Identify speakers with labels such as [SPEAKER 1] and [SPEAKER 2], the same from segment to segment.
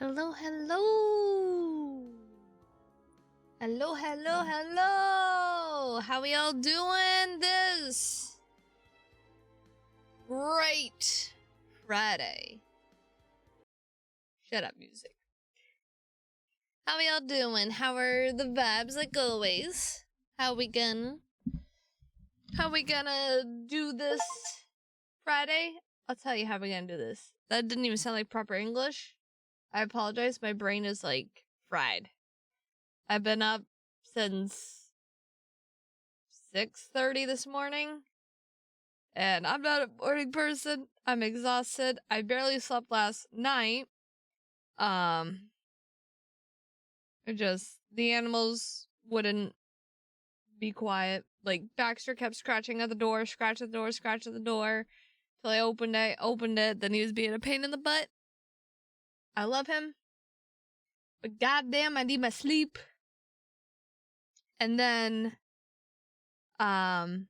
[SPEAKER 1] Hello, hello. Hello, hello, hello. How we all doing this great Friday? Shut up, music. How we all doing? How are the vibes like always? How we gonna do this Friday? I'll tell you how we're gonna do this. That didn't even sound like proper English. I apologize, my brain is like fried. I've been up since 6:30 this morning, and I'm not a morning person. I'm exhausted. I barely slept last night. The animals wouldn't be quiet. Like, Baxter kept scratching at the door, scratch at the door, scratch at the door, till I opened it, then he was being a pain in the butt. I love him, but goddamn, I need my sleep. And then, Ben,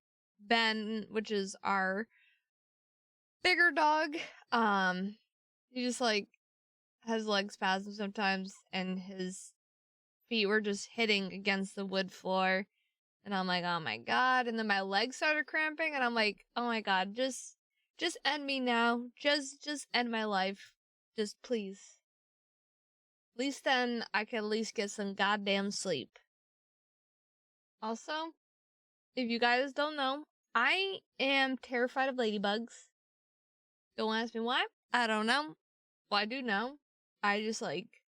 [SPEAKER 1] which is our bigger dog, he just, like, has leg spasms sometimes, and his feet were just hitting against the wood floor, and I'm like, oh my god, and then my legs started cramping, and I'm like, oh my god, just end me now, just end my life, just please. At least then, I can at least get some goddamn sleep. Also, if you guys don't know, I am terrified of ladybugs. Don't ask me why. I don't know. Well, I do know. I just, like,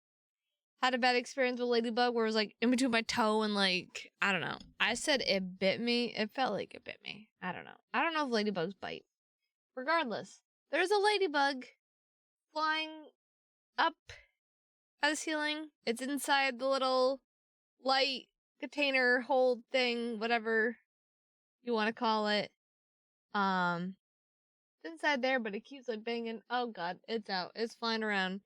[SPEAKER 1] had a bad experience with ladybug where it was, like, in between my toe and, like, I don't know. I said it bit me. It felt like it bit me. I don't know. I don't know if ladybugs bite. Regardless, there's a ladybug flying up at the ceiling. It's inside the little light container hold thing, whatever you want to call it. It's inside there, but it keeps, like, banging. Oh god, it's out. It's flying around.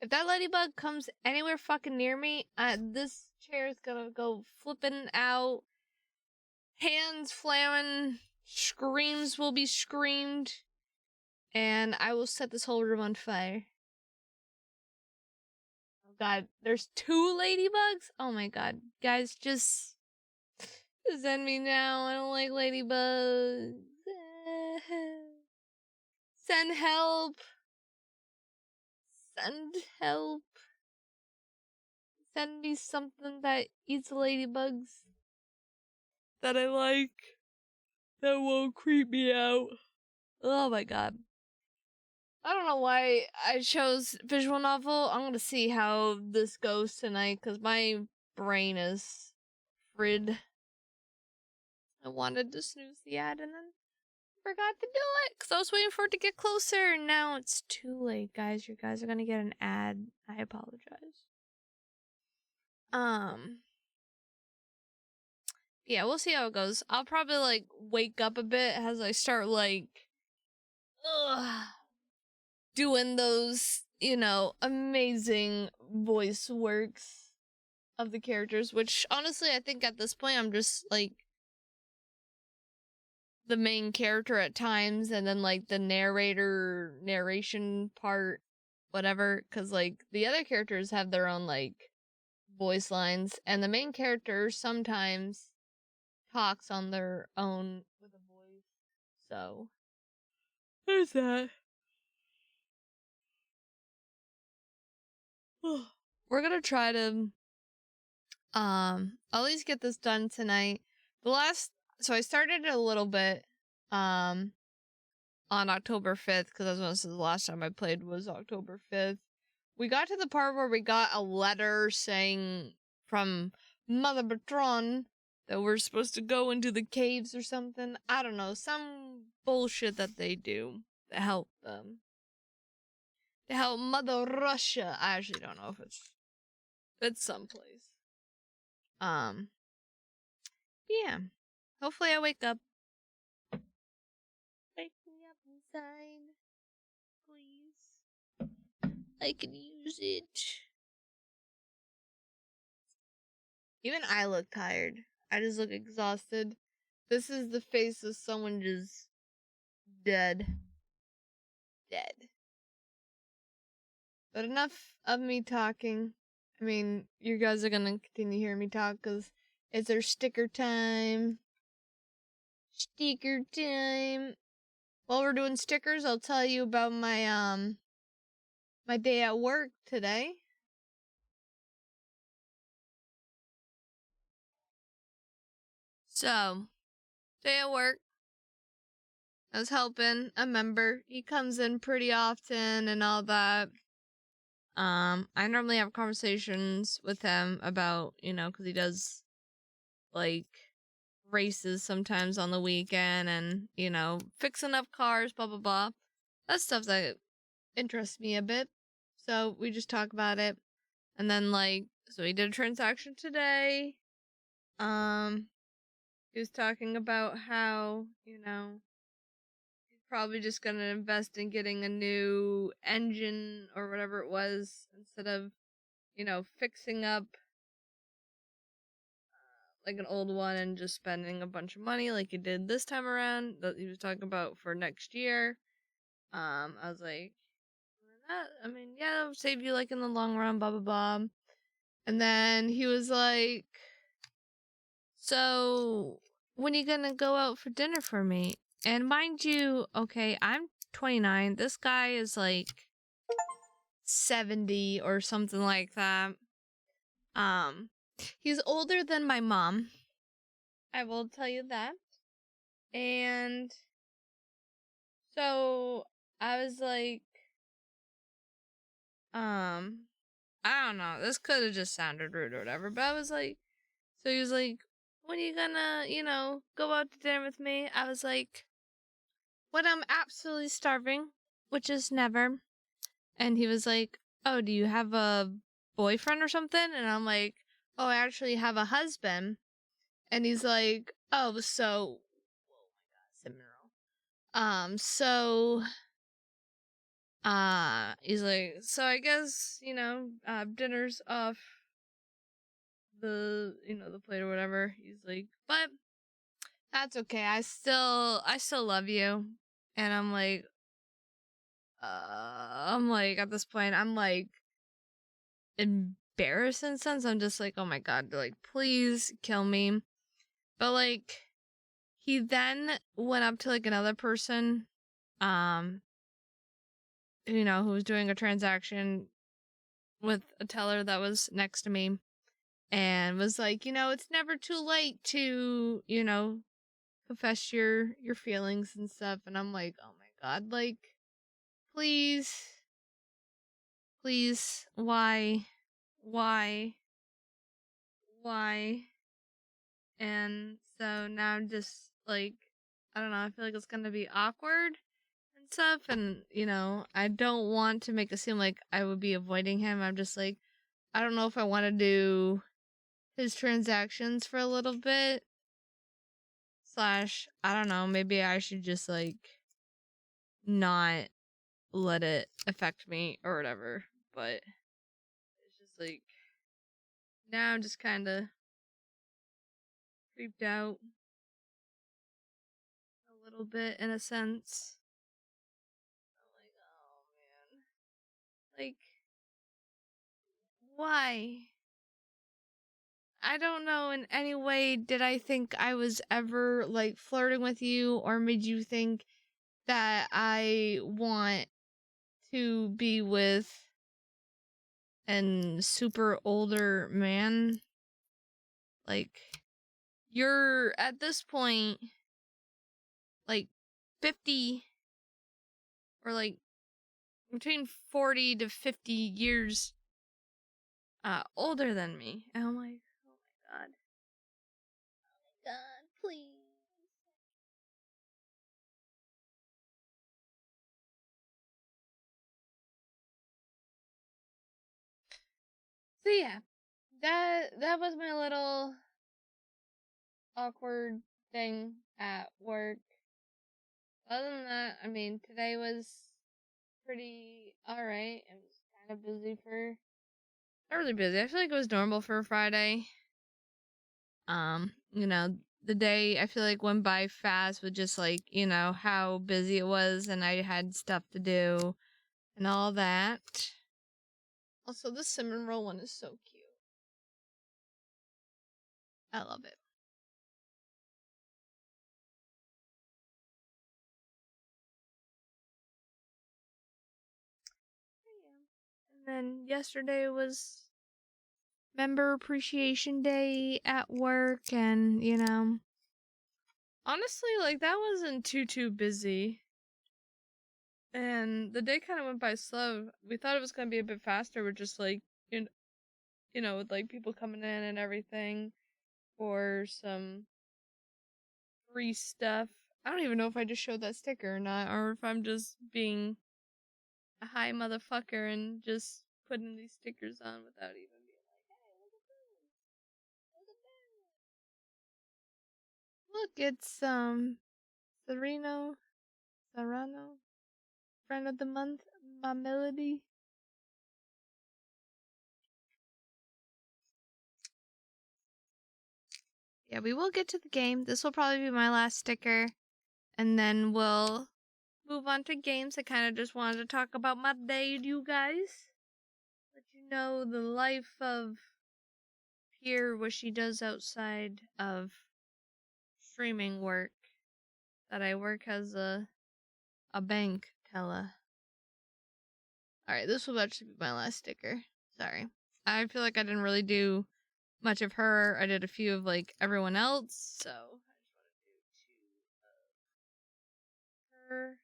[SPEAKER 1] If that ladybug comes anywhere fucking near me, this chair is gonna go flipping out. Hands flamming. Screams will be screamed. And I will set this whole room on fire. Oh god, there's 2 ladybugs? Oh my god. Guys, just send me now. I don't like ladybugs. Send help. Send help. Send me something that eats ladybugs that I like, that won't creep me out. Oh my god. I don't know why I chose visual novel. I'm gonna see how this goes tonight, because my brain is fried. I wanted to snooze the ad and then forgot to do it, because I was waiting for it to get closer, and now it's too late, guys. You guys are gonna get an ad. I apologize. Yeah, we'll see how it goes. I'll probably, like, wake up a bit as I start, like, doing those, you know, amazing voice works of the characters, which, honestly, I think at this point I'm just, like, the main character at times, and then, like, the narration part, whatever, because, like, the other characters have their own, like, voice lines, and the main character sometimes talks on their own with a voice, so there's that. We're gonna try to at least get this done tonight. So I started it a little bit on October 5th, because I was gonna say the last time I played was October 5th. We got to the part where we got a letter saying from Mother Matron that we're supposed to go into the caves or something. I don't know, some bullshit that they do to help them. To help Mother Russia. I actually don't know if it's someplace. Yeah. Hopefully I wake up. Wake me up inside. Please. I can use it. Even I look tired. I just look exhausted. This is the face of someone just dead. Dead. But enough of me talking. I mean, you guys are gonna continue hearing me talk because it's our sticker time. Sticker time. While we're doing stickers, I'll tell you about my my day at work today. So, day at work, I was helping a member. He comes in pretty often and all that. I normally have conversations with him about, because he does, like, races sometimes on the weekend and, fixing up cars, blah, blah, blah. That's stuff that interests me a bit. So we just talk about it. And then, so he did a transaction today. He was talking about how, he's probably just gonna invest in getting a new engine or whatever it was instead of, fixing up like an old one and just spending a bunch of money like he did this time around that he was talking about for next year. I was like, yeah, that'll save you like in the long run, blah blah blah. And then he was like, so when are you gonna go out for dinner for me? And mind you, okay, I'm 29. This guy is like 70 or something like that. He's older than my mom. I will tell you that. And so I was like, I don't know. This could have just sounded rude or whatever, but I was like, so he was like, when are you gonna, go out to dinner with me? I was like, when I'm absolutely starving, which is never. And he was like, oh, do you have a boyfriend or something? And I'm like, oh, I actually have a husband. And he's like, oh, so, oh my God, he's like, so I guess, dinner's off the plate or whatever. He's like, but that's okay. I still love you. And I'm like, at this point, I'm like embarrassed in a sense. I'm just like, oh my God, like, please kill me. But like, he then went up to like another person, who was doing a transaction with a teller that was next to me and was like, it's never too late to, confess your feelings and stuff. And I'm like, oh my God, like, please, why? And so now I'm just like, I don't know, I feel like it's gonna be awkward and stuff. And, I don't want to make it seem like I would be avoiding him. I'm just like, I don't know if I want to do his transactions for a little bit. / I don't know, maybe I should just like not let it affect me or whatever. But it's just like, now I'm just kind of creeped out a little bit in a sense. I'm like, oh man. Like, why? I don't know in any way did I think I was ever like flirting with you or made you think that I want to be with an super older man. Like, you're at this point like 50 or like between 40 to 50 years older than me. And I'm like, oh my God. Oh my God, please. So yeah, that was my little awkward thing at work. Other than that, I mean, today was pretty alright. It was kind of busy for, not really busy. I feel like it was normal for a Friday. The day I feel like went by fast with just like, how busy it was and I had stuff to do and all that. Also, this cinnamon roll one is so cute. I love it. And then yesterday was Member Appreciation Day at work, and, you know, honestly, like, that wasn't too busy. And the day kind of went by slow. We thought it was going to be a bit faster with just, like, you know, with, like, people coming in and everything for some free stuff. I don't even know if I just showed that sticker or not, or if I'm just being a high motherfucker and just putting these stickers on without even being like, hey, look at this. Look at that. Look, it's Serrano, friend of the month, my melody. Yeah, we will get to the game. This will probably be my last sticker, and then we'll move on to games. I kind of just wanted to talk about my day to you guys. Let you know the life of Pierre, what she does outside of streaming work. That I work as a bank teller. Alright, this will actually be my last sticker. Sorry. I feel like I didn't really do much of her. I did a few of, like, everyone else, so I just want to do two of her.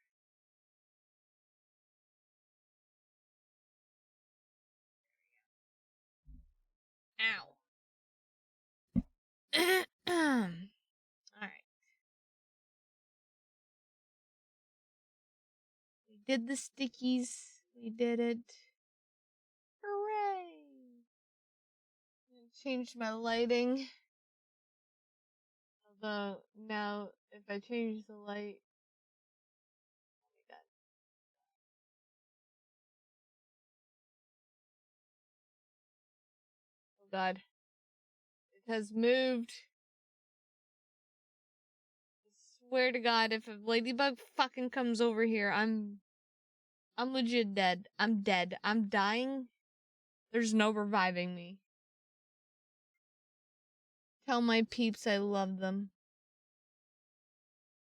[SPEAKER 1] Ow. Alright. We did the stickies. We did it. Hooray! I changed my lighting. Although, now, if I change the light... Oh my god. Oh god. It has moved. Swear to God, if a ladybug fucking comes over here, I'm legit dead. I'm dead. I'm dying. There's no reviving me. Tell my peeps I love them.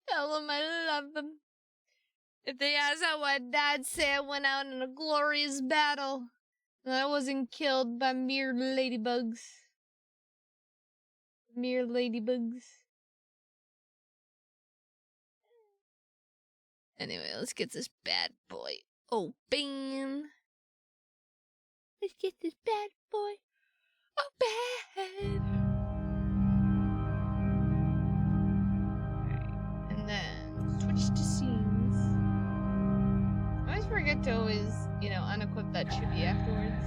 [SPEAKER 1] Tell them I love them. If they ask how I died, say I went out in a glorious battle, and I wasn't killed by mere ladybugs. Mere ladybugs. Anyway, let's get this bad boy open. Let's get this bad boy open. Alright, and then switch to scenes. I always forget to you know, unequip that chibi afterwards.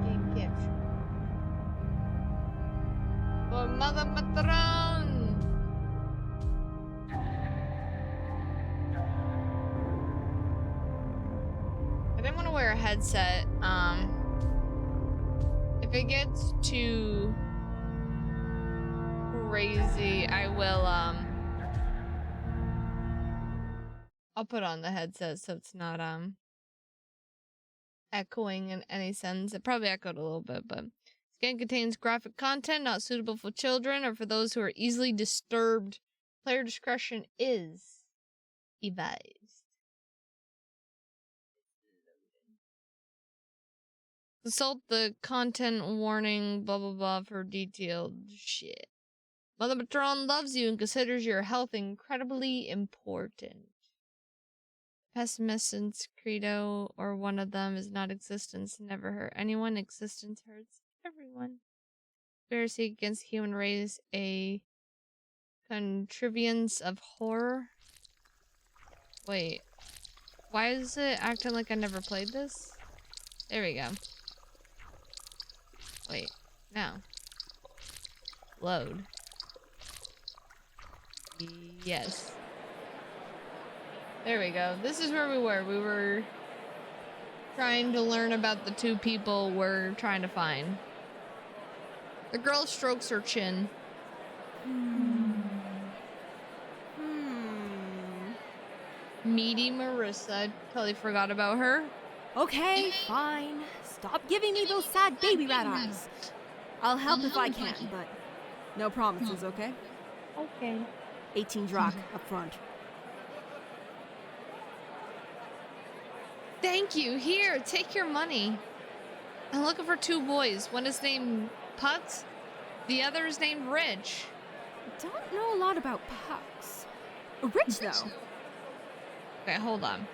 [SPEAKER 1] Game capture. For Mother Matron! I didn't want to wear a headset. If it gets too crazy, I will, I'll put on the headset so it's not, echoing in any sense. It probably echoed a little bit, but this game contains graphic content not suitable for children or for those who are easily disturbed. Player discretion is advised. Consult the content warning, blah blah blah, for detailed shit. Mother Matron loves you and considers your health incredibly important. Pessimist's credo, or one of them, is not existence never hurt anyone. Existence hurts everyone. Conspiracy against human race, a contrivance of horror. Wait, why is it acting like I never played this? There we go. Wait, now. Load. Yes. There we go. This is where we were. We were trying to learn about the two people we're trying to find. The girl strokes her chin. Meaty Marissa. I totally forgot about her.
[SPEAKER 2] Okay, fine. Stop giving me those sad baby rat eyes. I'll help if I can, but no promises, okay?
[SPEAKER 1] Okay.
[SPEAKER 2] 18 drak up front.
[SPEAKER 1] Thank you. Here, take your money. I'm looking for 2 boys. One is named Pucks. The other is named Rich.
[SPEAKER 2] Don't know a lot about pucks. Rich, though.
[SPEAKER 1] Okay, hold on.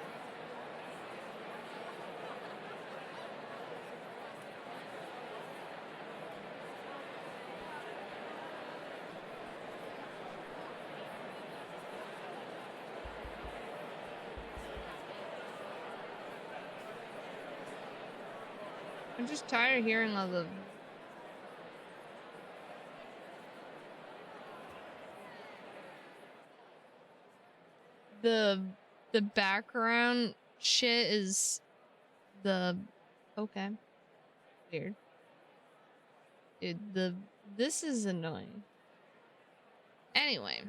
[SPEAKER 1] I'm just tired of hearing all the background shit is okay. Weird. This is annoying. Anyway.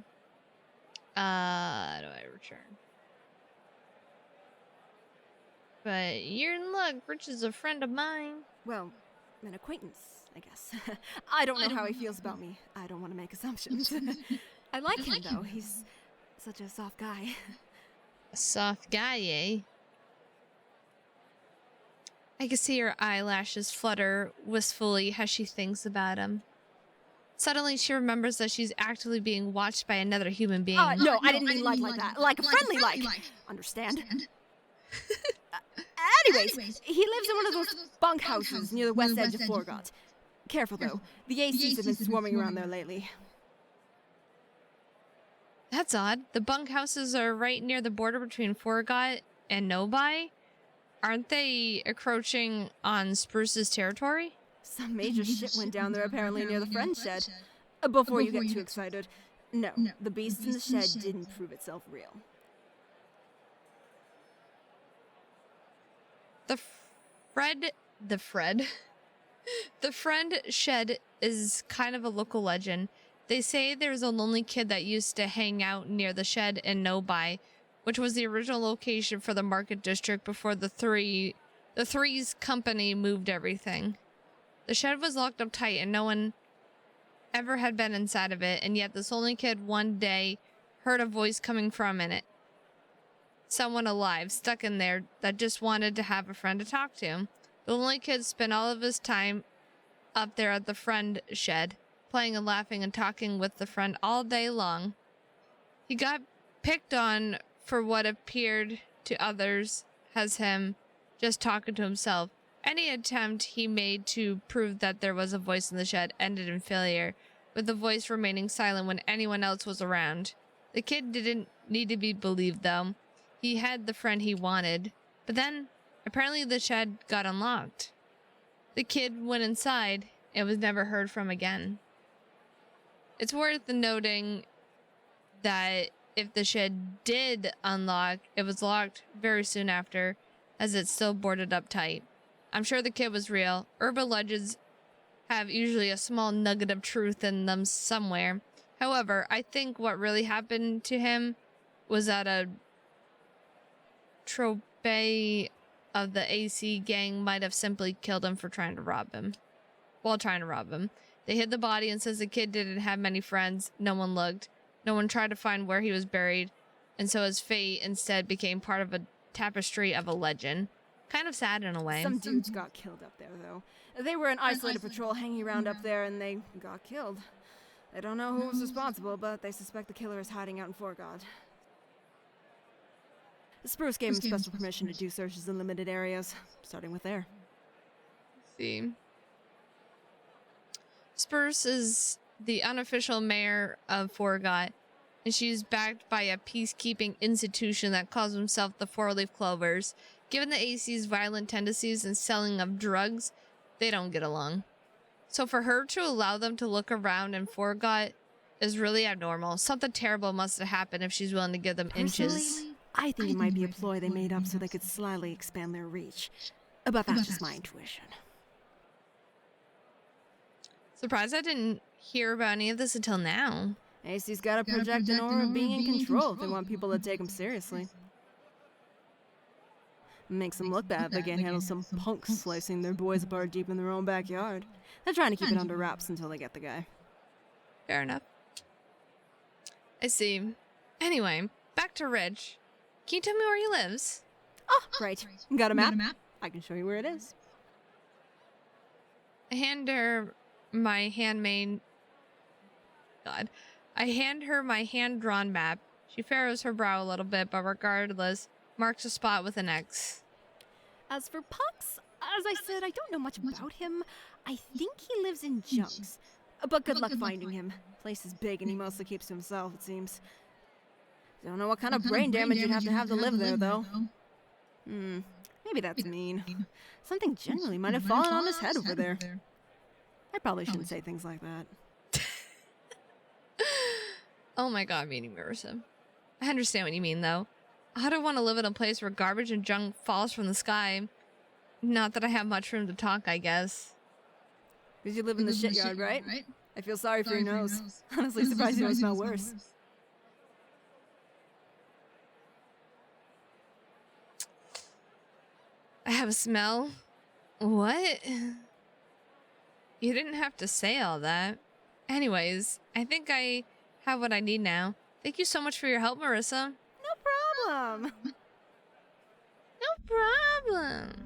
[SPEAKER 1] How do I return? But you're in luck. Rich is a friend of mine.
[SPEAKER 2] Well, an acquaintance, I guess. I don't know how he feels about me. I don't want to make assumptions. I like him, though. He's such a soft guy.
[SPEAKER 1] A soft guy, eh? I can see her eyelashes flutter wistfully as she thinks about him. Suddenly, she remembers that she's actively being watched by another human being.
[SPEAKER 2] No, I didn't mean like that. Like a friendly like. Understand? Anyways, he lives in one of those bunk houses near the west edge of Forgot. Careful, though. The ACs have been swarming around there lately.
[SPEAKER 1] That's odd. The bunkhouses are right near the border between Forgot and Nobai. Aren't they encroaching on Spruce's territory?
[SPEAKER 2] Some major shit went down there apparently near the friend shed. Before you get too excited. No, the beast in the shed didn't prove itself real.
[SPEAKER 1] The friend shed is kind of a local legend. They say there's a lonely kid that used to hang out near the shed in Nobai, which was the original location for the market district before the Three's company moved everything. The shed was locked up tight and no one ever had been inside of it, and yet this lonely kid one day heard a voice coming from in it. Someone alive, stuck in there, that just wanted to have a friend to talk to. The lonely kid spent all of his time up there at the friend shed, playing and laughing and talking with the friend all day long. He got picked on for what appeared to others as him just talking to himself. Any attempt he made to prove that there was a voice in the shed ended in failure, with the voice remaining silent when anyone else was around. The kid didn't need to be believed, though. He had the friend he wanted. But then, apparently the shed got unlocked. The kid went inside and was never heard from again. It's worth noting that if the shed did unlock, it was locked very soon after, as it's still boarded up tight. I'm sure the kid was real. Urban legends have usually a small nugget of truth in them somewhere. However, I think what really happened to him was that a trope of the AC gang might have simply killed him for trying to rob him. While trying to rob him. They hid the body, and since the kid didn't have many friends, no one looked. No one tried to find where he was buried, and so his fate instead became part of a tapestry of a legend. Kind of sad in a way.
[SPEAKER 2] Some dudes got killed up there, though. They were an isolated patrol hanging around up there, and they got killed. They don't know who was responsible, but they suspect the killer is hiding out in Forgot. Spruce gave him special permission to do searches in limited areas, starting with there.
[SPEAKER 1] See. Spruce is the unofficial mayor of Forgot, and she's backed by a peacekeeping institution that calls himself the Four-Leaf Clovers. Given the AC's violent tendencies and selling of drugs, they don't get along. So for her to allow them to look around in Forgot is really abnormal. Something terrible must have happened if she's willing to give them inches.
[SPEAKER 2] I think it might be a ploy they made up so they could slyly expand their reach. But that's just my intuition.
[SPEAKER 1] Surprised I didn't hear about any of this until now.
[SPEAKER 2] AC's gotta project an aura of being in control if they want people to take them seriously. Makes them look bad if they can't handle some punks slicing their boys apart deep in their own backyard. They're trying to keep it under wraps until they get the guy.
[SPEAKER 1] Fair enough. I see. Anyway, back to Rich. Can you tell me where he lives?
[SPEAKER 2] Oh, right. Got a map? I can show you where it is.
[SPEAKER 1] I hand her my handmade... God. I hand her my hand-drawn map. She furrows her brow a little bit, but regardless, marks a spot with an X.
[SPEAKER 2] As for Pucks, as I said, I don't know much about him. I think he lives in Junks. But good luck finding him. Place is big and he mostly keeps to himself, it seems. Don't know what kind of brain damage you'd have to live there, though. Maybe that's mean. Something generally might have fallen on his head over there. I probably shouldn't say things like that.
[SPEAKER 1] Oh my god, meaning Marissa. I understand what you mean, though. I don't want to live in a place where garbage and junk falls from the sky. Not that I have much room to talk, I guess.
[SPEAKER 2] Because you live in the shit-yard, right? I feel sorry for your nose. Honestly, surprised you don't smell worse.
[SPEAKER 1] I have a smell? What? You didn't have to say all that. Anyways, I think I have what I need now. Thank you so much for your help, Marissa.
[SPEAKER 2] No problem.
[SPEAKER 1] No problem.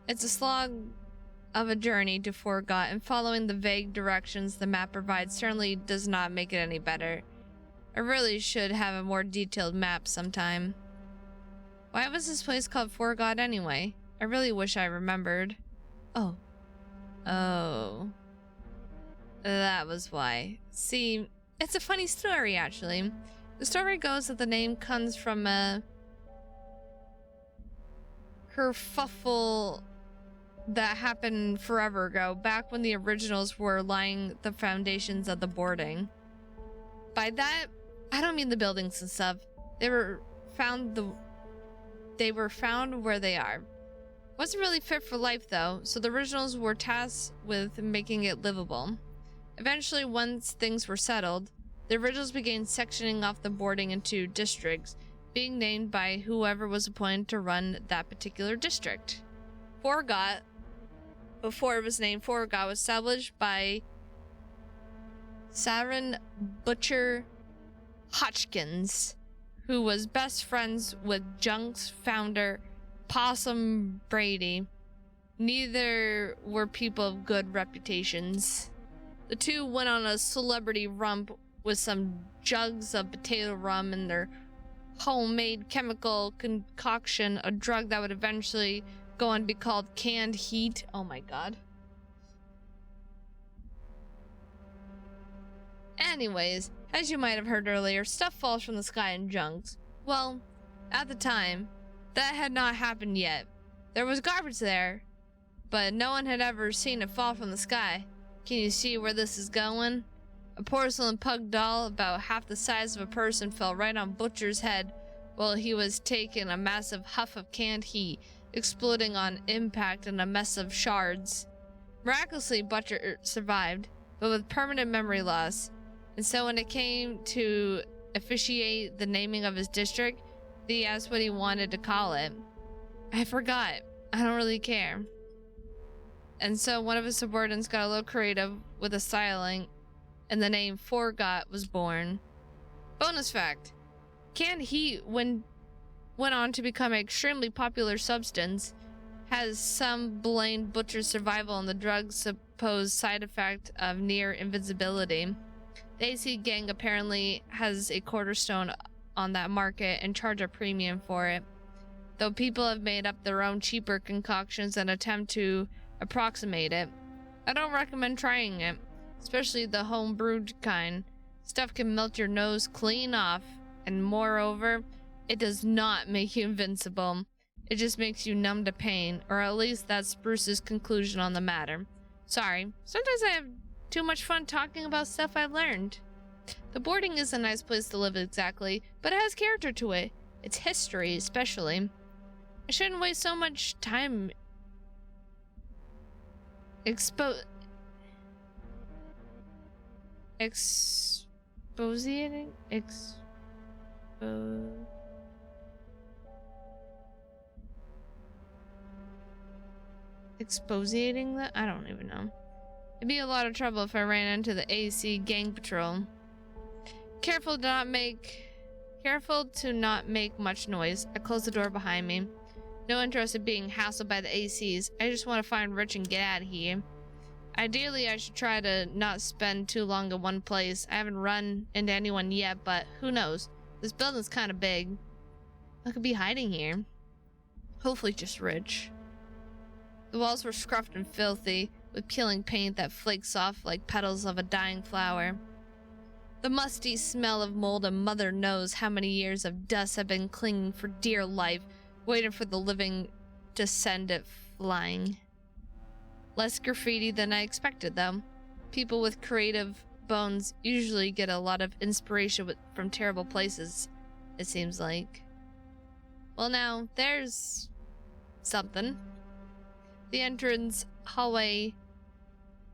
[SPEAKER 1] It's a slog of a journey to Forgot, and following the vague directions the map provides certainly does not make it any better. I really should have a more detailed map sometime. Why was this place called Forgot anyway? I really wish I remembered. Oh. That was why. See, it's a funny story, actually. The story goes that the name comes from a kerfuffle that happened forever ago, back when the originals were laying the foundations of the boarding. By that, I don't mean the buildings and stuff. They were found where they are. Wasn't really fit for life though, so the originals were tasked with making it livable. Eventually, once things were settled, the originals began sectioning off the boarding into districts, being named by whoever was appointed to run that particular district. Forgot, before it was named Forgot, was established by Sarin Butcher Hotchkins, who was best friends with Junk's founder, Possum Brady. Neither were people of good reputations. The two went on a celebrity rump with some jugs of potato rum and their homemade chemical concoction, a drug that would eventually go on to be called canned heat. Oh my god. Anyways, as you might have heard earlier, stuff falls from the sky in Junks. Well, at the time, that had not happened yet. There was garbage there, but no one had ever seen it fall from the sky. Can you see where this is going? A porcelain pug doll about half the size of a person fell right on Butcher's head while he was taking a massive huff of canned heat, exploding on impact in a mess of shards. Miraculously, Butcher survived, but with permanent memory loss. And so when it came to officiate the naming of his district, he asked what he wanted to call it. I forgot. I don't really care. And so one of his subordinates got a little creative with a styling, and the name Forgot was born. Bonus fact: canned heat, when went on to become an extremely popular substance, has some blamed Butcher's survival and the drug's supposed side effect of near invincibility. The AC Gang apparently has a cornerstone on that market and charge a premium for it, though people have made up their own cheaper concoctions and attempt to approximate it. I don't recommend trying it, especially the home brewed kind. Stuff can melt your nose clean off, and moreover, it does not make you invincible. It just makes you numb to pain, or at least that's Bruce's conclusion on the matter. Sorry, sometimes I have too much fun talking about stuff I've learned. The boarding is a nice place to live exactly, but it has character to it. Its history, especially. I shouldn't waste so much time expositing that? I don't even know. It'd be a lot of trouble if I ran into the AC gang patrol. Careful to not make much noise. I close the door behind me. No interest in being hassled by the ACs. I just want to find Rich and get out of here. Ideally, I should try to not spend too long in one place. I haven't run into anyone yet, but who knows? This building's kind of big. I could be hiding here. Hopefully just Rich. The walls were scruffed and filthy, with peeling paint that flakes off like petals of a dying flower. The musty smell of mold, and mother knows how many years of dust have been clinging for dear life, waiting for the living to send it flying. Less graffiti than I expected, though. People with creative bones usually get a lot of inspiration from terrible places, it seems like. Well, now, there's something. The entrance hallway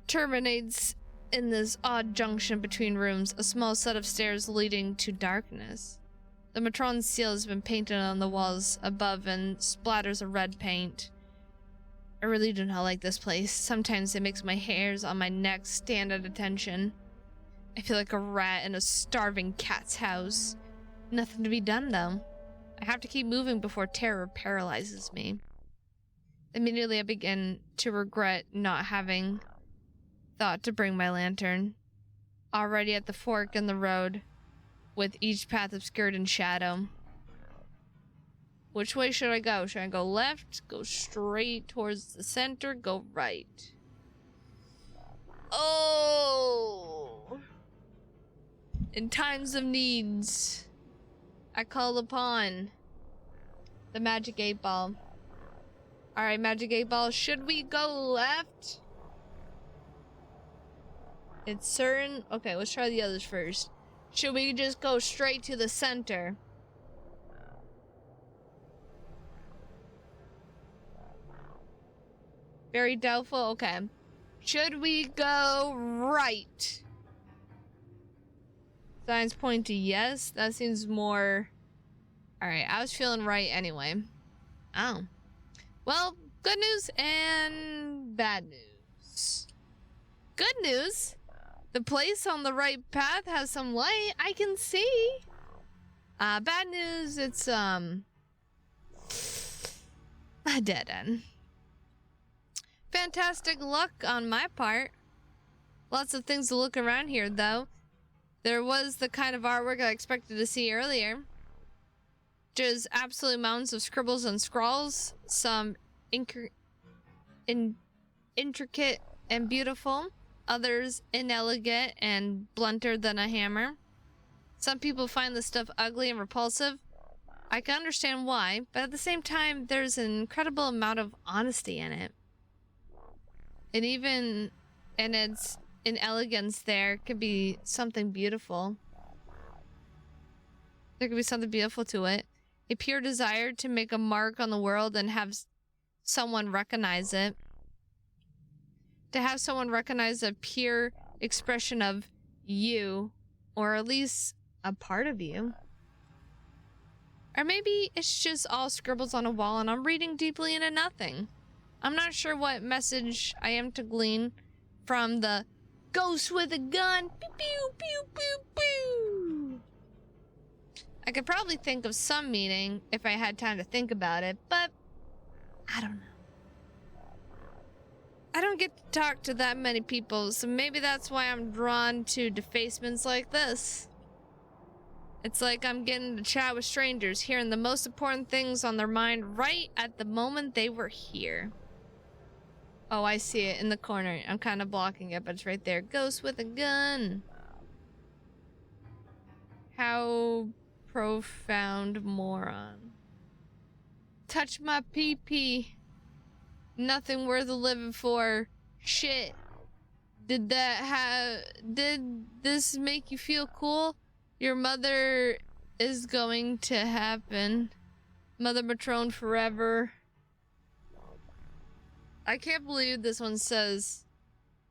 [SPEAKER 1] terminates in this odd junction between rooms, a small set of stairs leading to darkness. The Matron seal has been painted on the walls above and splatters of red paint. I really do not like this place. Sometimes it makes my hairs on my neck stand at attention. I feel like a rat in a starving cat's house. Nothing to be done, though. I have to keep moving before terror paralyzes me. Immediately I begin to regret not having thought to bring my lantern. Already at the fork in the road, with each path obscured in shadow. Which way should I go? Should I go left? Go straight towards the center? Go right? Oh! In times of needs, I call upon the magic 8-ball. Alright, magic 8-ball, should we go left? It's certain. Okay, let's try the others first. Should we just go straight to the center? Very doubtful. Okay. Should we go right? Signs point to yes. That seems more... Alright, I was feeling right anyway. Oh. Well, good news and bad news. Good news. The place on the right path has some light I can see. Bad news, it's, a dead end. Fantastic luck on my part. Lots of things to look around here, though. There was the kind of artwork I expected to see earlier. Just absolute mountains of scribbles and scrawls. Some intricate and beautiful. Others inelegant and blunter than a hammer. Some people find this stuff ugly and repulsive. I can understand why, but at the same time, there's an incredible amount of honesty in it. And even in its inelegance, there could be something beautiful. There could be something beautiful to it. A pure desire to make a mark on the world and have someone recognize it. To have someone recognize a pure expression of you, or at least a part of you. Or maybe it's just all scribbles on a wall and I'm reading deeply into nothing. I'm not sure what message I am to glean from the ghost with a gun. Pew, pew, pew, pew, pew. I could probably think of some meaning if I had time to think about it, but I don't know. I don't get to talk to that many people, so maybe that's why I'm drawn to defacements like this. It's like I'm getting to chat with strangers, hearing the most important things on their mind right at the moment they were here. Oh, I see it in the corner. I'm kind of blocking it, but it's right there. Ghost with a gun. How profound moron. Touch my pee-pee. Nothing worth living for. Shit. Did this make you feel cool? Your mother is going to happen. Mother Matron forever. I can't believe this one says,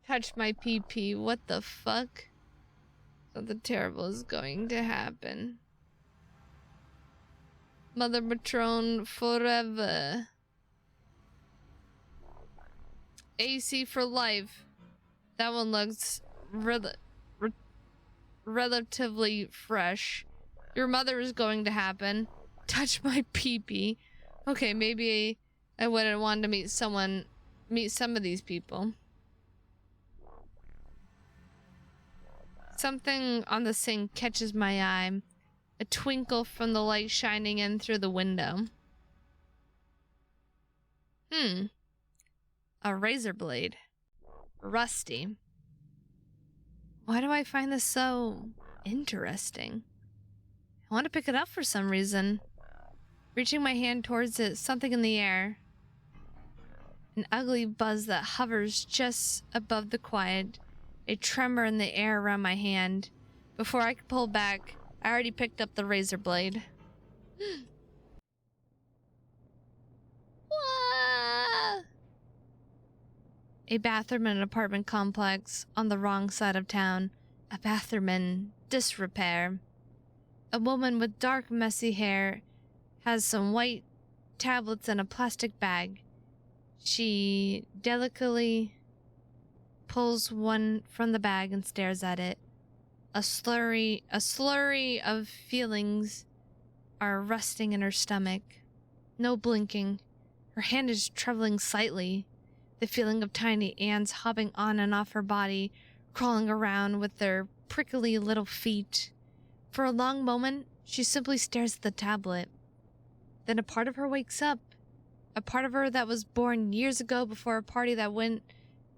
[SPEAKER 1] touch my pee-pee. What the fuck? Something terrible is going to happen. Mother Matron forever. AC for life. That one looks relatively fresh. Your mother is going to happen. Touch my pee-pee. Okay, maybe I wouldn't want to meet some of these people. Something on the sink catches my eye. A twinkle from the light shining in through the window. A razor blade. Rusty. Why do I find this so interesting? I want to pick it up for some reason. Reaching my hand towards it, something in the air. An ugly buzz that hovers just above the quiet. A tremor in the air around my hand. Before I could pull back, I already picked up the razor blade. A bathroom in an apartment complex on the wrong side of town. A bathroom in disrepair. A woman with dark, messy hair has some white tablets in a plastic bag. She delicately pulls one from the bag and stares at it. A slurry of feelings are resting in her stomach. No blinking. Her hand is trembling slightly. The feeling of tiny ants hopping on and off her body, crawling around with their prickly little feet. For a long moment, she simply stares at the tablet. Then a part of her wakes up. A part of her that was born years ago before a party that went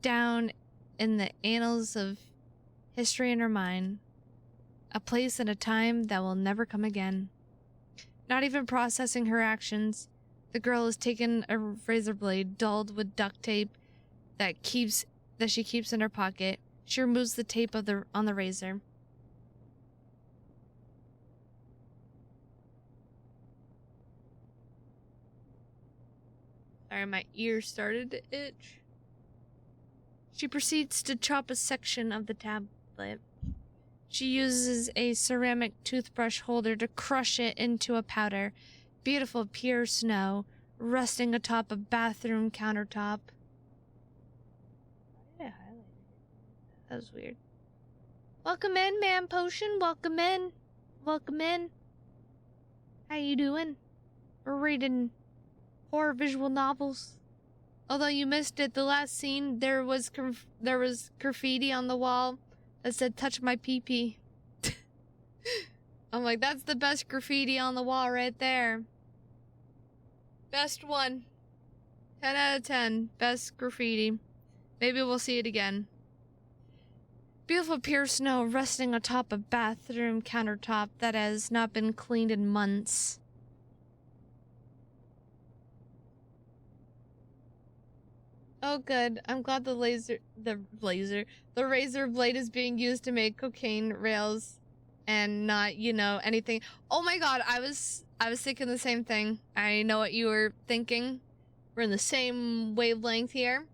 [SPEAKER 1] down in the annals of history in her mind. A place and a time that will never come again. Not even processing her actions, the girl has taken a razor blade dulled with duct tape that she keeps in her pocket. She removes the tape on the razor. Sorry, my ear started to itch. She proceeds to chop a section of the tablet. She uses a ceramic toothbrush holder to crush it into a powder. Beautiful pure snow, resting atop a bathroom countertop. Why did I highlight it? That was weird. Welcome in, Man Potion. Welcome in. Welcome in. How you doing? We're reading horror visual novels. Although you missed it, the last scene, there was graffiti on the wall that said, "Touch my pee-pee." I'm like, that's the best graffiti on the wall right there. Best one. 10 out of 10. Best graffiti. Maybe we'll see it again. Beautiful pure snow resting atop a bathroom countertop that has not been cleaned in months. Oh, good. I'm glad the razor blade is being used to make cocaine rails and not, anything. Oh my god, I was thinking the same thing. I know what you were thinking. We're in the same wavelength here.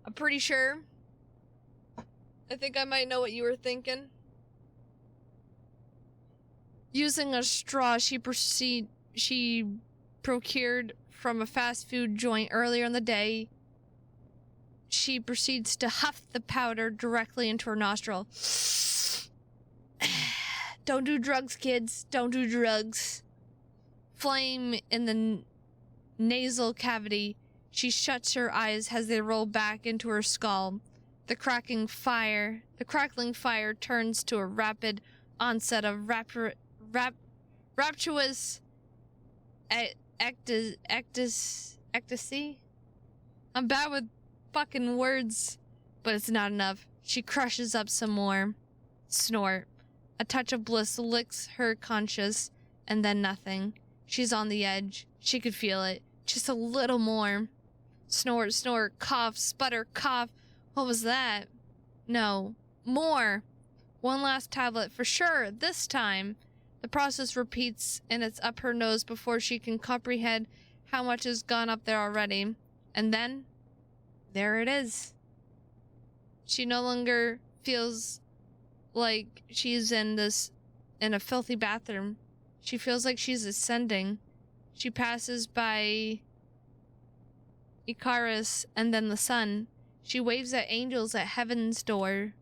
[SPEAKER 1] I'm pretty sure. I think I might know what you were thinking. Using a straw, she procured from a fast food joint earlier in the day. She proceeds to huff the powder directly into her nostril. Don't do drugs, kids. Don't do drugs. Flame in the nasal cavity. She shuts her eyes as they roll back into her skull. The crackling fire turns to a rapid onset of rapturous ecstasy. I'm bad with fucking words, but it's not enough. She crushes up some more. Snort. A touch of bliss licks her conscience, and then nothing. She's on the edge. She could feel it. Just a little more. Snort, snort, cough, sputter, cough. What was that? No. More. One last tablet for sure, this time. The process repeats, and it's up her nose before she can comprehend how much has gone up there already. And then, there it is. She no longer feels like she's in a filthy bathroom. She feels like she's ascending. She passes by Icarus, and then the sun. She waves at angels at heaven's door.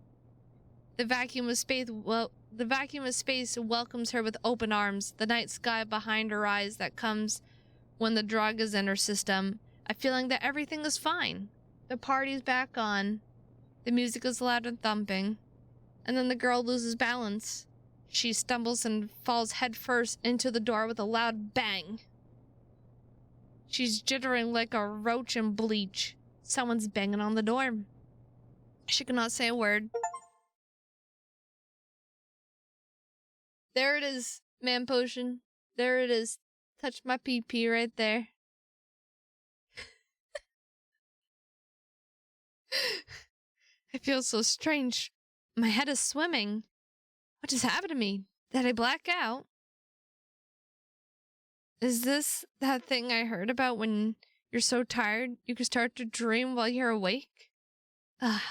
[SPEAKER 1] The vacuum of space welcomes her with open arms. The night sky behind her eyes that comes when the drug is in her system. A feeling that everything is fine. The party's back on. The music is loud and thumping. And then the girl loses balance. She stumbles and falls headfirst into the door with a loud bang. She's jittering like a roach in bleach. Someone's banging on the door. She cannot say a word. There it is, man potion. There it is. Touch my pee-pee right there. I feel so strange. My head is swimming. What just happened to me? Did I black out? Is this that thing I heard about when you're so tired you can start to dream while you're awake? I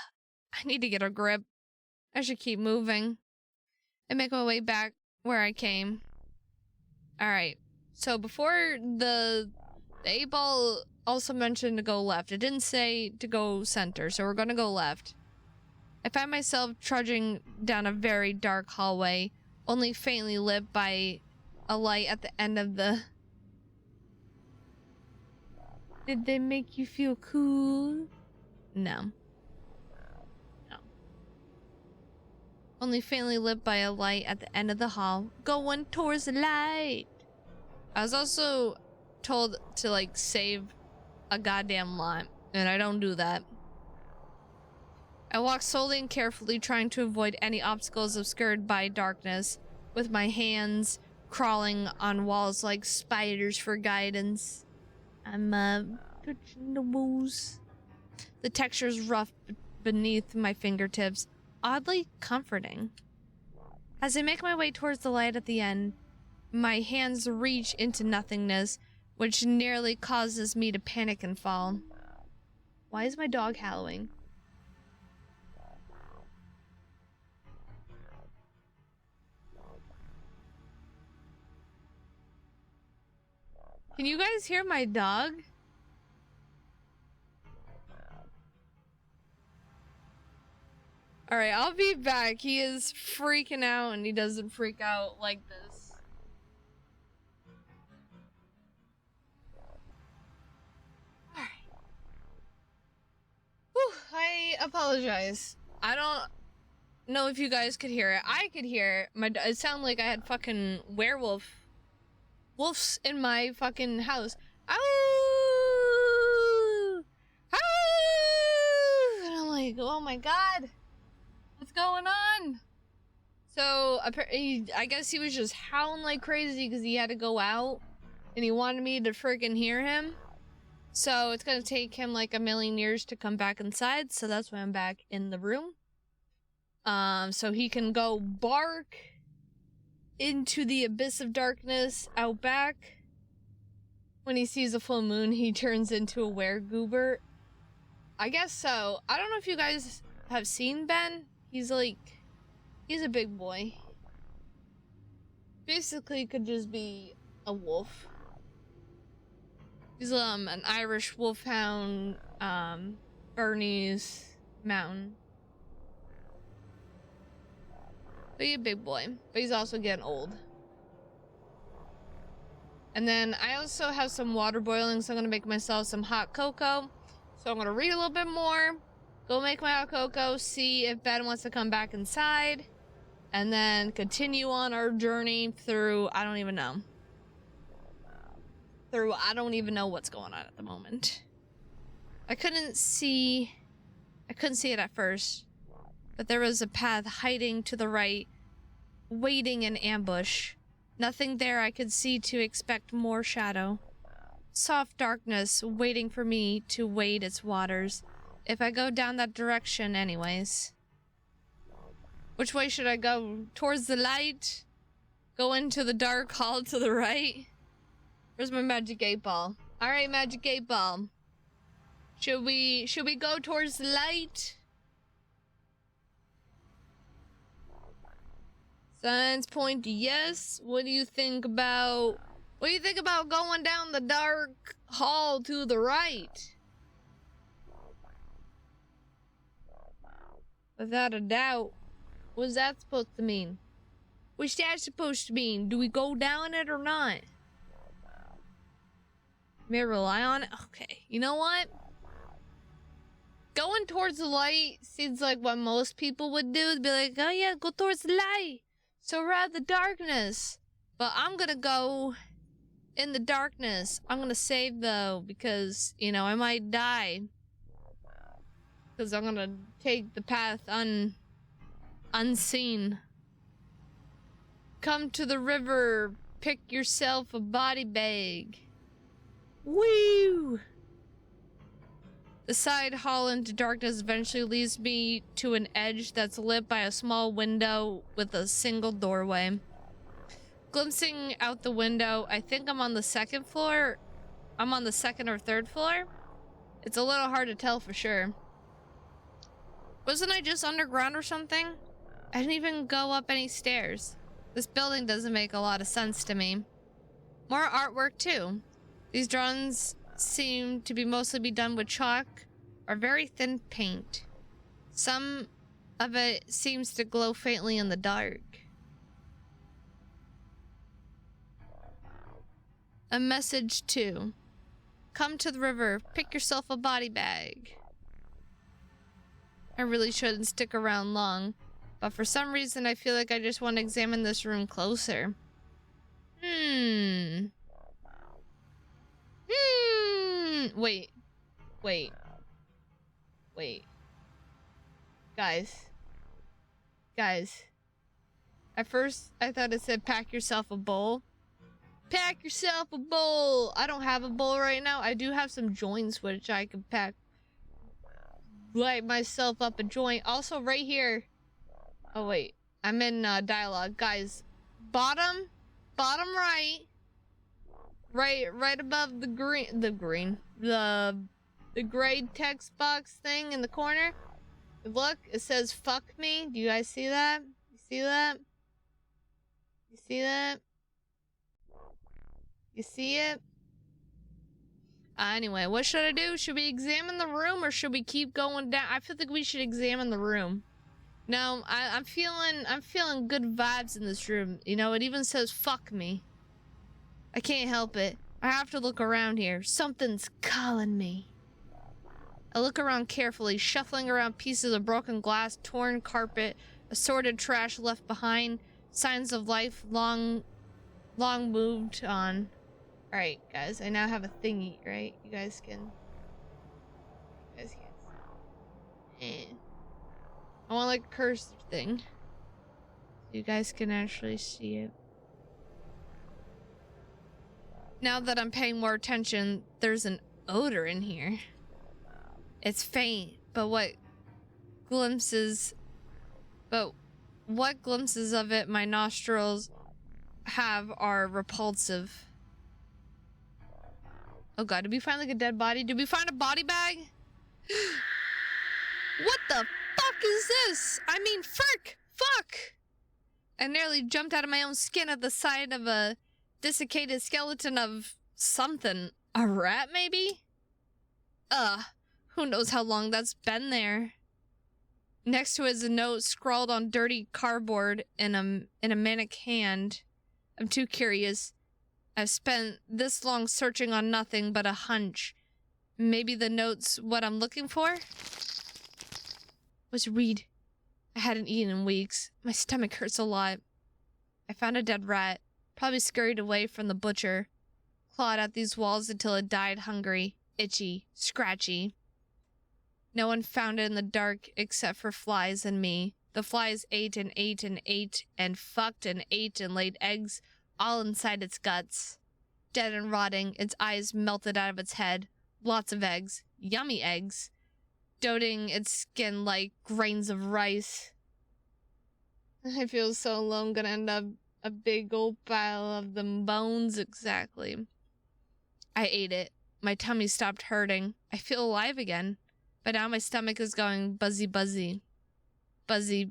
[SPEAKER 1] need to get a grip. I should keep moving and make my way back where I came. Alright, so before the 8-ball also mentioned to go left. It didn't say to go center, so we're gonna go left. I find myself trudging down a very dark hallway, only faintly lit by a light at the end of the... Did they make you feel cool? No. No. Only faintly lit by a light at the end of the hall, going towards the light. I was also told to, like, save a goddamn lot, and I don't do that. I walk slowly and carefully, trying to avoid any obstacles obscured by darkness, with my hands crawling on walls like spiders for guidance. I'm, touching the walls. The texture's rough beneath my fingertips, oddly comforting. As I make my way towards the light at the end, my hands reach into nothingness, which nearly causes me to panic and fall. Why is my dog howling? Can you guys hear my dog? Alright, I'll be back. He is freaking out and he doesn't freak out like this. Alright. Whew, I apologize. I don't know if you guys could hear it. I could hear it. It sounded like I had fucking wolves in my fucking house. Ow! Ow! And I'm like, oh my god. What's going on? So, I guess he was just howling like crazy because he had to go out. And he wanted me to friggin' hear him. So, it's gonna take him like a million years to come back inside. So, that's why I'm back in the room. So he can go bark into the abyss of darkness out back. When he sees a full moon, he turns into a weregoober. I guess so. I don't know if you guys have seen Ben. He's a big boy. Basically could just be a wolf. He's an Irish wolfhound, Bernese Mountain. But he's a big boy. But he's also getting old. And then I also have some water boiling, so I'm gonna make myself some hot cocoa. So I'm gonna read a little bit more, go make my hot cocoa, see if Ben wants to come back inside, and then continue on our journey through, I don't even know. I don't even know what's going on at the moment. I couldn't see it at first, but there was a path hiding to the right, waiting in ambush. Nothing there I could see to expect more shadow. Soft darkness waiting for me to wade its waters, if I go down that direction anyways. Which way should I go? Towards the light? Go into the dark hall to the right? Where's my magic 8-ball? Alright, magic 8-ball. Should we go towards the light? Signs point to yes. What do you think about going down the dark hall to the right? Without a doubt. What's that supposed to mean? What's that supposed to mean? Do we go down it or not? May I rely on it? Okay, you know what? Going towards the light seems like what most people would do. They'd be like, oh yeah, go towards the light. So rather the darkness. But I'm gonna go in the darkness. I'm gonna save though, because, you know, I might die. Because I'm gonna take the path unseen. Come to the river, pick yourself a body bag. Woo! The side hall into darkness eventually leads me to an edge that's lit by a small window with a single doorway. Glimpsing out the window, I think I'm on the second floor. I'm on the second or third floor. It's a little hard to tell for sure. Wasn't I just underground or something? I didn't even go up any stairs. This building doesn't make a lot of sense to me. More artwork too. These drawings seem to be mostly done with chalk or very thin paint. Some of it seems to glow faintly in the dark. A message too. Come to the river, pick yourself a body bag. I really shouldn't stick around long, but for some reason I feel like I just want to examine this room closer. Wait. Guys. At first, I thought it said pack yourself a bowl. Pack yourself a bowl! I don't have a bowl right now. I do have some joints which I can pack. Light myself up a joint. Also, right here. Oh, wait. I'm in dialogue. Guys, bottom right. Right above the gray text box thing in the corner. Look, it says fuck me. Do you guys see that? You see that? You see that? You see it? Anyway, what should I do? Should we examine the room or should we keep going down? I feel like we should examine the room. No, I'm feeling good vibes in this room. You know, it even says fuck me. I can't help it. I have to look around here. Something's calling me. I look around carefully, shuffling around pieces of broken glass, torn carpet, assorted trash left behind, signs of life long moved on. Alright, guys, I now have a thingy, right? You guys can see. I want like a cursor thing. You guys can actually see it. Now that I'm paying more attention, there's an odor in here. It's faint, but what glimpses of it my nostrils have are repulsive. Oh god, did we find like a dead body? Did we find a body bag? What the fuck is this? I mean, frick! Fuck! I nearly jumped out of my own skin at the sight of a desiccated skeleton of something. A rat, maybe? Who knows how long that's been there. Next to it is a note scrawled on dirty cardboard in a manic hand. I'm too curious. I've spent this long searching on nothing but a hunch. Maybe the note's what I'm looking for? Let's read. I hadn't eaten in weeks. My stomach hurts a lot. I found a dead rat, probably scurried away from the butcher. Clawed at these walls until it died hungry, itchy, scratchy. No one found it in the dark except for flies and me. The flies ate and ate and ate and fucked and ate and laid eggs all inside its guts. Dead and rotting, its eyes melted out of its head. Lots of eggs. Yummy eggs. Doting its skin like grains of rice. I feel so alone, gonna end up a big old pile of them bones. Exactly. I ate it. My tummy stopped hurting. I feel alive again. But now my stomach is going buzzy. Buzzy,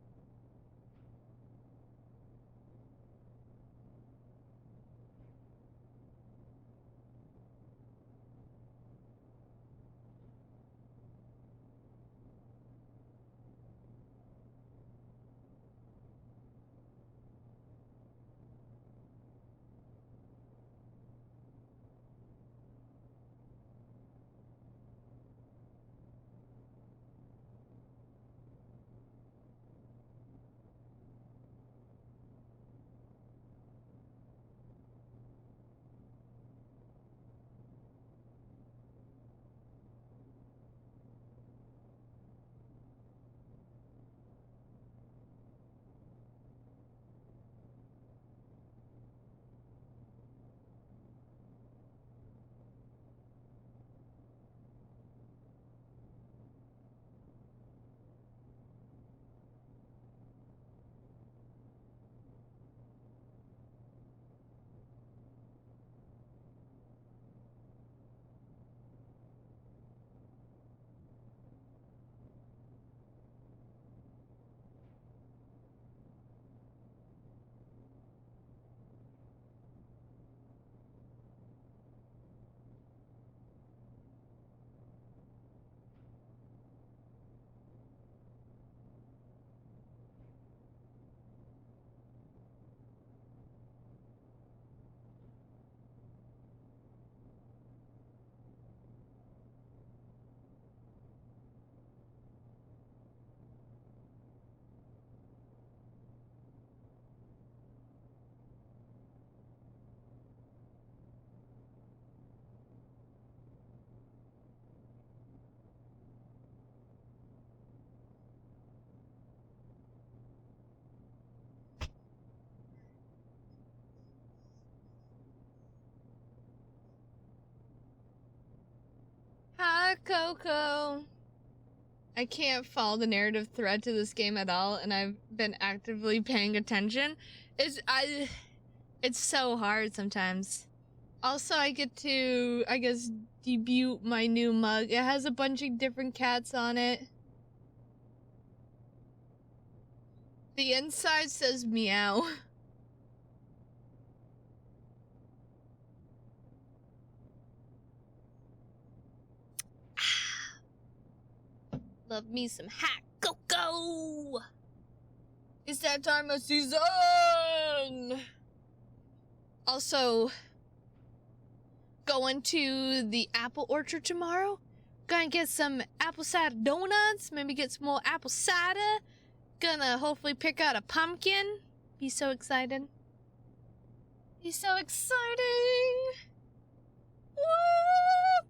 [SPEAKER 1] Coco. I can't follow the narrative thread to this game at all, and I've been actively paying attention. It's so hard sometimes. Also, I get to, I guess, debut my new mug. It has a bunch of different cats on it. The inside says meow. Love me some hot cocoa. It's that time of season. Also, going to the apple orchard tomorrow. Gonna get some apple cider donuts. Maybe get some more apple cider. Gonna hopefully pick out a pumpkin. Be so excited. Be so exciting. Woo!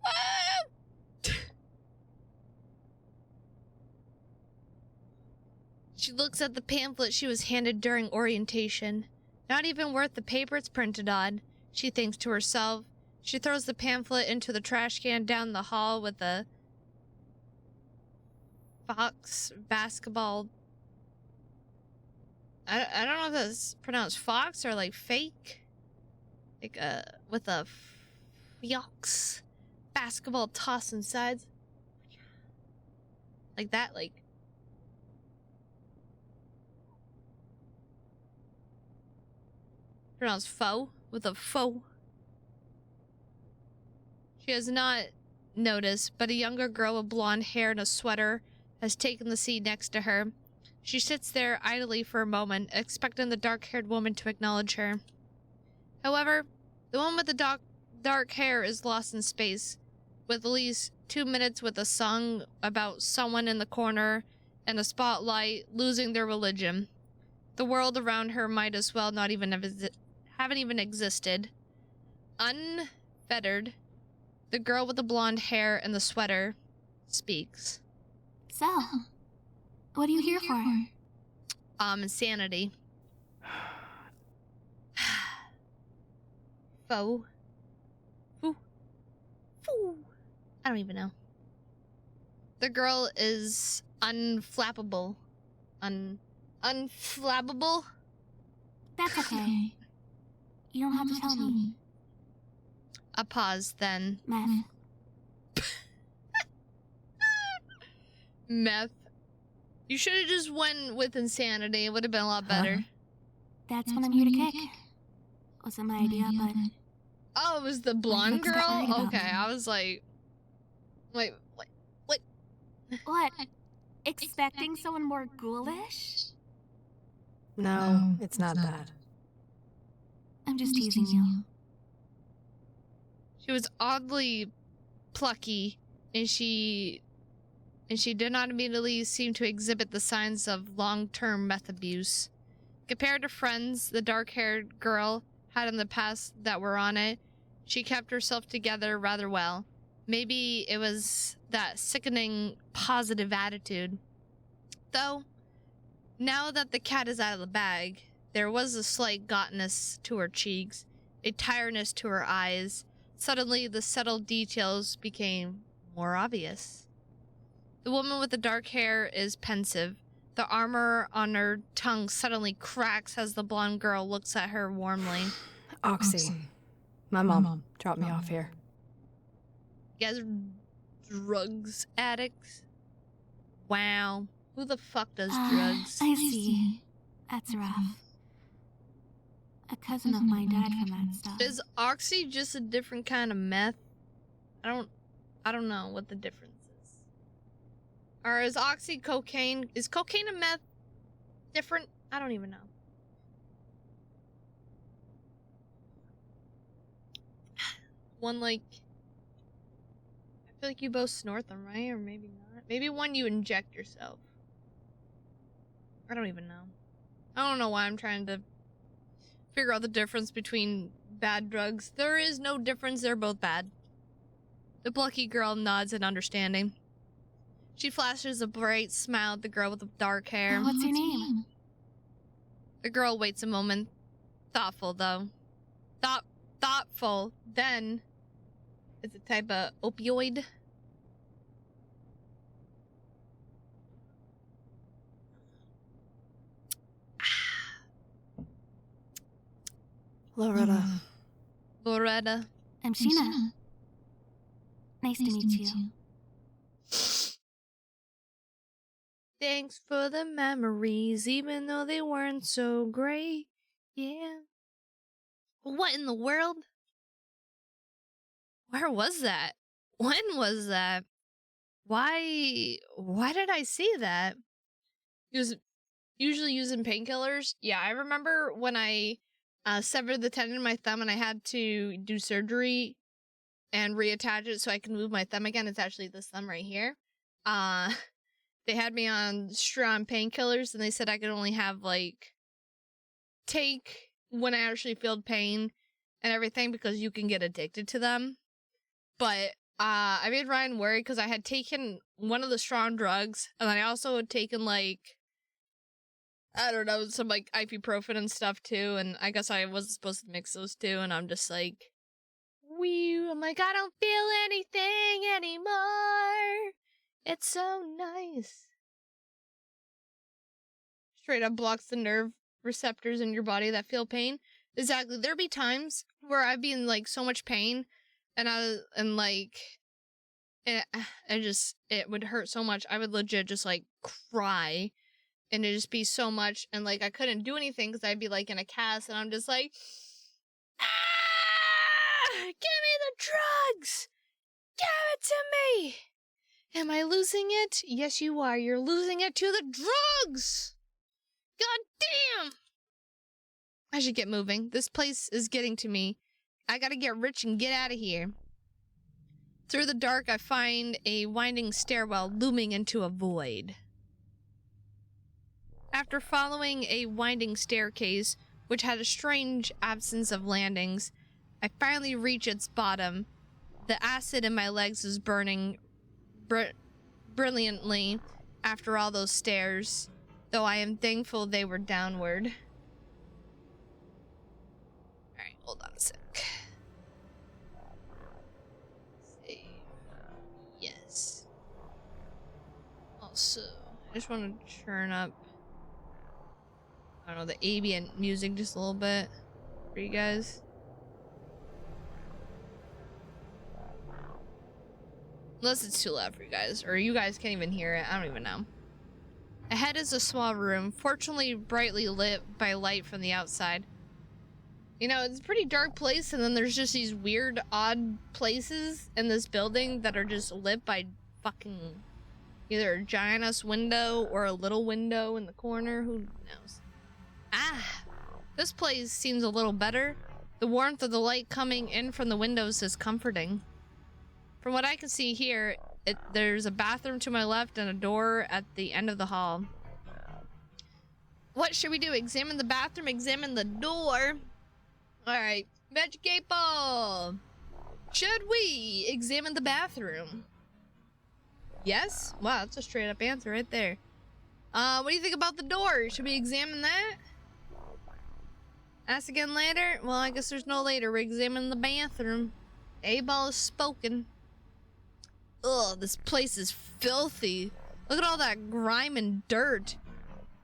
[SPEAKER 1] Woo! She looks at the pamphlet she was handed during orientation. Not even worth the paper it's printed on, she thinks to herself. She throws the pamphlet into the trash can down the hall with a Fox basketball. I don't know if that's pronounced fox or like fake. Like with a Fox basketball toss inside. Like that, like. Pronounced faux with a faux. She has not noticed, but a younger girl with blonde hair and a sweater has taken the seat next to her. She sits there idly for a moment, expecting the dark-haired woman to acknowledge her. However, the woman with the dark hair is lost in space, with at least 2 minutes with a song about someone in the corner and a spotlight losing their religion. The world around her might as well not even haven't even existed. Unfettered, the girl with the blonde hair and the sweater speaks.
[SPEAKER 3] So, what are you here for?
[SPEAKER 1] Insanity. Faux. Foo. Foo. I don't even know. The girl is unflappable. Unflappable?
[SPEAKER 3] That's okay. You don't have to tell me.
[SPEAKER 1] A pause, then.
[SPEAKER 3] Meth.
[SPEAKER 1] Meth. You should have just went with insanity. It would have been a lot better.
[SPEAKER 3] That's what I'm here to kick. Wasn't my idea, but...
[SPEAKER 1] Oh, it was the blonde
[SPEAKER 3] folks got worried
[SPEAKER 1] girl?
[SPEAKER 3] about
[SPEAKER 1] Okay,
[SPEAKER 3] me.
[SPEAKER 1] I was like... Wait, what?
[SPEAKER 3] What? Expecting someone more ghoulish?
[SPEAKER 4] No, it's not that.
[SPEAKER 3] I'm just teasing you.
[SPEAKER 1] She was oddly plucky, and she did not immediately seem to exhibit the signs of long-term meth abuse. Compared to friends the dark-haired girl had in the past that were on it, she kept herself together rather well. Maybe it was that sickening positive attitude. Though, now that the cat is out of the bag, there was a slight gaughtness to her cheeks, a tiredness to her eyes. Suddenly, the subtle details became more obvious. The woman with the dark hair is pensive. The armor on her tongue suddenly cracks as the blonde girl looks at her warmly.
[SPEAKER 4] Oxy. My mom dropped me off here.
[SPEAKER 1] You guys are drugs addicts? Wow. Who the fuck does drugs?
[SPEAKER 3] I see. That's rough. A cousin of mine died from that stuff.
[SPEAKER 1] Is Oxy just a different kind of meth? I don't know what the difference is. Or is Oxy cocaine? Is cocaine and meth different? I don't even know. One like... I feel like you both snort them, right? Or maybe not. Maybe one you inject yourself. I don't even know. I don't know why I'm trying to figure out the difference between bad drugs. There is no difference. They're both bad. The plucky girl nods in understanding. She flashes a bright smile at the girl with the dark hair.
[SPEAKER 3] What's your name?
[SPEAKER 1] The girl waits a moment. Thoughtful, though. Thoughtful. Then, It's a type of opioid.
[SPEAKER 4] Loretta.
[SPEAKER 1] Loretta.
[SPEAKER 3] I'm Sheena. Nice to meet you.
[SPEAKER 1] Thanks for the memories, even though they weren't so great. Yeah. What in the world? Where was that? When was that? Why did I see that? He was usually using painkillers. Yeah, I remember when I severed the tendon in my thumb and I had to do surgery and reattach it so I can move my thumb again. It's actually this thumb right here. They had me on strong painkillers and they said I could only have like take when I actually felt pain and everything because you can get addicted to them. But I made Ryan worry because I had taken one of the strong drugs and then I also had taken like, I don't know, some like ibuprofen and stuff too. And I guess I wasn't supposed to mix those two. And I'm just like, wee. I'm like, I don't feel anything anymore. It's so nice. Straight up blocks the nerve receptors in your body that feel pain. Exactly. There'd be times where I'd be in like so much pain and it would hurt so much. I would legit just like cry and it'd just be so much. And like, I couldn't do anything because I'd be like in a cast and I'm just like, give me the drugs. Give it to me. Am I losing it? Yes, you are. You're losing it to the drugs. God damn. I should get moving. This place is getting to me. I gotta get rich and get out of here. Through the dark, I find a winding stairwell looming into a void. After following a winding staircase, which had a strange absence of landings, I finally reach its bottom. The acid in my legs is burning brilliantly after all those stairs, though I am thankful they were downward. Alright, hold on a sec. Save. Yes. Also, I just want to turn up, I don't know, the ambient music just a little bit for you guys. Unless it's too loud for you guys, or you guys can't even hear it. I don't even know. Ahead is a small room, fortunately brightly lit by light from the outside. You know, it's a pretty dark place, and then there's just these weird, odd places in this building that are just lit by fucking either a giant-ass window or a little window in the corner. Who knows? Ah! This place seems a little better. The warmth of the light coming in from the windows is comforting. From what I can see here, there's a bathroom to my left and a door at the end of the hall. What should we do? Examine the bathroom, examine the door. Alright, Magic Ball. Should we examine the bathroom? Yes? Wow, that's a straight up answer right there. What do you think about the door? Should we examine that? Ask again later? Well, I guess there's no later. We're examining the bathroom. A-Ball is spoken. Ugh, this place is filthy. Look at all that grime and dirt.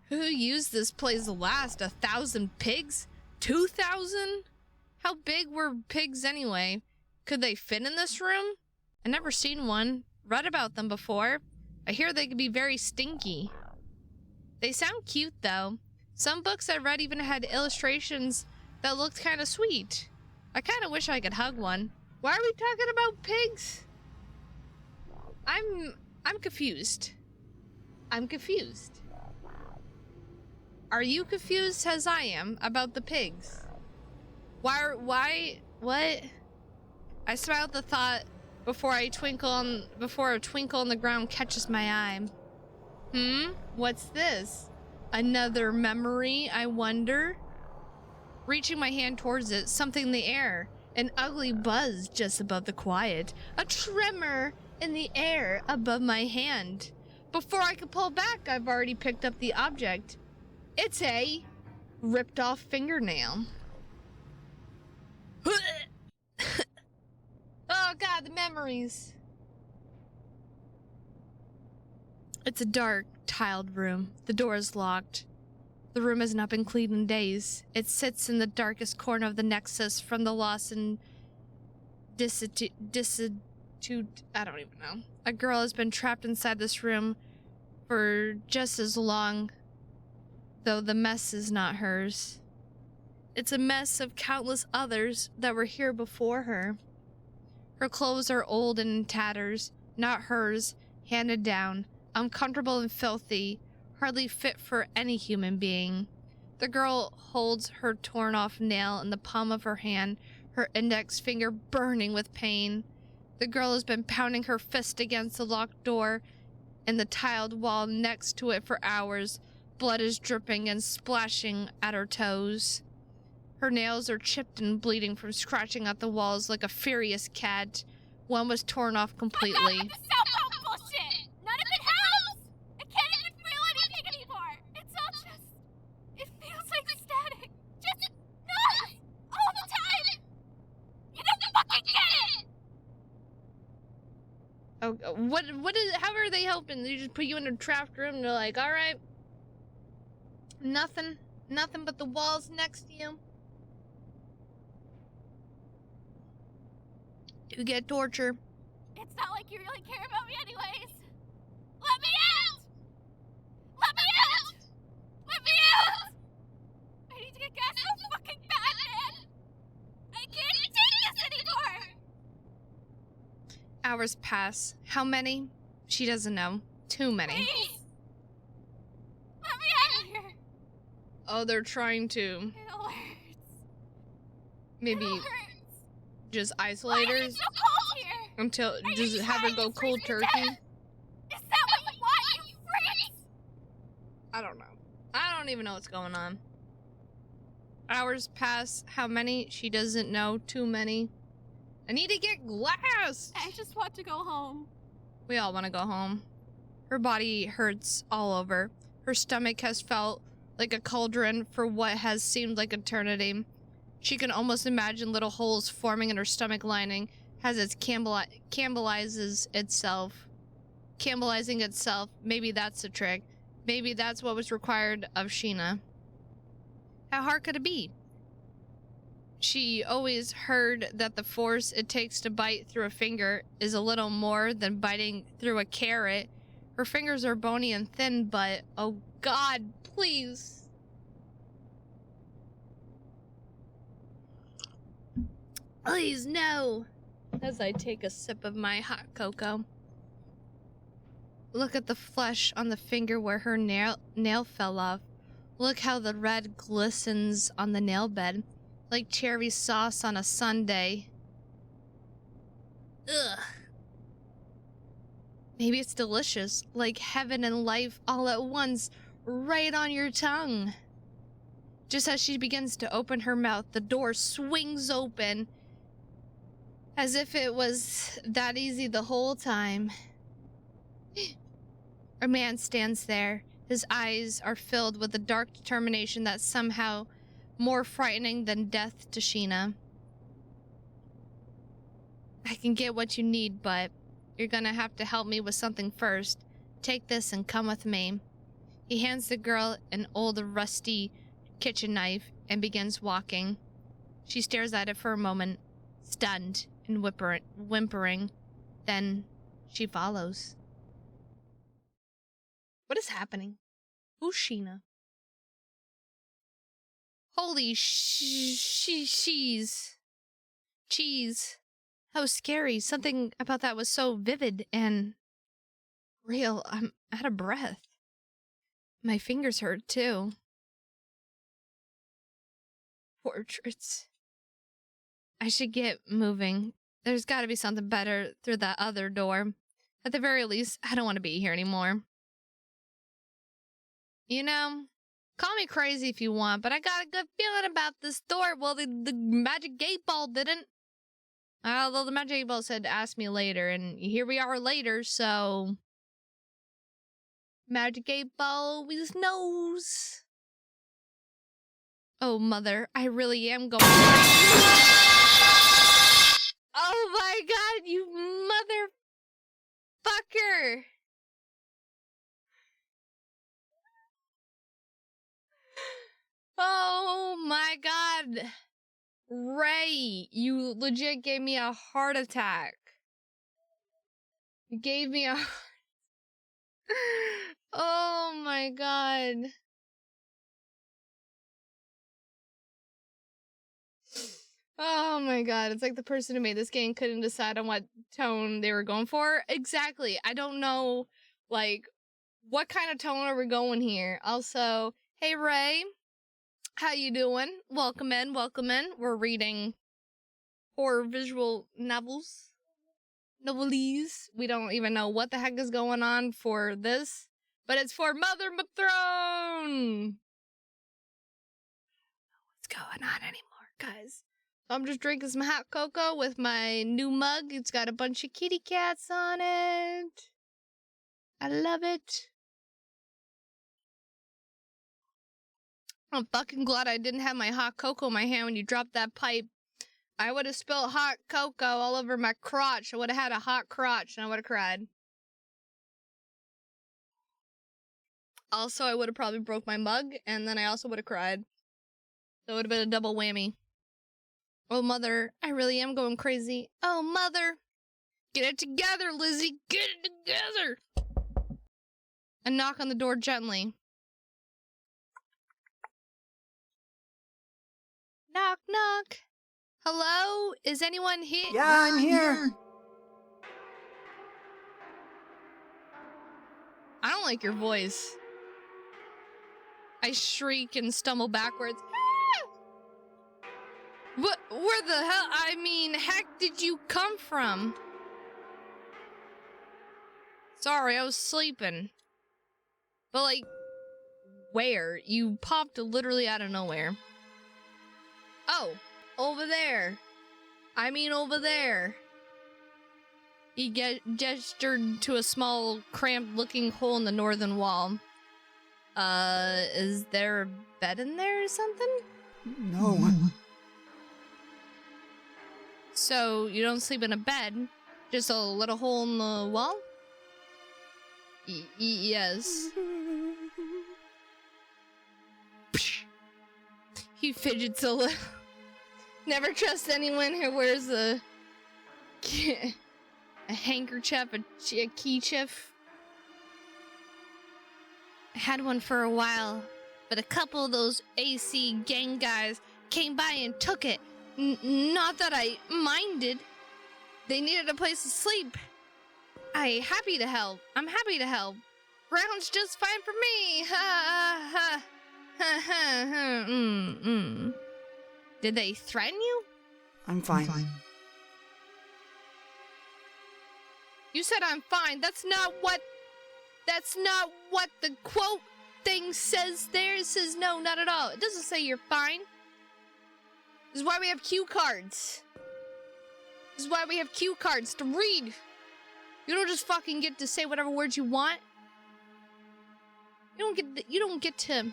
[SPEAKER 1] Who used this place last? 1,000 pigs? 2,000? How big were pigs anyway? Could they fit in this room? I never seen one. Read about them before. I hear they can be very stinky. They sound cute though. Some books I read even had illustrations that looked kind of sweet. I kind of wish I could hug one. Why are we talking about pigs? I'm confused. I'm confused. Are you confused as I am about the pigs? Why, what? I smile at the thought before a twinkle on the ground catches my eye. What's this? Another memory, I wonder? Reaching my hand towards it, something in the air. An ugly buzz just above the quiet. A tremor in the air above my hand. Before I could pull back, I've already picked up the object. It's a ripped off fingernail. Oh god, the memories. It's a dark, tiled room. The door is locked. The room has not been cleaned in days. It sits in the darkest corner of the Nexus from the lost and destitute. I don't even know. A girl has been trapped inside this room for just as long, though the mess is not hers. It's a mess of countless others that were here before her. Her clothes are old and in tatters, not hers, handed down, uncomfortable and filthy, hardly fit for any human being. The girl holds her torn off nail in the palm of her hand, her index finger burning with pain. The girl has been pounding her fist against the locked door and the tiled wall next to it for hours. Blood is dripping and splashing at her toes. Her nails are chipped and bleeding from scratching at the walls like a furious cat. One was torn off completely.
[SPEAKER 2] Fuck off with the cell phone bullshit! None of it helps! I can't even feel anything anymore! It's all just... It feels like static. Just noise! All the time! You don't fucking get it!
[SPEAKER 1] Oh, what is, how are they helping? They just put you in a trapped room and they're like, alright. Nothing but the walls next to you. You get torture.
[SPEAKER 2] It's not like you really care about me anyways. Let me out! Let me out! Let me out! I need to get gas so fucking bad, man! I can't take this anymore!
[SPEAKER 1] Hours pass. How many? She doesn't know. Too many.
[SPEAKER 2] Please! Let me out of here!
[SPEAKER 1] Oh, they're trying to
[SPEAKER 2] It hurts.
[SPEAKER 1] maybe
[SPEAKER 2] It hurts.
[SPEAKER 1] just
[SPEAKER 2] Why
[SPEAKER 1] isolate her
[SPEAKER 2] is it so cold here?
[SPEAKER 1] until
[SPEAKER 2] Are you
[SPEAKER 1] just have her
[SPEAKER 2] trying
[SPEAKER 1] go
[SPEAKER 2] to freeze
[SPEAKER 1] cold
[SPEAKER 2] me to
[SPEAKER 1] turkey.
[SPEAKER 2] death? Is that what you want, you freaks?
[SPEAKER 1] I don't know. I don't even know what's going on. Hours pass. How many? She doesn't know. Too many. I need to get glass.
[SPEAKER 2] I just want to go home.
[SPEAKER 1] We all want to go home. Her body hurts all over. Her stomach has felt like a cauldron for what has seemed like eternity. She can almost imagine little holes forming in her stomach lining as it cannibalizes itself. Cannibalizing itself. Maybe that's the trick. Maybe that's what was required of Sheena. How hard could it be? She always heard that the force it takes to bite through a finger is a little more than biting through a carrot. Her fingers are bony and thin, but oh God, please. Please, no. As I take a sip of my hot cocoa. Look at the flesh on the finger where her nail fell off. Look how the red glistens on the nail bed. Like cherry sauce on a sundae. Ugh. Maybe it's delicious, like heaven and life all at once, right on your tongue. Just as she begins to open her mouth, the door swings open, as if it was that easy the whole time. A man stands there. His eyes are filled with a dark determination that's somehow more frightening than death to Sheena. I can get what you need, but you're gonna have to help me with something first. Take this and come with me. He hands the girl an old rusty kitchen knife and begins walking. She stares at it for a moment, stunned and whimpering. Then she follows. What is happening? Who's Sheena? Holy cheese. That was scary. Something about that was so vivid and real. I'm out of breath. My fingers hurt too. Portraits. I should get moving. There's got to be something better through that other door. At the very least, I don't want to be here anymore. You know, call me crazy if you want, but I got a good feeling about this door. Well, the magic gate ball didn't. Although the magic gate ball said ask me later, and here we are later, so... Magic gate ball always knows. Oh, Mother, I really am going... Oh my God, you here. Oh my god. Ray, you legit gave me a heart attack. You gave me a... Oh my god. Oh my god, it's like the person who made this game couldn't decide on what tone they were going for. Exactly. I don't know, like, what kind of tone are we going here? Also, hey Ray, how you doing? Welcome in, welcome in. We're reading horror visual novels. Novelties. We don't even know what the heck is going on for this, but it's for Mother Matron! What's going on anymore, guys? I'm just drinking some hot cocoa with my new mug. It's got a bunch of kitty cats on it. I love it. I'm fucking glad I didn't have my hot cocoa in my hand when you dropped that pipe. I would have spilled hot cocoa all over my crotch. I would have had a hot crotch and I would have cried. Also, I would have probably broke my mug and then I also would have cried. So it would have been a double whammy. Oh, Mother, I really am going crazy. Oh, Mother. Get it together, Lizzie. Get it together. And knock on the door gently. Knock, knock. Hello? Is anyone here?
[SPEAKER 5] Yeah, I'm here.
[SPEAKER 1] I don't like your voice. I shriek and stumble backwards. What? Where the hell? I mean, heck did you come from? Sorry, I was sleeping. But like, where? You popped literally out of nowhere. Oh, over there. I mean over there. He gestured to a small, cramped-looking hole in the northern wall. Is there a bed in there or something?
[SPEAKER 5] No.
[SPEAKER 1] So, you don't sleep in a bed? Just a little hole in the wall? Yes. He fidgets a little. Never trust anyone who wears a handkerchief, a keychief. I had one for a while, but a couple of those AC gang guys came by and took it. Not that I minded. They needed a place to sleep. I'm happy to help. Ground's just fine for me. Ha ha ha ha. Did they threaten you?
[SPEAKER 5] I'm fine.
[SPEAKER 1] You said I'm fine. That's not what the quote thing says there. It says no, not at all. It doesn't say you're fine. This is why we have cue cards. This is why we have cue cards to read. You don't just fucking get to say whatever words you want. You don't get to.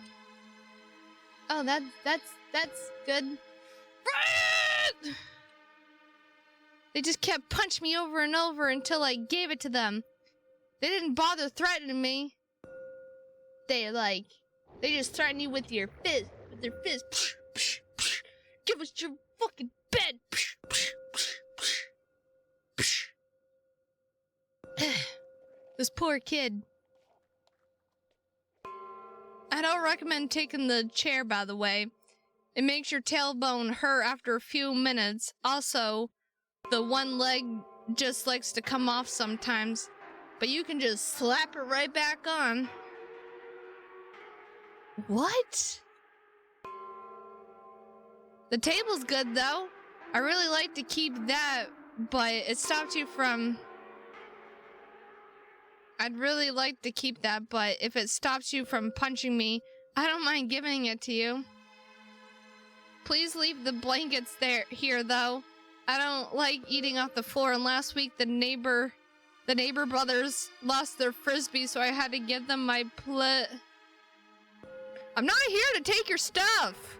[SPEAKER 1] Oh, that's good. They just kept punching me over and over until I gave it to them. They didn't bother threatening me. They just threaten you with your fist, with their fist. Give us your fucking bed. This poor kid. I don't recommend taking the chair, by the way. It makes your tailbone hurt after a few minutes. Also, the one leg just likes to come off sometimes. But you can just slap it right back on. What? The table's good, though. I really like to keep that, but it stopped you from... I'd really like to keep that, but if it stops you from punching me, I don't mind giving it to you. Please leave the blankets here, though. I don't like eating off the floor, and last week the neighbor brothers lost their frisbee, so I had to give them my plate. I'm not here to take your stuff.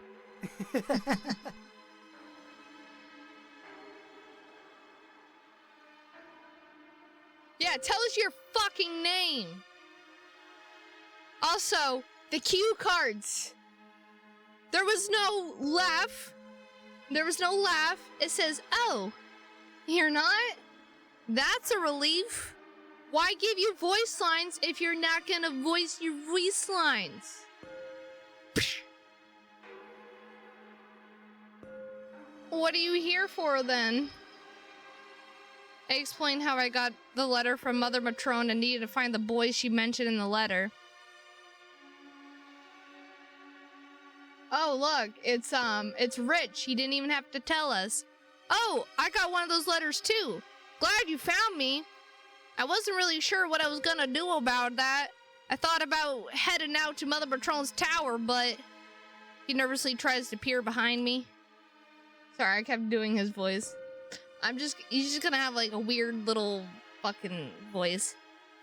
[SPEAKER 1] Yeah, Yeah, tell us your fucking name. Also, the cue cards. There was no laugh. There was no laugh. It says, oh, you're not? That's a relief. Why give you voice lines if you're not gonna voice your voice lines? Psh. What are you here for then? I explained how I got the letter from Mother Matron and needed to find the boys she mentioned in the letter. Oh, look, it's Rich. He didn't even have to tell us. Oh, I got one of those letters too. Glad you found me. I wasn't really sure what I was gonna do about that. I thought about heading out to Mother Matron's tower, but he nervously tries to peer behind me. Sorry, I kept doing his voice. He's just gonna have like a weird little fucking voice.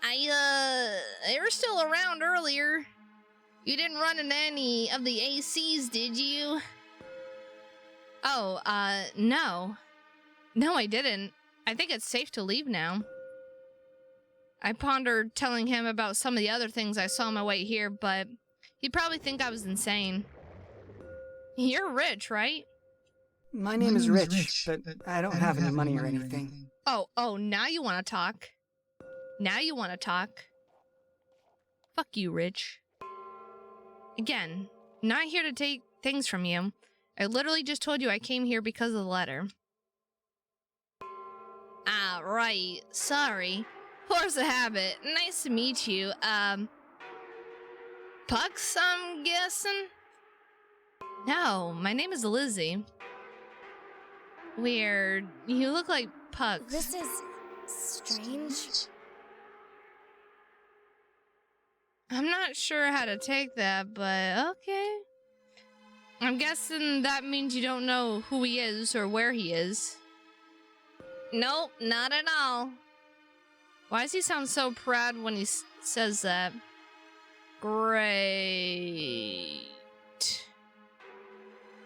[SPEAKER 1] They were still around earlier. You didn't run into any of the ACs, did you? Oh, no. No, I didn't. I think it's safe to leave now. I pondered telling him about some of the other things I saw on my way here, but he'd probably think I was insane. You're rich, right?
[SPEAKER 5] My name is Rich, but I don't have any money or anything.
[SPEAKER 1] Oh, now you want to talk. Now you want to talk. Fuck you, Rich. Again, not here to take things from you. I literally just told you I came here because of the letter. Ah, right. Sorry. Force of habit. Nice to meet you. Pucks, I'm guessing? No, my name is Lizzie. Weird. You look like Pucks.
[SPEAKER 6] This is strange.
[SPEAKER 1] I'm not sure how to take that, but okay. I'm guessing that means you don't know who he is or where he is. Nope, not at all. Why does he sound so proud when he says that? Great.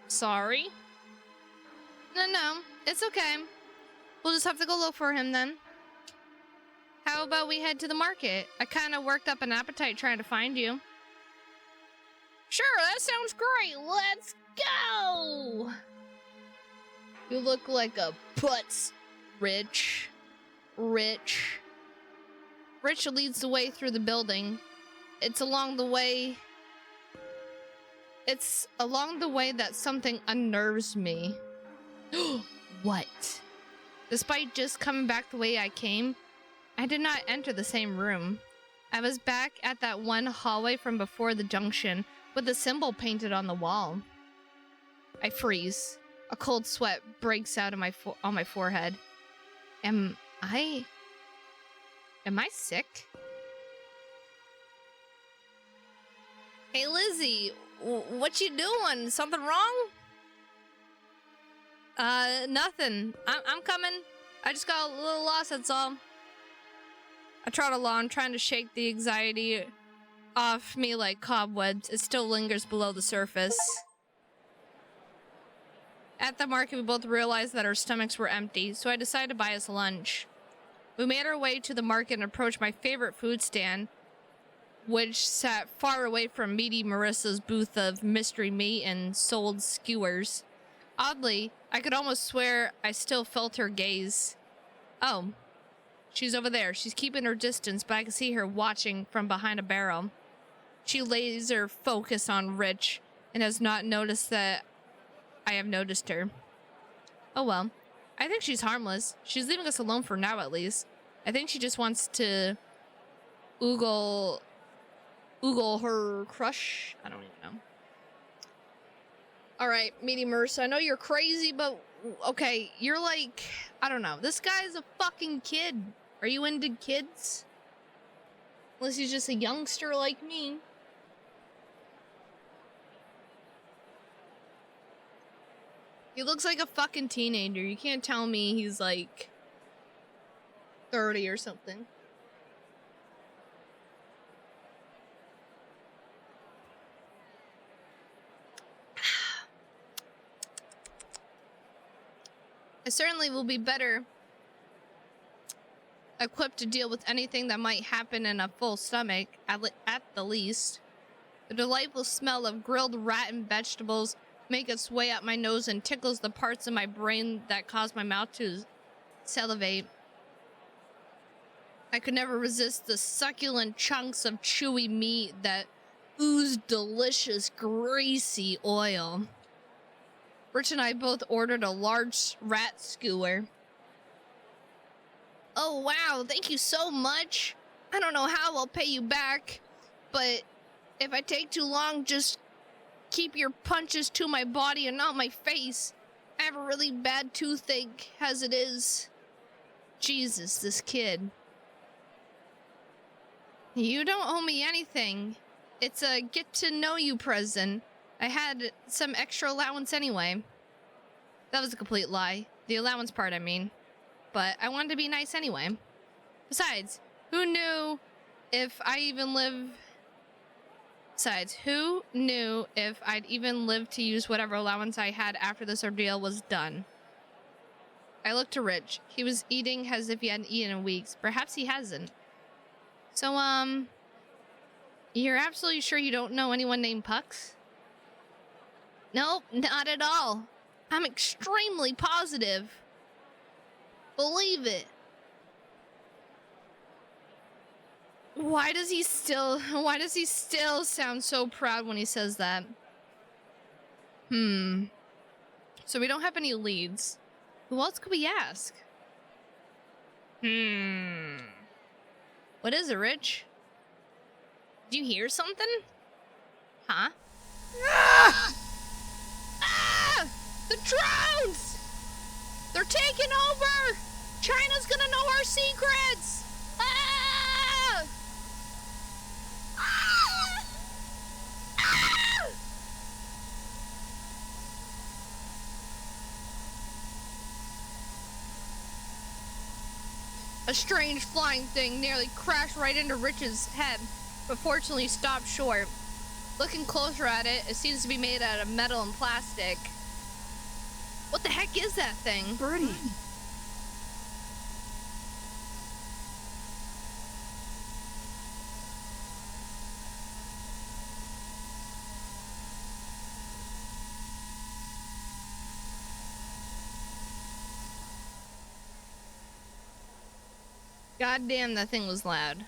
[SPEAKER 1] Sorry? No, it's okay. We'll just have to go look for him then. How about we head to the market? I kind of worked up an appetite trying to find you. Sure, that sounds great. Let's go! You look like a putz, Rich. Rich leads the way through the building. It's along the way that something unnerves me. What? Despite just coming back the way I came, I did not enter the same room. I was back at that one hallway from before the junction with the symbol painted on the wall. I freeze. A cold sweat breaks out on my forehead. Am I sick? Hey Lizzie, what you doing? Something wrong? Nothing. I'm coming. I just got a little lost, that's all. I trot along, trying to shake the anxiety off me like cobwebs. It still lingers below the surface. At the market, we both realized that our stomachs were empty, so I decided to buy us lunch. We made our way to the market and approached my favorite food stand, which sat far away from meaty Marissa's booth of mystery meat and sold skewers. Oddly, I could almost swear I still felt her gaze. Oh, she's over there. She's keeping her distance, but I can see her watching from behind a barrel. She laser focused on Rich and has not noticed that I have noticed her. Oh well. I think she's harmless. She's leaving us alone for now, at least. I think she just wants to oogle her crush. I don't even know. Alright, Meaty Mercer, I know you're crazy, but okay, you're like, I don't know. This guy's a fucking kid. Are you into kids? Unless he's just a youngster like me. He looks like a fucking teenager. You can't tell me he's like 30 or something. I certainly will be better equipped to deal with anything that might happen in a full stomach, at the least. The delightful smell of grilled rat and vegetables make its way up my nose and tickles the parts of my brain that cause my mouth to salivate. I could never resist the succulent chunks of chewy meat that ooze delicious, greasy oil. Rich and I both ordered a large rat skewer. Oh wow, thank you so much. I don't know how I'll pay you back, but if I take too long, just keep your punches to my body and not my face. I have a really bad toothache as it is. Jesus, this kid. You don't owe me anything. It's a get-to-know-you present. I had some extra allowance anyway. That was a complete lie. The allowance part, I mean. But I wanted to be nice anyway. Besides, who knew if I'd even live to use whatever allowance I had after this ordeal was done? I looked to Rich. He was eating as if he hadn't eaten in weeks. Perhaps he hasn't. So, you're absolutely sure you don't know anyone named Pucks? Nope, not at all. I'm extremely positive. Believe it. Why does he still sound so proud when he says that? So we don't have any leads. Who else could we ask? What is it, Rich? Did you hear something? Huh? Ah! Ah! The drones! They're taking over! China's gonna know our secrets! Ah! Ah! Ah! A strange flying thing nearly crashed right into Rich's head, but fortunately stopped short. Looking closer at it, it seems to be made out of metal and plastic. What the heck is that thing?
[SPEAKER 5] Birdie.
[SPEAKER 1] God damn, that thing was loud.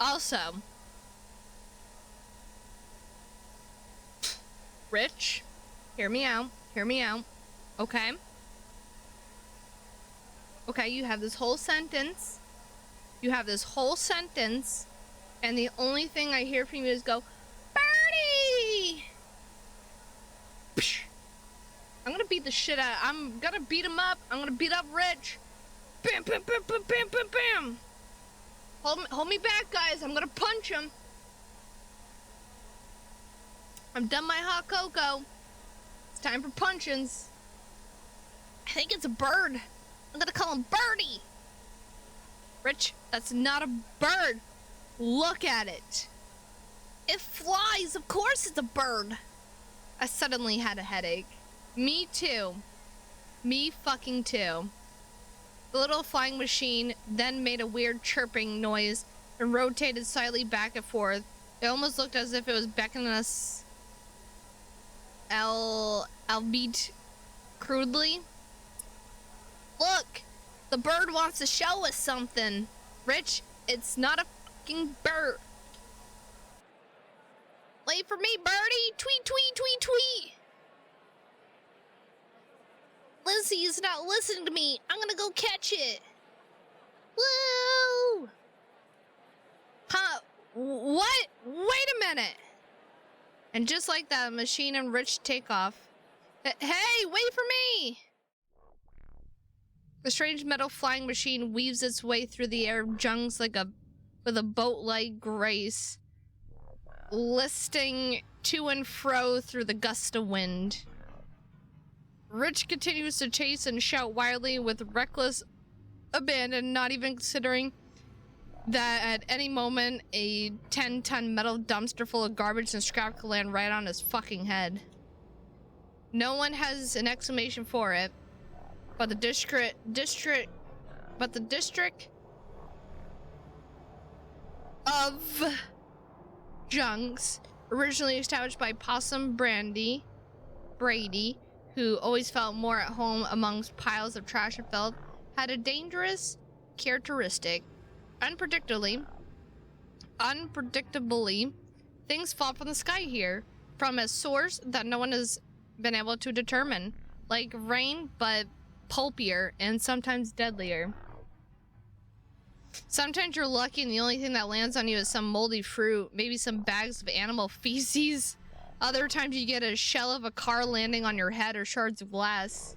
[SPEAKER 1] Also, Rich, hear me out, okay? Okay, you have this whole sentence, and the only thing I hear from you is go, Birdie! Psh. I'm gonna beat the shit out, I'm gonna beat him up, I'm gonna beat up Rich. Bam, bam, bam, bam, bam, bam, bam. Hold me back, guys. I'm gonna punch him. I'm done my hot cocoa. It's time for punchins. I think it's a bird. I'm gonna call him Birdie. Rich, that's not a bird. Look at it. It flies. Of course it's a bird. I suddenly had a headache. Me too. Me fucking too. The little flying machine then made a weird chirping noise and rotated slightly back and forth. It almost looked as if it was beckoning us, albeit crudely. Look! The bird wants to show us something. Rich, it's not a fucking bird. Wait for me, Birdie! Tweet, tweet, tweet, tweet! Lizzie is not listening to me. I'm gonna go catch it. Woo! Huh? What? Wait a minute. And just like that, the machine and Rich take off. Hey, wait for me! The strange metal flying machine weaves its way through the air junks with a boat-like grace, listing to and fro through the gust of wind. Rich continues to chase and shout wildly with reckless abandon, not even considering that at any moment a 10-ton metal dumpster full of garbage and scrap could land right on his fucking head. No one has an explanation for it, but the district of Junks, originally established by Possum Brady, who always felt more at home amongst piles of trash and filth, had a dangerous characteristic. Unpredictably, things fall from the sky here, from a source that no one has been able to determine, like rain, but pulpier and sometimes deadlier. Sometimes you're lucky and the only thing that lands on you is some moldy fruit, maybe some bags of animal feces. Other times you get a shell of a car landing on your head or shards of glass.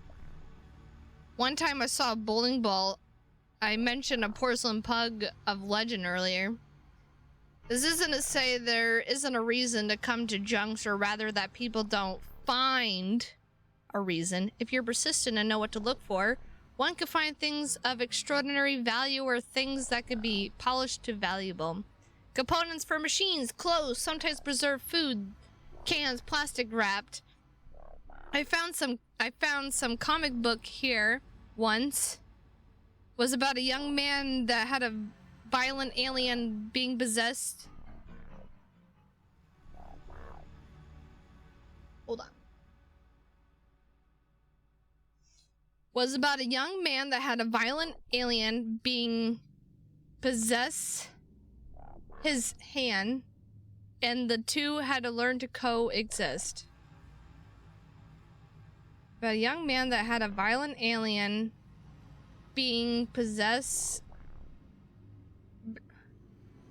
[SPEAKER 1] One time I saw a bowling ball. I mentioned a porcelain pug of legend earlier. This isn't to say there isn't a reason to come to Junks, or rather that people don't find a reason. If you're persistent and know what to look for, one could find things of extraordinary value or things that could be polished to valuable. Components for machines, clothes, sometimes preserved food, cans, plastic wrapped. I found some comic book here once. Was about a young man that had a violent alien being possessed. Hold on. Was about a young man that had a violent alien being possess his hand, and the two had to learn to coexist. About a young man that had a violent alien being possessed.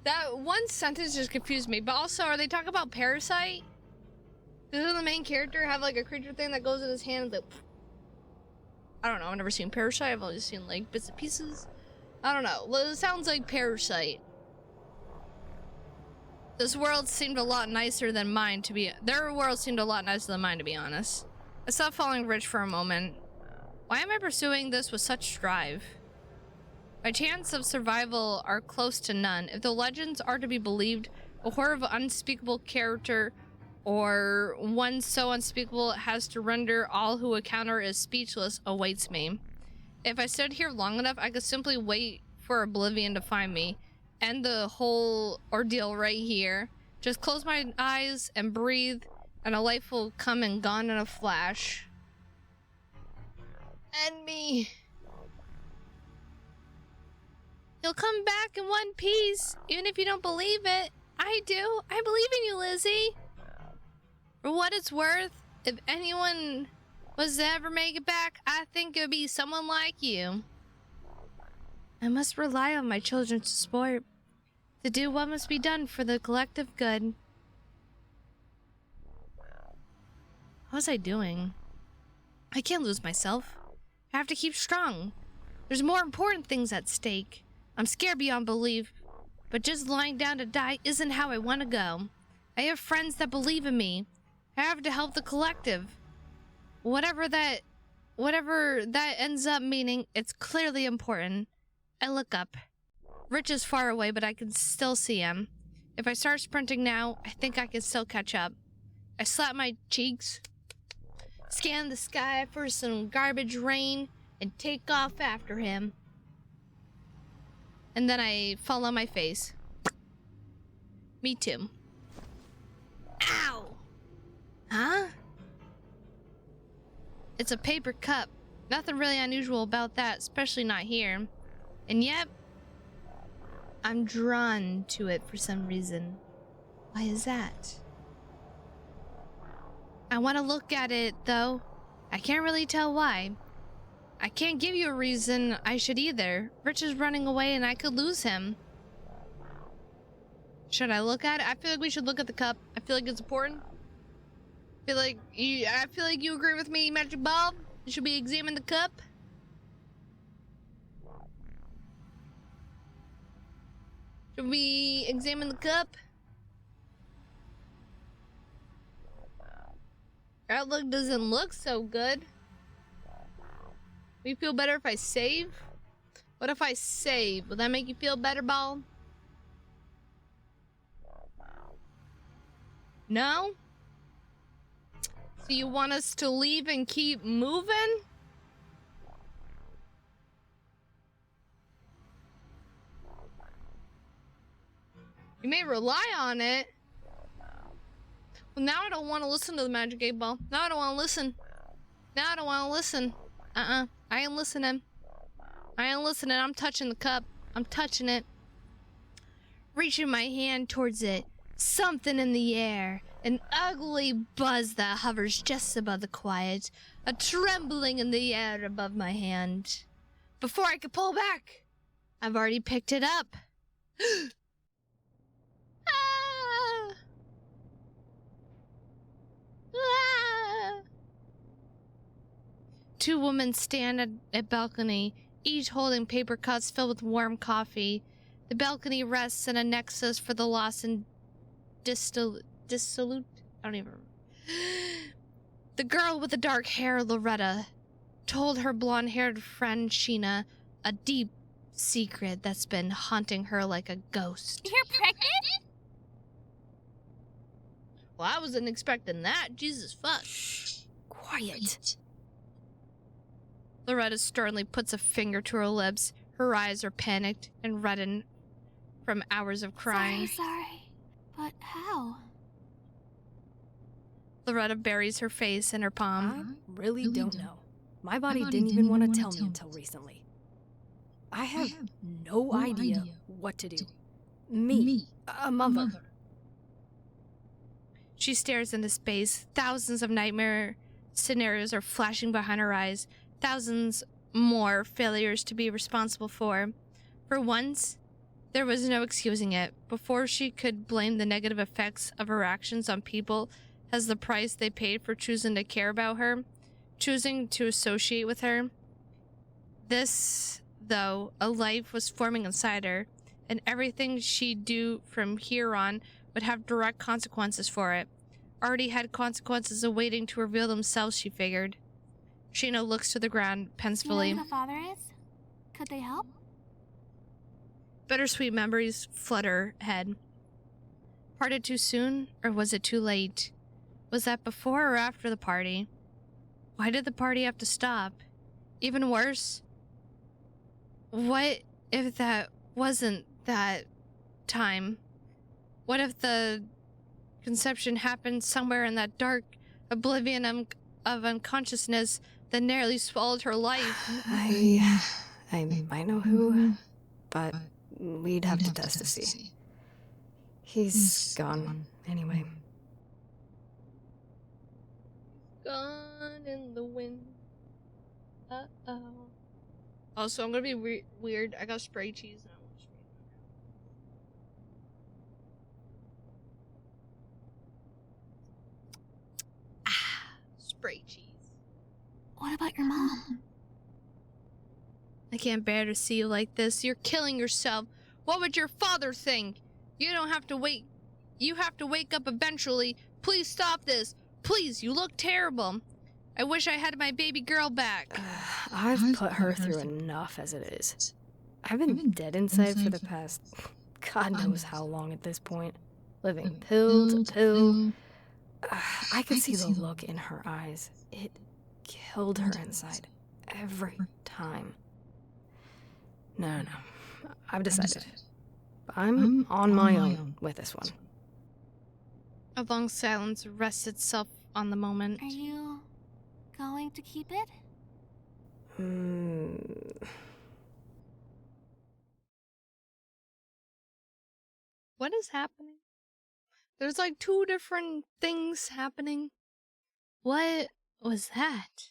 [SPEAKER 1] That one sentence just confused me, but also, are they talking about Parasite? Doesn't the main character have like a creature thing that goes in his hand? Like, I don't know, I've never seen Parasite, I've only seen like bits and pieces. I don't know, well, it sounds like Parasite. This world seemed a lot nicer than mine to be, their world seemed a lot nicer than mine to be honest. I stopped following Rich for a moment. Why am I pursuing this with such drive? My chance of survival are close to none. If the legends are to be believed, a horror of unspeakable character, or one so unspeakable it has to render all who encounter it speechless, awaits me. If I stood here long enough, I could simply wait for oblivion to find me. End the whole ordeal right here. Just close my eyes and breathe, and a life will come and gone in a flash. End me. You'll come back in one piece, even if you don't believe it. I do. I believe in you, Lizzie. For what it's worth, if anyone was to ever make it back, I think it would be someone like you. I must rely on my children's support to do what must be done for the collective good. What was I doing? I can't lose myself. I have to keep strong. There's more important things at stake. I'm scared beyond belief, but just lying down to die isn't how I want to go. I have friends that believe in me. I have to help the collective. Whatever that ends up meaning, it's clearly important. I look up. Rich is far away, but I can still see him. If I start sprinting now, I think I can still catch up. I slap my cheeks, scan the sky for some garbage rain, and take off after him. And then I fall on my face. Me too. Ow! Huh? It's a paper cup. Nothing really unusual about that, especially not here. And yet, I'm drawn to it for some reason. Why is that? I want to look at it, though. I can't really tell why. I can't give you a reason I should either. Rich is running away and I could lose him. Should I look at it? I feel like we should look at the cup. I feel like it's important. I feel like you agree with me, Magic Bob. Should we examine the cup? Should we examine the cup? Outlook doesn't look so good. We feel better if I save? What if I save? Will that make you feel better, Ball? No? So you want us to leave and keep moving? You may rely on it. Well, now I don't want to listen to the Magic 8 Ball. Now I don't want to listen. Now I don't want to listen. I ain't listening. I ain't listening. I'm touching the cup. I'm touching it. Reaching my hand towards it. Something in the air. An ugly buzz that hovers just above the quiet. A trembling in the air above my hand. Before I could pull back, I've already picked it up. Ah! Ah! Two women stand at a balcony, each holding paper cups filled with warm coffee. The balcony rests in a nexus for the lost and dissolute. I don't even remember. The girl with the dark hair, Loretta, told her blonde-haired friend Sheena a deep secret that's been haunting her like a ghost.
[SPEAKER 3] You're pregnant?
[SPEAKER 1] Well, I wasn't expecting that. Jesus fuck.
[SPEAKER 2] Quiet.
[SPEAKER 1] Loretta sternly puts a finger to her lips. Her eyes are panicked and redden from hours of crying.
[SPEAKER 3] Sorry. But how?
[SPEAKER 1] Loretta buries her face in her palm.
[SPEAKER 4] I really don't know. My body didn't even want to tell me until recently. I have no idea what to do. Me, a mother.
[SPEAKER 1] She stares into space. Thousands of nightmare scenarios are flashing behind her eyes. Thousands more failures to be responsible for. For once, there was no excusing it. Before she could blame the negative effects of her actions on people as the price they paid for choosing to care about her, choosing to associate with her. This, though, a life was forming inside her, and everything she'd do from here on would have direct consequences for it. Already had consequences awaiting to reveal themselves, she figured. Sheena looks to the ground pensively.
[SPEAKER 3] You know who the father is? Could they help?
[SPEAKER 1] Bittersweet memories flood her head. Parted too soon, or was it too late? Was that before or after the party? Why did the party have to stop? Even worse, what if that wasn't that time? What if the conception happened somewhere in that dark oblivion of unconsciousness that nearly swallowed her life?
[SPEAKER 4] I might know who, but we'd have to test to see. He's gone anyway.
[SPEAKER 1] Gone in the wind. Uh-oh. Also, I'm gonna be weird. I got spray cheese and I want to spray it. Spray cheese.
[SPEAKER 3] What about your mom?
[SPEAKER 1] I can't bear to see you like this. You're killing yourself. What would your father think? You don't have to wait. You have to wake up eventually. Please stop this. Please, you look terrible. I wish I had my baby girl back.
[SPEAKER 4] I've put her through enough as it is. I've been dead inside for the past God knows how long at this point. Living pill to pill. I could see the look in her eyes. It killed her inside. Every time. No. I've decided. I'm on my own with this one.
[SPEAKER 1] A long silence rests itself on the moment.
[SPEAKER 3] Are you going to keep it?
[SPEAKER 1] What is happening? There's like two different things happening. What was that?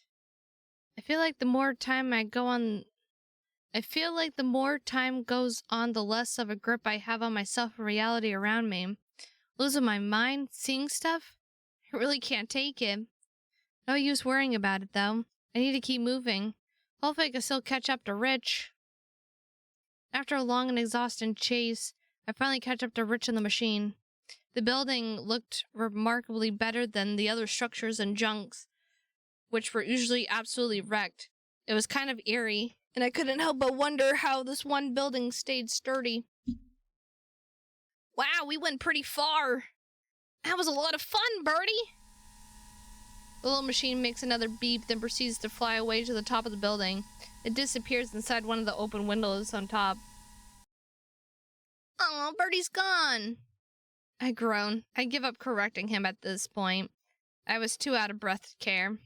[SPEAKER 1] I feel like the more time goes on, the less of a grip I have on myself and reality around me. Losing my mind, seeing stuff? I really can't take it. No use worrying about it, though. I need to keep moving. Hopefully I can still catch up to Rich. After a long and exhausting chase, I finally catch up to Rich and the machine. The building looked remarkably better than the other structures and junks, which were usually absolutely wrecked. It was kind of eerie, and I couldn't help but wonder how this one building stayed sturdy. Wow, we went pretty far. That was a lot of fun, Birdie. The little machine makes another beep, then proceeds to fly away to the top of the building. It disappears inside one of the open windows on top. Oh, Birdie's gone. I groan. I give up correcting him at this point. I was too out of breath to care.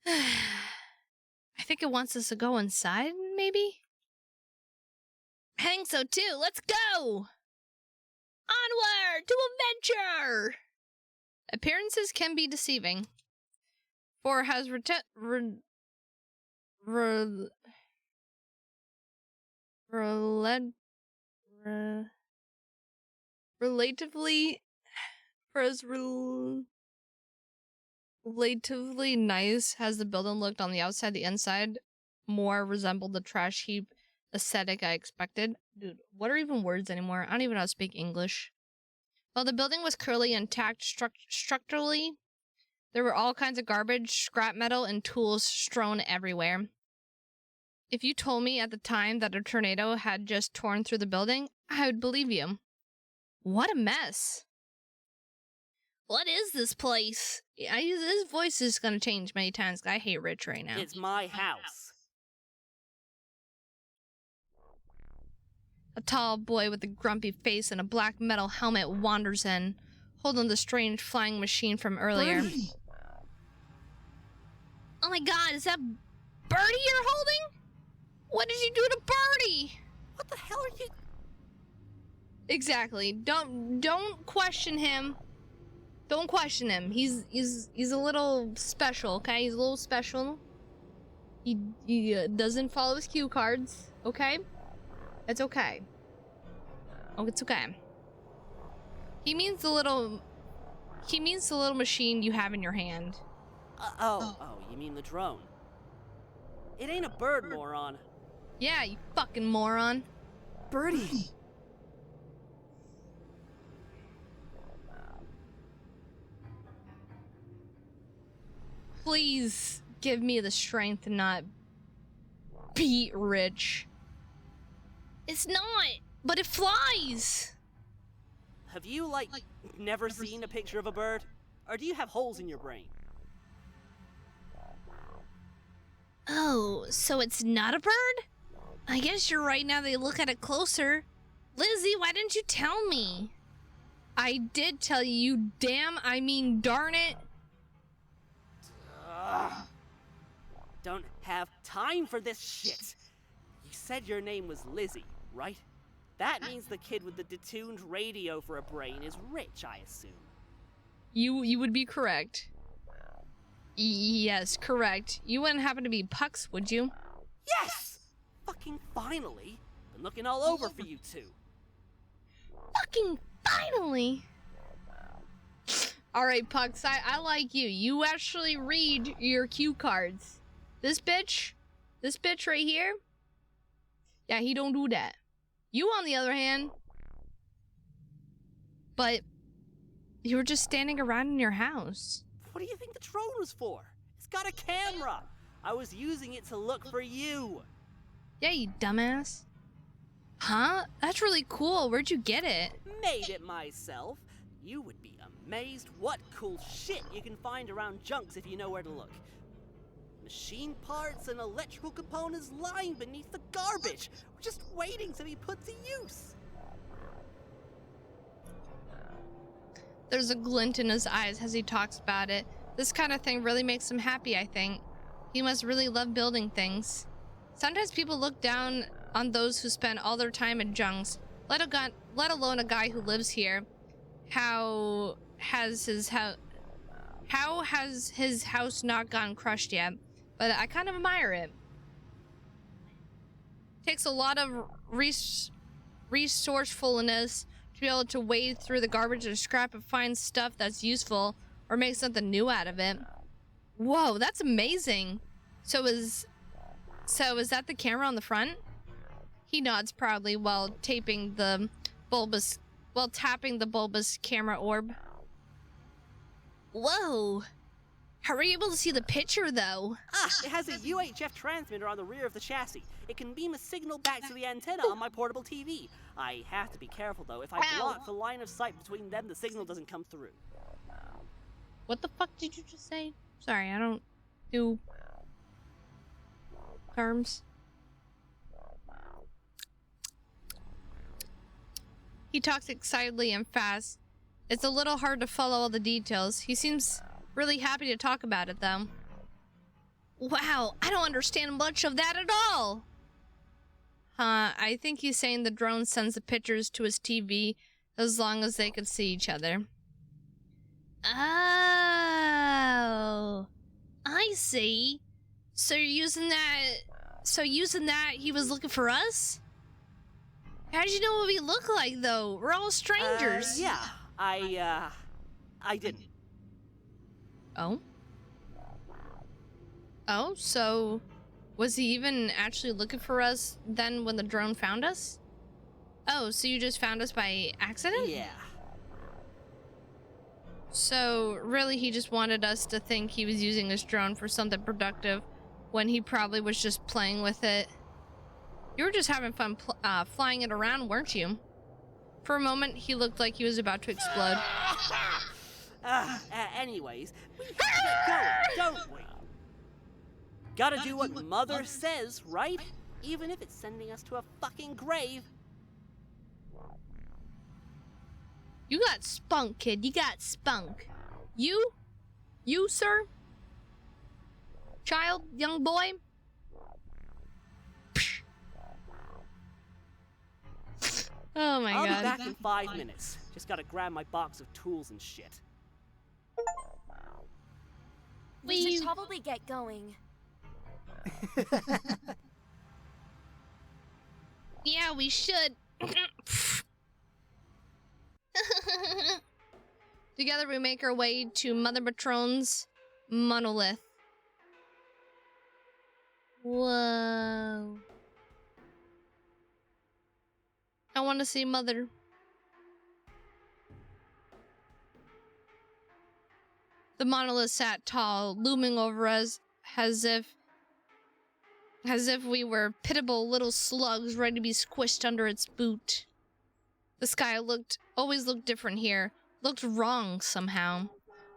[SPEAKER 1] I think it wants us to go inside, maybe? I think so too. Let's go! Onward to adventure! Appearances can be deceiving. For has relatively nice has the building looked on the outside. The inside more resembled the trash heap aesthetic I expected. Dude, what are even words anymore? I don't even know how to speak English. While the building was clearly intact structurally, there were all kinds of garbage, scrap metal, and tools strewn everywhere. If you told me at the time that a tornado had just torn through the building, I would believe you. What a mess. What is this place? His voice is going to change many times. I hate Rich right now.
[SPEAKER 7] It's my house.
[SPEAKER 1] A tall boy with a grumpy face and a black metal helmet wanders in, holding the strange flying machine from earlier.
[SPEAKER 5] Birdie!
[SPEAKER 1] Oh my god, is that Birdie you're holding? What did you do to Birdie?
[SPEAKER 7] What the hell are you...
[SPEAKER 1] Exactly. Don't question him. Don't question him. He's a little special, okay? He's a little special. He doesn't follow his cue cards, okay? It's okay. Oh, it's okay. He means the little machine you have in your hand.
[SPEAKER 7] Oh, you mean the drone? It ain't a bird, moron.
[SPEAKER 1] Yeah, you fucking moron.
[SPEAKER 5] Birdie!
[SPEAKER 1] Please give me the strength to not beat Rich. It's not, but it flies.
[SPEAKER 7] Have you, never seen a picture of a bird? Or do you have holes in your brain?
[SPEAKER 1] Oh, so it's not a bird? I guess you're right now that you look at it closer. Lizzie, why didn't you tell me? I did tell you, darn it.
[SPEAKER 7] Ugh. Don't have time for this shit. You said your name was Lizzie, right? That means the kid with the detuned radio for a brain is Rich, I assume.
[SPEAKER 1] You would be correct. Yes, correct. You wouldn't happen to be Pucks, would you?
[SPEAKER 7] Yes! Fucking finally. Been looking all over for you two.
[SPEAKER 1] Fucking finally! Alright, Pucks, I like you. You actually read your cue cards. This bitch right here, yeah, he don't do that. You, on the other hand, but you were just standing around in your house.
[SPEAKER 7] What do you think the drone was for? It's got a camera. I was using it to look for you.
[SPEAKER 1] Yeah, you dumbass. Huh? That's really cool. Where'd you get it?
[SPEAKER 7] Made it myself. You would be amazed what cool shit you can find around junks if you know where to look. Machine parts and electrical components lying beneath the garbage, just waiting to be put to use.
[SPEAKER 1] There's a glint in his eyes as he talks about it. This kind of thing really makes him happy, I think. He must really love building things. Sometimes people look down on those who spend all their time in junks, let alone a guy who lives here. How has his house not gone crushed yet? But I kind of admire it. Takes a lot of resourcefulness to be able to wade through the garbage and scrap and find stuff that's useful or make something new out of it. Whoa, that's amazing. So is that the camera on the front? He nods proudly while tapping the bulbous camera orb. Whoa. How are you able to see the picture, though?
[SPEAKER 7] It has a UHF transmitter on the rear of the chassis. It can beam a signal back to the antenna on my portable TV. I have to be careful, though. If I block the line of sight between them, the signal doesn't come through.
[SPEAKER 1] What the fuck did you just say? Sorry, I don't do terms. He talks excitedly and fast. It's a little hard to follow all the details. He seems really happy to talk about it, though. Wow, I don't understand much of that at all. I think he's saying the drone sends the pictures to his TV as long as they can see each other. Oh, I see. So you're using that... So using that, he was looking for us? How'd you know what we look like, though? We're all strangers.
[SPEAKER 7] Yeah, I didn't.
[SPEAKER 1] Oh? Oh, so... Was he even actually looking for us then when the drone found us? Oh, so you just found us by accident?
[SPEAKER 7] Yeah.
[SPEAKER 1] So, really he just wanted us to think he was using his drone for something productive when he probably was just playing with it. You were just having fun flying it around, weren't you? For a moment, he looked like he was about to explode.
[SPEAKER 7] Anyways, we have to get going, don't we? Gotta do what Mother says, right? Even if it's sending us to a fucking grave.
[SPEAKER 1] You got spunk, kid. You got spunk. You? You, sir? Child? Young boy? Oh my god.
[SPEAKER 7] I'll be back in 5 minutes. Just gotta grab my box of tools and shit.
[SPEAKER 6] We should probably get going.
[SPEAKER 1] Yeah, we should. Together we make our way to Mother Matron's monolith. Whoa. I want to see Mother. The monolith sat tall, looming over us as if we were pitiable little slugs ready to be squished under its boot. The sky always looked different here, looked wrong somehow.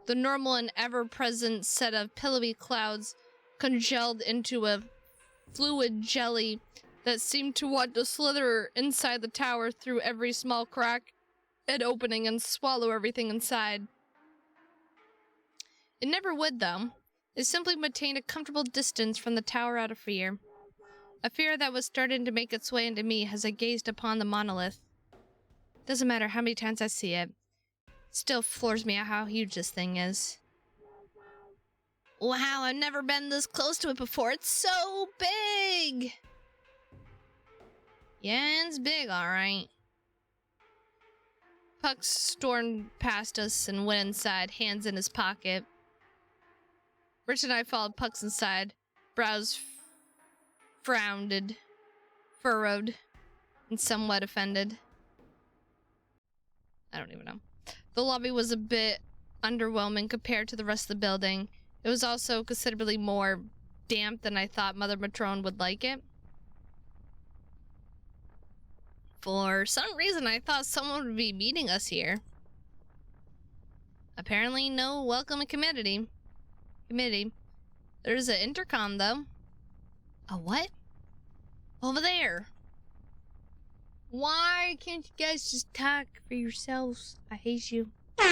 [SPEAKER 1] The normal and ever-present set of pillowy clouds congealed into a fluid jelly that seemed to want to slither inside the tower through every small crack and opening and swallow everything inside. It never would, though. It simply maintained a comfortable distance from the tower out of fear. A fear that was starting to make its way into me as I gazed upon the monolith. Doesn't matter how many times I see it. Still floors me out how huge this thing is. Wow, I've never been this close to it before. It's so big! Yeah, it's big, alright. Puck stormed past us and went inside, hands in his pocket. Rich and I followed Puck's inside, brows furrowed, and somewhat offended. I don't even know. The lobby was a bit underwhelming compared to the rest of the building. It was also considerably more damp than I thought Mother Matron would like it. For some reason, I thought someone would be meeting us here. Apparently, no welcome committee. There's an intercom, though. A what? Over there. Why can't you guys just talk for yourselves? I hate you. God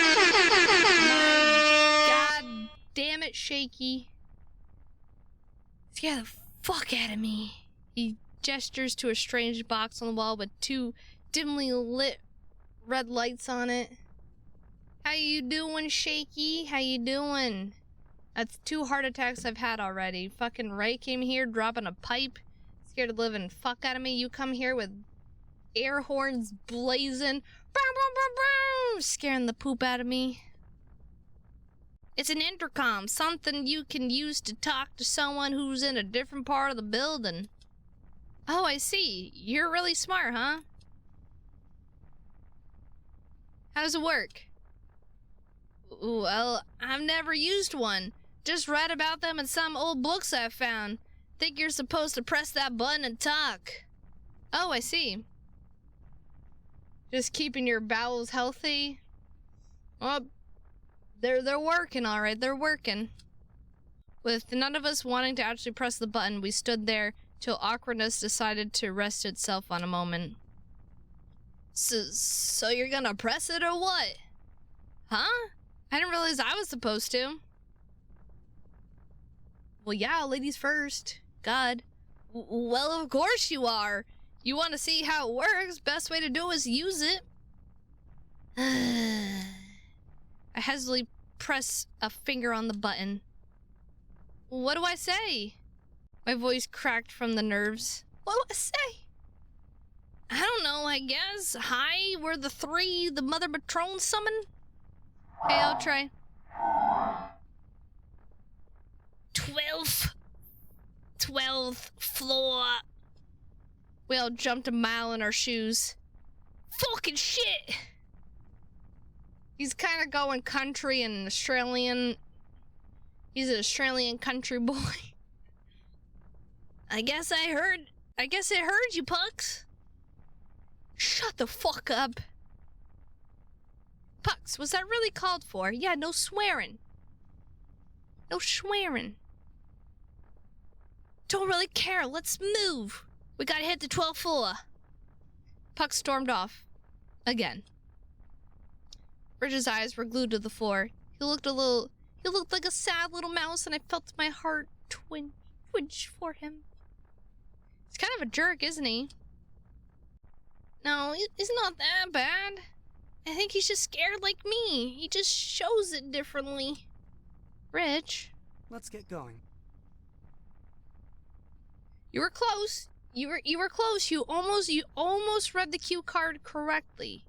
[SPEAKER 1] damn it, Shaky. Scare the fuck out of me. He gestures to a strange box on the wall with 2 dimly lit red lights on it. How you doing, Shaky? How you doing? That's 2 heart attacks I've had already. Fucking Ray came here dropping a pipe. Scared the living fuck out of me. You come here with air horns blazing. Bow, bow, bow, bow, scaring the poop out of me. It's an intercom. Something you can use to talk to someone who's in a different part of the building. Oh, I see. You're really smart, huh? How does it work? Well, I've never used one. Just read about them in some old books I found. Think you're supposed to press that button and talk. Oh, I see. Just keeping your bowels healthy? Well, they're working, all right. They're working. With none of us wanting to actually press the button, we stood there till awkwardness decided to rest itself on a moment. So you're gonna press it or what? Huh? I didn't realize I was supposed to. Well, yeah, ladies first. God. Well, of course you are. You want to see how it works? Best way to do it is use it. I hesitantly press a finger on the button. What do I say? My voice cracked from the nerves. What do I say? I don't know, I guess. Hi, we're the three the Mother Matron summoned. Hey, I'll try. 12th floor. We all jumped a mile in our shoes. Fucking shit! He's kind of going country and Australian. He's an Australian country boy. I guess it heard you, Pucks. Shut the fuck up. Pucks, was that really called for? Yeah, no swearing. No swearing. Don't really care. Let's move. We gotta hit the 12th floor. Puck stormed off. Again. Rich's eyes were glued to the floor. He looked like a sad little mouse, and I felt my heart twinge for him. He's kind of a jerk, isn't he? No, he's not that bad. I think he's just scared like me. He just shows it differently. Rich.
[SPEAKER 5] Let's get going.
[SPEAKER 1] You were close. You were close. You almost read the cue card correctly.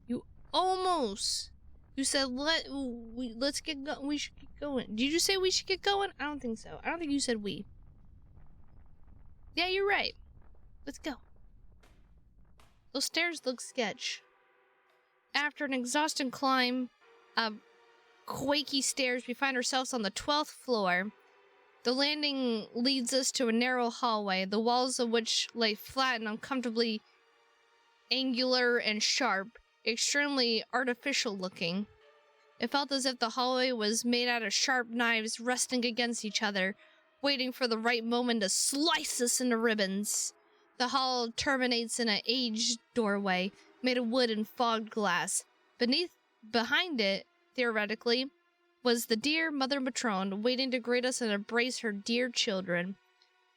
[SPEAKER 1] You almost. You said let's get going. We should get going. Did you say we should get going? I don't think so. I don't think you said we. Yeah, you're right. Let's go. Those stairs look sketch. After an exhausting climb of quaky stairs, we find ourselves on the 12th floor. The landing leads us to a narrow hallway, the walls of which lay flat and uncomfortably angular and sharp, extremely artificial looking. It felt as if the hallway was made out of sharp knives resting against each other, waiting for the right moment to slice us into ribbons. The hall terminates in an aged doorway, made of wood and fogged glass. Behind it, theoretically, was the dear Mother Matron, waiting to greet us and embrace her dear children.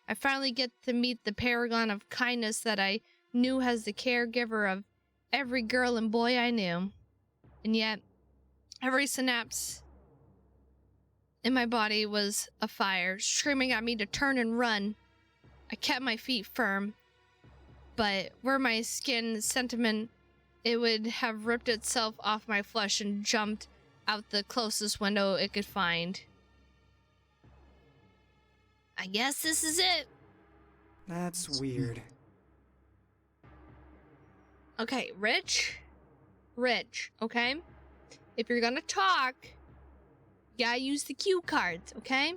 [SPEAKER 1] I finally get to meet the paragon of kindness that I knew as the caregiver of every girl and boy I knew. And yet, every synapse in my body was afire, screaming at me to turn and run. I kept my feet firm, but were my skin sentiment, it would have ripped itself off my flesh and jumped out the closest window it could find. I guess this is it.
[SPEAKER 5] That's weird.
[SPEAKER 1] Okay, Rich, okay? If you're gonna talk, you gotta use the cue cards, okay?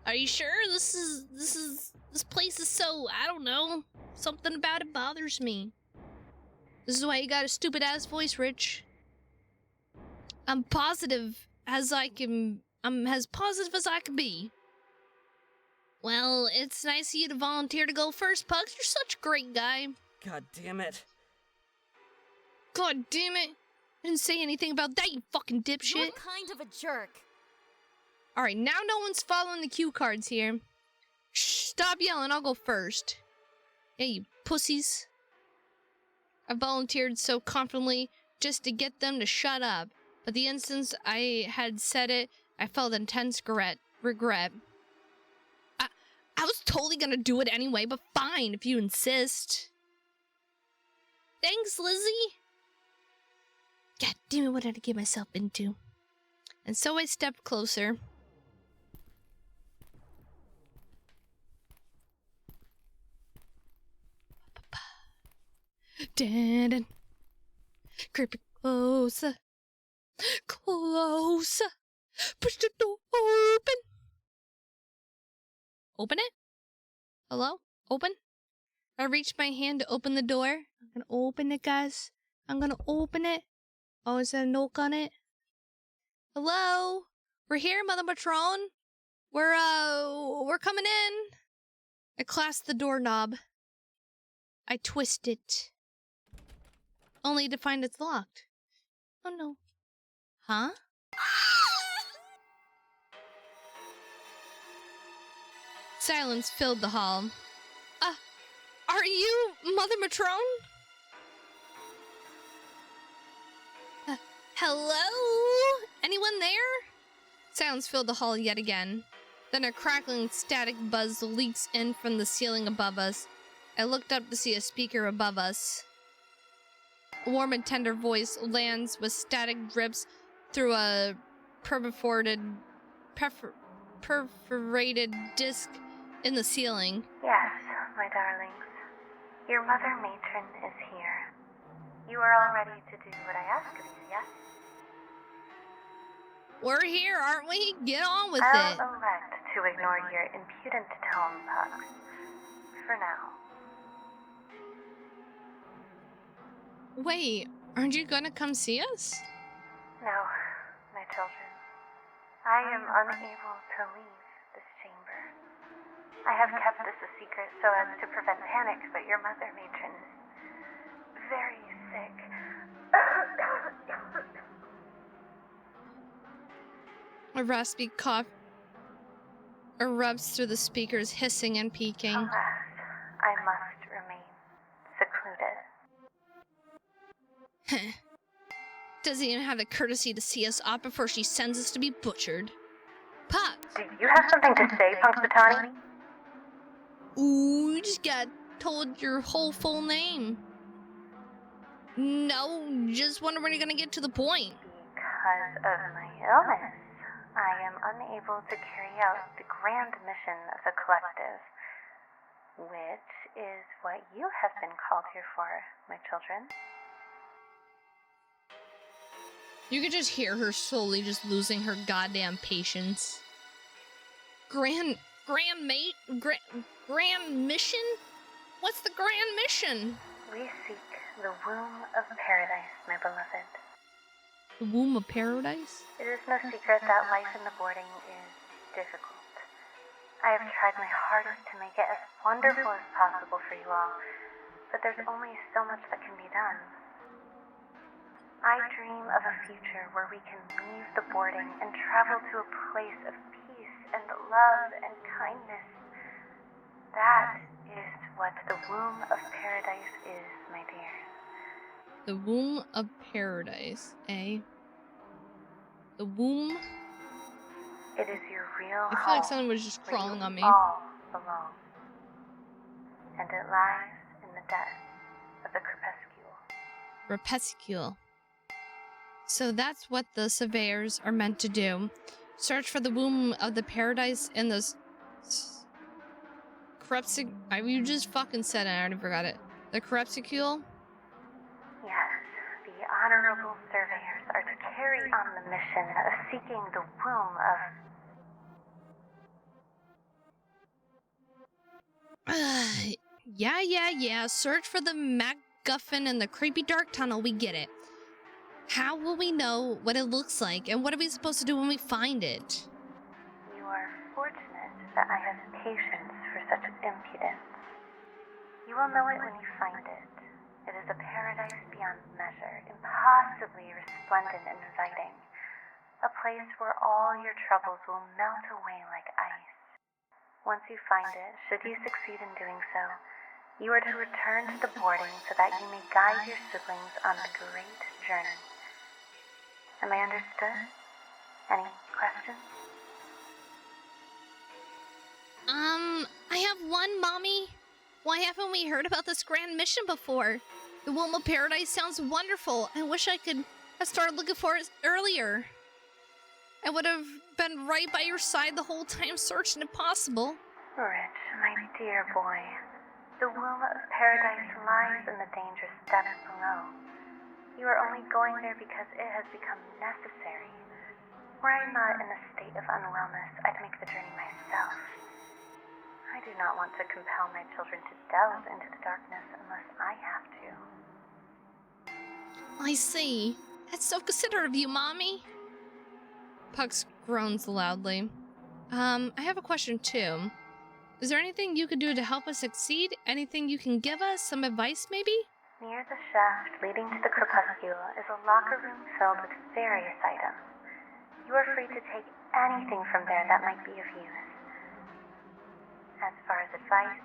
[SPEAKER 1] Are you sure this place is so, I don't know, something about it bothers me. This is why you got a stupid ass voice, Rich. I'm as positive as I can be. Well, it's nice of you to volunteer to go first, Pugs. You're such a great guy.
[SPEAKER 7] God damn it.
[SPEAKER 1] God damn it. I didn't say anything about that, you fucking dipshit.
[SPEAKER 6] You're kind of a jerk.
[SPEAKER 1] Alright, now no one's following the cue cards here. Shh, stop yelling, I'll go first. Hey, you pussies. I volunteered so confidently just to get them to shut up. But the instant I had said it, I felt intense regret. I was totally gonna do it anyway, but fine, if you insist. Thanks, Lizzie. God damn it, what did I get myself into? And so I stepped closer. Dun, creeping closer. Closer. Push the door open. Open it? Hello? Open? I reached my hand to open the door. I'm gonna open it, guys. I'm gonna open it. Oh, is there a knock on it? Hello? We're here, Mother Matron. We're coming in. I clasped the doorknob. I twist it. only to find it's locked. Oh no. Huh? Silence filled the hall. Are you Mother Matron? Hello? Anyone there? Silence filled the hall yet again. Then a crackling static buzz leaks in from the ceiling above us. I looked up to see a speaker above us. A warm and tender voice lands with static drips through a perforated disc in the ceiling.
[SPEAKER 8] Yes, my darlings. Your Mother Matron is here. You are all ready to do what I ask of you, yes?
[SPEAKER 1] We're here, aren't we? Get on with
[SPEAKER 8] I'll
[SPEAKER 1] it.
[SPEAKER 8] elect to ignore your impudent tone, Pucks. For now.
[SPEAKER 1] Wait, aren't you gonna come see us?
[SPEAKER 8] No, my children. I am unable to leave this chamber. I have kept this a secret so as to prevent panic, but your Mother Matron is very sick.
[SPEAKER 1] A raspy cough erupts through the speakers, hissing and peaking.
[SPEAKER 8] Alas, I must remain secluded.
[SPEAKER 1] Doesn't even have the courtesy to see us off before she sends us to be butchered. Pop!
[SPEAKER 8] Do you have something to say, Punxsutawney?
[SPEAKER 1] Ooh, you just got told your whole full name. No, just wonder when you're gonna get to the point.
[SPEAKER 8] Because of my illness, I am unable to carry out the grand mission of the collective, which is what you have been called here for, my children.
[SPEAKER 1] You could just hear her slowly just losing her goddamn patience. Grand mission? What's the grand mission?
[SPEAKER 8] We seek the womb of paradise, my beloved.
[SPEAKER 1] The womb of paradise?
[SPEAKER 8] It is no secret that life in the boarding is difficult. I have tried my hardest to make it as wonderful as possible for you all, but there's only so much that can be done. I dream of a future where we can leave the boarding and travel to a place of peace and love and kindness. That is what the womb of paradise is, my dears.
[SPEAKER 1] The womb of paradise, eh? The womb?
[SPEAKER 8] It is your real
[SPEAKER 1] I feel
[SPEAKER 8] home,
[SPEAKER 1] like someone was just
[SPEAKER 8] where
[SPEAKER 1] crawling
[SPEAKER 8] you
[SPEAKER 1] on me.
[SPEAKER 8] all belong. And it lies in the depths of the crepuscule.
[SPEAKER 1] Crepuscule. So that's what the surveyors are meant to do. Search for the womb of the paradise in the you just fucking said it, I already forgot it. The crepuscule?
[SPEAKER 8] Yes, the honorable surveyors are to carry on the mission of seeking the womb of...
[SPEAKER 1] Yeah. Search for the MacGuffin in the creepy dark tunnel, we get it. How will we know what it looks like, and what are we supposed to do when we find it?
[SPEAKER 8] You are fortunate that I have patience for such impudence. You will know it when you find it. It is a paradise beyond measure, impossibly resplendent and inviting. A place where all your troubles will melt away like ice. Once you find it, should you succeed in doing so, you are to return to the boarding so that you may guide your siblings on the great journey. Am I understood? Any questions?
[SPEAKER 1] I have one, Mommy. Why haven't we heard about this grand mission before? The Womb of Paradise sounds wonderful. I wish I could have started looking for it earlier. I would have been right by your side the whole time searching if possible.
[SPEAKER 8] Rich, my dear boy, the womb of paradise lies in the dangerous depths below. You are only going there because it has become necessary. Were I not in a state of unwellness, I'd make the journey myself. I do not want to compel my children to delve into the darkness unless I have to.
[SPEAKER 1] I see. That's so considerate of you, Mommy. Pucks groans loudly. I have a question too. Is there anything you could do to help us succeed? Anything you can give us? Some advice, maybe?
[SPEAKER 8] Near the shaft leading to the crepuscule is a locker room filled with various items. You are free to take anything from there that might be of use. As far as advice,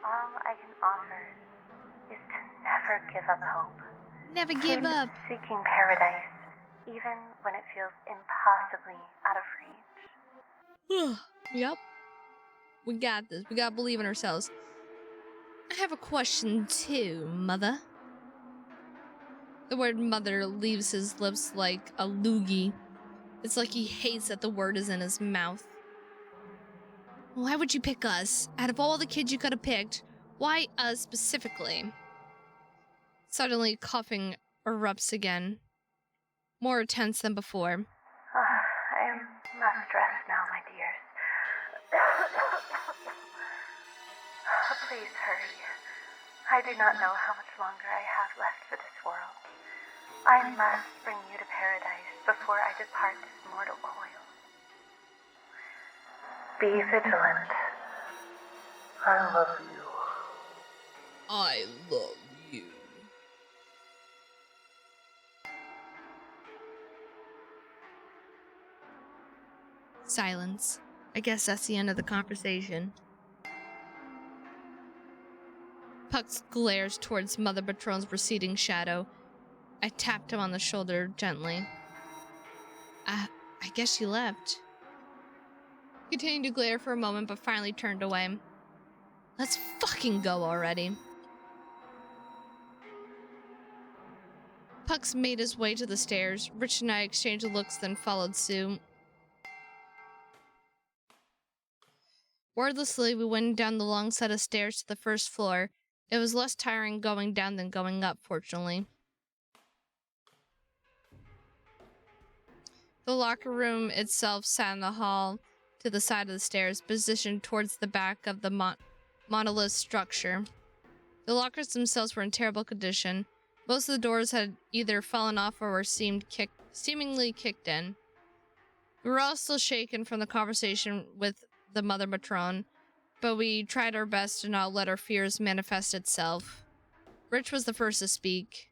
[SPEAKER 8] all I can offer is to never give up hope.
[SPEAKER 1] Never give
[SPEAKER 8] Keep
[SPEAKER 1] up.
[SPEAKER 8] seeking paradise, even when it feels impossibly out of reach.
[SPEAKER 1] Yep. We got this. We gotta believe in ourselves. I have a question too, Mother. The word mother leaves his lips like a loogie. It's like he hates that the word is in his mouth. Why would you pick us? Out of all the kids you could have picked, why us specifically? Suddenly, coughing erupts again. More tense than before.
[SPEAKER 8] I must rest now, my dears. Please hurry. I do not know how much longer I have left for this world. I must bring you to paradise before I depart this mortal coil. Be vigilant. I love you.
[SPEAKER 1] I love you. Silence. I guess that's the end of the conversation. Pucks glares towards Mother Matron's receding shadow. I tapped him on the shoulder gently. I guess she left. He continued to glare for a moment, but finally turned away. Let's fucking go already. Pucks made his way to the stairs. Rich and I exchanged looks, then followed suit. Wordlessly, we went down the long set of stairs to the first floor. It was less tiring going down than going up, fortunately. The locker room itself sat in the hall to the side of the stairs, positioned towards the back of the monolith structure. The lockers themselves were in terrible condition. Most of the doors had either fallen off or were seemingly kicked in. We were all still shaken from the conversation with the Mother Matron, but we tried our best to not let our fears manifest itself. Rich was the first to speak.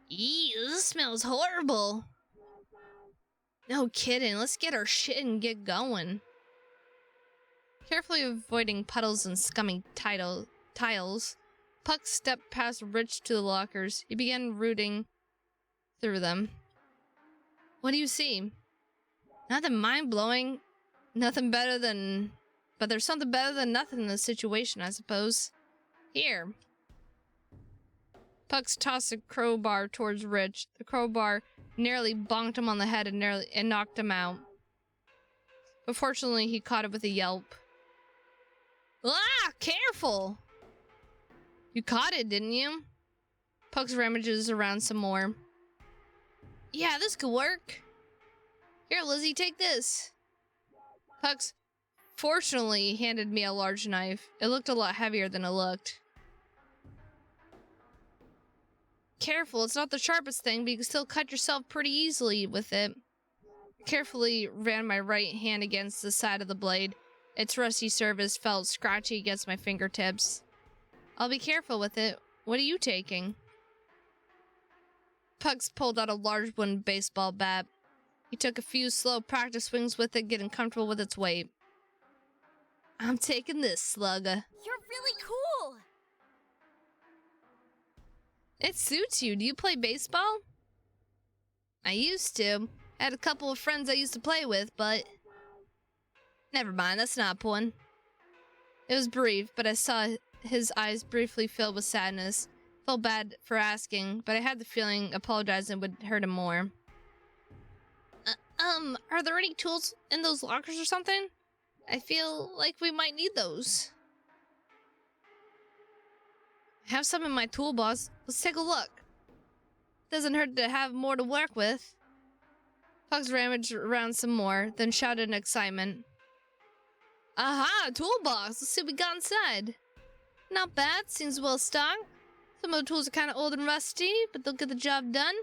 [SPEAKER 1] Eee, this smells horrible. No kidding, let's get our shit and get going. Carefully avoiding puddles and scummy tiles, Puck stepped past Rich to the lockers. He began rooting through them. What do you see? Nothing mind-blowing. Nothing better than... But there's something better than nothing in this situation, I suppose. Here. Pucks tossed a crowbar towards Rich. The crowbar nearly bonked him on the head and knocked him out. But fortunately, he caught it with a yelp. Ah! Careful! You caught it, didn't you? Pucks ramages around some more. Yeah, this could work. Here, Lizzie, take this. Pucks fortunately handed me a large knife. It looked a lot heavier than it looked. Careful, it's not the sharpest thing, but you can still cut yourself pretty easily with it. Carefully ran my right hand against the side of the blade. Its rusty surface felt scratchy against my fingertips. I'll be careful with it. What are you taking? Pucks pulled out a large wooden baseball bat. He took a few slow practice swings with it, getting comfortable with its weight. I'm taking this, slugger.
[SPEAKER 6] You're really cool!
[SPEAKER 1] It suits you. Do you play baseball? I used to. I had a couple of friends I used to play with, but... Never mind, that's not important. It was brief, but I saw his eyes briefly filled with sadness. Felt bad for asking, but I had the feeling apologizing would hurt him more. Are there any tools in those lockers or something? I feel like we might need those. I have some in my toolbox. Let's take a look. Doesn't hurt to have more to work with. Pucks rummaged around some more, then shouted in excitement. Aha, toolbox! Let's see what we got inside. Not bad, seems well stocked. Some of the tools are kind of old and rusty, but they'll get the job done.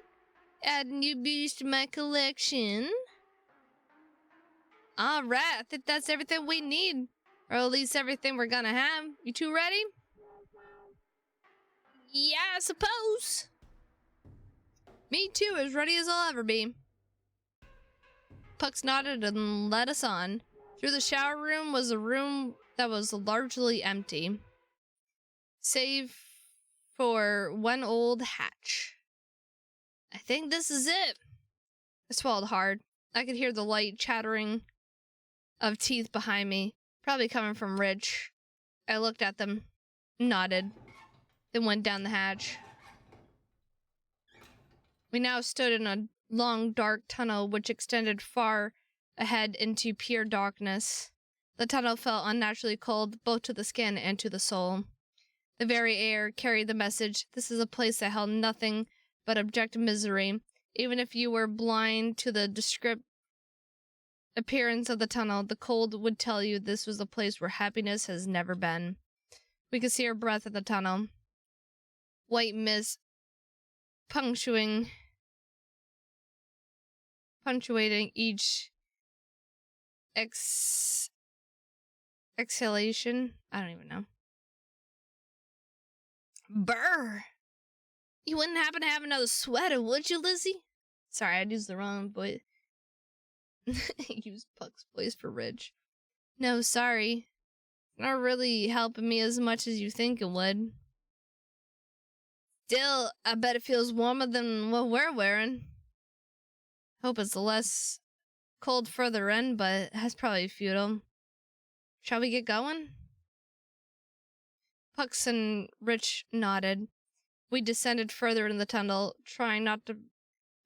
[SPEAKER 1] Add new beauties to my collection. Alright, I think that's everything we need. Or at least everything we're gonna have. You two ready? Yeah, I suppose. Me too, as ready as I'll ever be. Pucks nodded and led us on. Through the shower room was a room that was largely empty, save for one old hatch. I think this is it. I swallowed hard. I could hear the light chattering of teeth behind me, probably coming from Rich. I looked at them, nodded, then went down the hatch. We now stood in a long, dark tunnel which extended far ahead into pure darkness. The tunnel felt unnaturally cold, both to the skin and to the soul. The very air carried the message, this is a place that held nothing but abject misery. Even if you were blind to the descriptive appearance of the tunnel, the cold would tell you this was a place where happiness has never been. We could see our breath in the tunnel. White mist punctuating each exhalation. I don't even know. Brr! You wouldn't happen to have another sweater, would you, Lizzie? Sorry, I'd used the wrong voice. Used Puck's voice for Rich. No, sorry. Not really helping me as much as you think it would. Still, I bet it feels warmer than what we're wearing. Hope it's less cold further in, but that's probably futile. Shall we get going? Pucks and Rich nodded. We descended further in the tunnel, trying not to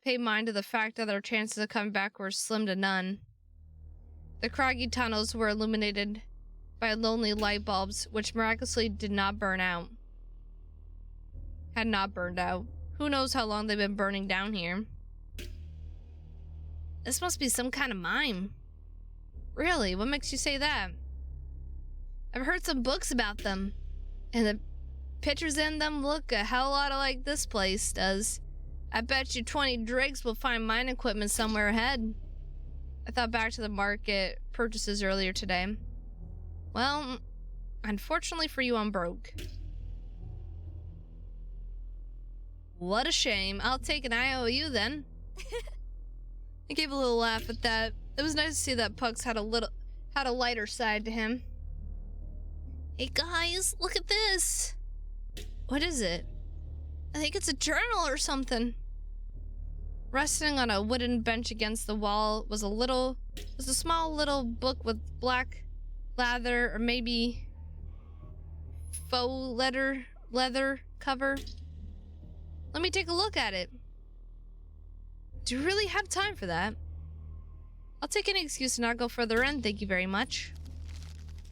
[SPEAKER 1] pay mind to the fact that our chances of coming back were slim to none. The craggy tunnels were illuminated by lonely light bulbs, which miraculously did not burn out. Had not burned out. Who knows how long they've been burning down here. This must be some kind of mine. Really? What makes you say that? I've heard some books about them, and the pictures in them look a hell lot like this place does. I bet you 20 Drakes will find mine equipment somewhere ahead. I thought back to the market purchases earlier today. Well, unfortunately for you, I'm broke. What a shame. I'll take an IOU then. I gave a little laugh at that. It was nice to see that Pucks had a lighter side to him. Hey guys, look at this. What is it? I think it's a journal or something. Resting on a wooden bench against the wall was a small little book with black leather, or maybe faux leather cover. Let me take a look at it. Do you really have time for that? I'll take any excuse to not go further in, thank you very much.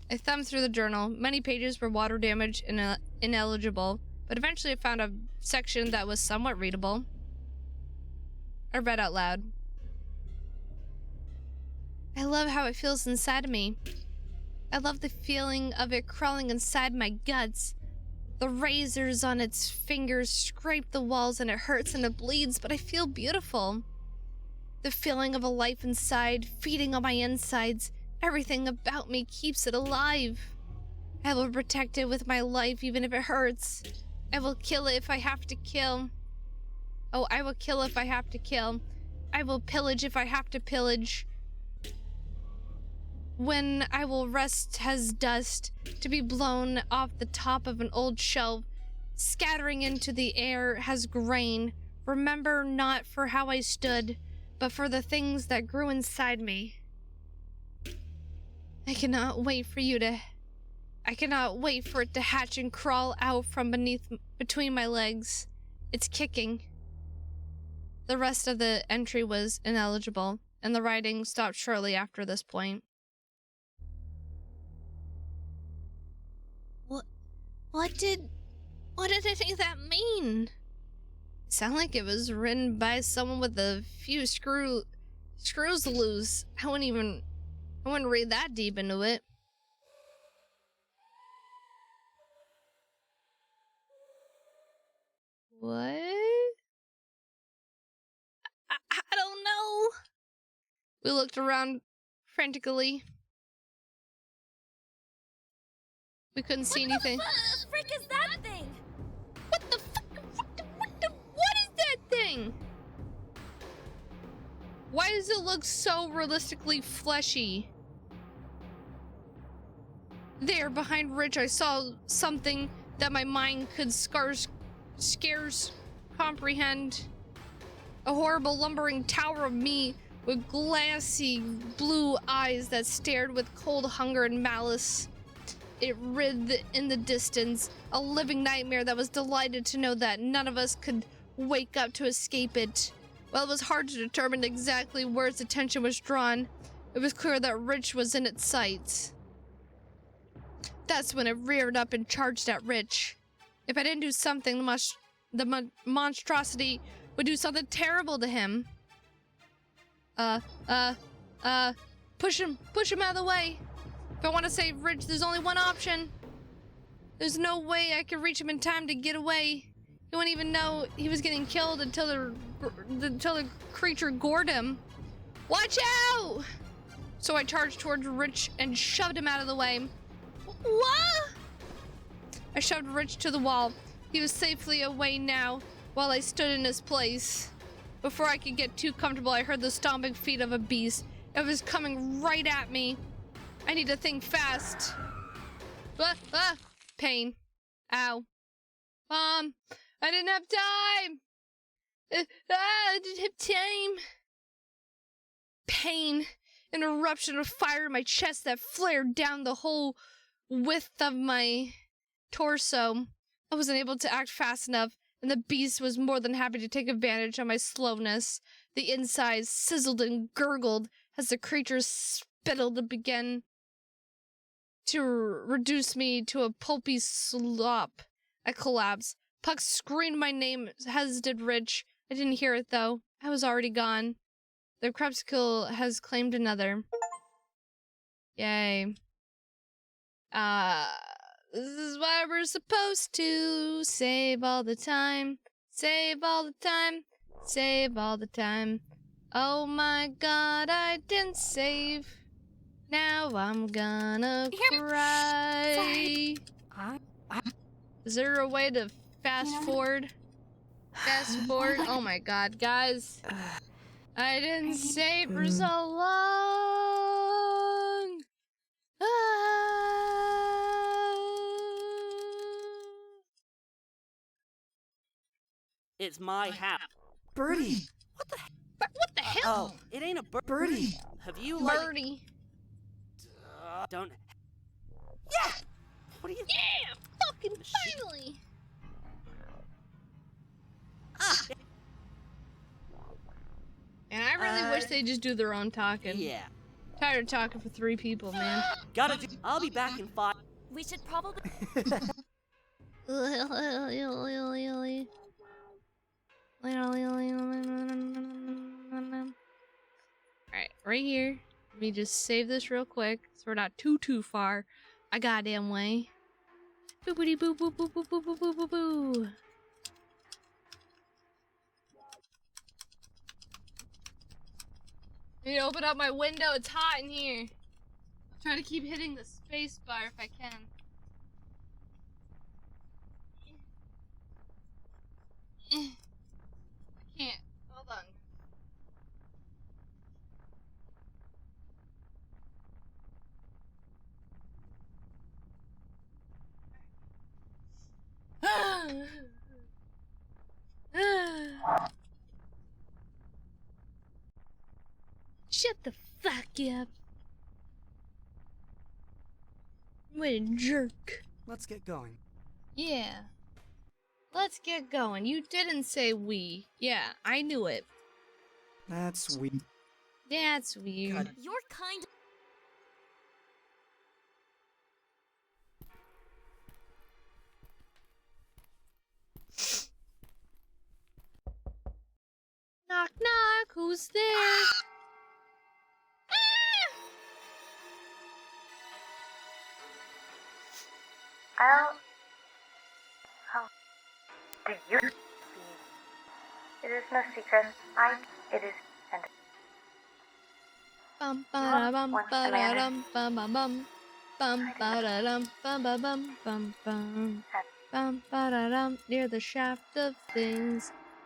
[SPEAKER 1] I thumbed through the journal. Many pages were water damaged and ineligible, but eventually I found a section that was somewhat readable. I read out loud. I love how it feels inside of me. I love the feeling of it crawling inside my guts. The razors on its fingers scrape the walls and it hurts and it bleeds, but I feel beautiful. The feeling of a life inside, feeding on my insides. Everything about me keeps it alive. I will protect it with my life even if it hurts. I will kill it if I have to kill. Oh, I will kill if I have to kill. I will pillage if I have to pillage. When I will rest as dust, to be blown off the top of an old shelf, scattering into the air as grain. Remember not for how I stood, but for the things that grew inside me. I cannot wait for it to hatch and crawl out from between my legs. It's kicking. The rest of the entry was ineligible, and the writing stopped shortly after this point. What did any of that mean? It sounded like it was written by someone with a few screws loose. I wouldn't read that deep into it. What? I don't know. We looked around frantically. We couldn't see anything.
[SPEAKER 6] What the frick is that thing?
[SPEAKER 1] What the thing? Why does it look so realistically fleshy? There, behind Rich, I saw something that my mind could scarce comprehend. A horrible lumbering tower of me with glassy blue eyes that stared with cold hunger and malice. It writhed in the distance, a living nightmare that was delighted to know that none of us could wake up to escape it. While it was hard to determine exactly where its attention was drawn, it was clear that Rich was in its sights. That's when it reared up and charged at Rich. If I didn't do something, the monstrosity would do something terrible to him. Push him out of the way. If I want to save Rich, there's only one option. There's no way I could reach him in time to get away. He wouldn't even know he was getting killed until the creature gored him. Watch out! So I charged towards Rich and shoved him out of the way. What? I shoved Rich to the wall. He was safely away now, while I stood in his place. Before I could get too comfortable, I heard the stomping feet of a beast. It was coming right at me. I need to think fast. Pain. Ow. Mom, I didn't have time. I didn't have time. Pain. An eruption of fire in my chest that flared down the whole width of my torso. I wasn't able to act fast enough, and the beast was more than happy to take advantage of my slowness. The insides sizzled and gurgled as the creature spittled to begin to reduce me to a pulpy slop. I collapsed. Puck screamed my name, as did Rich. I didn't hear it, though. I was already gone. The Crepuscle has claimed another. Yay. This is why we're supposed to save all the time. Save all the time. Save all the time. Oh my god, I didn't save. Now I'm gonna cry. Is there a way to fast forward? Fast forward? Oh my god, guys. I didn't save for so long.
[SPEAKER 7] It's my house.
[SPEAKER 5] Birdie!
[SPEAKER 1] What the hell?
[SPEAKER 7] Oh, it ain't a
[SPEAKER 5] Birdie!
[SPEAKER 7] Have you
[SPEAKER 1] Birdie.
[SPEAKER 7] Don't. Yeah. What are you?
[SPEAKER 1] Yeah, fucking finally. And I really wish they'd just do their own talking.
[SPEAKER 7] Yeah.
[SPEAKER 1] Tired of talking for 3 people, man.
[SPEAKER 7] I'll be back in 5.
[SPEAKER 6] We should probably.
[SPEAKER 1] Alright, right here. Let me just save this real quick so we're not too far a goddamn way. Boopity boo boo boo boo boo boo boo boo boo. I need to open up my window, it's hot in here. I'll try to keep hitting the space bar if I can. I can't. Hold on. Shut the fuck up. What a jerk.
[SPEAKER 5] Let's get going.
[SPEAKER 1] Yeah. Let's get going. You didn't say we. Yeah, I knew it.
[SPEAKER 5] That's weird.
[SPEAKER 1] That's weird.
[SPEAKER 6] You're kind.
[SPEAKER 1] Knock knock, who's there?
[SPEAKER 8] Do you see? It is no secret. It is, and
[SPEAKER 1] Bum ba bum ba da dum bum bum bum bum ba da dum bum bum bum bum bum bum ba da dum near the shaft of things.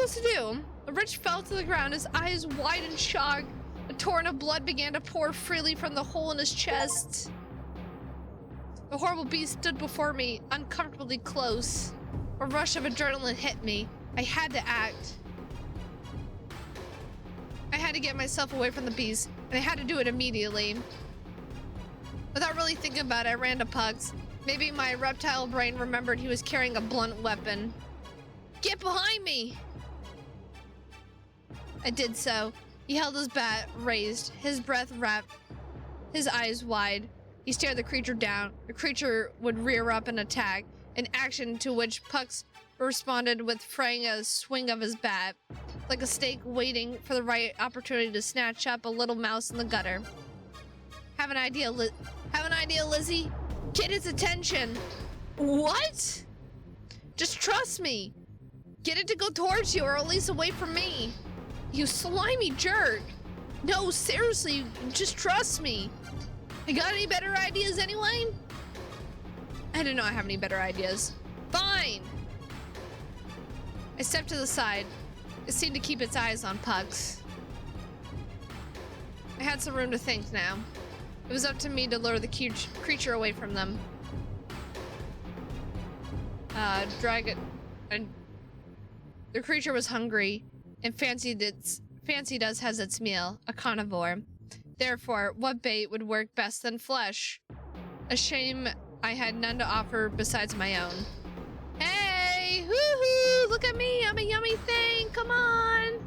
[SPEAKER 1] supposed to do? Rich fell to the ground, his eyes wide in shock. A torrent of blood began to pour freely from the hole in his chest. The horrible beast stood before me, uncomfortably close. A rush of adrenaline hit me. I had to act. I had to get myself away from the beast, and I had to do it immediately. Without really thinking about it, I ran to Pucks. Maybe my reptile brain remembered he was carrying a blunt weapon. Get behind me! I did so. He held his bat raised, his breath wrapped, his eyes wide. He stared the creature down. The creature would rear up and attack, an action to which Pucks responded with fraying a swing of his bat, like a snake waiting for the right opportunity to snatch up a little mouse in the gutter. Have an idea, Lizzie? Get its attention. What? Just trust me. Get it to go towards you, or at least away from me. You slimy jerk. No, seriously, just trust me. You got any better ideas anyway? I do not have any better ideas. Fine. I stepped to the side. It seemed to keep its eyes on Pucks. I had some room to think now. It was up to me to lure the creature away from them. Drag it. And the creature was hungry and fancied us as its meal, a carnivore. Therefore, what bait would work best than flesh? A shame I had none to offer besides my own. Hey, hoo-hoo, look at me, I'm a yummy thing, come on.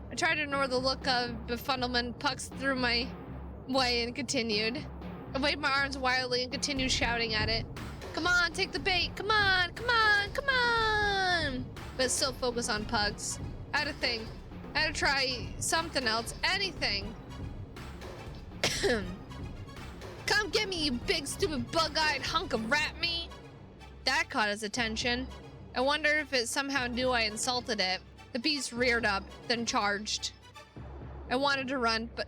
[SPEAKER 1] I tried to ignore the look of befuddlement Pucks through my way and continued. I waved my arms wildly and continued shouting at it. Come on, take the bait, come on, come on, come on. But still focus on Pucks. I had to think. I had to try something else, anything. Come get me, you big, stupid, bug-eyed hunk of rat meat. That caught his attention. I wondered if it somehow knew I insulted it. The beast reared up, then charged. I wanted to run, but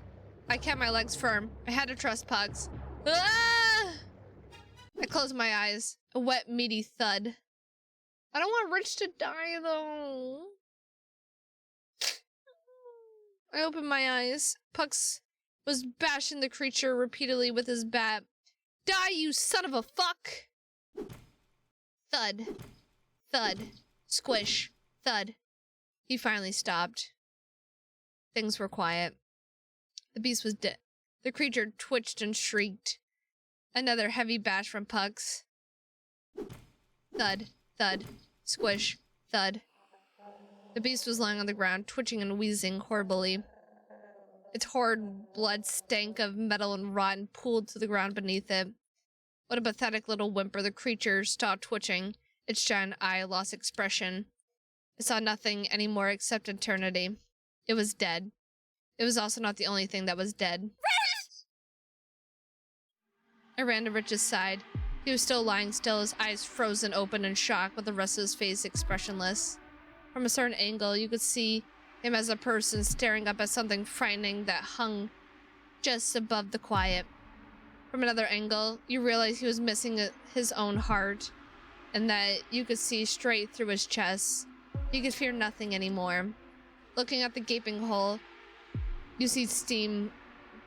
[SPEAKER 1] I kept my legs firm. I had to trust Pucks. Ah! I closed my eyes. A wet, meaty thud. I don't want Rich to die, though. I opened my eyes. Pucks was bashing the creature repeatedly with his bat. Die, you son of a fuck! Thud. Thud. Squish. Thud. He finally stopped. Things were quiet. The beast was dead. The creature twitched and shrieked. Another heavy bash from Pucks. Thud. Thud. Squish. Thud. The beast was lying on the ground, twitching and wheezing horribly. Its horrid blood stank of metal and rotten pooled to the ground beneath it. What a pathetic little whimper. The creature stopped twitching. Its giant eye lost expression. It saw nothing anymore except eternity. It was dead. It was also not the only thing that was dead. Rich! I ran to Rich's side. He was still lying still, his eyes frozen open in shock, with the rest of his face expressionless. From a certain angle, you could see him as a person staring up at something frightening that hung just above the quiet. From another angle, you realized he was missing his own heart, and that you could see straight through his chest. You could fear nothing anymore. Looking at the gaping hole, you see steam,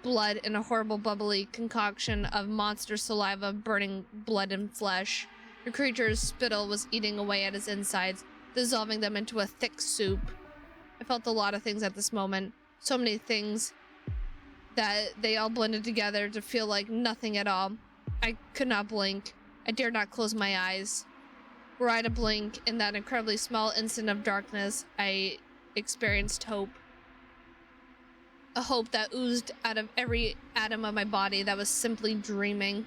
[SPEAKER 1] blood, and a horrible bubbly concoction of monster saliva burning blood and flesh. The creature's spittle was eating away at his insides, dissolving them into a thick soup. I felt a lot of things at this moment. So many things that they all blended together to feel like nothing at all. I could not blink. I dared not close my eyes. Were I to blink in that incredibly small instant of darkness, I experienced hope. A hope that oozed out of every atom of my body that was simply dreaming.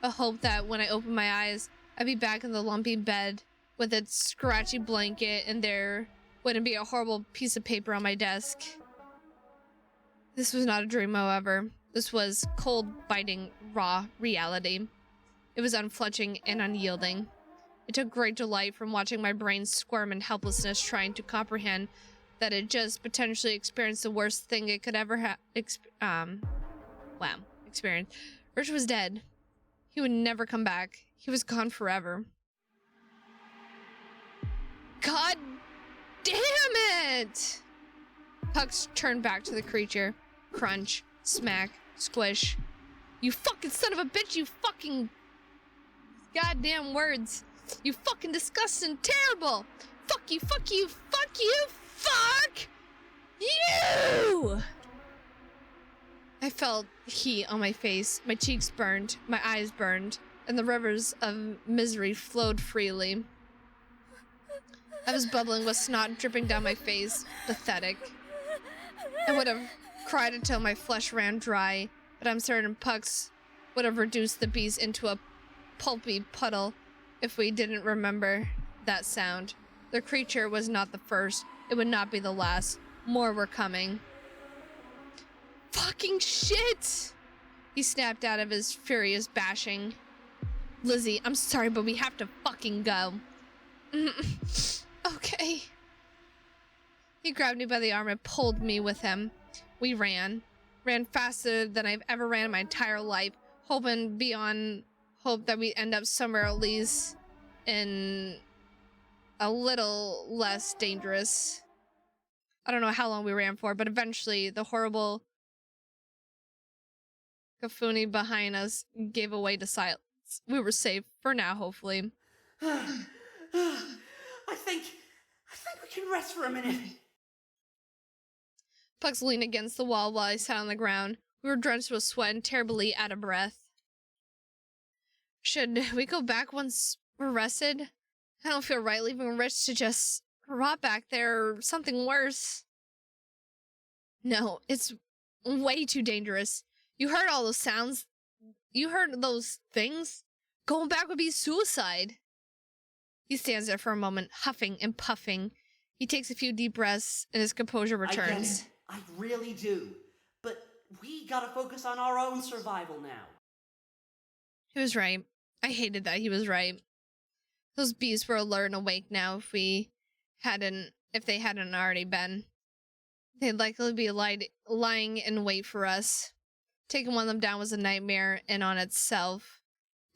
[SPEAKER 1] A hope that when I opened my eyes, I'd be back in the lumpy bed with its scratchy blanket, and there wouldn't be a horrible piece of paper on my desk. This was not a dream, however. This was cold, biting, raw reality. It was unflinching and unyielding. I took great delight from watching my brain squirm in helplessness, trying to comprehend that it just potentially experienced the worst thing it could ever experience. Rich was dead. He would never come back. He was gone forever. God damn it! Pucks turned back to the creature. Crunch, smack, squish. You fucking son of a bitch, you fucking... goddamn words. You fucking disgusting, terrible! Fuck you, fuck you, fuck you, fuck you! I felt heat on my face, my cheeks burned, my eyes burned, and the rivers of misery flowed freely. I was bubbling with snot dripping down my face, pathetic. I would have cried until my flesh ran dry, but I'm certain Pucks would have reduced the beast into a pulpy puddle if we didn't remember that sound. The creature was not the first. It would not be the last. More were coming. Fucking shit! He snapped out of his furious bashing. Lizzie, I'm sorry, but we have to fucking go. Okay. He grabbed me by the arm and pulled me with him. We ran. Ran faster than I've ever ran in my entire life, hoping beyond hope that we end up somewhere at least in a little less dangerous. I don't know how long we ran for, but eventually the horrible cacophony behind us gave away to silence. We were safe for now, hopefully.
[SPEAKER 7] I think we can rest for a minute.
[SPEAKER 1] Pucks leaned against the wall while I sat on the ground. We were drenched with sweat and terribly out of breath. Should we go back once we're rested? I don't feel right leaving Rich to just rot back there or something worse. No, it's way too dangerous. You heard all those sounds. You heard those things. Going back would be suicide. He stands there for a moment, huffing and puffing. He takes a few deep breaths and his composure returns.
[SPEAKER 7] I really do. But we gotta focus on our own survival now.
[SPEAKER 1] He was right. I hated that he was right. Those beasts were alert and awake now if they hadn't already been. They'd likely be lying in wait for us. Taking one of them down was a nightmare in on itself.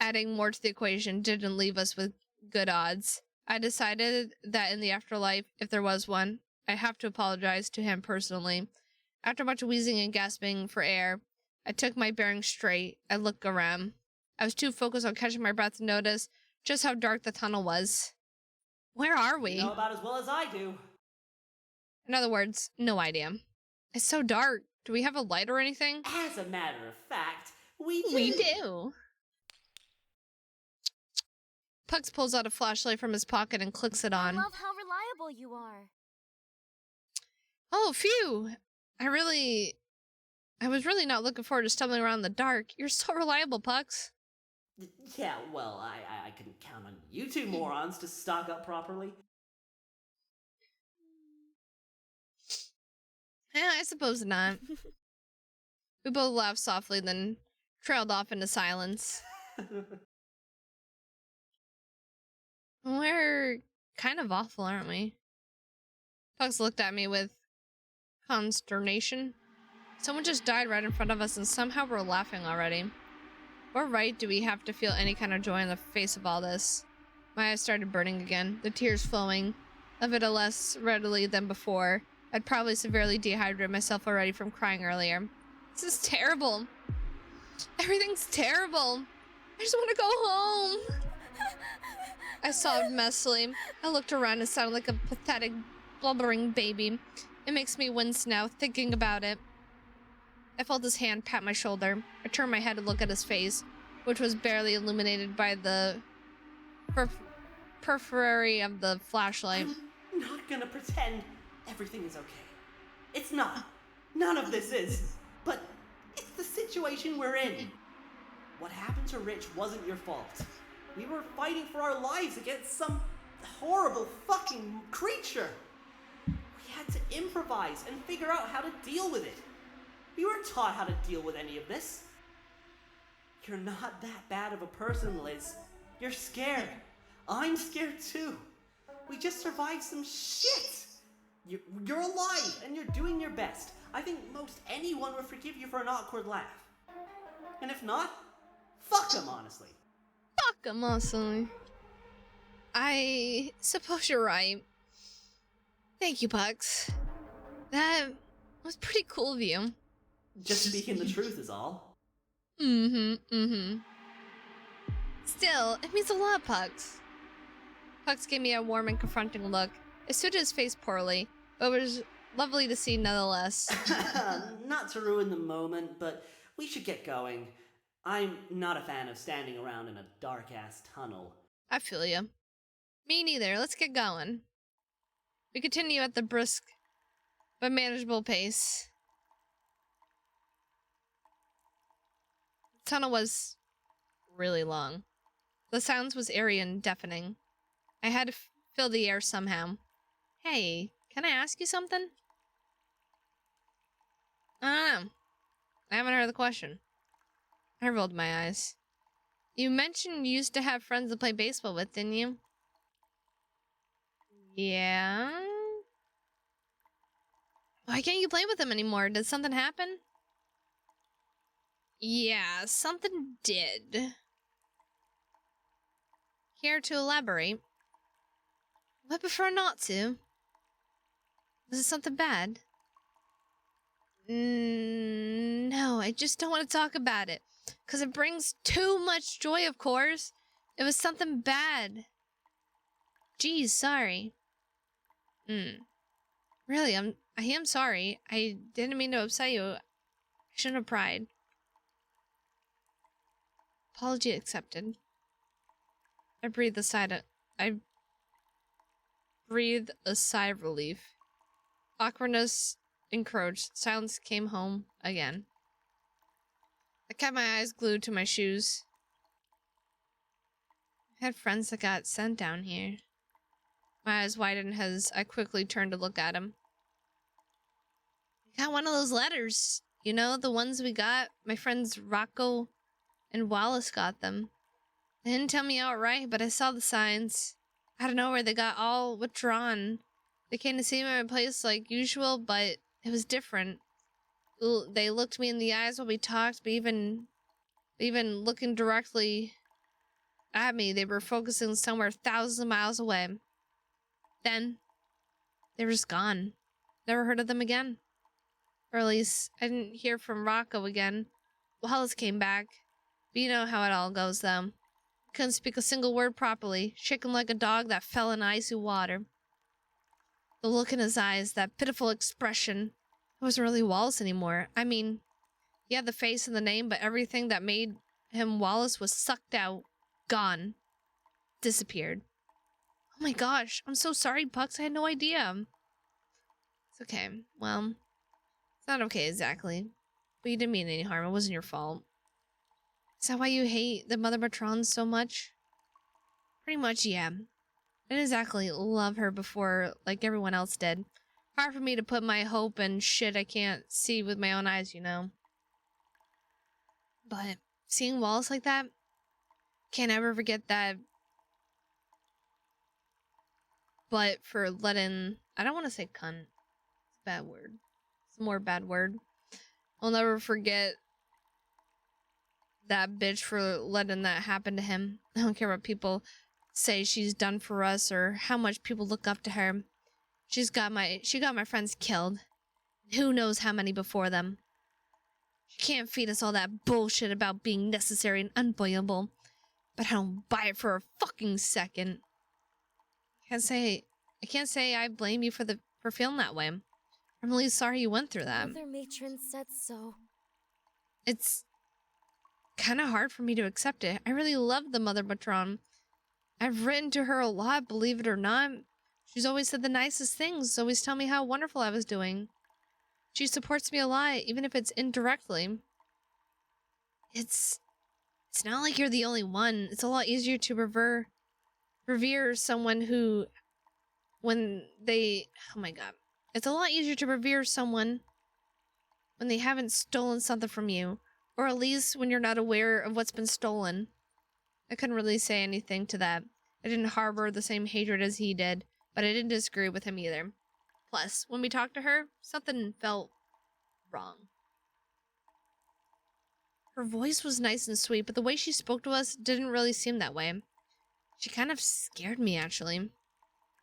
[SPEAKER 1] Adding more to the equation didn't leave us with good odds. I decided that in the afterlife, if there was one, I have to apologize to him personally. After much wheezing and gasping for air, I took my bearings straight. I looked around. I was too focused on catching my breath to notice just how dark the tunnel was. Where are we?
[SPEAKER 7] You know about as well as I do.
[SPEAKER 1] In other words, no idea. It's so dark. Do we have a light or anything?
[SPEAKER 7] As a matter of fact, we do.
[SPEAKER 1] We do. Pucks pulls out a flashlight from his pocket and clicks it on.
[SPEAKER 6] I love how reliable you are.
[SPEAKER 1] Oh, phew. I was really not looking forward to stumbling around in the dark. You're so reliable, Pucks.
[SPEAKER 7] Yeah, well, I couldn't count on you two morons to stock up properly.
[SPEAKER 1] Yeah, I suppose not. We both laughed softly, then trailed off into silence. We're kind of awful, aren't we? Pucks looked at me with consternation. Someone just died right in front of us and somehow we're laughing already. What right do we have to feel any kind of joy in the face of all this? My eyes started burning again, the tears flowing, a bit less readily than before. I'd probably severely dehydrated myself already from crying earlier. This is terrible. Everything's terrible. I just want to go home. I sobbed messily. I looked around and sounded like a pathetic, blubbering baby. It makes me wince now, thinking about it. I felt his hand pat my shoulder. I turned my head to look at his face, which was barely illuminated by the periphery of the flashlight.
[SPEAKER 7] I'm not gonna pretend everything is okay. It's not. None of this is. But it's the situation we're in. What happened to Rich wasn't your fault. We were fighting for our lives against some horrible fucking creature. We had to improvise and figure out how to deal with it. We weren't taught how to deal with any of this. You're not that bad of a person, Liz. You're scared. I'm scared too. We just survived some shit. You're alive and you're doing your best. I think most anyone would forgive you for an awkward laugh. And if not, fuck them, honestly.
[SPEAKER 1] Fuck him, honestly. I suppose you're right. Thank you, Pucks. That was pretty cool of you.
[SPEAKER 7] Just speaking the truth is all.
[SPEAKER 1] Still, it means a lot, Pucks. Pucks gave me a warm and confronting look. It suited his face poorly, but it was lovely to see nonetheless.
[SPEAKER 7] Not to ruin the moment, but we should get going. I'm not a fan of standing around in a dark-ass tunnel.
[SPEAKER 1] I feel you. Me neither. Let's get going. We continue at the brisk but manageable pace. The tunnel was really long. The sounds was eerie and deafening. I had to fill the air somehow. Hey, can I ask you something? I don't know. I haven't heard the question. I rolled my eyes. You mentioned you used to have friends to play baseball with, didn't you? Yeah? Why can't you play with them anymore? Did something happen? Yeah, something did. Care to elaborate? I prefer not to. Was it something bad? No, I just don't want to talk about it. Because it brings too much joy, of course. It was something bad. Geez, sorry. Really, I am sorry. I didn't mean to upset you. I shouldn't have pried. Apology accepted. I breathed a sigh of relief. Awkwardness encroached. Silence came home again. I kept my eyes glued to my shoes. I had friends that got sent down here. My eyes widened as I quickly turned to look at him. I got one of those letters. You know, the ones we got? My friends Rocco and Wallace got them. They didn't tell me outright, but I saw the signs. Out of nowhere, they got all withdrawn. They came to see me at my place like usual, but it was different. They looked me in the eyes while we talked, but even looking directly at me, they were focusing somewhere thousands of miles away. Then, they were just gone. Never heard of them again. Or at least, I didn't hear from Rocco again. Wallace came back. But you know how it all goes, though. Couldn't speak a single word properly, shaking like a dog that fell in icy water. The look in his eyes, that pitiful expression, it wasn't really Wallace anymore. I mean, he had the face and the name, but everything that made him Wallace was sucked out, gone, disappeared. Oh my gosh, I'm so sorry, Pucks. I had no idea. It's okay. Well, it's not okay exactly. But you didn't mean any harm. It wasn't your fault. Is that why you hate the Mother Matron so much? Pretty much, yeah. I didn't exactly love her before like everyone else did. Hard for me to put my hope in shit I can't see with my own eyes, you know. But seeing Wallace like that, can't ever forget that. But for letting, I don't want to say cunt. It's a bad word. It's a more bad word. I'll never forget that bitch for letting that happen to him. I don't care what people say she's done for us or how much people look up to her. She got my friends killed. Who knows how many before them. She can't feed us all that bullshit about being necessary and unavoidable. But I don't buy it for a fucking second. I can't say I blame you for feeling that way. I'm really sorry you went through that.
[SPEAKER 6] Mother Matron said so.
[SPEAKER 1] It's kind of hard for me to accept it. I really love the Mother Matron. I've written to her a lot, believe it or not. She's always said the nicest things, always tell me how wonderful I was doing. She supports me a lot, even if it's indirectly. It's not like you're the only one. It's a lot easier to revere someone who, when they, oh my god. It's a lot easier to revere someone when they haven't stolen something from you, or at least when you're not aware of what's been stolen. I couldn't really say anything to that. I didn't harbor the same hatred as he did, but I didn't disagree with him either. Plus, when we talked to her, something felt wrong. Her voice was nice and sweet, but the way she spoke to us didn't really seem that way. She kind of scared me, actually.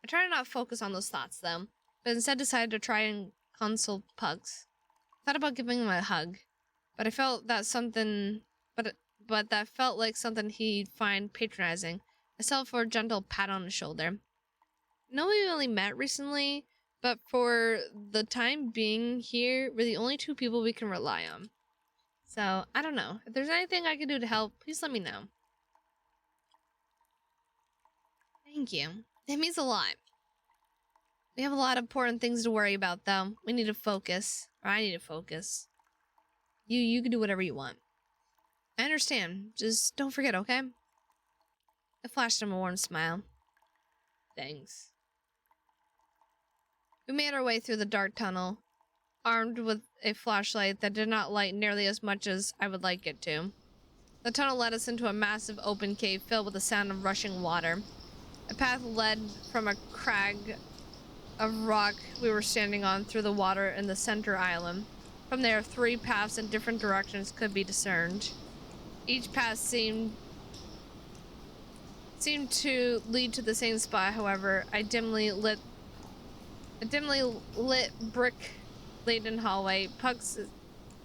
[SPEAKER 1] I try to not focus on those thoughts, though. but instead decided to try and console Pugs. I thought about giving him a hug, but I felt that something, but that felt like something he'd find patronizing. I settled for a gentle pat on the shoulder. I know we only met recently, but for the time being here, we're the only two people we can rely on. So, I don't know. If there's anything I can do to help, please let me know. Thank you. It means a lot. We have a lot of important things to worry about, though. We need to focus. Or I need to focus. You can do whatever you want. I understand. Just don't forget, okay? I flashed him a warm smile. Thanks. We made our way through the dark tunnel, armed with a flashlight that did not light nearly as much as I would like it to. The tunnel led us into a massive open cave filled with the sound of rushing water. A path led from a crag of rock we were standing on through the water in the center island. From there, 3 paths in different directions could be discerned. Each path seemed to lead to the same spot. However, a dimly lit brick-laden hallway. Pugs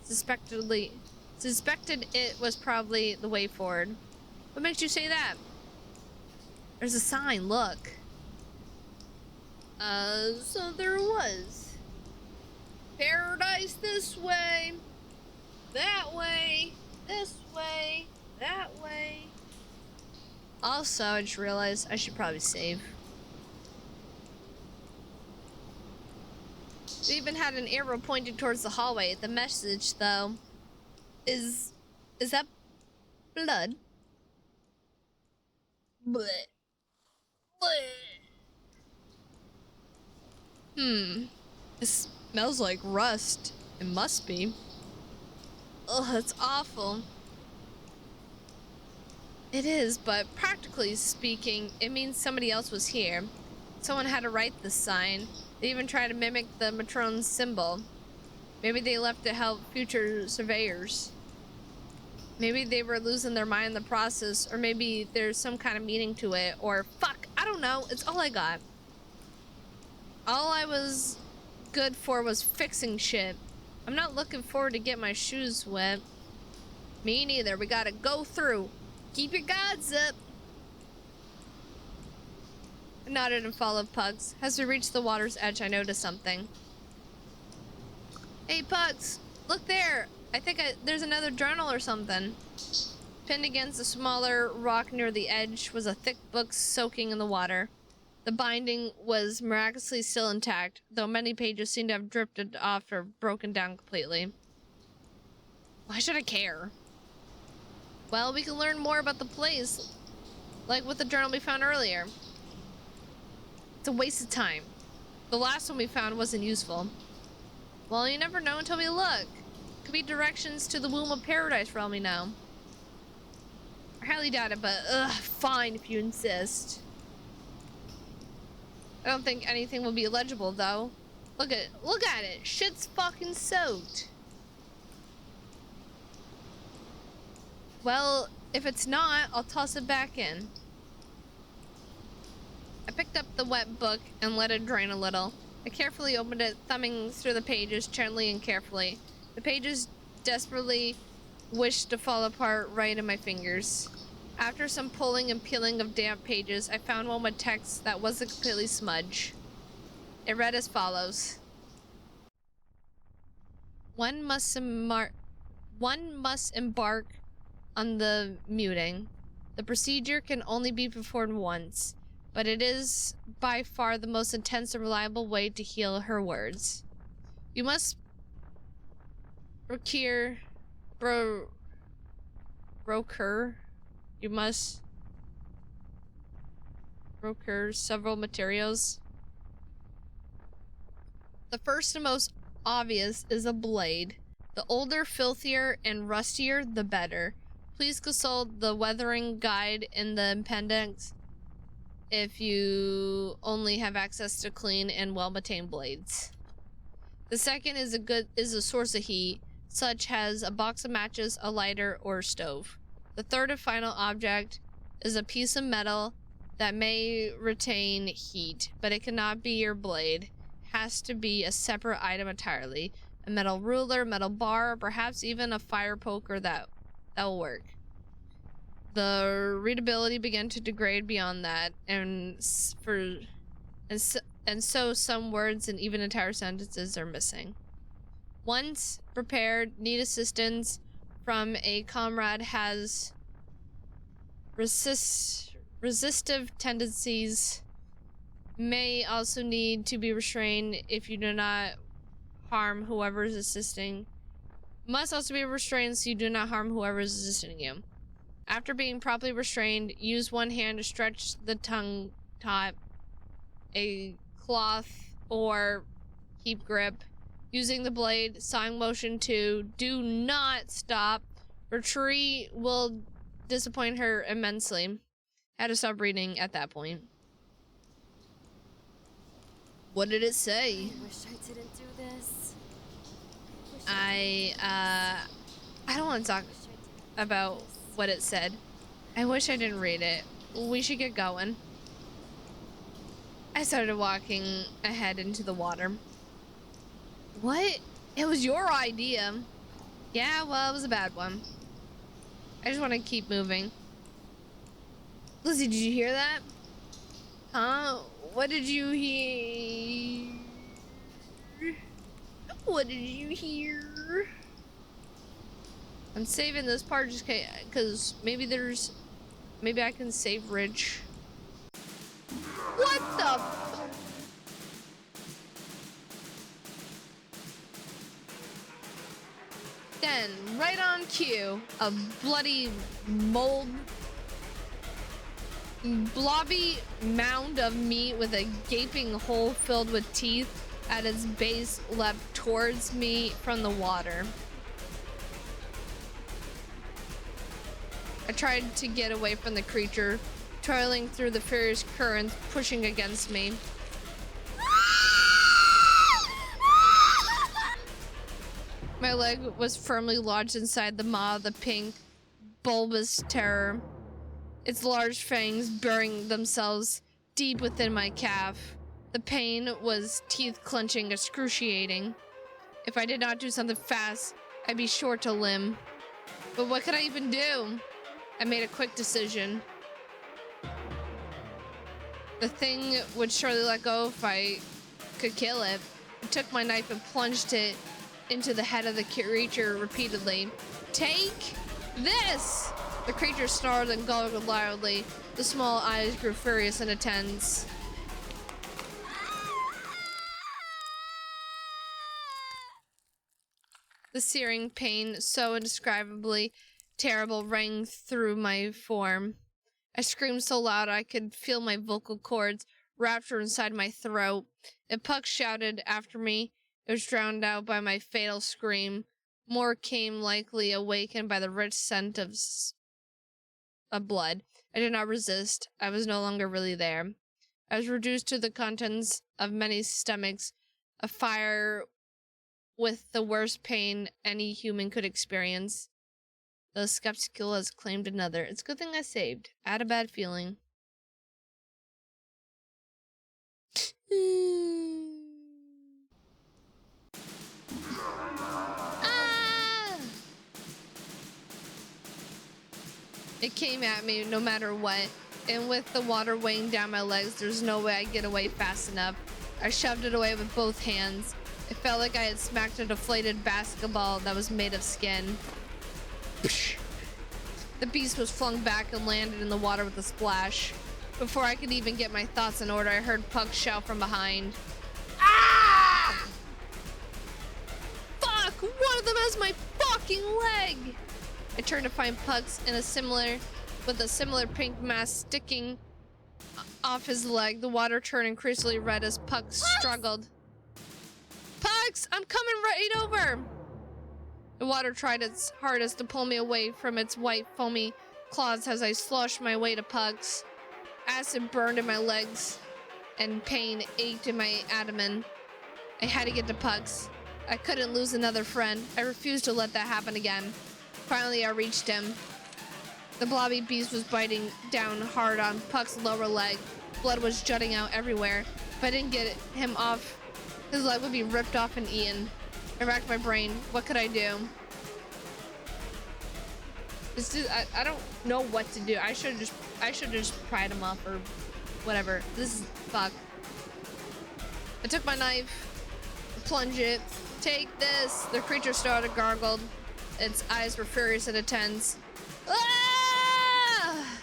[SPEAKER 1] suspected it was probably the way forward. What makes you say that? There's a sign, look. So there was. Paradise this way, that way, this way, that way. Also, I just realized I should probably save. We even had an arrow pointed towards the hallway. The message, though, is that blood? Blech. Blech. It smells like rust. It must be. Ugh, that's awful. It is, but practically speaking, it means somebody else was here. Someone had to write the sign. They even tried to mimic the Matron's symbol. Maybe they left to help future surveyors. Maybe they were losing their mind in the process, or maybe there's some kind of meaning to it, or fuck, I don't know. It's all I got. All I was good for was fixing shit. I'm not looking forward to get my shoes wet. Me neither. We gotta go through. Keep your guards up. I nodded and followed Pugs. As we reached the water's edge, I noticed something. Hey, Pugs, look there. I think there's another journal or something. Pinned against a smaller rock near the edge was a thick book soaking in the water. The binding was miraculously still intact, though many pages seemed to have drifted off or broken down completely. Why should I care? Well, we can learn more about the place, like with the journal we found earlier. It's a waste of time. The last one we found wasn't useful. Well, you never know until we look. Could be directions to the womb of paradise for all we know. I highly doubt it, but fine if you insist. I don't think anything will be illegible though. Look at it. Shit's fucking soaked. Well, if it's not, I'll toss it back in. I picked up the wet book and let it drain a little. I carefully opened it, thumbing through the pages gently and carefully. The pages desperately wished to fall apart right in my fingers. After some pulling and peeling of damp pages, I found one with text that wasn't completely smudged. It read as follows. One must embark on the muting. The procedure can only be performed once, but it is by far the most intense and reliable way to heal her words. You must procure several materials. The first and most obvious is a blade. The older, filthier, and rustier, the better. Please consult the weathering guide in the appendix if you only have access to clean and well-maintained blades. The second is a source of heat, such as a box of matches, a lighter, or a stove. The third and final object is a piece of metal that may retain heat, but it cannot be your blade. has to be a separate item entirely. A metal ruler, metal bar, or perhaps even a fire poker that'll work. The readability began to degrade beyond that, and so some words and even entire sentences are missing. Once prepared, need assistance from a comrade, has resistive tendencies, may also need to be restrained if you do not harm whoever is assisting. Must also be restrained so you do not harm whoever is assisting you. After being properly restrained, use one hand to stretch the tongue top, a cloth, or keep grip. Using the blade, sawing motion to do not stop. Retreat will disappoint her immensely. Had to stop reading at that point. What did it say?
[SPEAKER 2] I wish I didn't do this.
[SPEAKER 1] I don't want to talk about what it said. I wish I didn't read it. We should get going. I started walking ahead into the water. What? It was your idea. Yeah, well, it was a bad one. I just want to keep moving. Lizzie, did you hear that? Huh? What did you hear? What did you hear? I'm saving this part just because maybe I can save Ridge. What the? Then, right on cue, a bloody blobby mound of meat with a gaping hole filled with teeth at its base leapt towards me from the water. I tried to get away from the creature, toiling through the furious currents pushing against me. My leg was firmly lodged inside the maw of the pink, bulbous terror, its large fangs burying themselves deep within my calf. The pain was teeth-clenching, excruciating. If I did not do something fast, I'd be sure to limb. But what could I even do? I made a quick decision. The thing would surely let go if I could kill it. I took my knife and plunged it into the head of the creature repeatedly. Take this! The creature snarled and gurgled loudly. The small eyes grew furious and intense. The searing pain, so indescribably terrible, rang through my form. I screamed so loud I could feel my vocal cords rapture inside my throat. If Puck shouted after me, it was drowned out by my fatal scream. More came, likely awakened by the rich scent of blood. I did not resist. I was no longer really there. I was reduced to the contents of many stomachs, a fire with the worst pain any human could experience. The skeptical has claimed another. It's a good thing I saved. I had a bad feeling. Ah! It came at me no matter what, and with the water weighing down my legs, there's no way I'd get away fast enough. I shoved it away with both hands. It felt like I had smacked a deflated basketball that was made of skin. The beast was flung back and landed in the water with a splash. Before I could even get my thoughts in order, I heard Puck shout from behind. Ah! Fuck! One of them has my fucking leg! I turned to find Puck's with a similar pink mass sticking off his leg. The water turned increasingly red as Puck struggled. Pucks! I'm coming right over! The water tried its hardest to pull me away from its white, foamy claws as I sloshed my way to Pucks. Acid burned in my legs, and pain ached in my abdomen. I had to get to Pucks. I couldn't lose another friend. I refused to let that happen again. Finally, I reached him. The blobby beast was biting down hard on Puck's lower leg. Blood was jutting out everywhere. If I didn't get him off His leg would be ripped off and eaten. I racked my brain. What could I do? This is, I don't know what to do. I should just pried him up or whatever. This is fuck. I took my knife, plunge it. Take this. The creature started gargled. Its eyes were furious and intense. Ah!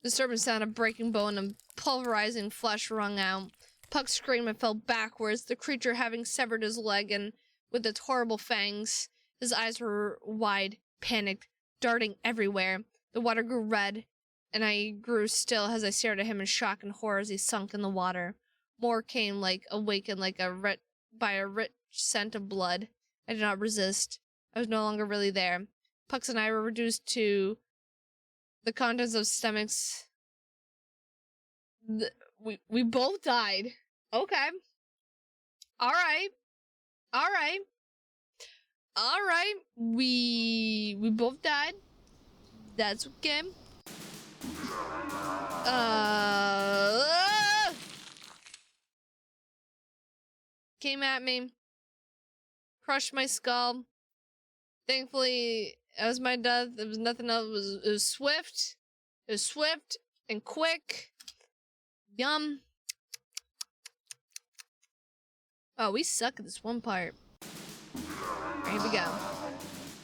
[SPEAKER 1] Disturbing sound of breaking bone and pulverizing flesh rung out. Puck screamed and fell backwards, the creature having severed his leg and with its horrible fangs. His eyes were wide, panicked, darting everywhere. The water grew red, and I grew still as I stared at him in shock and horror as he sunk in the water. More came, awakened by a rich scent of blood. I did not resist. I was no longer really there. Pucks and I were reduced to the contents of stomachs. We both died. Okay. Alright. We both died. That's okay. Came at me. Crushed my skull. Thankfully, it was my death. There was nothing else. It was swift. It was swift and quick. Yum. Oh, we suck at this one part. Right, here we go.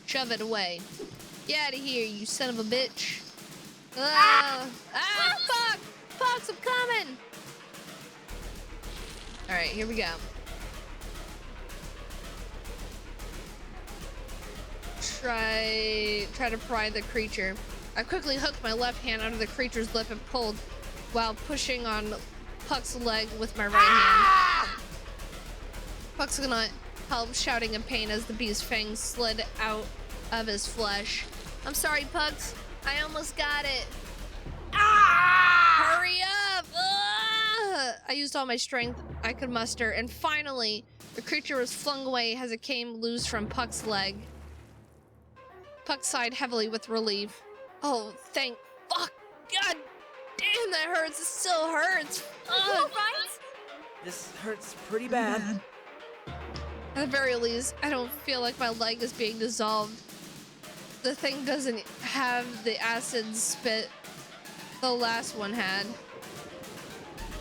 [SPEAKER 1] Shove it away. Get out of here, you son of a bitch. Fuck! Fox, I'm coming! Alright, here we go. Try to pry the creature. I quickly hooked my left hand under the creature's lip and pulled while pushing on Puck's leg with my right hand. Puck's gonna help, shouting in pain as the beast's fangs slid out of his flesh. I'm sorry, Pucks. I almost got it. Hurry up! I used all my strength I could muster, and finally, the creature was flung away as it came loose from Puck's leg. Puck sighed heavily with relief. Oh, thank fuck! God damn, that hurts! It still hurts! Ugh.
[SPEAKER 7] This hurts pretty bad.
[SPEAKER 1] At the very least, I don't feel like my leg is being dissolved. The thing doesn't have the acid spit the last one had.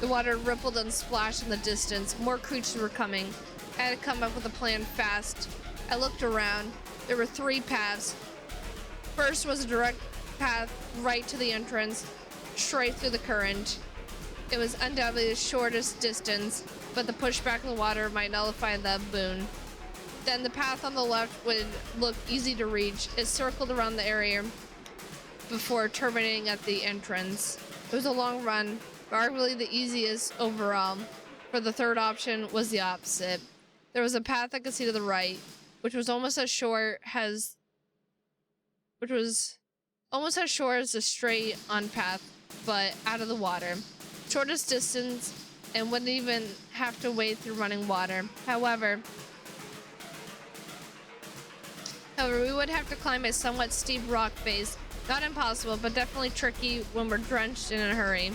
[SPEAKER 1] The water rippled and splashed in the distance. More creatures were coming. I had to come up with a plan fast. I looked around. There were 3 paths. First was a direct path right to the entrance, straight through the current. It was undoubtedly the shortest distance, but the pushback of the water might nullify the boon. Then the path on the left would look easy to reach. It circled around the area before terminating at the entrance. It was a long run, but arguably the easiest overall, for the third option was the opposite. There was a path I could see to the right, which was almost as short as the straight on path, but out of the water. Shortest distance, and wouldn't even have to wade through running water. However, we would have to climb a somewhat steep rock face. Not impossible, but definitely tricky when we're drenched in a hurry.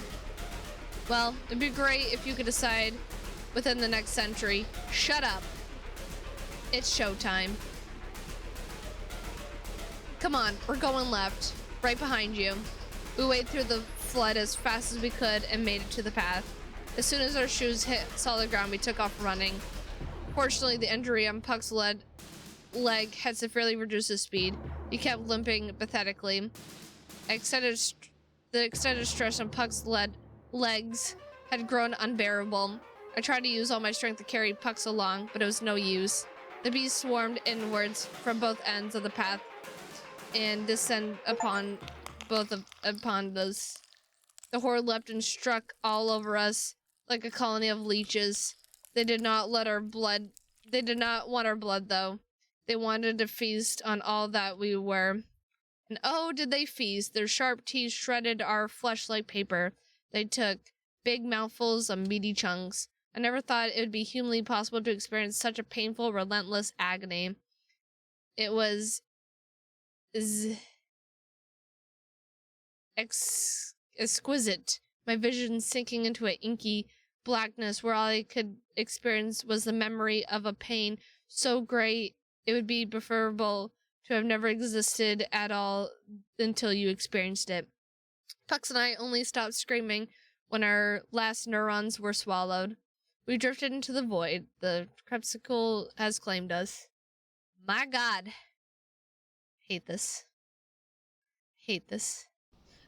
[SPEAKER 1] Well, it'd be great if you could decide within the next century. Shut up. It's showtime. Come on, we're going left. Right behind you. We waded through the flood as fast as we could and made it to the path. As soon as our shoes hit solid ground, we took off running. Fortunately, the injury on Puck's leg had severely reduced his speed. He kept limping pathetically. The extended stress on Puck's legs had grown unbearable. I tried to use all my strength to carry Pucks along, but it was no use. The beast swarmed inwards from both ends of the path and descended upon us. The horde leapt and struck all over us like a colony of leeches. They did not want our blood, though. They wanted to feast on all that we were. And oh, did they feast. Their sharp teeth shredded our flesh like paper. They took big mouthfuls of meaty chunks. I never thought it would be humanly possible to experience such a painful, relentless agony. It was exquisite, my vision sinking into an inky blackness where all I could experience was the memory of a pain so great it would be preferable to have never existed at all until you experienced it. Pucks and I only stopped screaming when our last neurons were swallowed. We drifted into the void. The creepsicle has claimed us. My God. Hate this. Hate this.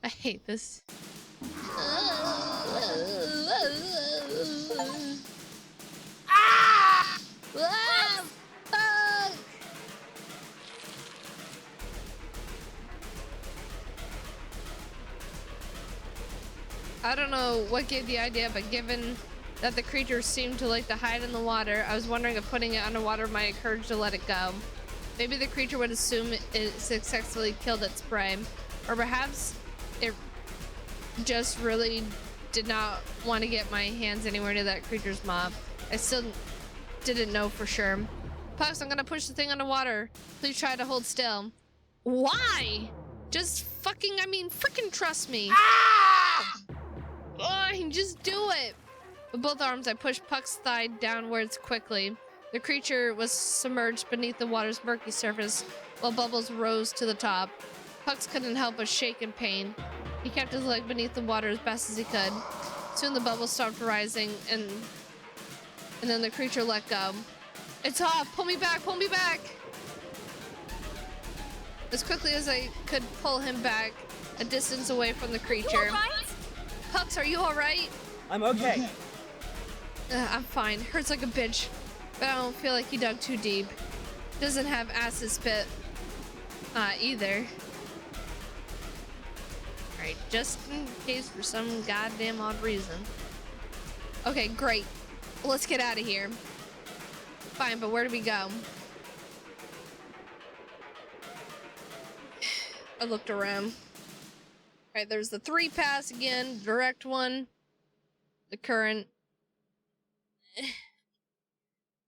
[SPEAKER 1] I hate this. Ah! Ah! Fuck! I don't know what gave the idea, but given that the creature seemed to like to hide in the water, I was wondering if putting it underwater might encourage to let it go. Maybe the creature would assume it successfully killed its prey, or perhaps it just really did not want to get my hands anywhere near that creature's mob. I still didn't know for sure. Pucks, I'm gonna push the thing underwater. Please try to hold still. Why? Just fucking, freaking trust me. Ah! Fine, just do it. With both arms, I pushed Puck's thigh downwards quickly. The creature was submerged beneath the water's murky surface, while bubbles rose to the top. Pucks couldn't help but shake in pain. He kept his leg beneath the water as best as he could. Soon the bubbles stopped rising, and then the creature let go. It's off! Pull me back! Pull me back! As quickly as I could pull him back, a distance away from the creature.
[SPEAKER 2] You all right?
[SPEAKER 1] Pucks, are you alright?
[SPEAKER 5] I'm okay.
[SPEAKER 1] I'm fine. Hurts like a bitch, but I don't feel like he dug too deep. Doesn't have acid spit either. Alright, just in case for some goddamn odd reason. Okay, great. Let's get out of here. Fine, but where do we go? I looked around. Alright, there's the 3 pass again, direct one, the current.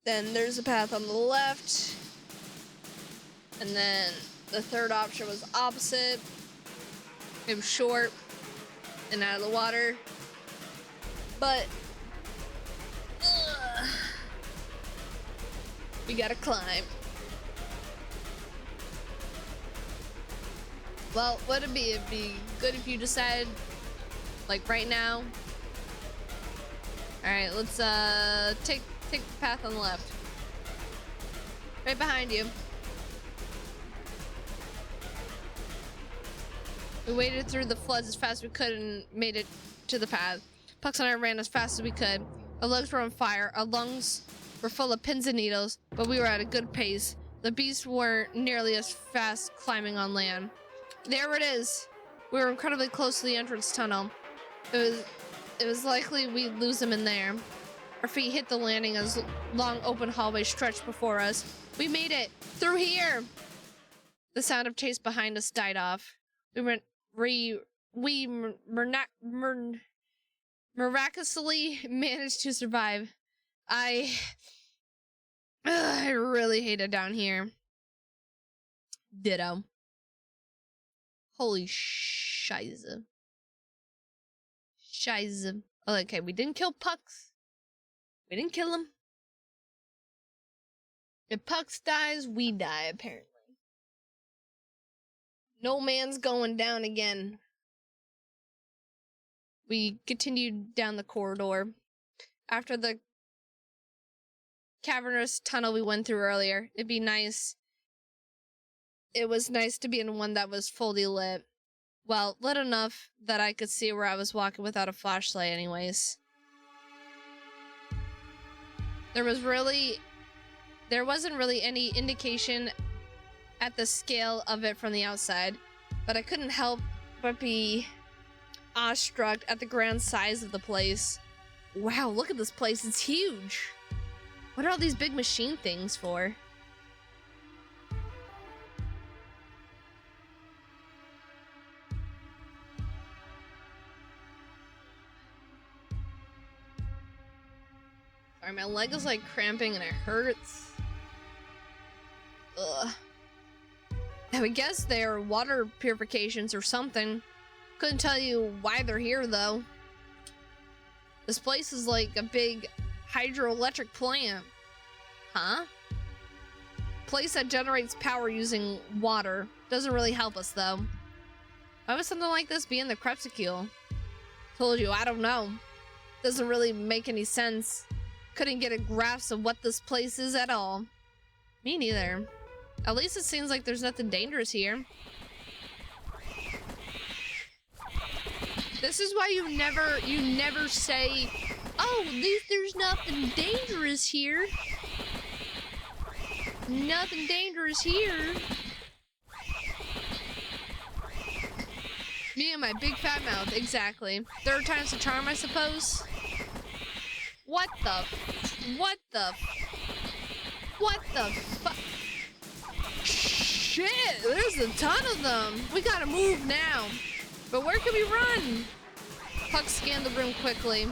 [SPEAKER 1] Then there's a path on the left. And then the third option was opposite. It was short and out of the water. But we gotta climb. Well, what'd it be? It'd be good if you decided, like, right now. Alright, let's take the path on the left. Right behind you. We waded through the floods as fast as we could and made it to the path. Pucks and I ran as fast as we could. Our legs were on fire, our lungs were full of pins and needles, but we were at a good pace. The beasts weren't nearly as fast climbing on land. There it is. We were incredibly close to the entrance tunnel. It was likely we'd lose them in there. Our feet hit the landing as long open hallway stretched before us. We made it! Through here! The sound of chase behind us died off. We miraculously managed to survive. I really hate it down here. Ditto. Holy shiza. Shiza. Oh, okay, we didn't kill Pucks. We didn't kill him. If Pucks dies, we die, apparently. No man's going down again. We continued down the corridor. After the cavernous tunnel we went through earlier, it'd be nice. It was nice to be in one that was fully lit. Well, lit enough that I could see where I was walking without a flashlight anyways. There wasn't really any indication at the scale of it from the outside, but I couldn't help but be awestruck at the grand size of the place. Wow, look at this place, it's huge! What are all these big machine things for? Sorry, my leg is like cramping and it hurts. Ugh. I would guess they're water purifications or something. Couldn't tell you why they're here, though. This place is like a big hydroelectric plant. Huh? Place that generates power using water. Doesn't really help us, though. Why would something like this be in the Crepuscule? Told you, I don't know. Doesn't really make any sense. Couldn't get a grasp of what this place is at all. Me neither. At least it seems like there's nothing dangerous here. This is why you never say, oh, there's nothing dangerous here. Nothing dangerous here. Me and my big fat mouth, exactly. Third time's the charm, I suppose. What the fuck? Shit, there's a ton of them. We gotta move now. But where can we run? Puck scanned the room quickly.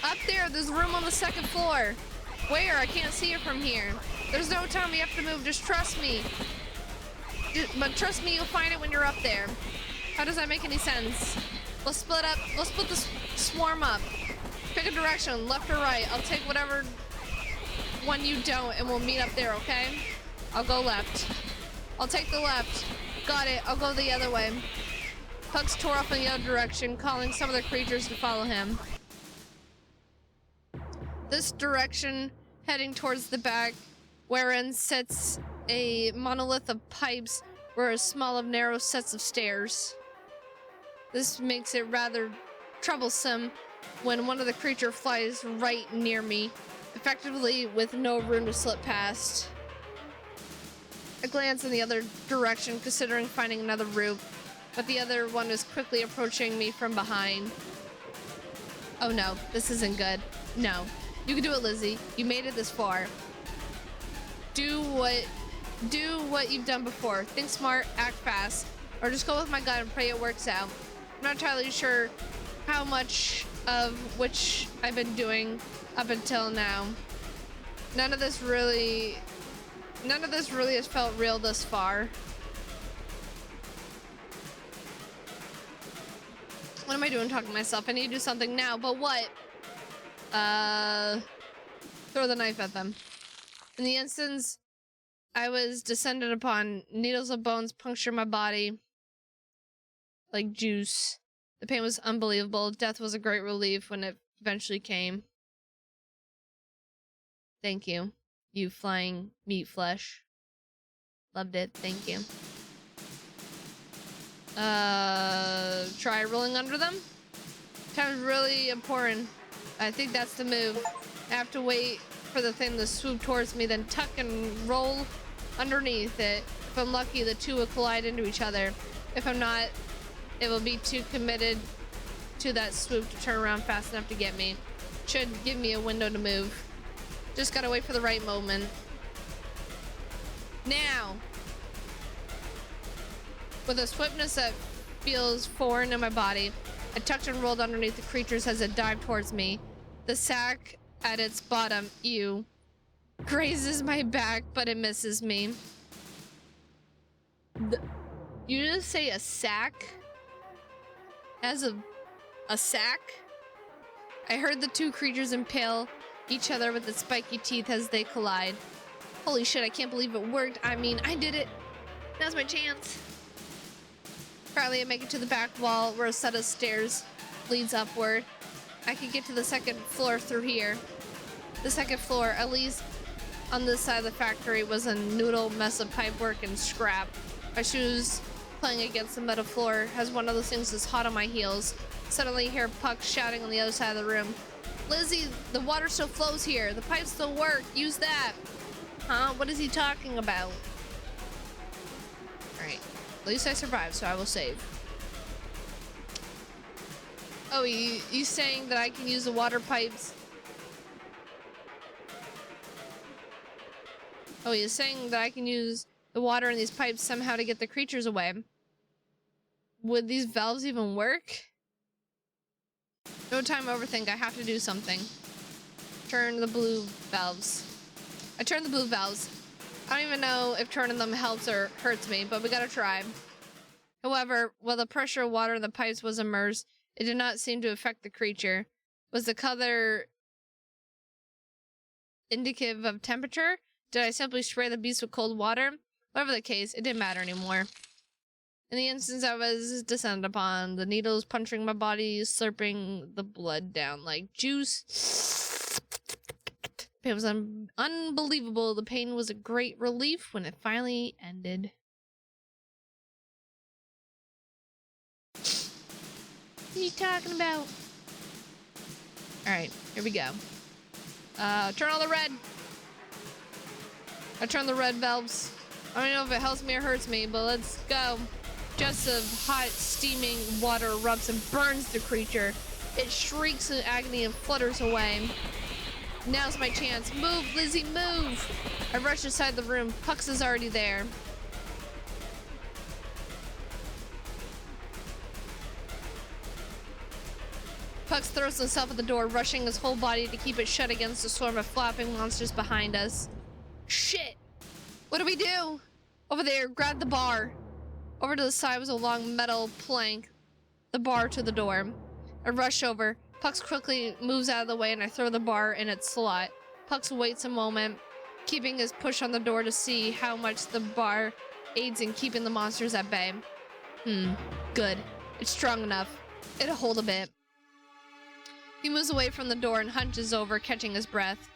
[SPEAKER 1] Up there's a room on the second floor. Where? I can't see it from here. There's no time, we have to move, just trust me. But trust me, you'll find it when you're up there. How does that make any sense? Let's split up, let's split the swarm up. Pick a direction, left or right. I'll take whatever one you don't, and we'll meet up there, okay? I'll go left. I'll take the left. Got it, I'll go the other way. Pucks tore off in the other direction, calling some of the creatures to follow him. This direction, heading towards the back, wherein sits a monolith of pipes where a small of narrow sets of stairs. This makes it rather troublesome when one of the creature flies right near me, effectively with no room to slip past. I glance in the other direction, considering finding another route, but the other one is quickly approaching me from behind. Oh no, this isn't good. No. You can do it, Lizzie. You made it this far. Do what you've done before. Think smart, act fast, or just go with my gut and pray it works out. I'm not entirely sure how much of which I've been doing up until now. None of this really has felt real thus far. What am I doing talking to myself? I need to do something now, but what? Throw the knife at them. In the instance I was descended upon, needles of bones puncture my body like juice. The pain was unbelievable. Death was a great relief when it eventually came. Thank you, you flying meat flesh. Loved it, thank you. Try rolling under them? Time's really important. I think that's the move. I have to wait for the thing to swoop towards me, then tuck and roll underneath it. If I'm lucky, the two will collide into each other. If I'm not, it will be too committed to that swoop to turn around fast enough to get me. Should give me a window to move. Just gotta wait for the right moment. Now! With a swiftness that feels foreign in my body, I tucked and rolled underneath the creatures as it dived towards me. The sack at its bottom, ew, grazes my back, but it misses me. You just say a sack? As a sack? I heard the two creatures impale each other with its spiky teeth as they collide. Holy shit, I can't believe it worked. I mean, I did it. Now's my chance. Finally, I make it to the back wall where a set of stairs leads upward. I could get to the second floor through here. The second floor, at least on this side of the factory, was a noodle mess of pipework and scrap. My shoes playing against the metal floor has one of those things that's hot on my heels. Suddenly, I hear Puck shouting on the other side of the room. Lizzie, the water still flows here. The pipes still work. Use that. Huh? What is he talking about? Alright. At least I survived, so I will save. Oh, you saying that I can use the water pipes? Oh, he's saying that I can use the water in these pipes somehow to get the creatures away. Would these valves even work? No time to overthink, I have to do something. Turn the blue valves. I turned the blue valves. I don't even know if turning them helps or hurts me, but we gotta try. However, while the pressure of water in the pipes was immersed, it did not seem to affect the creature. Was the color indicative of temperature? Did I simply spray the beast with cold water? Whatever the case, it didn't matter anymore. In the instance I was descended upon, the needles puncturing my body, slurping the blood down like juice. It was unbelievable. The pain was a great relief when it finally ended. What are you talking about? Alright, here we go. Turn on the red. I turn the red valves. I don't know if it helps me or hurts me, but let's go. Jets of hot, steaming water erupts and burns the creature. It shrieks in agony and flutters away. Now's my chance. Move, Lizzie, move! I rush inside the room. Pucks is already there. Pucks throws himself at the door, rushing his whole body to keep it shut against the swarm of flapping monsters behind us. Shit! What do we do? Over there, grab the bar. Over to the side was a long metal plank. The bar to the door. I rush over. Pucks quickly moves out of the way and I throw the bar in its slot. Pucks waits a moment, keeping his push on the door to see how much the bar aids in keeping the monsters at bay. Good. It's strong enough. It'll hold a bit. He moves away from the door and hunches over, catching his breath.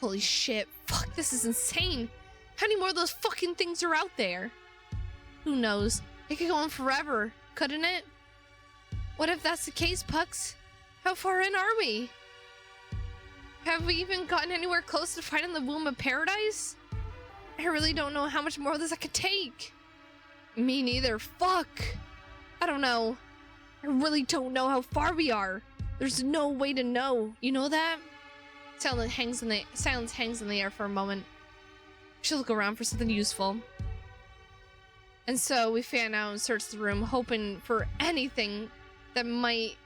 [SPEAKER 1] Holy shit. Fuck, this is insane. How many more of those fucking things are out there? Who knows? It could go on forever, couldn't it? What if that's the case, Pucks? How far in are we? Have we even gotten anywhere close to finding the womb of paradise? I really don't know how much more of this I could take. Me neither. Fuck. I don't know. I really don't know how far we are. There's no way to know. You know that? Silence hangs in the air for a moment. We should look around for something useful. And so we fan out and search the room, hoping for anything that might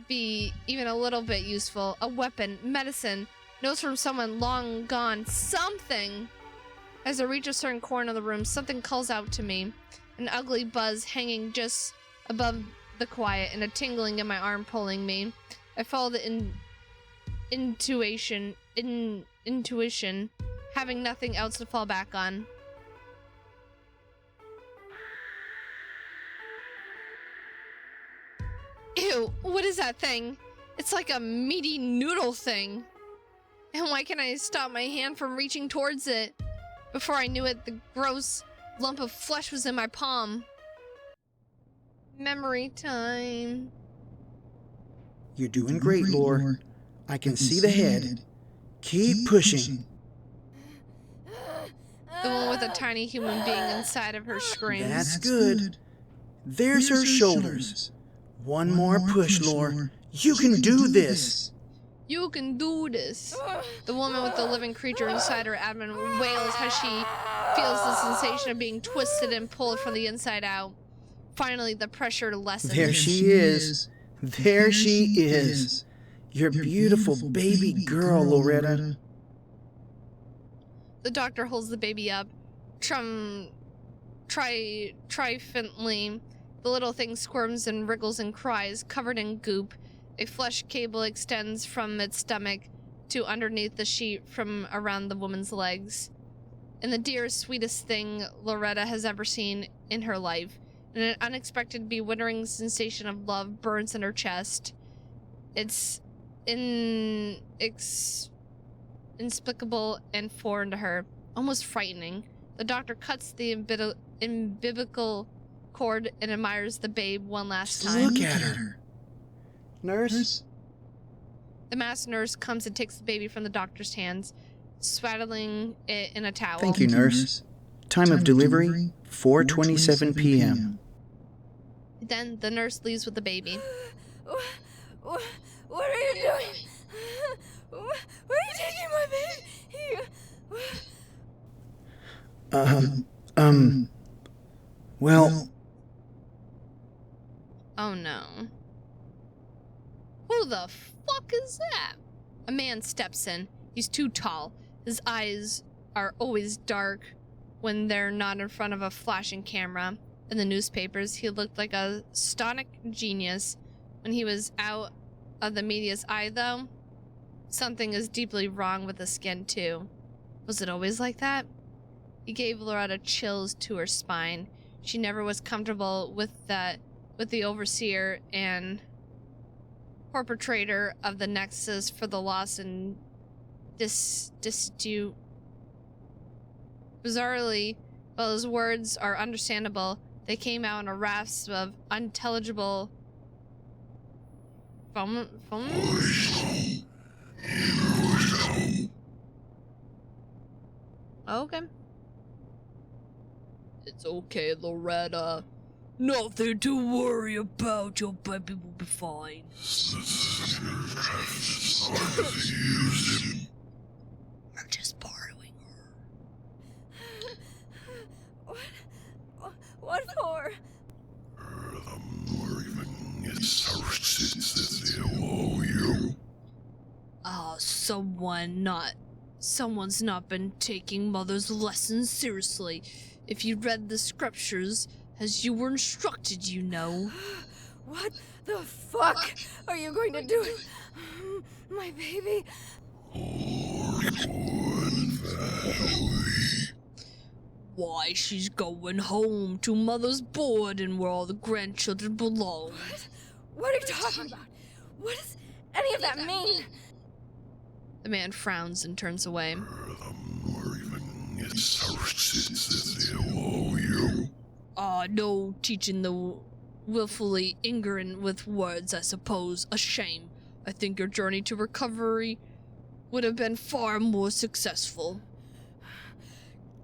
[SPEAKER 1] be even a little bit useful. A weapon, medicine, notes from someone long gone, something. As I reach a certain corner of the room, something calls out to me. An ugly buzz hanging just above the quiet and a tingling in my arm pulling me. I follow the intuition, having nothing else to fall back on. Ew, what is that thing? It's like a meaty noodle thing. And why can't I stop my hand from reaching towards it? Before I knew it, the gross lump of flesh was in my palm. Memory time.
[SPEAKER 9] You're doing great, Lore. I can see the head. Keep pushing.
[SPEAKER 1] The one with a tiny human being inside of her screams.
[SPEAKER 9] That's good. There's her shoulders. One more push, Lore. You can do this.
[SPEAKER 1] You can do this. The woman with the living creature inside her abdomen wails as she feels the sensation of being twisted and pulled from the inside out. Finally, the pressure lessens.
[SPEAKER 9] There she is. There she is. Your beautiful baby girl, Loretta.
[SPEAKER 1] The doctor holds the baby up. Triumphantly, the little thing squirms and wriggles and cries, covered in goop. A flesh cable extends from its stomach to underneath the sheet from around the woman's legs. And the dearest, sweetest thing Loretta has ever seen in her life. And an unexpected, bewildering sensation of love burns in her chest. It's inexplicable and foreign to her, almost frightening. The doctor cuts the umbilical cord and admires the babe one last time.
[SPEAKER 9] Look at her. Nurse?
[SPEAKER 1] The masked nurse comes and takes the baby from the doctor's hands, swaddling it in a towel.
[SPEAKER 9] Thank you, nurse. Time of delivery, 4:27 p.m.
[SPEAKER 1] Then the nurse leaves with the baby.
[SPEAKER 2] What are you doing? Where are you taking my baby?
[SPEAKER 9] Well...
[SPEAKER 1] Oh no. Who the fuck is that? A man steps in. He's too tall. His eyes are always dark when they're not in front of a flashing camera. in the newspapers. He looked like a stonic genius. When he was out of the media's eye, though, something is deeply wrong with his skin, too. Was it always like that? He gave Loretta chills to her spine. She never was comfortable with the overseer and perpetrator of the Nexus for the loss and dispute. Bizarrely, while his words are understandable, they came out in a rasp of unintelligible foam. Okay. It's okay, Loretta. Nothing to worry about. Your baby will be fine. We're just borrowing her.
[SPEAKER 2] What for?
[SPEAKER 1] Someone's not been taking Mother's lessons seriously. If you read the scriptures as you were instructed, you know.
[SPEAKER 2] What the fuck are you going to do? My baby?
[SPEAKER 1] Why, she's going home to Mother's board and where all the grandchildren belong.
[SPEAKER 2] What are you talking about? What does any of that mean?
[SPEAKER 1] The man frowns and turns away. No teaching the willfully ignorant with words, I suppose. A shame. I think your journey to recovery would have been far more successful.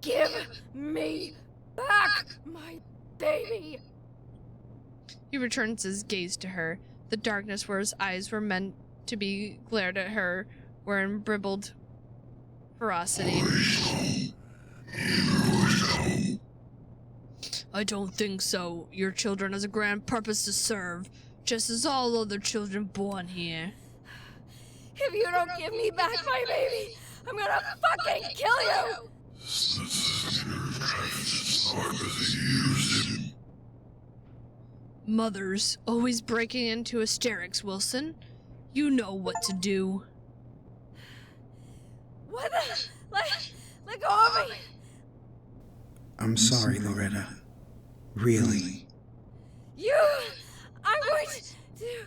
[SPEAKER 2] Give me back my baby!
[SPEAKER 1] He returns his gaze to her. The darkness where his eyes were meant to be glared at her were in brimbled ferocity. I don't think so. Your children has a grand purpose to serve, just as all other children born here.
[SPEAKER 2] If you don't give me back my baby, I'm gonna fucking kill you!
[SPEAKER 1] Mother's always breaking into hysterics, Wilson. You know what to do.
[SPEAKER 2] What the? Let go of me!
[SPEAKER 9] I'm sorry, Loretta. Really.
[SPEAKER 2] I'm going to...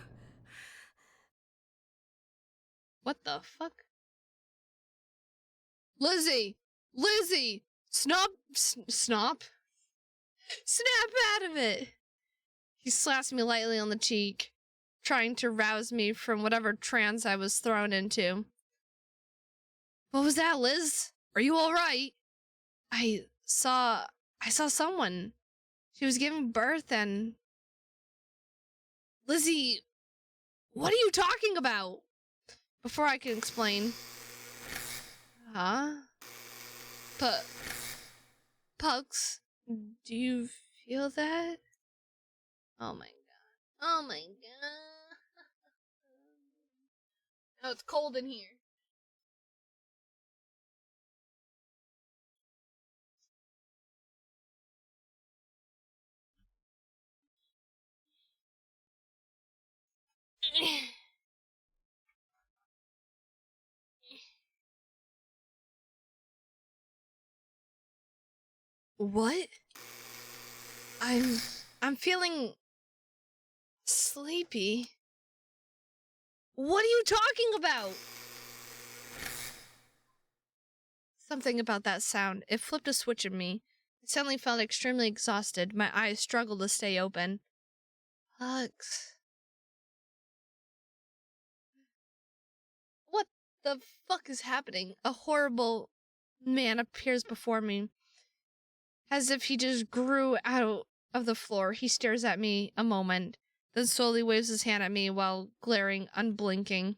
[SPEAKER 1] What the fuck? Lizzie! Snap out of it! He slaps me lightly on the cheek, trying to rouse me from whatever trance I was thrown into. What was that, Liz? Are you alright? I saw someone. She was giving birth and... Lizzie, what are you talking about? Before I can explain. Huh? Pugs, do you feel that? Oh my god. Oh, it's cold in here. What? I'm feeling sleepy. What are you talking about? Something about that sound. It flipped a switch in me. I suddenly felt extremely exhausted. My eyes struggled to stay open. Hugs. What the fuck is happening? A horrible man appears before me. As if he just grew out of the floor. He stares at me a moment, then slowly waves his hand at me while glaring, unblinking.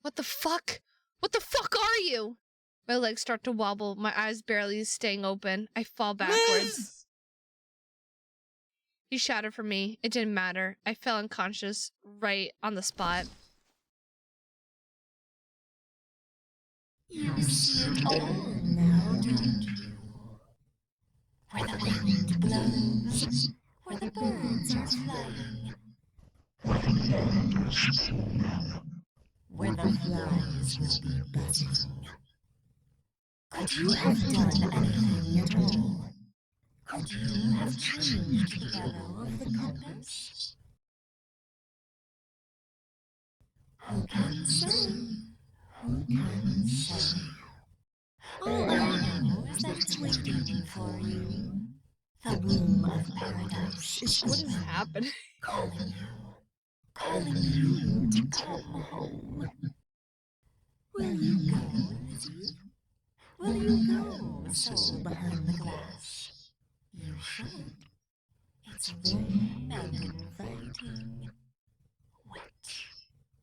[SPEAKER 1] What the fuck? What the fuck are you? My legs start to wobble, my eyes barely staying open. I fall backwards.
[SPEAKER 9] Liz!
[SPEAKER 1] He shouted for me. It didn't matter. I fell unconscious right on the spot.
[SPEAKER 3] You see it all now, don't you? where the wind blows, where the birds are flying, where the flies will be buzzing. Could you have done anything at all? Could you have changed the weather of the compass? Who can say? Who can say? All I know is that it's waiting for you. The bloom of paradise is
[SPEAKER 1] What is happening?
[SPEAKER 3] calling you to come home. Will you go, Lizzie? Will you go, soul behind the glass? You should. It's warm and inviting, wet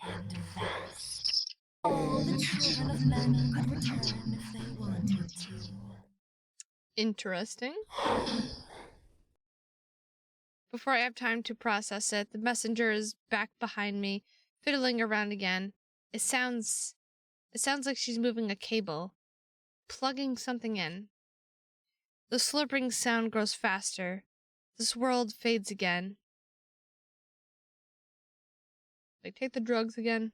[SPEAKER 3] and vast. All the children of men could return if they wanted to.
[SPEAKER 1] Interesting. Before I have time to process it, the messenger is back behind me, fiddling around again. It sounds like she's moving a cable, plugging something in. The slurping sound grows faster. This world fades again. Like, take the drugs again.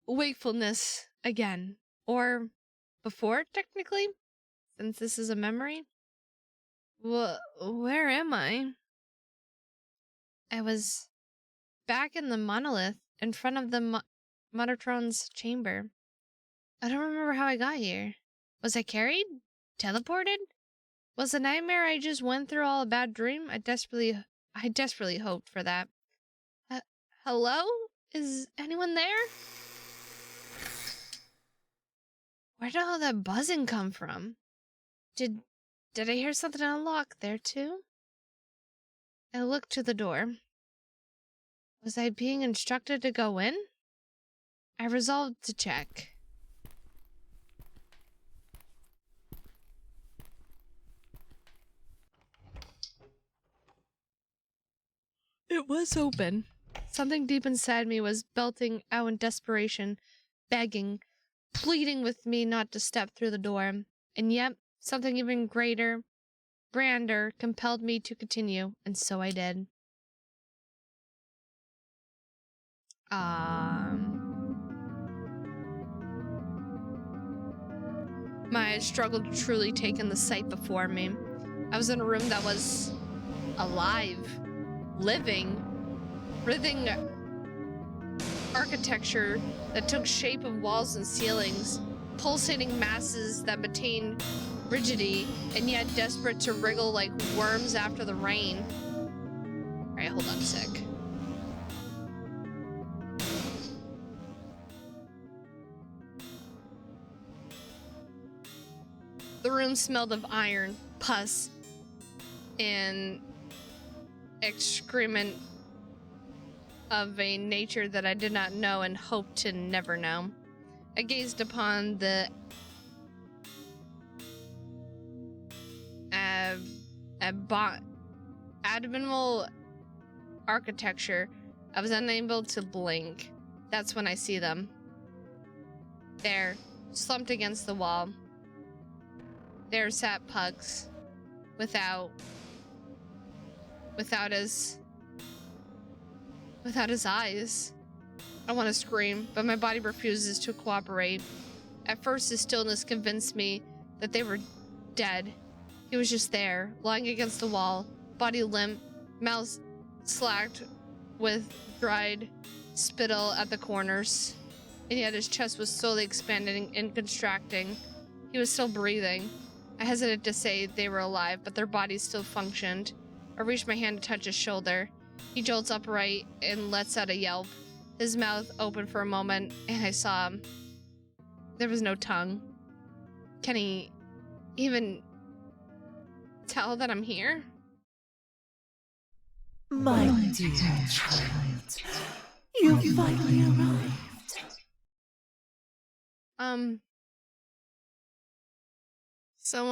[SPEAKER 1] Wakefulness again. Or before, technically, since this is a memory. Where am I? I was back in the monolith in front of the Mother Matron's chamber. I don't remember how I got here. Was I carried? Teleported? Was the nightmare I just went through all a bad dream? I desperately hoped for that. Hello? Is anyone there? Where did all that buzzing come from? Did I hear something unlock there too? I looked to the door. Was I being instructed to go in? I resolved to check. It was open. Something deep inside me was belting out in desperation, begging, pleading with me not to step through the door. And yet, something even greater, grander, compelled me to continue, and so I did. My eyes struggled to truly take in the sight before me. I was in a room that was alive, living, breathing architecture that took shape of walls and ceilings, pulsating masses that maintained rigidity and yet desperate to wriggle like worms after the rain. Alright, hold on a sec. The room smelled of iron, pus, and excrement of a nature that I did not know and hoped to never know. I gazed upon the abominable architecture. I was unable to blink. That's when I see them. There, slumped against the wall. There sat Pugs, without his eyes. I want to scream, but my body refuses to cooperate. At first, the stillness convinced me that they were dead. He was just there, lying against the wall, body limp, mouth slacked with dried spittle at the corners, and yet his chest was slowly expanding and contracting. He was still breathing. I hesitated to say they were alive, but their bodies still functioned. I reached my hand to touch his shoulder. He jolts upright and lets out a yelp. His mouth opened for a moment, and I saw him. There was no tongue. Can he even tell that I'm here?
[SPEAKER 3] My dear child, you finally arrived.
[SPEAKER 1] So,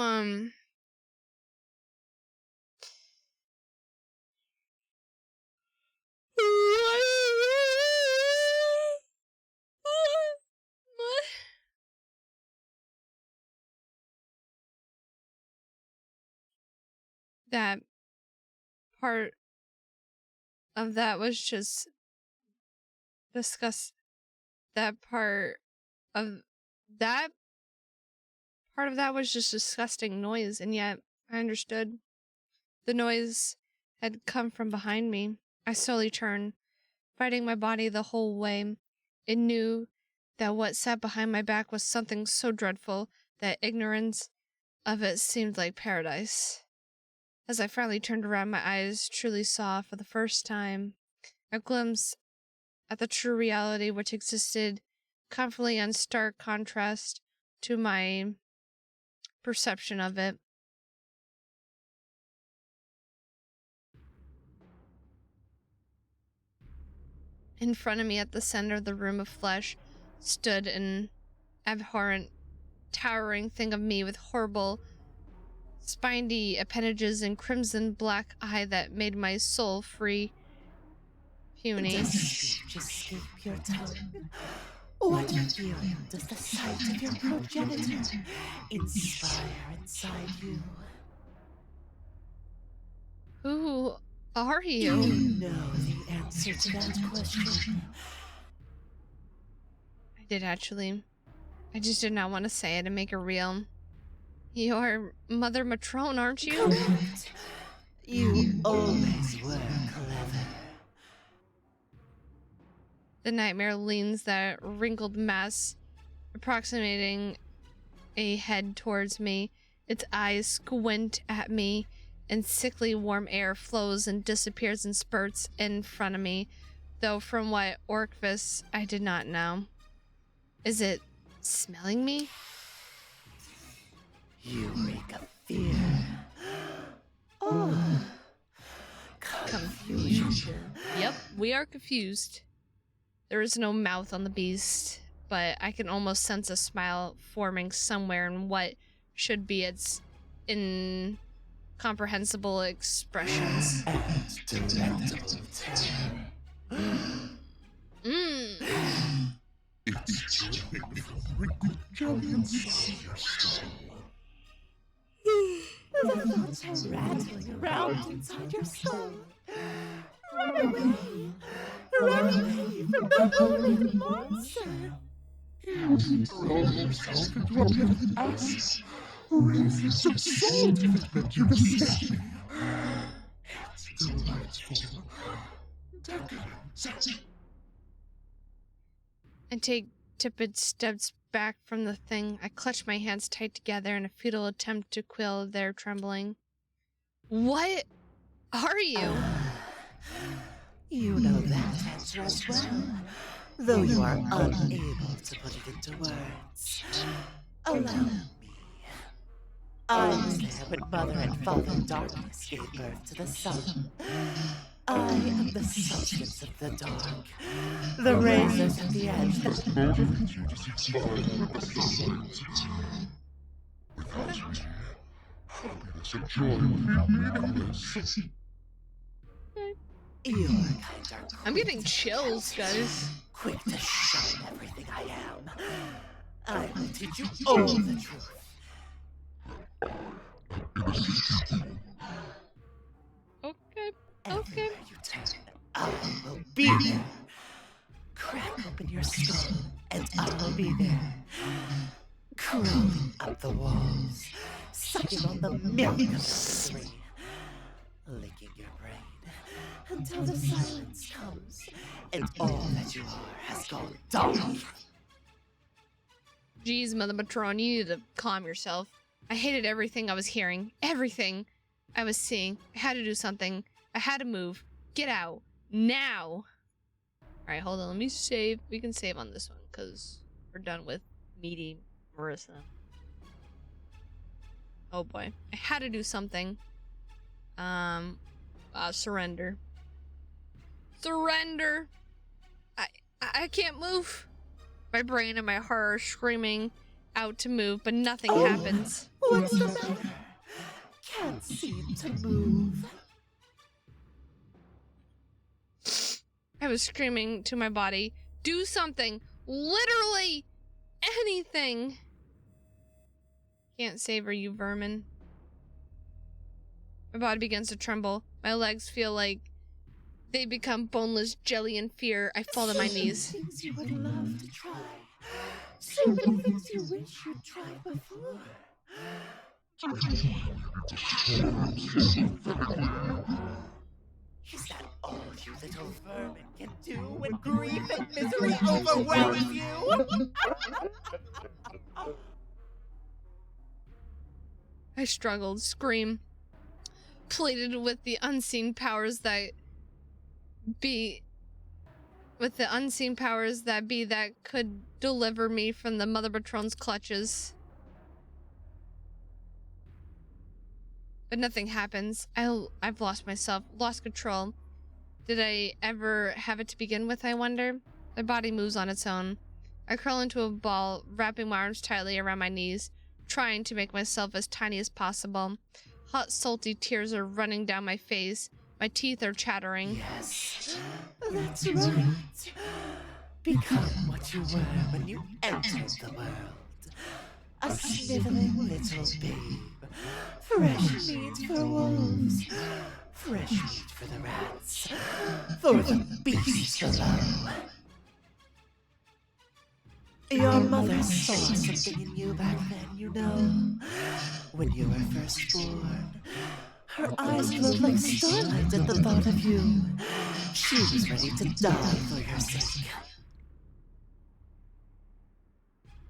[SPEAKER 1] that part of that was just disgust. That part of that was just disgusting noise, and yet I understood. The noise had come from behind me. I slowly turned, fighting my body the whole way. It knew that what sat behind my back was something so dreadful that ignorance of it seemed like paradise. As I finally turned around, my eyes truly saw, for the first time, a glimpse at the true reality which existed comfortably in stark contrast to my perception of it. In front of me, at the center of the room of flesh, stood an abhorrent, towering thing of me with horrible, spiny appendages and crimson black eye that made my soul free. Puny.
[SPEAKER 3] Does speech escape your tongue? What feeling does the sight of your progenitor inspire inside you?
[SPEAKER 1] Who are
[SPEAKER 3] You
[SPEAKER 1] you?
[SPEAKER 3] know the answer to that question.
[SPEAKER 1] I did actually. I just did not want to say it and make it real. You're Mother Matron, aren't you?
[SPEAKER 3] Correct. You always were clever.
[SPEAKER 1] The nightmare leans that wrinkled mass, approximating a head towards me. Its eyes squint at me, and sickly warm air flows and disappears in spurts in front of me, though from what orifice I did not know. Is it smelling me?
[SPEAKER 3] You reek of fear. Oh, confusion.
[SPEAKER 1] Yep, we are confused. There is no mouth on the beast, but I can almost sense a smile forming somewhere in what should be its incomprehensible expressions.
[SPEAKER 3] And delectable terror.
[SPEAKER 10] It's dripping from the wrinkled jelly inside your skull.
[SPEAKER 3] The thoughts are rattling around inside your skull. Run away! Run away from the horrid monster!
[SPEAKER 10] You throw yourself into a pit of ice, raising some salt if it meant you escape. It's delightful. Decadent.
[SPEAKER 1] I take tepid steps back from the thing. I clutch my hands tight together in a futile attempt to quell their trembling. What are you?
[SPEAKER 3] You know that answer as well, though you are unable to put it into words. Allow me. I was there when Mother and Father Darkness gave birth to the sun. I am the substance of the dark, the razors at the edge that
[SPEAKER 10] Motivate you to seek survival with the sunlight. Without me, happiness and joy would be meaningless.
[SPEAKER 3] your kind are
[SPEAKER 1] I'm getting chills, guys.
[SPEAKER 3] quick to shun everything I am. I will teach you all the truth.
[SPEAKER 1] Okay.
[SPEAKER 3] Everywhere you turn, I will be there. Crack open your skull, and I'll be there. Crawling up the walls, sucking on the milk of history, licking your brain until the silence comes, and all that you are has gone dark.
[SPEAKER 1] Jeez, Mother Matron, you need to calm yourself. I hated everything I was hearing. Everything I was seeing. I had to do something. I had to move. Get out. Now. Alright, hold on. Let me save. We can save on this one, because we're done with meaty Marissa. Oh boy. I had to do something. Surrender. Surrender! I can't move. My brain and my heart are screaming out to move, but nothing happens.
[SPEAKER 3] What's the matter? Can't seem to move.
[SPEAKER 1] I was screaming to my body, do something! Literally anything! Can't savor you, vermin. My body begins to tremble. My legs feel like they become boneless jelly in fear. I fall to my knees.
[SPEAKER 3] Things you would love to try. So many things you wish you'd tried before. Is that all you little vermin can do when grief and misery overwhelms you?
[SPEAKER 1] I struggled, scream, pleaded with the unseen powers that be, that could deliver me from the Mother Matron's clutches. But nothing happens. I've lost myself, lost control. Did I ever have it to begin with, I wonder? My body moves on its own. I curl into a ball, wrapping my arms tightly around my knees, trying to make myself as tiny as possible. Hot, salty tears are running down my face. My teeth are chattering.
[SPEAKER 3] Yes, that's right. Become what you were when you entered the world. A sniveling little babe. Fresh meat for wolves. Fresh meat for the rats. For the beasts below. Your mother saw something in you back then, you know. When you were first born, her eyes glowed like starlight at the thought of you. She was ready to die for your sake.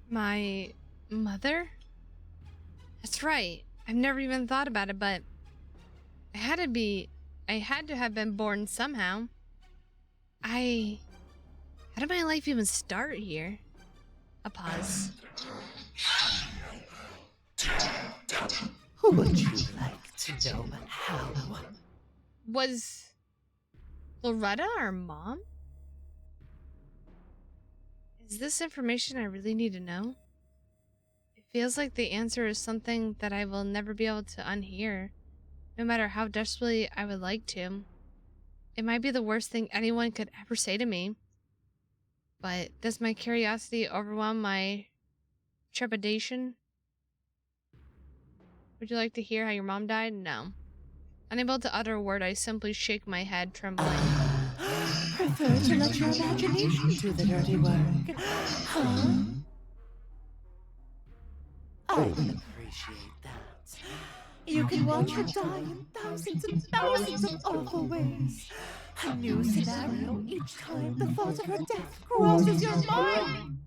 [SPEAKER 1] My mother? That's right. I've never even thought about it, but I had to have been born somehow. How did my life even start here? A pause.
[SPEAKER 3] Would you like to know how?
[SPEAKER 1] Was Loretta our mom? Is this information I really need to know? It feels like the answer is something that I will never be able to unhear, no matter how desperately I would like to. It might be the worst thing anyone could ever say to me. But does my curiosity overwhelm my trepidation? Would you like to hear how your mom died? No. Unable to utter a word, I simply shake my head, trembling.
[SPEAKER 3] Prefer to let your imagination do the dirty work, huh? I would appreciate that. You can watch her die in thousands and thousands of awful ways. A new scenario each time the thought of her death crosses your mind.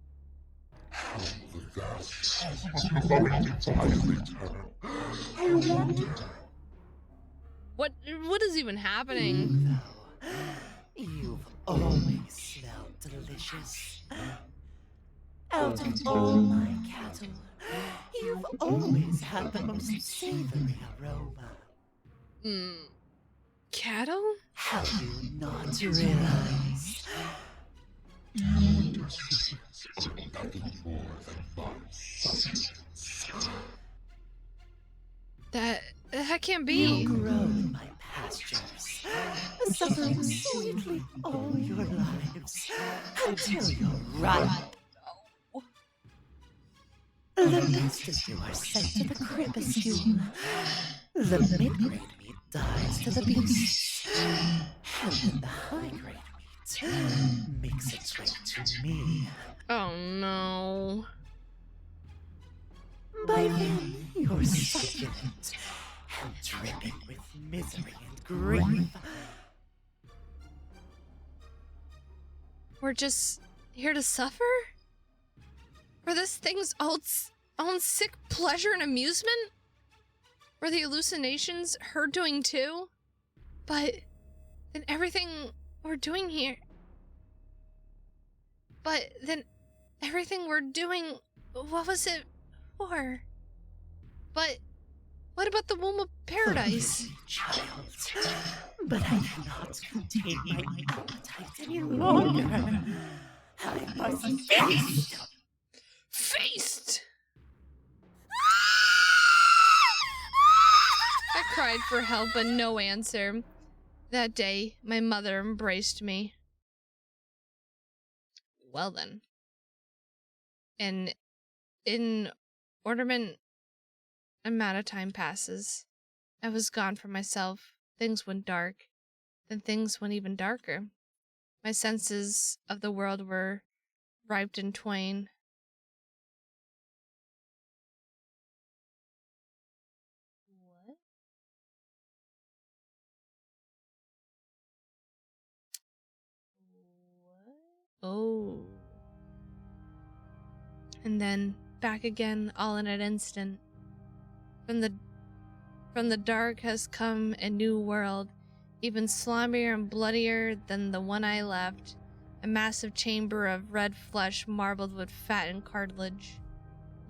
[SPEAKER 10] How the gas must be very violent her. I wonder.
[SPEAKER 1] What is even happening?
[SPEAKER 3] You've always smelled delicious. Out of all my cattle, you've always had the most savory aroma.
[SPEAKER 1] Cattle?
[SPEAKER 3] Have you not realized?
[SPEAKER 10] Your descendants are nothing more than my sustenance.
[SPEAKER 1] That can't be.
[SPEAKER 3] You grow in my pastures, suffering sweetly all your lives, until you're ripe. The best of you are sent to the crepuscule. The mid-grade meat dies to the beasts, and then the high-grade meat makes its way to me.
[SPEAKER 1] Oh no.
[SPEAKER 3] By then, you're succulent and dripping with misery and grief.
[SPEAKER 1] We're just here to suffer? For this thing's own sick pleasure and amusement? Were the hallucinations her doing too? But then everything we're doing, what was it for? But what about the womb of paradise?
[SPEAKER 3] Child, but I cannot contain my appetite any longer. I must feast.
[SPEAKER 1] Feast! I cried for help, but no answer. That day, my mother embraced me. Well then. An inordinate amount of time passes. I was gone from myself. Things went dark. Then things went even darker. My senses of the world were ripped in twain. What? What? Oh. And then back again, all in an instant. From the dark has come a new world, even slimier and bloodier than the one I left. A massive chamber of red flesh marbled with fat and cartilage,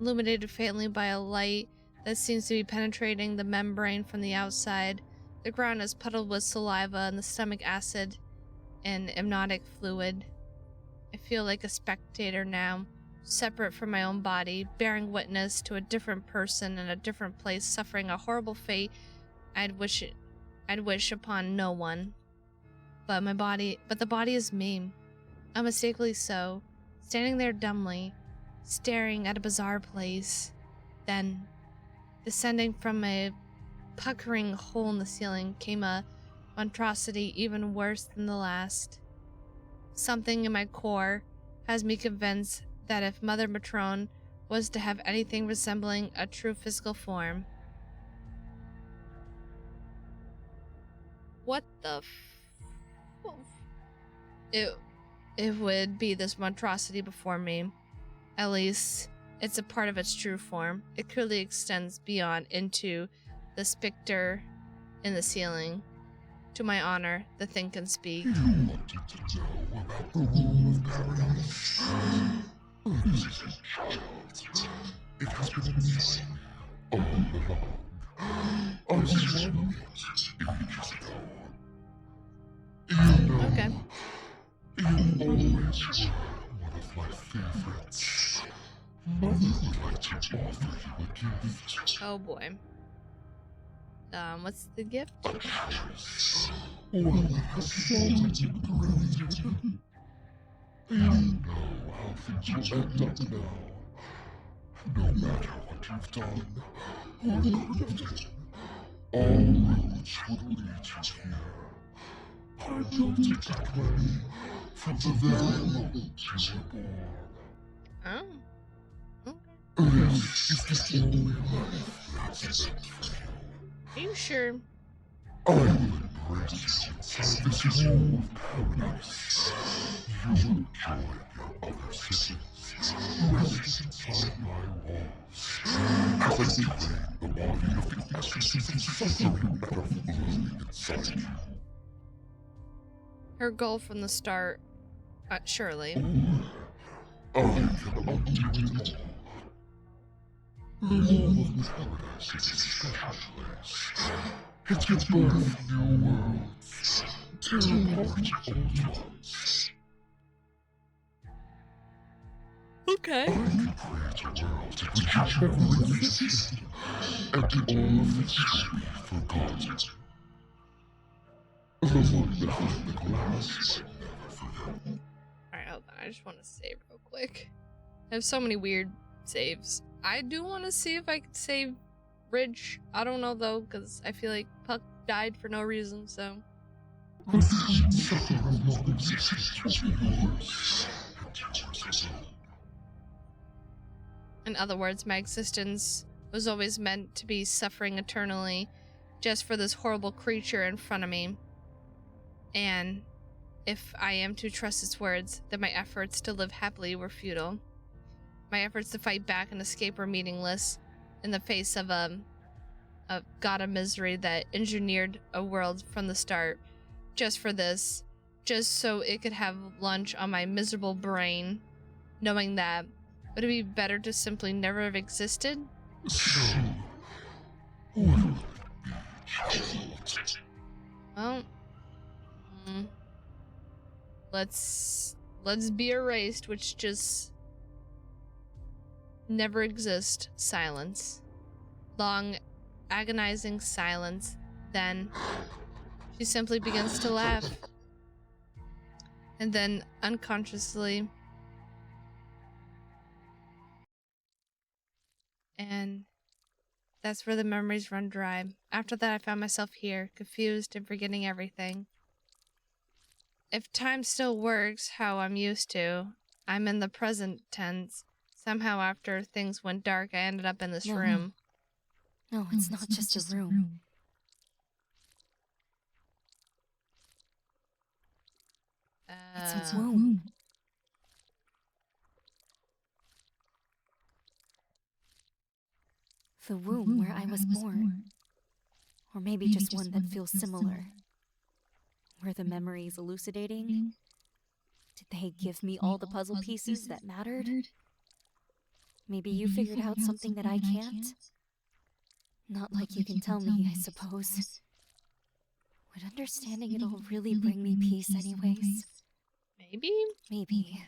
[SPEAKER 1] illuminated faintly by a light that seems to be penetrating the membrane from the outside. The ground is puddled with saliva and the stomach acid and amniotic fluid. I feel like a spectator now, separate from my own body, bearing witness to a different person in a different place, suffering a horrible fate I'd wish upon no one. But the body is me, unmistakably so, standing there dumbly, staring at a bizarre place. Then, descending from a puckering hole in the ceiling, came a monstrosity even worse than the last. Something in my core has me convinced that if Mother Matron was to have anything resembling a true physical form, what the it would be this monstrosity before me. At least, it's a part of its true form. It clearly extends beyond into the specter in the ceiling. To my honor, the thing can speak.
[SPEAKER 10] You wanted to know about the rule of paradise? Listen, child. It has been missing all along. I swallowed it ages ago. You know,
[SPEAKER 1] Okay.
[SPEAKER 10] you always were one of my favorites. Mother would like to offer you a gift.
[SPEAKER 1] Oh boy. What's the gift?
[SPEAKER 10] A choice. One that has fallen into gravity. You know how things will end up now. No matter what you've done, or could have done, all roads would lead you here. I built it that way, from the very moment you were born.
[SPEAKER 1] Oh. Okay.
[SPEAKER 10] This is the only life that's meant for you.
[SPEAKER 1] Are you sure?
[SPEAKER 10] I will embrace you inside this rule of paradise. You will join your other siblings, rest inside my walls, as I drain the body of the essences of suffering that are flowing inside you.
[SPEAKER 1] Her goal from the start, surely.
[SPEAKER 10] Or, I can undo it all. The rule of paradise is a special place. It can birth new worlds, tear apart old ones.
[SPEAKER 1] Okay.
[SPEAKER 10] I can create a world in which you never existed, and all of this will be forgotten. The one behind the glass will never forget.
[SPEAKER 1] Alright, hold on. I just want to save real quick. I have so many weird saves. I do want to see if I could save Ridge. I don't know though, because I feel like Puck died for no reason, so.
[SPEAKER 10] The suffering of non-existence will be yours, and yours alone.
[SPEAKER 1] In other words, my existence was always meant to be suffering eternally just for this horrible creature in front of me. And if I am to trust its words, then my efforts to live happily were futile. My efforts to fight back and escape were meaningless in the face of a god of misery that engineered a world from the start just for this, just so it could have lunch on my miserable brain, knowing that would it be better to simply never have existed?
[SPEAKER 10] So, what will it be, child?
[SPEAKER 1] Well, let's be erased, which just never exist. Silence. Long, agonizing silence. Then she simply begins to laugh. And then unconsciously and That's where the memories run dry. After that, I found myself here, confused and forgetting everything. If time still works how I'm used to, I'm in the present tense. Somehow after things went dark, I ended up in this room.
[SPEAKER 3] No, it's not just a room. It's a womb. The womb where I was born. Or maybe just one that feels similar. Were the memories elucidating? Did they give me all the puzzle pieces that mattered? Maybe you figured out something that I can't? Not like you can tell me, I suppose. Would understanding it all really bring me peace anyways?
[SPEAKER 1] Maybe?
[SPEAKER 3] Maybe.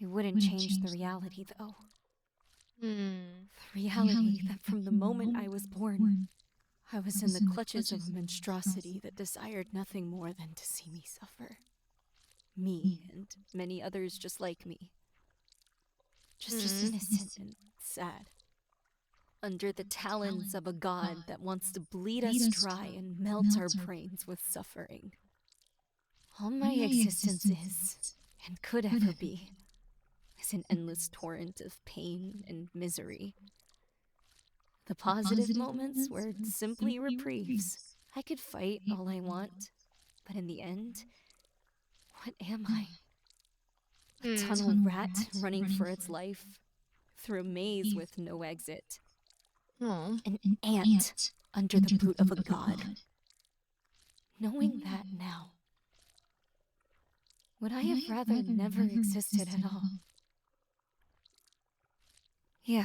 [SPEAKER 3] It wouldn't change the reality, though. The reality that from the moment I was born, I was in the clutches of a monstrosity that desired nothing more than to see me suffer. Me and many others just like me. Just as innocent and sad. Under the talons of a god that wants to bleed us dry and melt our brains with suffering. All my existence is, and could ever be, is an endless torrent of pain and misery. The positive moments were simply reprieves. I could fight all I want, but in the end, what am I? A tunnel rat running for its life, through a maze with no exit. An ant under the boot of a god. Knowing that now, would I have rather never existed at all? Yeah.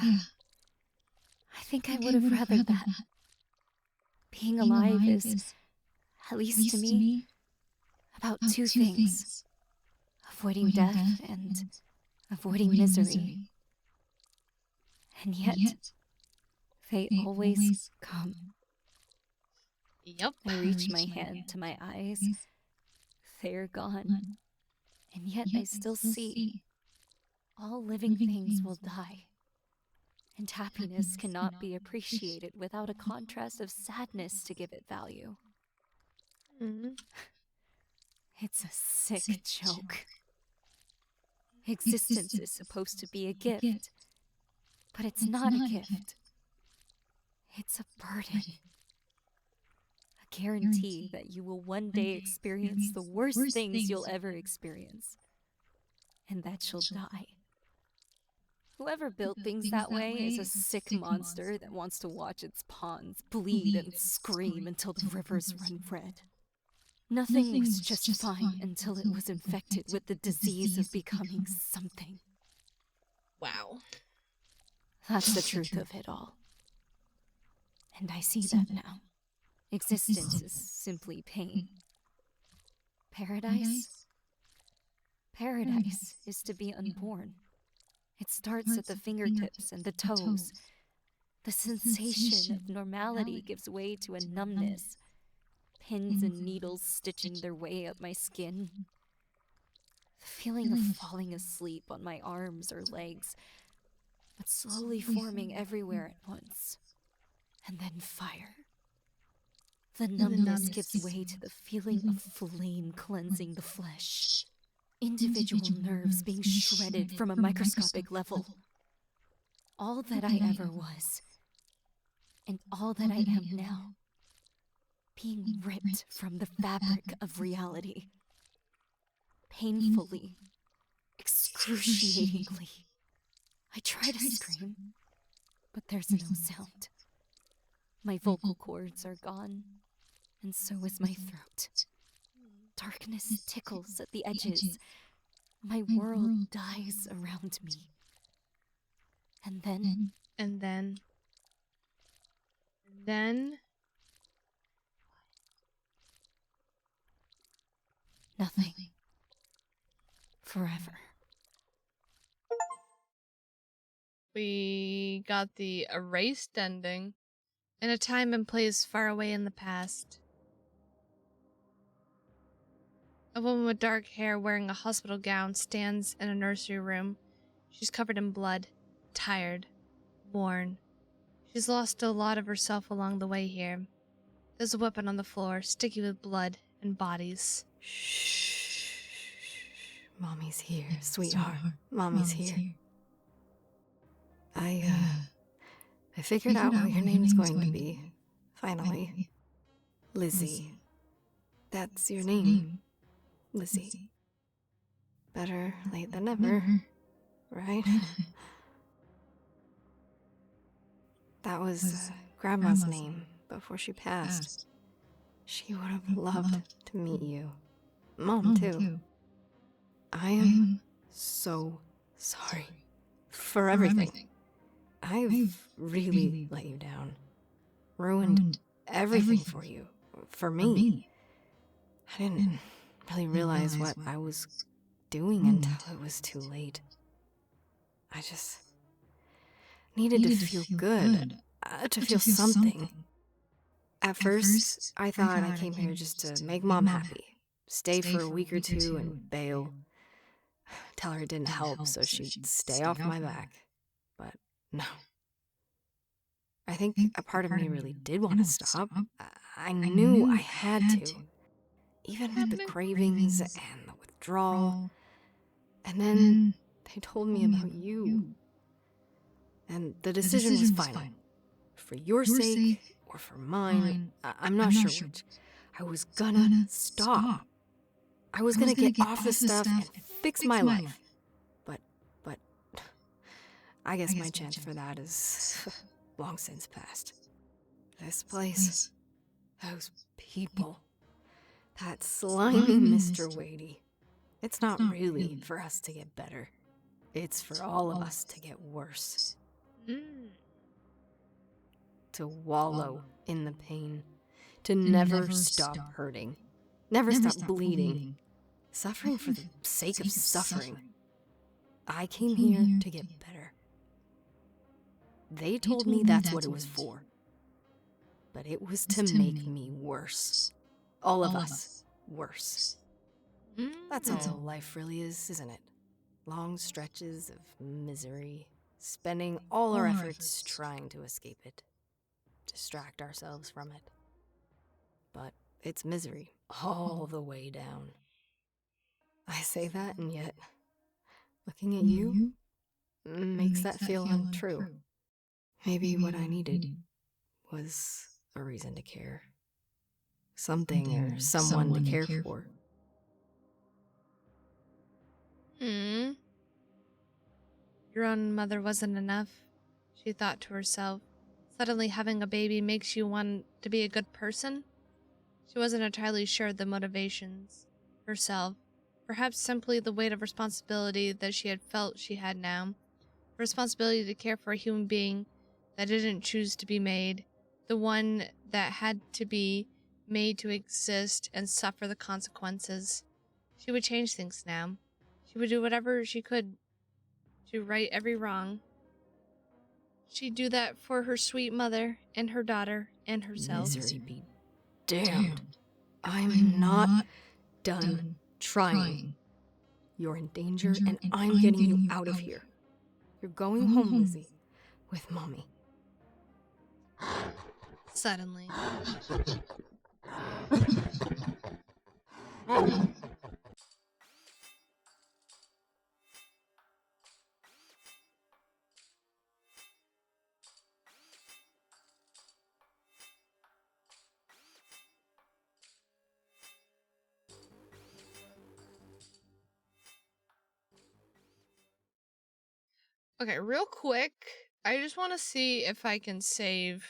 [SPEAKER 3] I think I would have rather that. Being alive is, at least to me, about two things. Avoiding death and avoiding misery. And yet, they always come.
[SPEAKER 1] Yep.
[SPEAKER 3] I reach my hand to my eyes. They're gone. And yet I still see. All living things will die. And happiness cannot be appreciated without a contrast of sadness to give it value. It's a sick joke. Existence is supposed to be a gift, but it's not a gift. It's a burden. A guarantee that you will one day experience the worst things you'll ever experience, and that you'll die. Whoever built things that way is a sick monster that wants to watch its pawns bleed and scream until the rivers run red. Nothing was just fine until it was infected with the disease of becoming something.
[SPEAKER 1] Wow.
[SPEAKER 3] That's the truth of it all. And I see that now. Existence is simply pain. Paradise? Paradise is to be unborn. It starts at the fingertips and the toes. The sensation of normality gives way to a numbness. Pins and needles stitching their way up my skin. The feeling of falling asleep on my arms or legs, but slowly forming everywhere at once. And then fire. The numbness gives way to the feeling of flame cleansing the flesh. Individual nerves being shredded from a microscopic level. All that I ever was, and all that I am now, being ripped from the fabric of reality. Painfully, excruciatingly. I try to scream, but there's no sound. My vocal cords are gone, and so is my throat. Darkness tickles at the edges. My world dies around me. And then...
[SPEAKER 1] And then...
[SPEAKER 3] Nothing. Forever.
[SPEAKER 1] We got the erased ending. In a time and place far away in the past. A woman with dark hair wearing a hospital gown stands in a nursery room. She's covered in blood, tired, worn. She's lost a lot of herself along the way here. There's a weapon on the floor, sticky with blood and bodies.
[SPEAKER 4] Shh. Mommy's here, sweetheart. Mommy's here. I figured out what your name's going to be. Finally. Lizzie. That's your name. Lizzie. Better late than never, right? That was Grandma's name before she passed. She would have loved to meet you. Mom, too. I am so sorry for everything. I've really let you down. Ruined everything for you. For me. I didn't really realize what I was doing until it was too late. I just needed to feel good, to feel something. At first, I thought I came here just to make Mom happy, stay for a week or two and bail. Tell her it didn't help so she'd stay off my back. But no. I think a part of me really did want to stop. I knew I had to. Even with the cravings and the withdrawal. And then they told me about you. And the decision was final. For your sake or for mine, I'm not sure which. I was gonna stop. I was gonna get off the stuff and fix my life. But I guess my chance for that is long since past. This place, those people, that slimy Mr. Wadey. It's not really for us to get better. It's for all of us to get worse. To wallow in the pain. To never stop hurting. Never stop bleeding. Suffering for the sake of suffering. I came here to get better. They told me that's what it was for. But it was to make me worse. All of us worse. That's all life really is, isn't it? Long stretches of misery, spending all our efforts trying to escape it, distract ourselves from it. But it's misery all the way down. I say that, and yet, looking at you makes that feel untrue. Maybe what I needed was a reason to care. Something or someone to care for.
[SPEAKER 1] Your own mother wasn't enough, she thought to herself. Suddenly having a baby makes you want to be a good person? She wasn't entirely sure of the motivations herself. Perhaps simply the weight of responsibility that she had felt she had now. The responsibility to care for a human being that didn't choose to be made. The one that had to be made to exist and suffer the consequences. She would change things now. She would do whatever she could to right every wrong. She'd do that for her sweet mother and her daughter and herself.
[SPEAKER 4] Misery be damned. I'm not done trying. You're in danger and I'm getting you out of here. You're going home, Lizzie, with Mommy.
[SPEAKER 1] Suddenly. Okay, real quick, I just want to see if I can save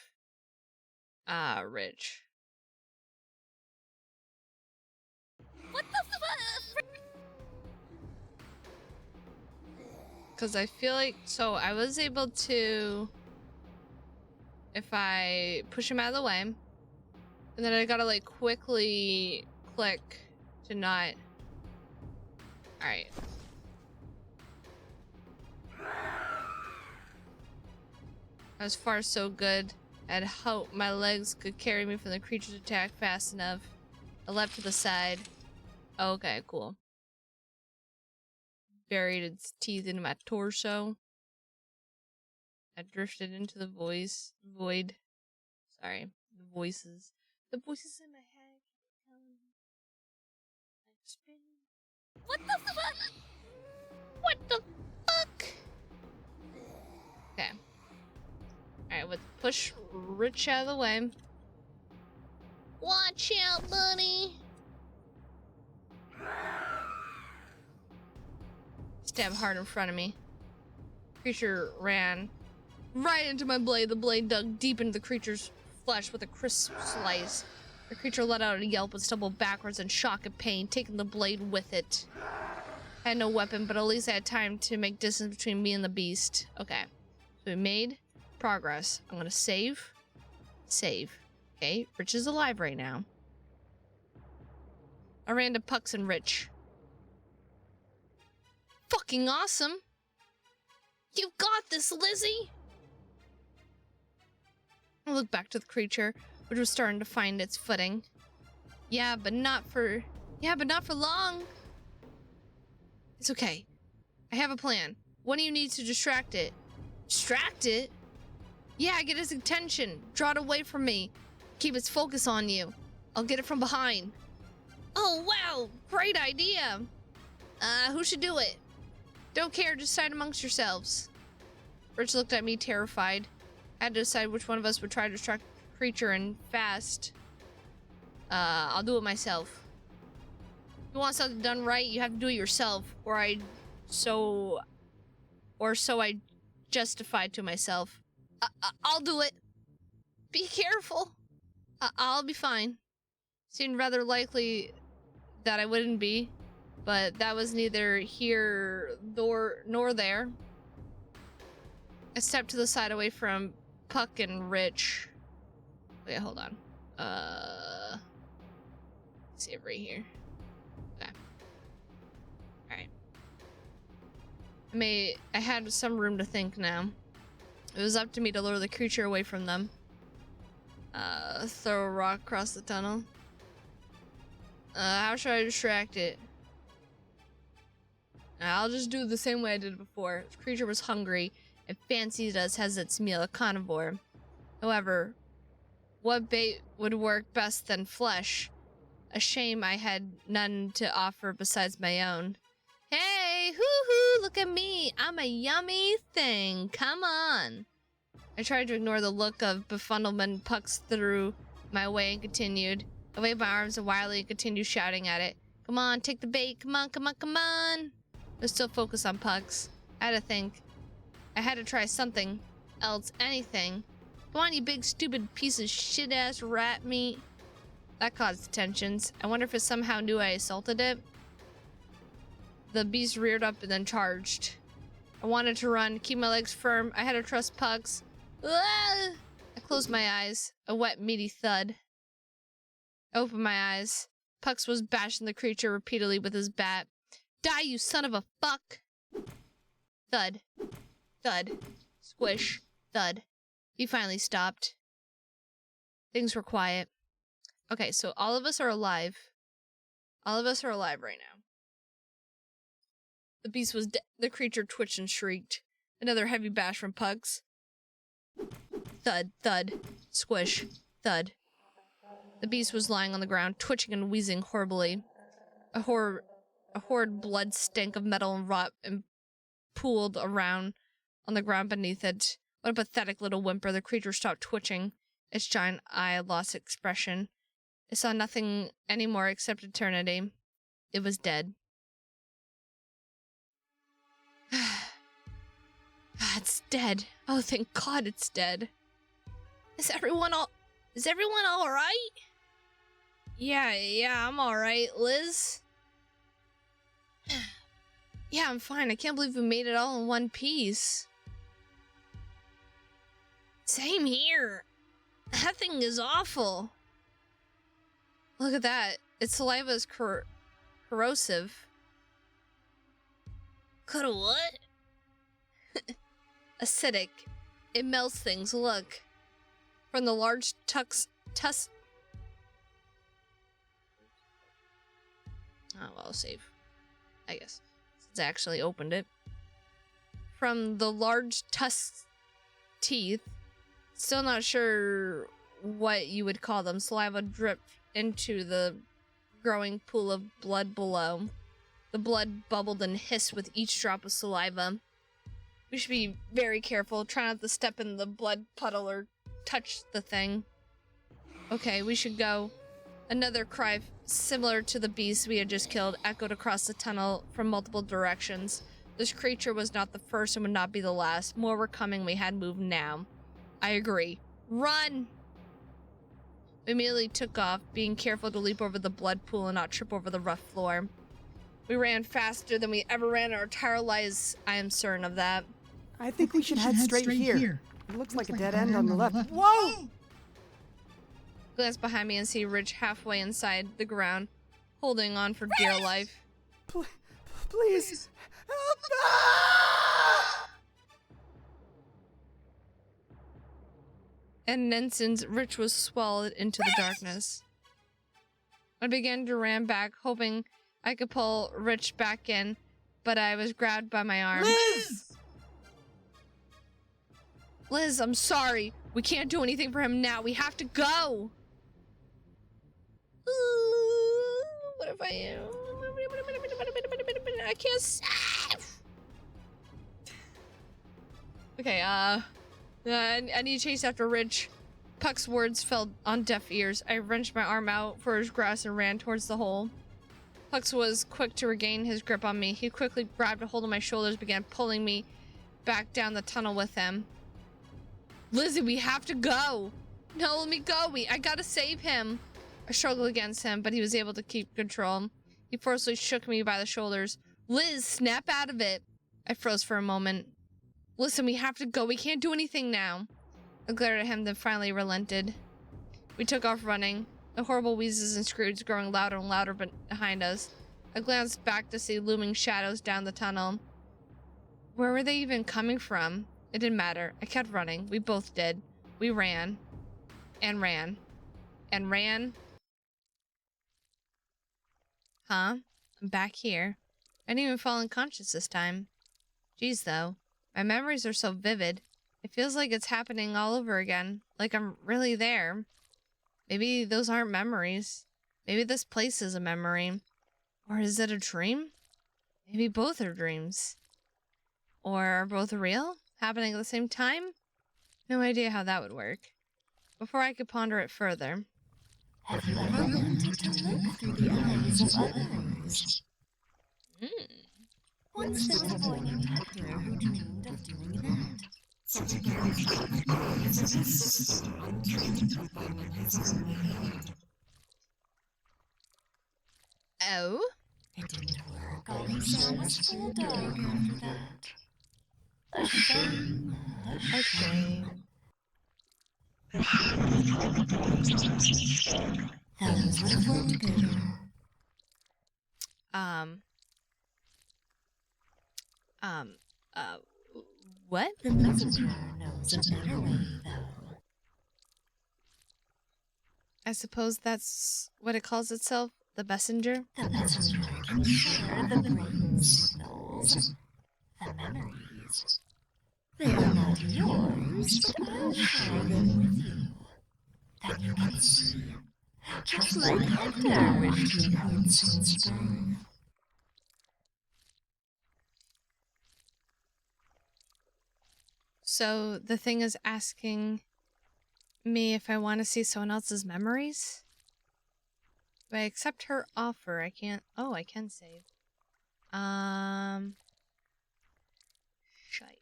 [SPEAKER 1] Rich.
[SPEAKER 6] What the fuck?
[SPEAKER 1] Because I feel like, so I was able to, if I push him out of the way, and then I gotta like quickly click to not, alright. As far so good. I'd hope my legs could carry me from the creature's attack fast enough. I leapt to the side. Okay, cool. Buried its teeth into my torso. I drifted into the void. Sorry, the voices. The voices in my head.
[SPEAKER 6] What the fuck?
[SPEAKER 1] What the fuck? Okay. Alright, let's push Rich out of the way. Watch out, buddy. Stab hard in front of me. Creature ran right into my blade. The blade dug deep into the creature's flesh with a crisp slice. The creature let out a yelp and stumbled backwards in shock and pain, taking the blade with it. I had no weapon, but at least I had time to make distance between me and the beast. Okay. So we made progress. I'm gonna save. Save. Okay, Rich is alive right now. I ran to Pucks and Rich. Fucking awesome! You got this, Lizzie! I looked back to the creature, which was starting to find its footing. Yeah, but not for long. It's okay. I have a plan. What do you need to distract it? Distract it? Yeah, get its attention. Draw it away from me. Keep its focus on you. I'll get it from behind. Oh, wow. Great idea. Who should do it? Don't care. Decide amongst yourselves. Rich looked at me terrified. I had to decide which one of us would try to distract the creature and fast. I'll do it myself. If you want something done right, you have to do it yourself, or so I justified to myself. I'll do it. Be careful. I'll be fine. Seemed rather likely that I wouldn't be, but that was neither here nor there. I stepped to the side away from Puck and Rich. Wait, hold on. Save right here. Okay. Alright. I had some room to think now. It was up to me to lure the creature away from them. Throw a rock across the tunnel. How should I distract it? I'll just do it the same way I did before. The creature was hungry and fancied us as its meal, a carnivore. However, what bait would work best than flesh? A shame I had none to offer besides my own. Hey, hoo-hoo, look at me. I'm a yummy thing. Come on. I tried to ignore the look of befuddlement Pucks threw my way and continued. I waved my arms wildly and continued shouting at it. Come on, take the bait. Come on, come on, come on. I was still focused on Pucks. I had to think. I had to try something else, anything. Come on, you big stupid piece of shit-ass rat meat. That caused tensions. I wonder if it somehow knew I assaulted it. The beast reared up and then charged. I wanted to run, keep my legs firm. I had to trust Pucks. Ah! I closed my eyes. A wet, meaty thud. I opened my eyes. Pucks was bashing the creature repeatedly with his bat. Die, you son of a fuck! Thud. Thud. Squish. Thud. He finally stopped. Things were quiet. Okay, so all of us are alive. All of us are alive right now. The beast was dead. The creature twitched and shrieked. Another heavy bash from Pucks. Thud, thud, squish, thud. The beast was lying on the ground, twitching and wheezing horribly. A horrid blood stank of metal and rot and pooled around on the ground beneath it. What a pathetic little whimper. The creature stopped twitching. Its giant eye lost expression. It saw nothing anymore except eternity. It was dead. It's dead. Oh, thank God it's dead. Is everyone all right? Yeah, I'm all right, Liz. Yeah, I'm fine. I can't believe we made it all in one piece. Same here. That thing is awful. Look at that. Its saliva is corrosive. Coulda what? Acidic. It melts things. Look. From the large tusk. Oh, well, save. I guess. Since I actually opened it. From the large tusks teeth. Still not sure what you would call them. Saliva dripped into the growing pool of blood below. The blood bubbled and hissed with each drop of saliva. We should be very careful. Try not to step in the blood puddle or touch the thing. Okay, we should go. Another cry similar to the beast we had just killed echoed across the tunnel from multiple directions. This creature was not the first and would not be the last. More were coming. We had moved now. I agree. Run! We immediately took off, being careful to leap over the blood pool and not trip over the rough floor. We ran faster than we ever ran in our entire lives. I am certain of that.
[SPEAKER 5] I think we should head straight here. It looks like a dead end on the left. Whoa!
[SPEAKER 1] Glance behind me and see Rich halfway inside the ground, holding on for dear life.
[SPEAKER 5] Please, help!
[SPEAKER 1] In an instant, Rich was swallowed into the darkness. I began to ran back, hoping I could pull Rich back in, but I was grabbed by my arm.
[SPEAKER 5] Liz!
[SPEAKER 1] Liz, I'm sorry. We can't do anything for him now. We have to go. What if I can't save. Okay, I need to chase after Rich. Puck's words fell on deaf ears. I wrenched my arm out for his grasp and ran towards the hole. Puck was quick to regain his grip on me. He quickly grabbed a hold of my shoulders, began pulling me back down the tunnel with him. Lizzie, we have to go. No, let me go. I gotta save him. I struggled against him, but he was able to keep control. He forcefully shook me by the shoulders. Liz, snap out of it. I froze for a moment. Listen, we have to go. We can't do anything now. I glared at him, then finally relented. We took off running, the horrible wheezes and screams growing louder and louder behind us. I glanced back to see looming shadows down the tunnel. Where were they even coming from? It didn't matter. I kept running. We both did. We ran. And ran. And ran. Huh? I'm back here. I didn't even fall unconscious this time. Geez, though. My memories are so vivid. It feels like it's happening all over again. Like I'm really there. Maybe those aren't memories. Maybe this place is a memory. Or is it a dream? Maybe both are dreams. Or are both real? Happening at the same time? No idea how that would work. Before I could ponder it further.
[SPEAKER 3] Have you ever wanted to look through the eyes of others? Once there was a boy named Hector who dreamed of doing that. So together he was insisted on doing everything in his own head.
[SPEAKER 1] Oh?
[SPEAKER 3] It didn't work. All he saw was full dark after that. A shame. A shame. Helens would have worked better.
[SPEAKER 1] What?
[SPEAKER 3] The messenger knows a better way, though.
[SPEAKER 1] I suppose that's what it calls itself? The messenger?
[SPEAKER 3] The messenger can share the brain signals, the memories. They are not yours, but I'll share them with you. Then you can see, just like Hector wished he could since birth.
[SPEAKER 1] So the thing is asking me if I want to see someone else's memories? If I accept her offer, I can't... Oh, I can save. Shite.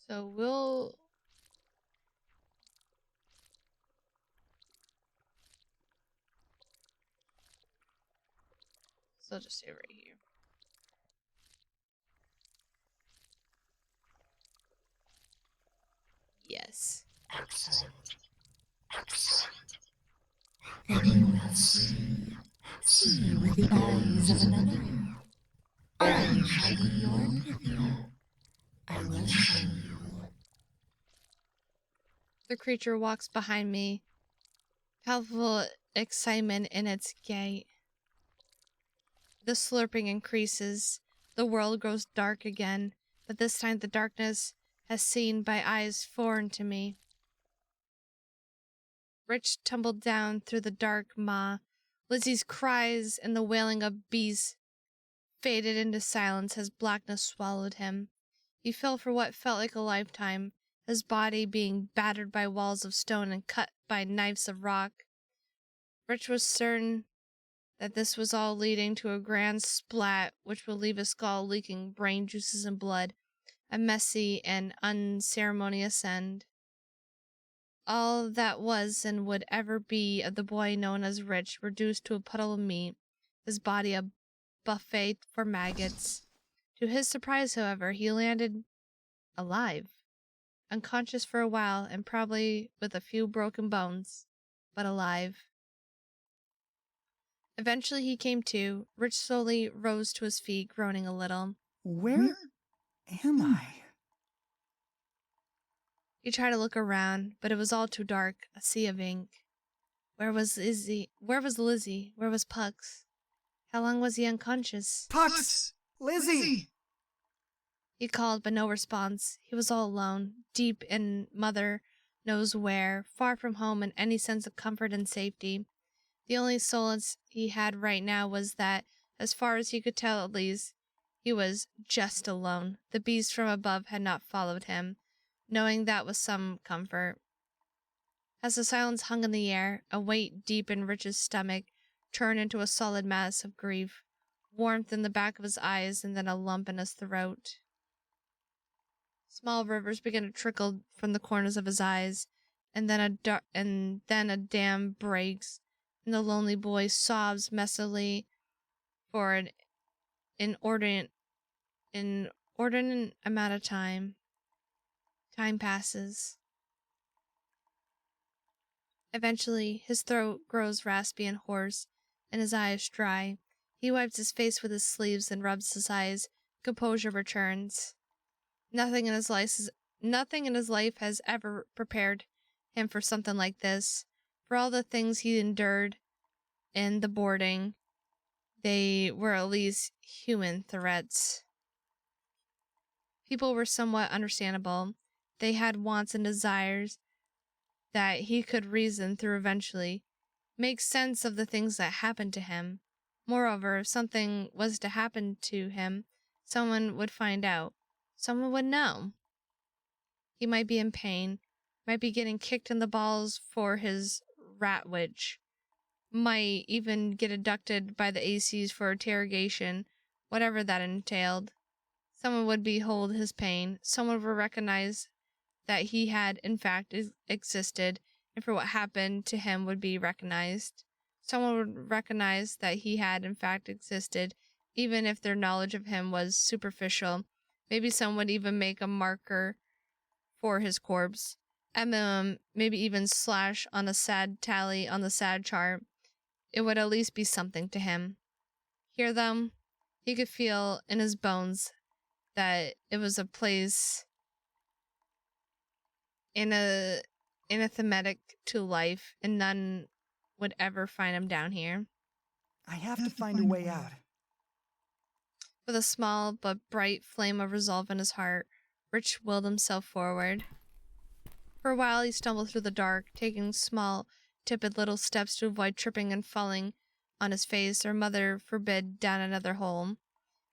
[SPEAKER 1] So we'll... So I'll just save right here. Yes.
[SPEAKER 3] Excellent. Excellent. Then you will see with the eyes of another. I shall be your Pythia. I will show you.
[SPEAKER 1] The creature walks behind me, palpable excitement in its gait. The slurping increases. The world grows dark again, but this time the darkness has seen by eyes foreign to me. Rich tumbled down through the dark maw. Lizzie's cries and the wailing of bees faded into silence as blackness swallowed him. He fell for what felt like a lifetime, his body being battered by walls of stone and cut by knives of rock. Rich was certain that this was all leading to a grand splat which would leave his skull leaking brain juices and blood, a messy and unceremonious end. All that was and would ever be of the boy known as Rich reduced to a puddle of meat, his body a buffet for maggots. To his surprise, however, he landed alive, unconscious for a while and probably with a few broken bones, but alive. Eventually he came to. Rich slowly rose to his feet, groaning a little.
[SPEAKER 5] Where am I?
[SPEAKER 1] He tried to look around, but it was all too dark, a sea of ink. Where was Lizzie? Where was Lizzie? Where was Pucks? How long was he unconscious?
[SPEAKER 5] Pucks! Lizzie!
[SPEAKER 1] He called, but no response. He was all alone, deep in mother knows where, far from home and any sense of comfort and safety. The only solace he had right now was that, as far as he could tell at least, he was just alone. The beast from above had not followed him, knowing that was some comfort. As the silence hung in the air, a weight deep in Rich's stomach turned into a solid mass of grief, warmth in the back of his eyes and then a lump in his throat. Small rivers began to trickle from the corners of his eyes, and then a dam breaks, and the lonely boy sobs messily for an inordinate amount of time. Time passes. Eventually, his throat grows raspy and hoarse, and his eyes dry. He wipes his face with his sleeves and rubs his eyes. Composure returns. Nothing in his life has ever prepared him for something like this. For all the things he endured in the boarding, they were at least human threats. People were somewhat understandable. They had wants and desires that he could reason through eventually, make sense of the things that happened to him. Moreover, if something was to happen to him, someone would find out. Someone would know. He might be in pain, might be getting kicked in the balls for his rat witch, might even get abducted by the ACs for interrogation, whatever that entailed. Someone would behold his pain. Someone would recognize that he had, in fact, existed, and for what happened to him would be recognized. Someone would recognize that he had, in fact, existed, even if their knowledge of him was superficial. Maybe someone would even make a marker for his corpse. At minimum, maybe even slash on a sad tally on the sad chart. It would at least be something to him. Hear them? He could feel in his bones that it was a place in a thematic to life, and none would ever find him down here.
[SPEAKER 5] I have to find a way out.
[SPEAKER 1] With a small but bright flame of resolve in his heart, Rich willed himself forward. For a while he stumbled through the dark, taking small, tepid little steps to avoid tripping and falling on his face, or mother forbid down another hole.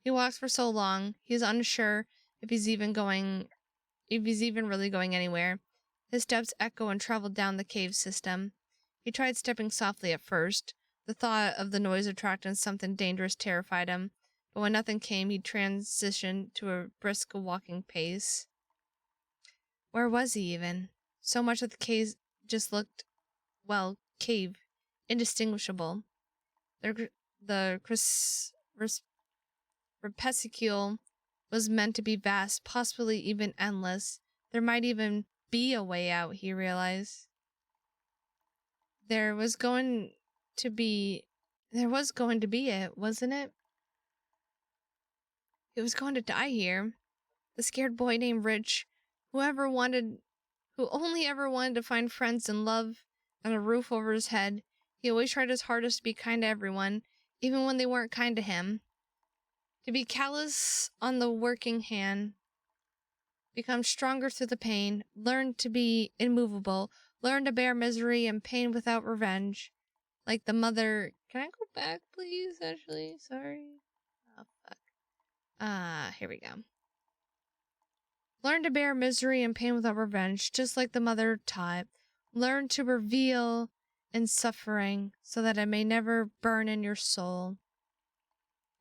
[SPEAKER 1] He walks for so long, he is unsure if he's even really going anywhere. His steps echo and travel down the cave system. He tried stepping softly at first. The thought of the noise attracting something dangerous terrified him, but when nothing came, he transitioned to a brisk walking pace. Where was he even? So much of the cave just looked, well, cave, indistinguishable. The receptacle was meant to be vast, possibly even endless. There might even be a way out, he realized. There was going to be it, wasn't it? He was going to die here. The scared boy named Rich, who only ever wanted to find friends and love and a roof over his head. He always tried his hardest to be kind to everyone, even when they weren't kind to him. To be callous on the working hand, become stronger through the pain, learn to be immovable, learn to bear misery and pain without revenge. Like the mother... Can I go back, please? Actually, sorry. Oh, fuck. Here we go. Learn to bear misery and pain without revenge, just like the mother taught. Learn to reveal in suffering, so that it may never burn in your soul.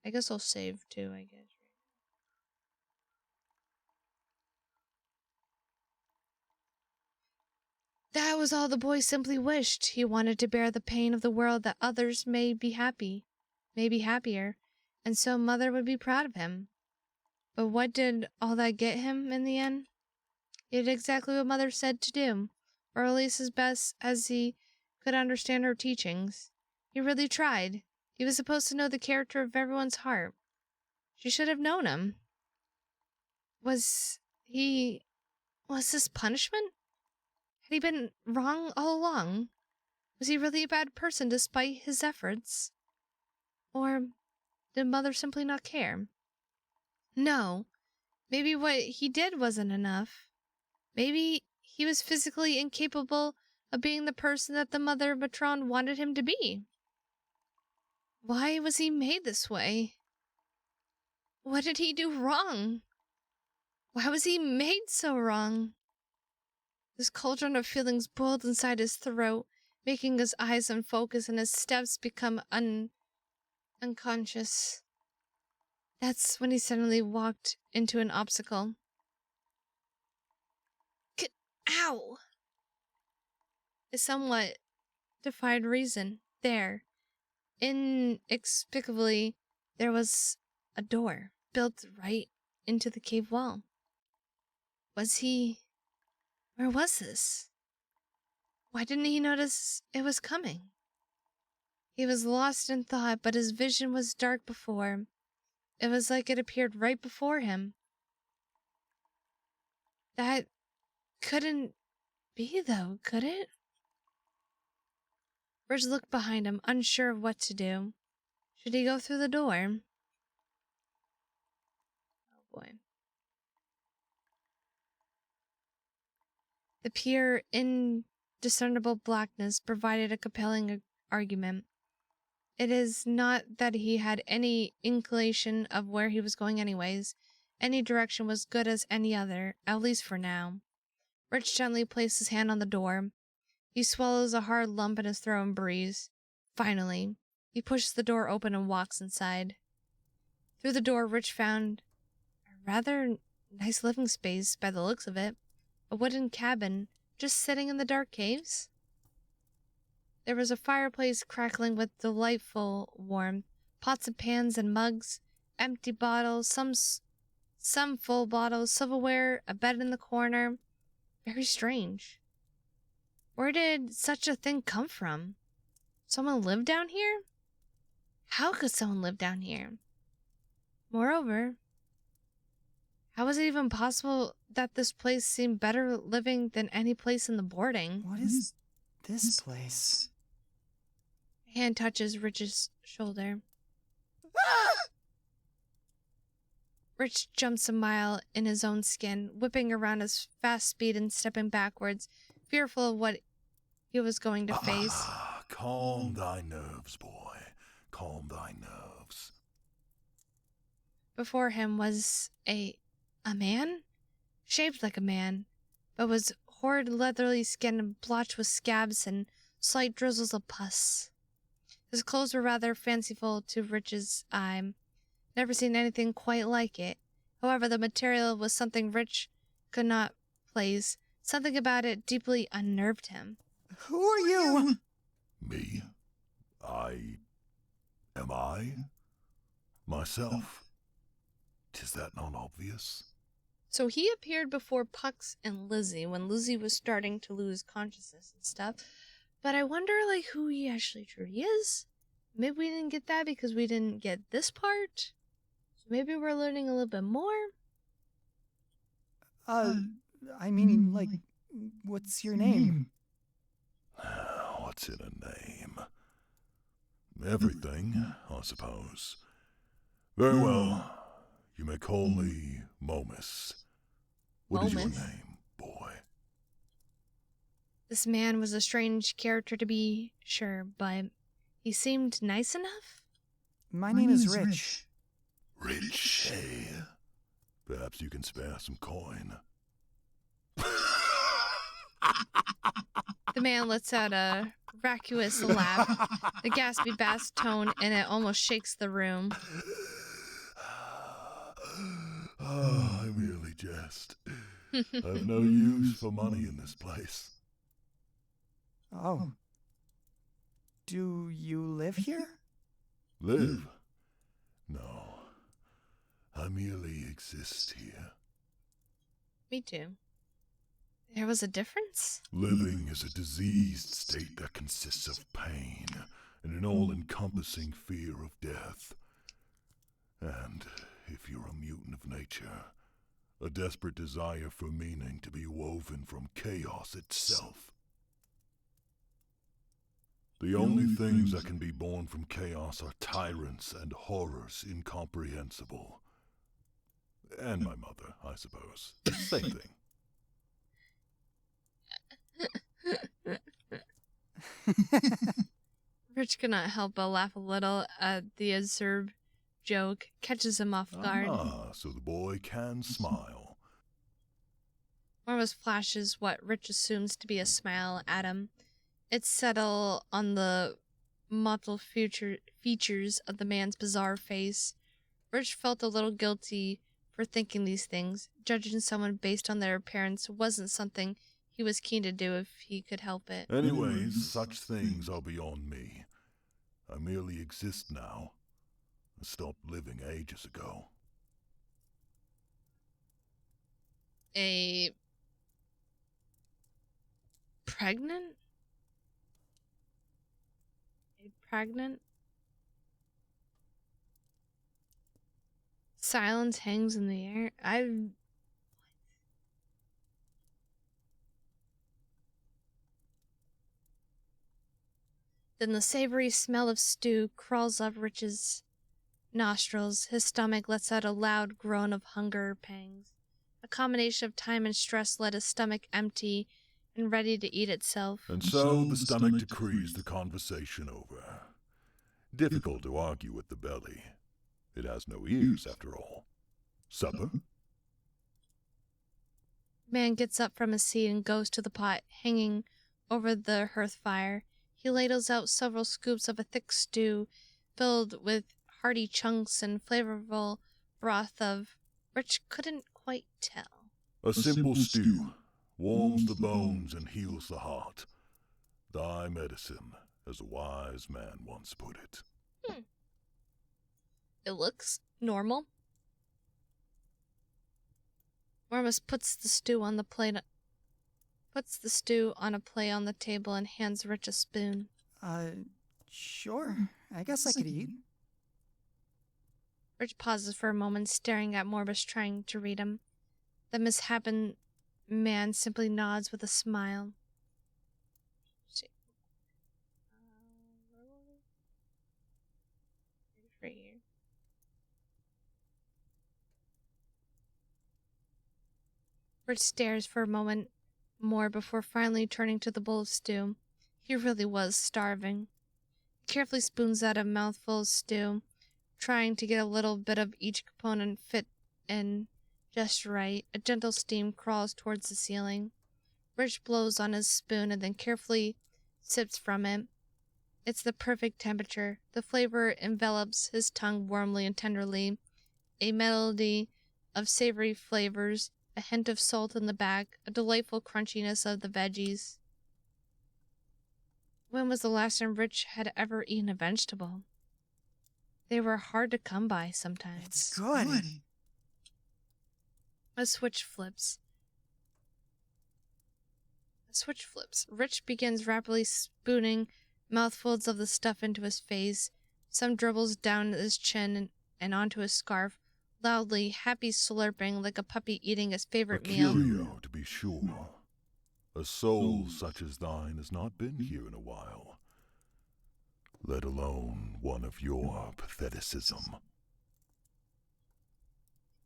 [SPEAKER 1] I guess I'll save too, I guess. That was all the boy simply wished. He wanted to bear the pain of the world that others may be happier, and so Mother would be proud of him. But what did all that get him in the end? He did exactly what Mother said to do, or at least as best as he could understand her teachings. He really tried. He was supposed to know the character of everyone's heart. She should have known him. Was this punishment? Had he been wrong all along? Was he really a bad person despite his efforts? Or did Mother simply not care? No. Maybe what he did wasn't enough. Maybe he was physically incapable of being the person that the Mother Matron wanted him to be. Why was he made this way? What did he do wrong? Why was he made so wrong? This cauldron of feelings boiled inside his throat, making his eyes unfocus and his steps become unconscious. That's when he suddenly walked into an obstacle. Ow! It somewhat defied reason. There, inexplicably, there was a door built right into the cave wall. Where was this? Why didn't he notice it was coming? He was lost in thought, but his vision was dark before. It was like it appeared right before him. That couldn't be, though, could it? Rich looked behind him, unsure of what to do. Should he go through the door? Oh boy. The pure, indiscernible blackness provided a compelling argument. It is not that he had any inclination of where he was going anyways. Any direction was good as any other, at least for now. Rich gently placed his hand on the door. He swallows a hard lump in his throat and breathes. Finally, he pushes the door open and walks inside. Through the door, Rich found a rather nice living space by the looks of it. A wooden cabin, just sitting in the dark caves. There was a fireplace crackling with delightful warmth, pots and pans and mugs, empty bottles, some full bottles, silverware, a bed in the corner. Very strange. Where did such a thing come from? Someone lived down here? How could someone live down here? Moreover, how was it even possible that this place seemed better living than any place in the boarding?
[SPEAKER 5] What is this place?
[SPEAKER 1] A hand touches Rich's shoulder. Rich jumps a mile in his own skin, whipping around his fast speed and stepping backwards, fearful of what he was going to face.
[SPEAKER 10] Calm thy nerves, boy. Calm thy nerves.
[SPEAKER 1] Before him was a man? Shaped like a man, but was horrid leathery skin and blotched with scabs and slight drizzles of pus. His clothes were rather fanciful to Rich's eye. Never seen anything quite like it. However, the material was something Rich could not place. Something about it deeply unnerved him.
[SPEAKER 5] Who are you?
[SPEAKER 10] Me? Am I? Myself? 'Tis that not obvious?
[SPEAKER 1] So he appeared before Pucks and Lizzie when Lizzie was starting to lose consciousness and stuff. But I wonder, like, who he actually truly is. Maybe we didn't get that because we didn't get this part. So maybe we're learning a little bit more.
[SPEAKER 5] I mean, like, what's your name?
[SPEAKER 10] What's in a name? Everything, I suppose. Very well. You may call me Momus. What is your
[SPEAKER 1] moment.
[SPEAKER 10] name, boy?
[SPEAKER 1] This man was a strange character to be sure, but he seemed nice enough.
[SPEAKER 5] My name is Rich.
[SPEAKER 10] Rich, eh? Perhaps you can spare some coin.
[SPEAKER 1] The man lets out a raucous laugh, a gaspy bass tone, and it almost shakes the room.
[SPEAKER 10] I merely jest. I've no use for money in this place.
[SPEAKER 5] Oh. Do you live here?
[SPEAKER 10] Live? No. I merely exist here.
[SPEAKER 1] Me too. There was a difference?
[SPEAKER 10] Living is a diseased state that consists of pain and an all-encompassing fear of death. And, if you're a mutant of nature, a desperate desire for meaning to be woven from chaos itself. The only things that can be born from chaos are tyrants and horrors incomprehensible. And my mother, I suppose. Same thing.
[SPEAKER 1] Rich cannot help but laugh a little at the absurd joke, catches him off guard.
[SPEAKER 10] Ah, so the boy can smile.
[SPEAKER 1] Mormos flashes what Rich assumes to be a smile at him. It's settled on the mottled features of the man's bizarre face. Rich felt a little guilty for thinking these things. Judging someone based on their appearance wasn't something he was keen to do if he could help it.
[SPEAKER 10] Anyways, such things are beyond me. I merely exist now. I stopped living ages ago.
[SPEAKER 1] A pregnant? Silence hangs in the air. Then the savory smell of stew crawls up Rich's nostrils. His stomach lets out a loud groan of hunger pangs. A combination of time and stress led his stomach empty and ready to eat itself.
[SPEAKER 10] And so the stomach decrees the conversation over. Difficult to argue with the belly. It has no ears, after all. Supper?
[SPEAKER 1] Man gets up from his seat and goes to the pot hanging over the hearth fire. He ladles out several scoops of a thick stew filled with hearty chunks and flavorful broth of Rich couldn't quite tell.
[SPEAKER 10] A simple stew warms the bones and heals the heart. Thy medicine, as a wise man once put it.
[SPEAKER 1] It looks normal. Mormos puts the stew on a plate on the table and hands Rich a spoon.
[SPEAKER 5] Sure. I guess I could eat.
[SPEAKER 1] Rich pauses for a moment, staring at Morbus, trying to read him. The misshapen man simply nods with a smile. Right here. Rich stares for a moment more before finally turning to the bowl of stew. He really was starving. He carefully spoons out a mouthful of stew, trying to get a little bit of each component fit in just right. A gentle steam crawls towards the ceiling. Rich blows on his spoon and then carefully sips from it. It's the perfect temperature. The flavor envelops his tongue warmly and tenderly. A melody of savory flavors, a hint of salt in the back, a delightful crunchiness of the veggies. When was the last time Rich had ever eaten a vegetable? They were hard to come by sometimes.
[SPEAKER 5] It's good.
[SPEAKER 1] A switch flips. Rich begins rapidly spooning mouthfuls of the stuff into his face. Some dribbles down his chin and onto his scarf, loudly, happy slurping like a puppy eating his favorite meal.
[SPEAKER 10] A curio, to be sure. A soul such as thine has not been here in a while, let alone one of your patheticism.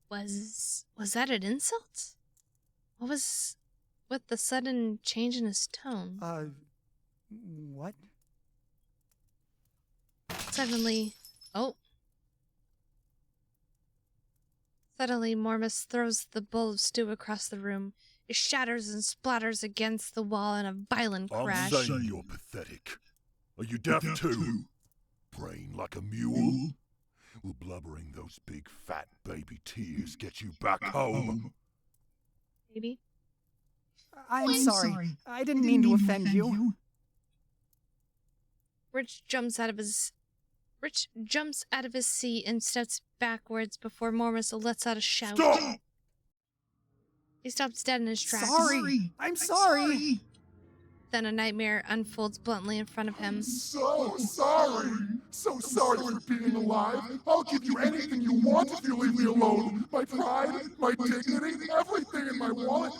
[SPEAKER 1] Was that an insult? What was with the sudden change in his tone?
[SPEAKER 5] What?
[SPEAKER 1] Suddenly, Suddenly, Mormus throws the bowl of stew across the room. It shatters and splatters against the wall in a violent crash.
[SPEAKER 10] I'm saying you're pathetic. Are you deaf too? Brain like a mule? Will blubbering those big fat baby tears get you back home?
[SPEAKER 1] Maybe.
[SPEAKER 5] I'm sorry. I didn't mean to offend you.
[SPEAKER 1] Rich jumps out of his seat and steps backwards before Mormus lets out a shout.
[SPEAKER 10] Stop!
[SPEAKER 1] He stops dead in his tracks.
[SPEAKER 5] Sorry. I'm sorry.
[SPEAKER 1] Then a nightmare unfolds bluntly in front of him.
[SPEAKER 10] So sorry. So sorry for being alive. I'll give you anything you want if you leave me alone. My pride, my dignity, everything in my wallet.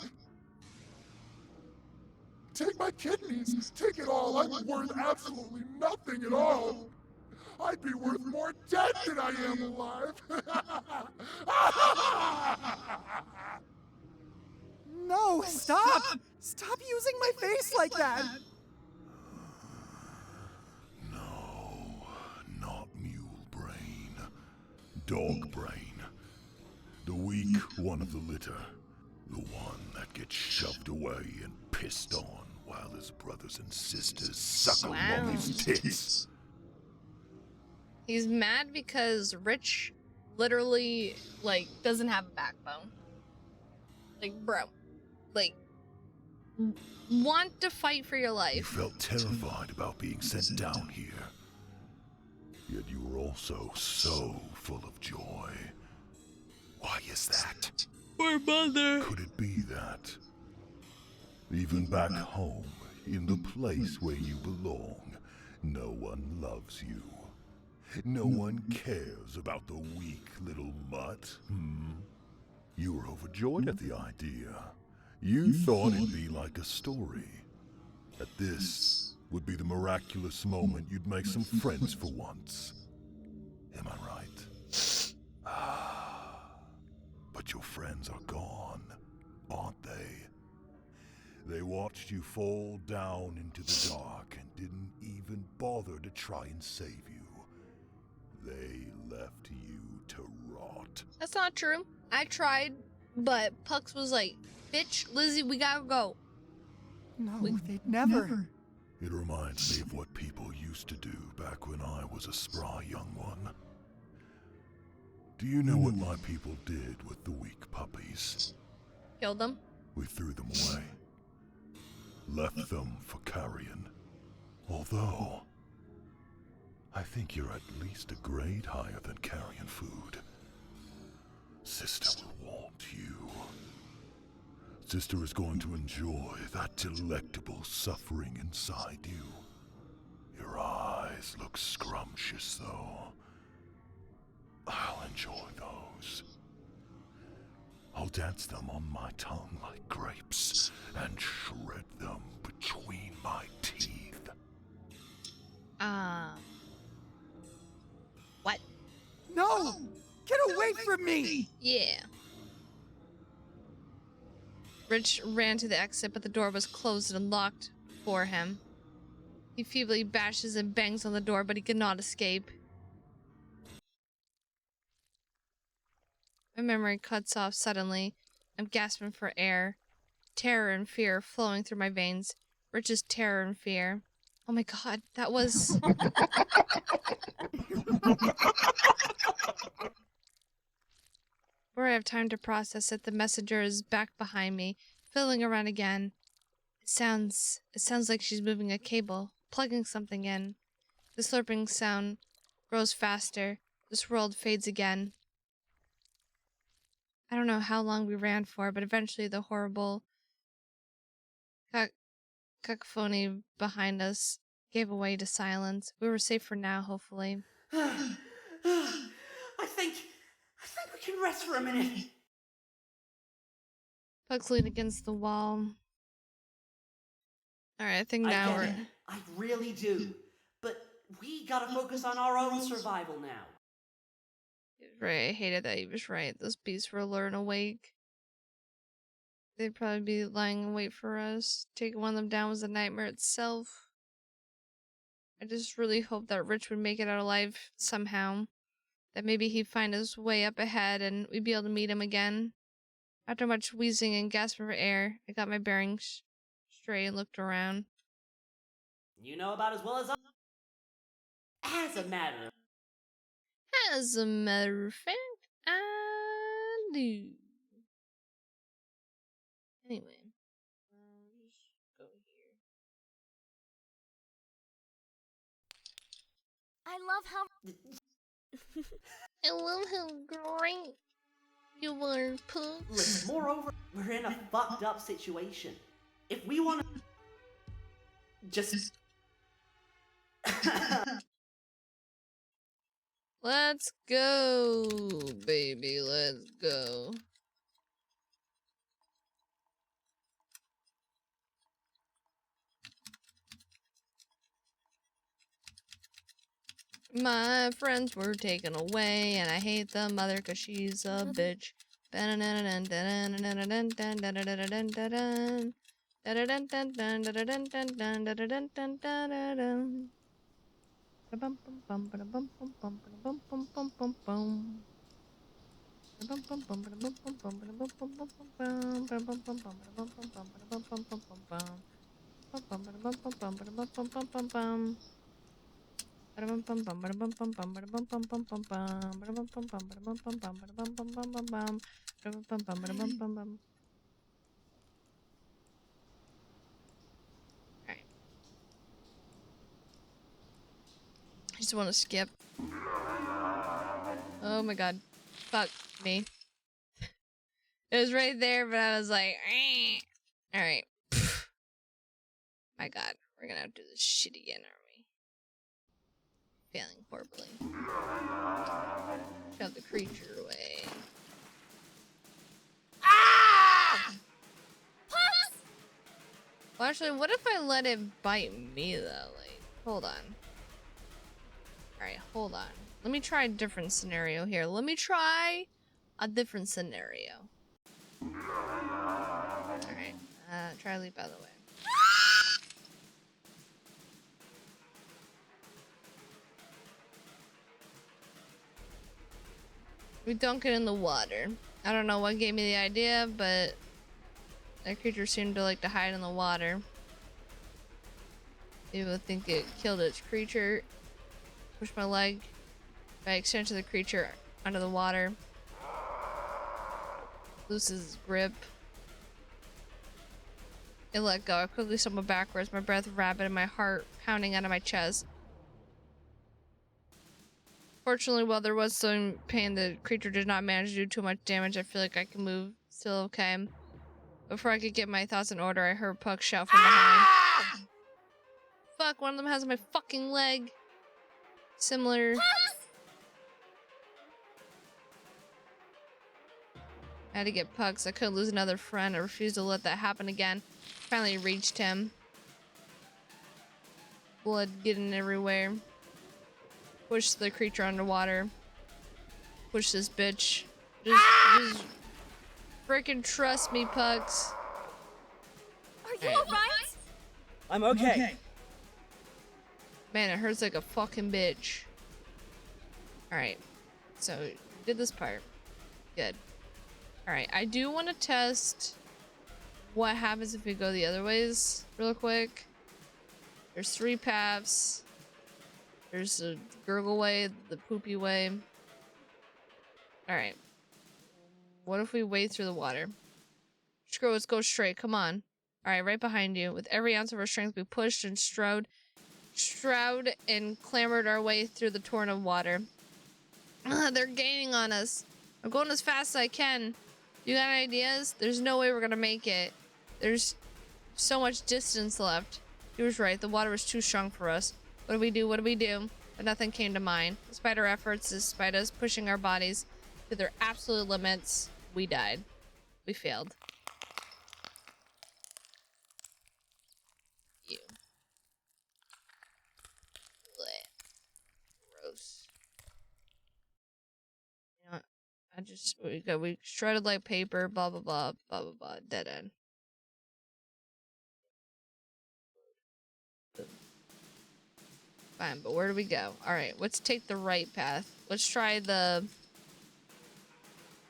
[SPEAKER 10] Take my kidneys. Take it all. I'm worth absolutely nothing at all. I'd be worth more dead than I am alive.
[SPEAKER 5] No, stop! Stop using my face like that!
[SPEAKER 10] No, not mule brain. Dog brain. The weak one of the litter. The one that gets shoved away and pissed on while his brothers and sisters suckle on his tits.
[SPEAKER 1] He's mad because Rich literally, doesn't have a backbone. Bro. Want to fight for your
[SPEAKER 10] You
[SPEAKER 1] life.
[SPEAKER 10] felt terrified about being sent down here. Yet you were also so full of joy. Why is that?
[SPEAKER 1] Poor mother.
[SPEAKER 10] Could it be that? Even back home, in the place where you belong, no one loves you. No one cares about the weak little mutt, You were overjoyed at the idea. You thought it'd be like a story. That this would be the miraculous moment you'd make some friends for once. Am I right? But your friends are gone, aren't they? They watched you fall down into the dark and didn't even bother to try and save you. They left you to rot.
[SPEAKER 1] That's not true. I tried, but Pucks was like, bitch, Lizzie, we gotta go.
[SPEAKER 5] No, they'd never.
[SPEAKER 10] It reminds me of what people used to do back when I was a spry young one. Do you know what my people did with the weak puppies?
[SPEAKER 1] Killed them.
[SPEAKER 10] We threw them away. Left them for carrion. Although, I think you're at least a grade higher than carrion food. Sister will want you. Sister is going to enjoy that delectable suffering inside you. Your eyes look scrumptious, though. I'll enjoy those. I'll dance them on my tongue like grapes and shred them between my teeth.
[SPEAKER 1] What?
[SPEAKER 5] No! Get away from me!
[SPEAKER 1] Yeah. Rich ran to the exit, but the door was closed and locked for him. He feebly bashes and bangs on the door, but he could not escape. My memory cuts off suddenly. I'm gasping for air. Terror and fear flowing through my veins. Rich's terror and fear. Oh my god, that was... Before I have time to process it, the messenger is back behind me, fiddling around again. It sounds like she's moving a cable, plugging something in. The slurping sound grows faster. This world fades again. I don't know how long we ran for, but eventually the horrible cacophony behind us gave way to silence. We were safe for now, hopefully.
[SPEAKER 7] I think we can rest for a minute.
[SPEAKER 1] Pugs lean against the wall. Alright, I think now we're...
[SPEAKER 7] I really do. But we gotta focus on our own survival now.
[SPEAKER 1] Right, I hated that he was right. Those beasts were alert and awake. they'd probably be lying in wait for us. Taking one of them down was a nightmare itself. I just really hope that Rich would make it out alive somehow. That maybe he'd find his way up ahead and we'd be able to meet him again. After much wheezing and gasping for air, I got my bearings straight and looked around.
[SPEAKER 7] You know about as well as I. As a matter of
[SPEAKER 1] fact, I do. Anyway, I'll just go here.
[SPEAKER 6] I love how
[SPEAKER 1] I love how great you are, Pooch.
[SPEAKER 7] Listen, moreover, we're in a fucked up situation. If we want to just
[SPEAKER 1] Let's go, baby, let's go. My friends were taken away, and I hate the mother 'cause she's a bitch. I just want to skip. Oh my god. Fuck me. It was right there, but I was like, alright. My god, we're gonna have to do this shit again, aren't we? Failing horribly. Shove the creature away. Ah! Well, actually, what if I let it bite me, though? Like, hold on. Alright, hold on. Let me try a different scenario here. Let me try a different scenario. Alright, try to leap out of the way. We dunk it in the water. I don't know what gave me the idea, but that creature seemed to like to hide in the water. People think it killed its creature. Push my leg by extension of the creature under the water. Looses its grip. It let go. I quickly stumbled backwards, my breath rapid and my heart pounding out of my chest. Fortunately, while there was some pain, the creature did not manage to do too much damage. I feel like I can move. Still okay. Before I could get my thoughts in order, I heard Puck shout from behind. Fuck, one of them has my fucking leg. Similar. I had to get Pucks. I couldn't lose another friend. I refused to let that happen again. Finally reached him. Blood getting everywhere. Push the creature underwater. Push this bitch. Just freaking trust me, Pucks.
[SPEAKER 6] Are you alright?
[SPEAKER 9] I'm okay.
[SPEAKER 1] Man, it hurts like a fucking bitch. Alright. So, did this part. Good. Alright, I do want to test what happens if we go the other ways real quick. There's 3 paths. There's the gurgle way, the poopy way. Alright. What if we wade through the water? Screw it, let's go straight. Come on. Alright, right behind you. With every ounce of our strength, we pushed and strode and clambered our way through the torrent of water. They're gaining on us. I'm going as fast as I can. You got any ideas? There's no way we're gonna make it. There's so much distance left. He was right. The water was too strong for us. What do we do? What do we do? But nothing came to mind. Despite our efforts, despite us pushing our bodies to their absolute limits, we died. We failed. You. Blech. Gross. You know what? We shredded like paper, blah blah blah, blah blah blah, dead end. Fine, but where do we go? Alright, let's take the right path. Let's try the...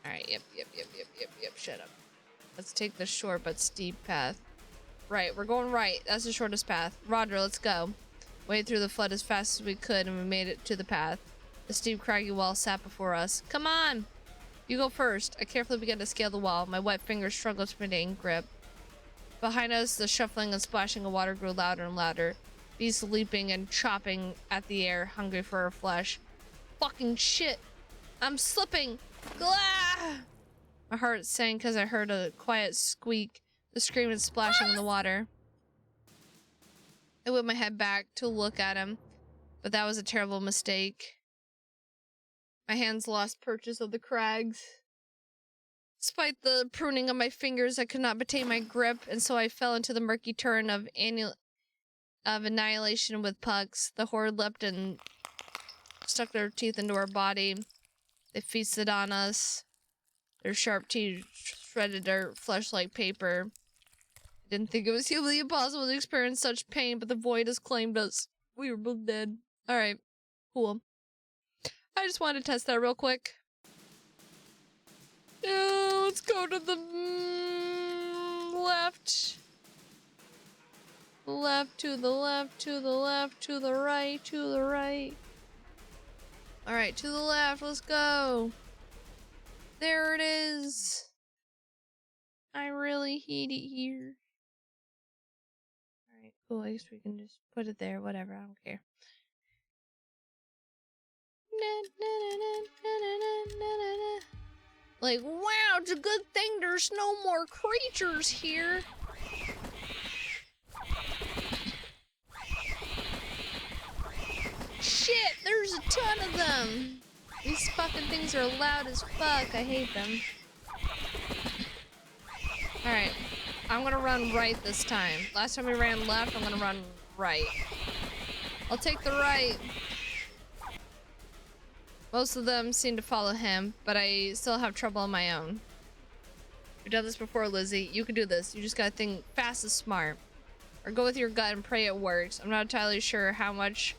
[SPEAKER 1] Alright, yep, shut up. Let's take the short but steep path. Right, we're going right. That's the shortest path. Roger, let's go. Wade through the flood as fast as we could, and we made it to the path. The steep, craggy wall sat before us. Come on! You go first. I carefully began to scale the wall. My wet fingers struggled to maintain grip. Behind us, the shuffling and splashing of water grew louder and louder. Beasts leaping and chopping at the air, hungry for our flesh. Fucking shit! I'm slipping! Ah! My heart sank as I heard a quiet squeak, the scream and splashing in the water. I whipped my head back to look at him, but that was a terrible mistake. My hands lost purchase of the crags. Despite the pruning of my fingers, I could not retain my grip, and so I fell into the murky turn of annihilation with pucks. The horde leapt and stuck their teeth into our body. They feasted on us. Their sharp teeth shredded our flesh like paper. I didn't think it was humanly impossible to experience such pain, but the void has claimed us. We were both dead. Alright, cool. I just wanted to test that real quick. Let's go to the left. Left, to the left, to the left, to the right, to the right. Alright, to the left, let's go. There it is. I really hate it here. Alright, cool. I guess we can just put it there. Whatever, I don't care. Like, wow, it's a good thing there's no more creatures here. Shit, there's a ton of them. These fucking things are loud as fuck. I hate them. Alright, I'm gonna run right this time. Last time we ran left, I'm gonna run right. I'll take the right. Most of them seem to follow him, but I still have trouble on my own. We've done this before, Lizzie. You can do this. You just gotta think fast and smart. Or go with your gut and pray it works. I'm not entirely sure how much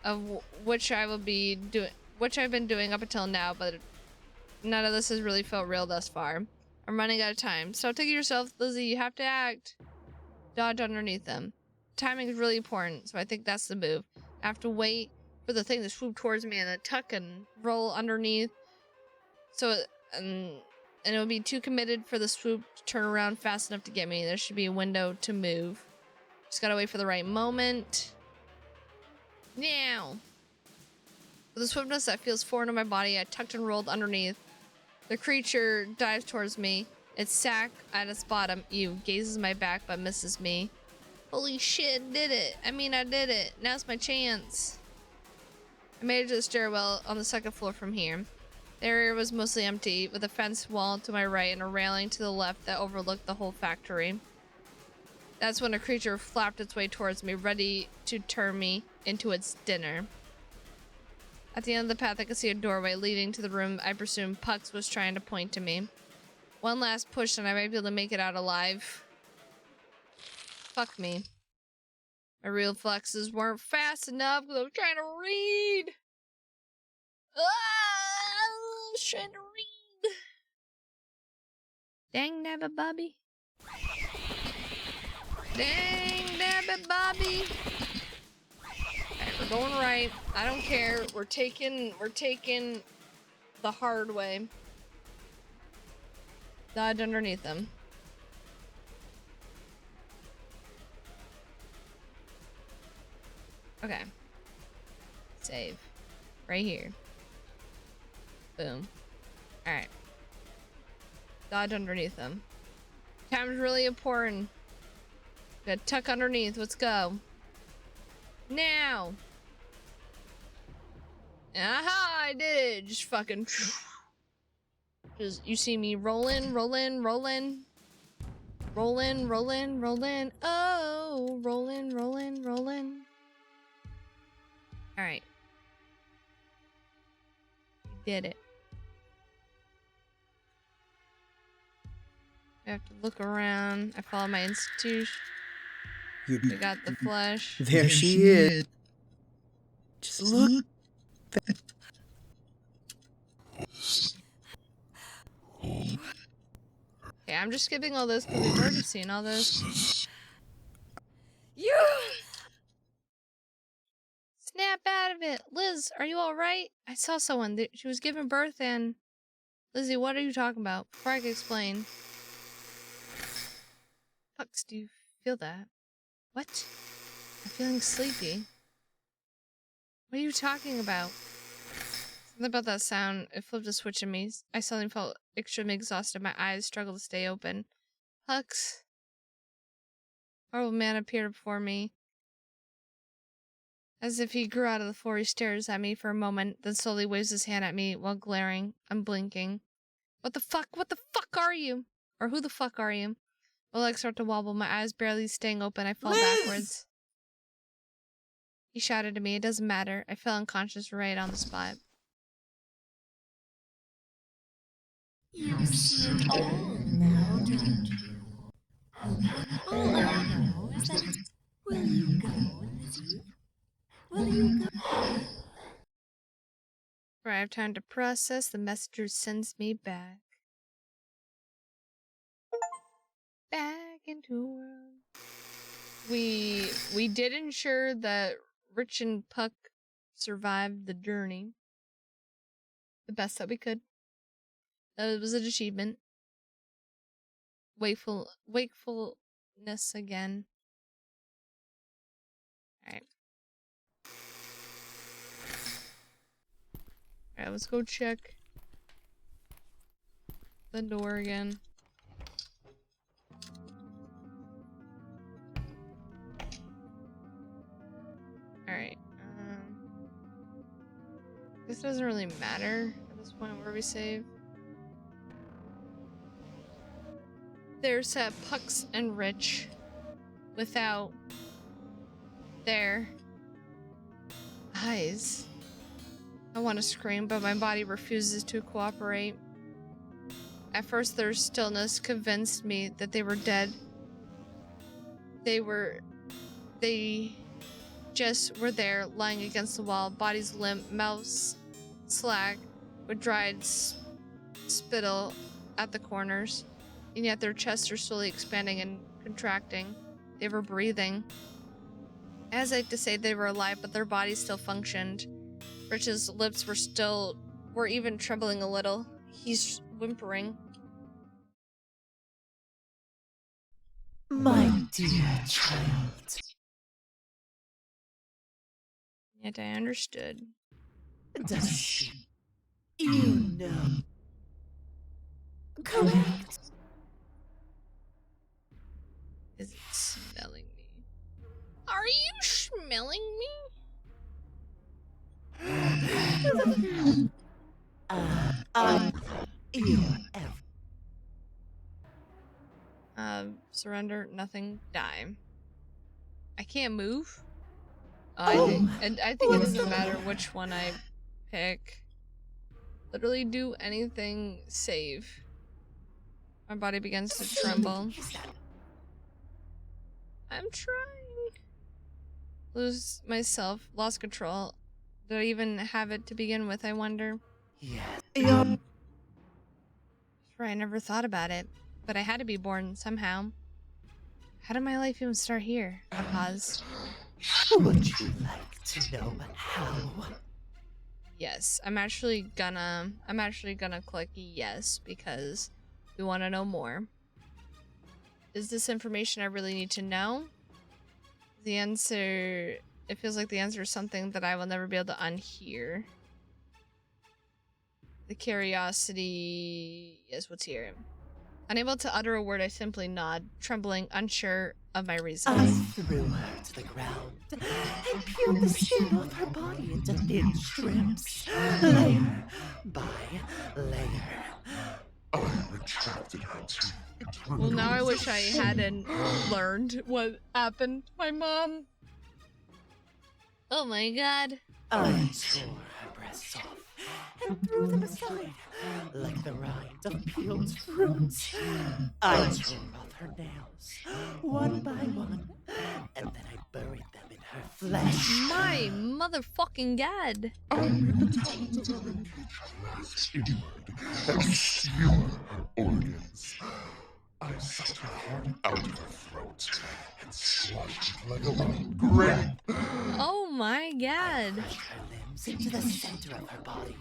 [SPEAKER 1] of which I've been doing up until now, but none of this has really felt real thus far. I'm running out of time. Stop taking yourself, Lizzie. You have to act. Dodge underneath them. Timing is really important, so I think that's the move. I have to wait for the thing to swoop towards me and then tuck and roll underneath. And it'll be too committed for the swoop to turn around fast enough to get me. There should be a window to move. Just gotta wait for the right moment. Now. With a swiftness that feels foreign to my body, I tucked and rolled underneath. The creature dives towards me. Its sack at its bottom, gazes my back but misses me. Holy shit, did it. I did it. Now's my chance. I made it to the stairwell on the second floor from here. The area was mostly empty, with a fence wall to my right and a railing to the left that overlooked the whole factory. That's when a creature flapped its way towards me, ready to turn me into its dinner. At the end of the path, I could see a doorway leading to the room I presume Pucks was trying to point to me. One last push and I might be able to make it out alive. Fuck me. My reflexes weren't fast enough because I was trying to read. I was trying to read. Dang nabbit Bobby. Dang nabbit Bobby. Alright, we're going right. I don't care. We're taking the hard way. Dodge underneath them. Okay. Save. Right here. Boom. Alright. Dodge underneath them. Time's really important. Gotta tuck underneath. Let's go. Now! Aha! I did it! Just fucking... you see me rolling. Rolling. Oh! Rolling. Alright. We did it. I have to look around. I follow my institution. We got the flesh.
[SPEAKER 9] There she is. Just look.
[SPEAKER 1] Okay, I'm just skipping all this because we've already seen all this. You! Snap out of it! Liz, are you alright? I saw someone. She was giving birth and... Lizzie, what are you talking about? Before I can explain. Pucks, do you feel that? What? I'm feeling sleepy. What are you talking about? Something about that sound, it flipped a switch in me. I suddenly felt extremely exhausted. My eyes struggled to stay open. Pucks. A horrible man appeared before me. As if he grew out of the floor, he stares at me for a moment, then slowly waves his hand at me while glaring, unblinking. What the fuck? What the fuck are you? Or who the fuck are you? My legs start to wobble, my eyes barely staying open. I fall backwards. He shouted to me, it doesn't matter. I fell unconscious right on the spot.
[SPEAKER 3] You see it all now, don't you? All I know is that... Will you go, Lizzie? Will you go?
[SPEAKER 1] Before I have time to process, the messenger sends me back. Back into a world. We did ensure that Rich and Puck survived the journey. The best that we could. That was an achievement. Wakefulness again. Alright. Alright, let's go check the door again. Alright, this doesn't really matter at this point where we save. There's Pucks and Rich without their eyes. I want to scream, but my body refuses to cooperate. At first, their stillness convinced me that they were dead. They just were there, lying against the wall, bodies limp, mouths slack, with dried spittle at the corners. And yet their chests are slowly expanding and contracting. They were breathing. I hesitate to say they were alive, but their bodies still functioned. Rich's lips were even trembling a little. He's whimpering.
[SPEAKER 3] My dear child.
[SPEAKER 1] Yet I understood.
[SPEAKER 3] Does she? You know. Correct.
[SPEAKER 1] Is it smelling me? Are you smelling me? Surrender, nothing, die. I can't move? I think it doesn't matter which one I pick. Literally do anything, save. My body begins to tremble. I'm trying. Lose myself, lost control. Did I even have it to begin with, I wonder?
[SPEAKER 3] Yes.
[SPEAKER 1] Right, I never thought about it. But I had to be born somehow. How did my life even start here? I paused.
[SPEAKER 3] Would you like to know how?
[SPEAKER 1] Yes, I'm actually gonna click yes because we want to know more. Is this information I really need to know? The answer, it feels like the answer is something that I will never be able to unhear. The curiosity is what's here. Unable to utter a word, I simply nod, trembling, unsure of my reasons.
[SPEAKER 3] I threw her to the ground and peeled the skin off her body into thin strips, layer by layer.
[SPEAKER 10] I retracted her teeth.
[SPEAKER 1] Well, now I wish I hadn't learned what happened to my mom. Oh my god.
[SPEAKER 3] I tore her breast
[SPEAKER 7] breasts off and threw them aside like the rind of peeled fruits. I tore off her nails, one by one, and then I buried them in her flesh.
[SPEAKER 1] My motherfucking god.
[SPEAKER 10] I made the talented and rise inward and steal her organs. I sucked her heart out of her throat and squashed it like a rotten grape.
[SPEAKER 1] Oh my god.
[SPEAKER 7] Crushed her limbs into the center of her body.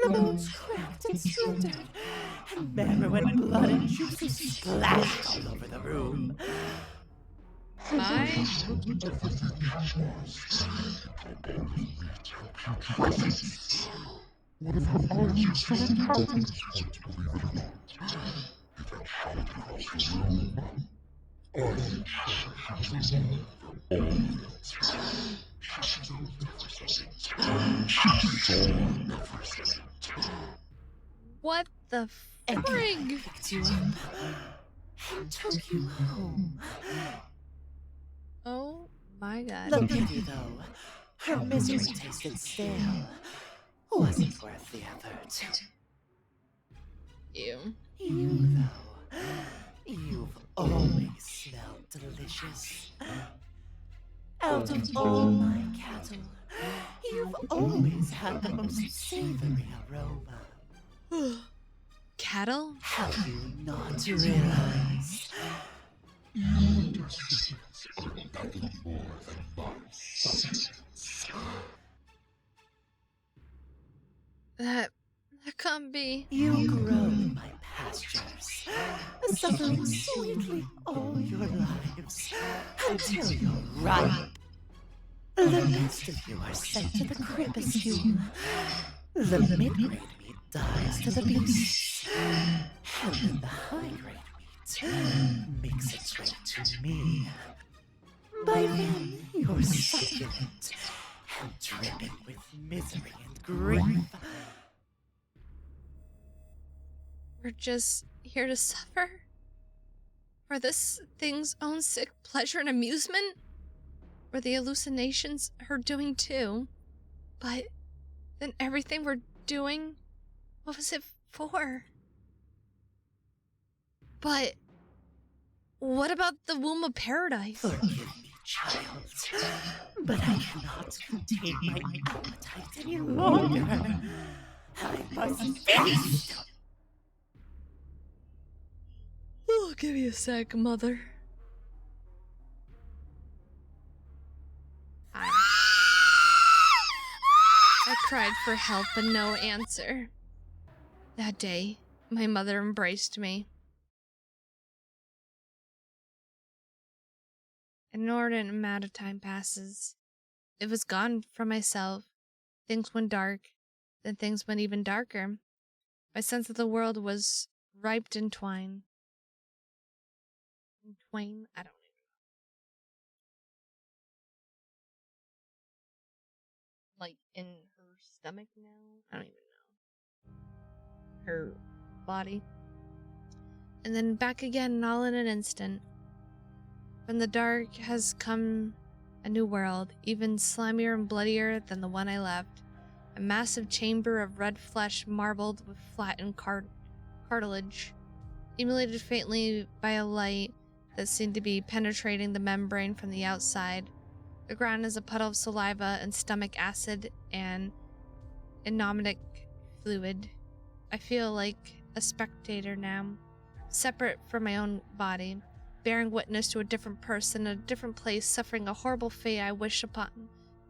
[SPEAKER 7] The bones cracked and splintered, and marrow and blood and juices splashed all over the room.
[SPEAKER 1] My
[SPEAKER 10] One of her arms is still intact at this point, believe it or not. It had shot across the room. I made sure she was alive for all of it. She saw everything. She saw everything.
[SPEAKER 1] what the
[SPEAKER 7] And
[SPEAKER 1] frig?
[SPEAKER 7] picked you up and took you home.
[SPEAKER 1] Oh my god.
[SPEAKER 7] The pity, though, her misery tasted stale. Wasn't worth the effort.
[SPEAKER 1] Ew.
[SPEAKER 7] You, though, you've always smelled delicious. Out of all my cattle, you've always had the most savory aroma.
[SPEAKER 1] Cattle?
[SPEAKER 7] Have you not realized?
[SPEAKER 10] Your descendants are nothing more than my sustenance.
[SPEAKER 1] That can't be.
[SPEAKER 7] You grow in my pastures, suffering sweetly all your lives, until you're ripe. The best of you are sent to the crepuscule. The mid-grade meat dies to the beasts, and then the high-grade meat makes its way to me. By then, you're succulent and dripping with misery and grief.
[SPEAKER 1] We're just here to suffer? For this thing's own sick pleasure and amusement? Were the hallucinations her doing too? But then everything we're doing, what was it for? But what about the womb of paradise?
[SPEAKER 7] Forgive me, child, but I cannot contain my appetite any longer. I must feast!
[SPEAKER 1] Oh, give me a sec, mother. I cried for help, but no answer. That day, my mother embraced me. An inordinate amount of time passes. It was gone from myself. Things went dark. Then things went even darker. My sense of the world was ripe in twine. Twain? I don't even know. Like in her stomach now? I don't even know. Her body. And then back again, all in an instant. From the dark has come a new world, even slimier and bloodier than the one I left. A massive chamber of red flesh marbled with flattened cartilage, emulated faintly by a light that seemed to be penetrating the membrane from the outside. The ground is a puddle of saliva and stomach acid and anomic fluid. I feel like a spectator now, separate from my own body, bearing witness to a different person in a different place, suffering a horrible fate I wish upon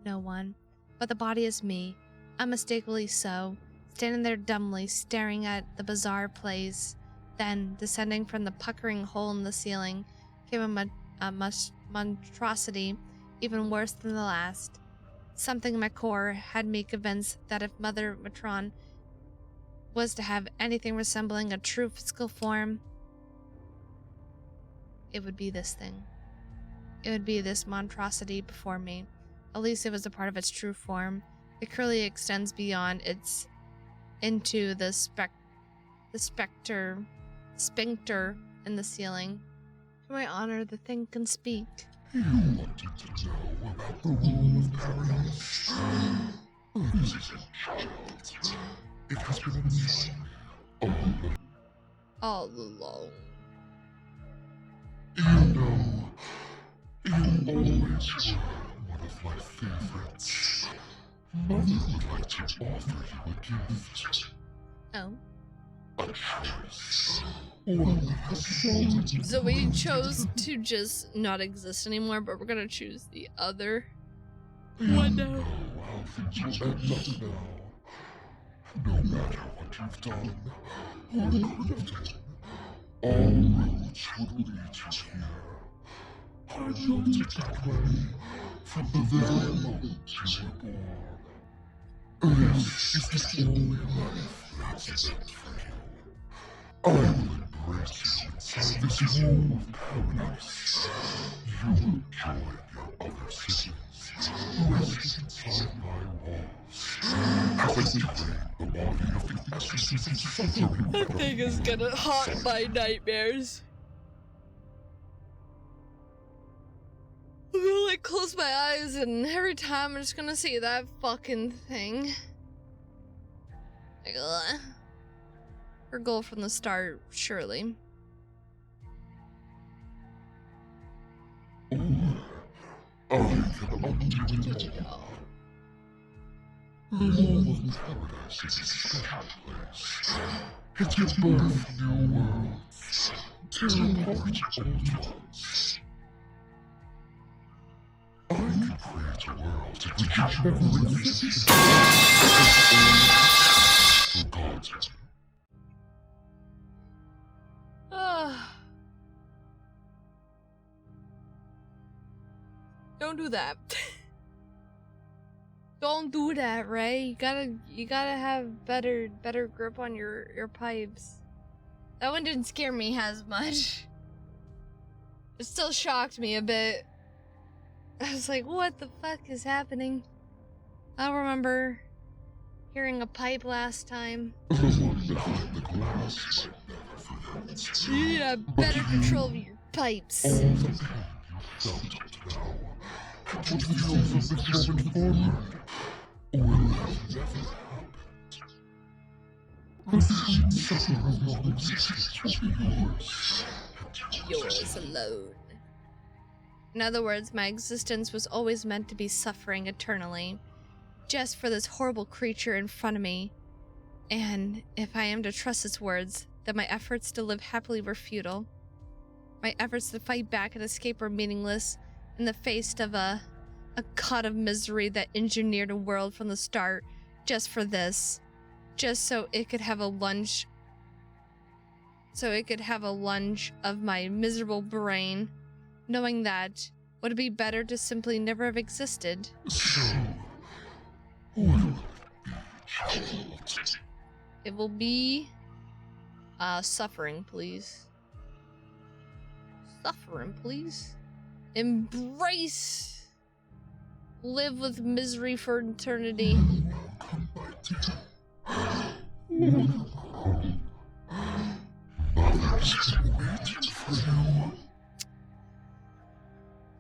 [SPEAKER 1] no one. But the body is me, unmistakably so, standing there dumbly, staring at the bizarre place. Then, descending from the puckering hole in the ceiling, came a monstrosity even worse than the last. Something in my core had me convinced that if Mother Matron was to have anything resembling a true physical form, it would be this thing. It would be this monstrosity before me. At least it was a part of its true form. It clearly extends beyond its into the sphincter in the ceiling. To my honor, the thing can speak.
[SPEAKER 10] You wanted to know about the womb of paradise. Listen, child. It has been a mystery
[SPEAKER 1] All alone.
[SPEAKER 10] You know, you always were one of my favorites. Mother would like to offer you a gift.
[SPEAKER 1] Oh.
[SPEAKER 10] A choice. One that has fallen.
[SPEAKER 1] So we chose to just not exist anymore, but we're gonna choose the other one now.
[SPEAKER 10] You know how things will end up now. No matter what you've done, or could have done, all roads would lead you here. I built it that way from the very moment you were born. This is the only life that's meant for you. I will embrace you inside this womb of paradise. You will join your other siblings, rest inside my walls, having drained the body of the essence of suffering.
[SPEAKER 1] That thing is gonna haunt my nightmares. I'm gonna like close my eyes and every time I'm just gonna see that fucking thing. Like, ugh. Her goal from the start, surely.
[SPEAKER 10] I can undo it all. The womb of paradise is a special place. It gives birth to new worlds, tear apart old ones. I can create a world in which you never existed. For God's sake.
[SPEAKER 1] Don't do that. Don't do that, Ray. You gotta have better grip on your pipes. That one didn't scare me as much. It still shocked me a bit. I was like, what the fuck is happening? I don't remember hearing a pipe last time. You need to have better control of your pipes.
[SPEAKER 10] What feels from this moment forward will have never happened. The suffering of your existence will be
[SPEAKER 1] Yours alone. In other words, my existence was always meant to be suffering eternally, just for this horrible creature in front of me. And if I am to trust his words, then my efforts to live happily were futile. My efforts to fight back and escape were meaningless in the face of a god of misery that engineered a world from the start just for this. Just so it could have a lunge. So it could have a lunge of my miserable brain, knowing that would it be better to simply never have existed.
[SPEAKER 10] So, will it be, child?
[SPEAKER 1] It will be suffering, please. Suffering, please. Embrace. Live with misery for eternity.
[SPEAKER 10] Come, my dear. Welcome home. Mother's been waiting for you.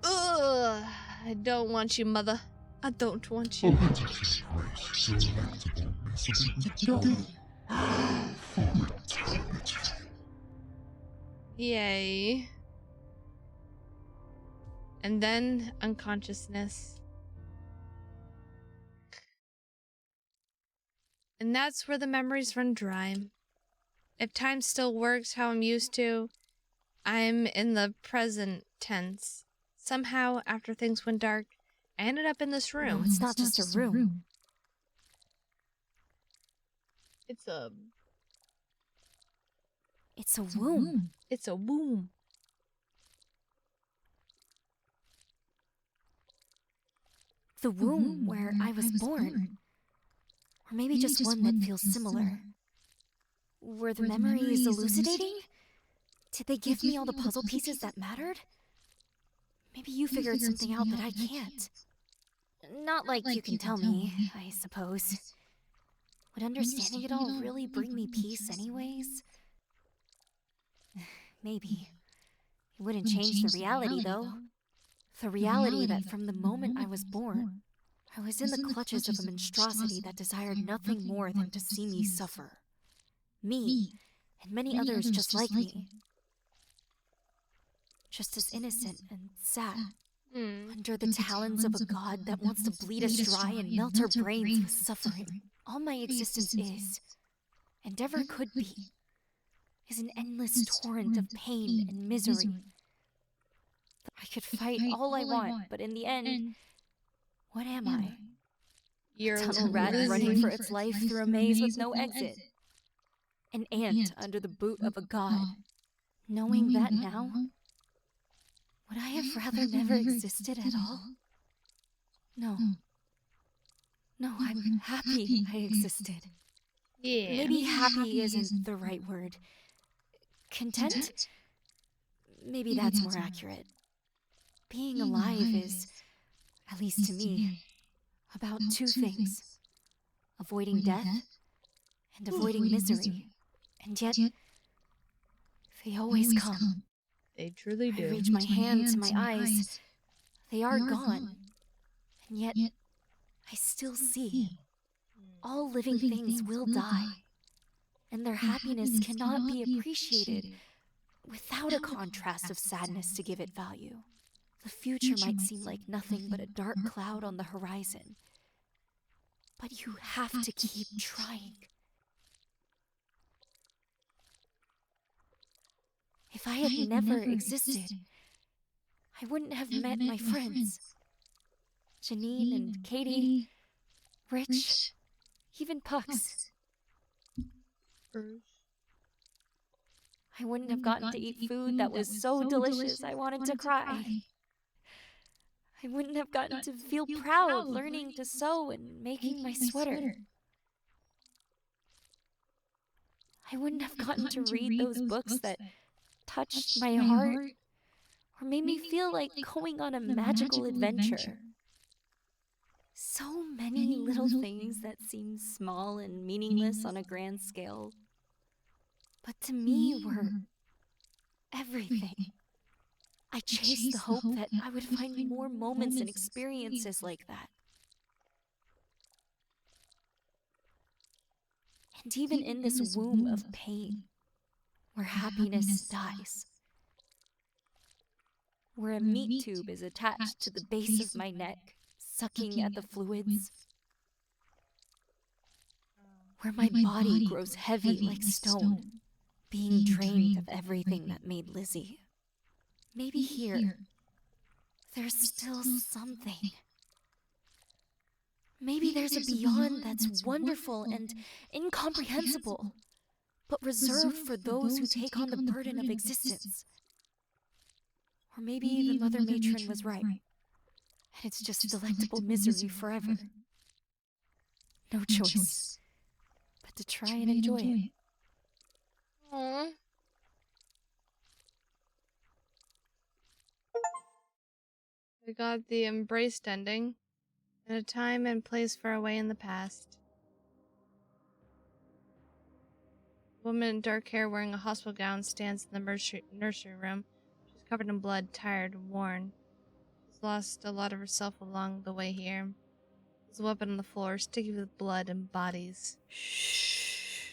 [SPEAKER 1] Ugh. I don't want you, Mother. I don't want you.
[SPEAKER 10] Let us embrace so delectable misery together for eternity.
[SPEAKER 1] Yay. And then unconsciousness. And that's where the memories run dry. If time still works how I'm used to, I'm in the present tense. Somehow, after things went dark, I ended up in this room.
[SPEAKER 2] No, it's not just a room.
[SPEAKER 1] It's a
[SPEAKER 2] womb.
[SPEAKER 1] It's a womb.
[SPEAKER 2] The womb where I was born. Or maybe just one that feels similar. Were the memories elucidating? Did they give me all the puzzle pieces that mattered? Maybe you figured something out that I can't. Not like you can tell me, I suppose. Would understanding it all really bring me peace anyways? Maybe. It wouldn't change the reality, though. The reality that from the moment I was born,
[SPEAKER 3] I was in the clutches of a monstrosity that desired nothing more than to see me suffer. Me, and many others just like me. Just as innocent and sad, under the talons of a god that wants to bleed us dry and melt our brains with suffering. All my existence is, and ever could be, is an endless torrent of pain and misery. I could fight all I want, but in the end, what am I?
[SPEAKER 1] You're
[SPEAKER 3] A tunnel rat running for its life through a maze with no exit. An ant under the boot of a god. Knowing that now, would I have rather never existed at all? No. No, I'm happy I existed.
[SPEAKER 1] Yeah.
[SPEAKER 3] Maybe happy isn't the right word. Content? Maybe that's more accurate. Being alive is, at least to me, about two things. Avoiding death and avoiding misery. And yet, they always come.
[SPEAKER 1] They truly do.
[SPEAKER 3] I reach my hand to my eyes. They are gone. And yet, I still see. All living things will die. And their happiness cannot be appreciated without a contrast of sadness to give it value. The future might seem like nothing but a dark cloud on the horizon. But you have to keep trying. If I had never existed, I wouldn't have met my friends. Janine and Katie, Rich, even Pucks. I wouldn't have gotten to eat food that was so delicious I wanted to cry. I wouldn't have gotten to feel proud learning to sew and making my sweater. I wouldn't have gotten to read those books that touched my heart or made me feel like going on a magical adventure. So many little things that seem small and meaningless on a grand scale, but to me were everything. I chased the hope that I would find more moments and experiences like that. And even in this womb of pain, where happiness dies, where a meat tube is attached to the base of my neck, sucking at the fluids, where my body grows heavy like stone, being drained of everything that made Lizzie. Maybe here, there's still something. Maybe there's a beyond that's wonderful and incomprehensible, but reserved for those who take on the burden of existence. Or maybe the Mother Matron was right, and it's just delectable misery forever. No choice but to try and enjoy it.
[SPEAKER 1] Aww. We got the embraced ending, and a time and place far away in the past. A woman in dark hair wearing a hospital gown stands in the nursery room. She's covered in blood, tired, and worn. She's lost a lot of herself along the way here. There's a weapon on the floor, sticky with blood and bodies.
[SPEAKER 4] Shh.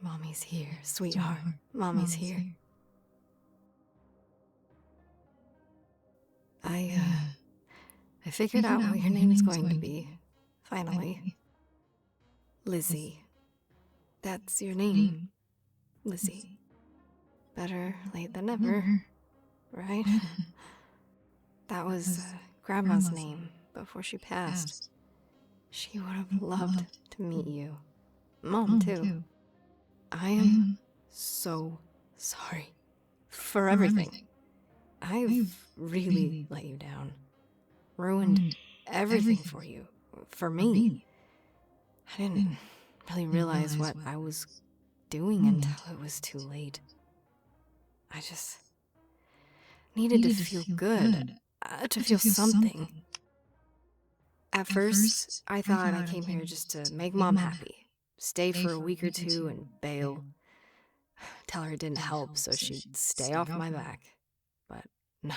[SPEAKER 4] Mommy's here, sweetheart. Mommy's here. I figured out what your name is going to be. Finally. Lizzie. That's your name. Lizzie. Better late than never, right? That was Grandma's name before she passed. She would have loved to meet you. Mom, too. I am so sorry for everything. I've really let you down. Ruined everything for you. For me. I didn't really realize what I was doing until it was too late. I just needed to feel good. To feel something. At first, I thought I came here just to make Mom happy. Stay for a week or two and bail. Tell her it didn't help so she'd stay off my back. But no.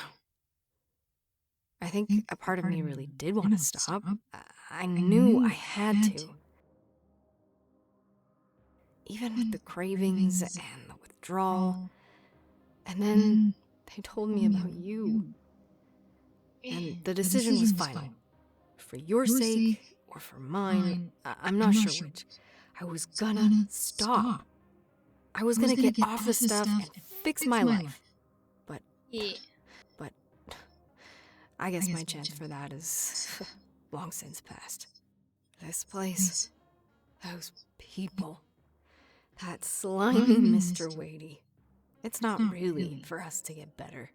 [SPEAKER 4] I think a part of me really did want to stop. I knew I had to. Even with the cravings and the withdrawal. And then they told me about you. And the decision was final. For your sake, or for mine, I'm not sure which. I was gonna stop. I was gonna get off the stuff and fix my life. But I guess my chance for that is long since past. This place, those people, that slimy Mr. Wadey. It's not really for us to get better.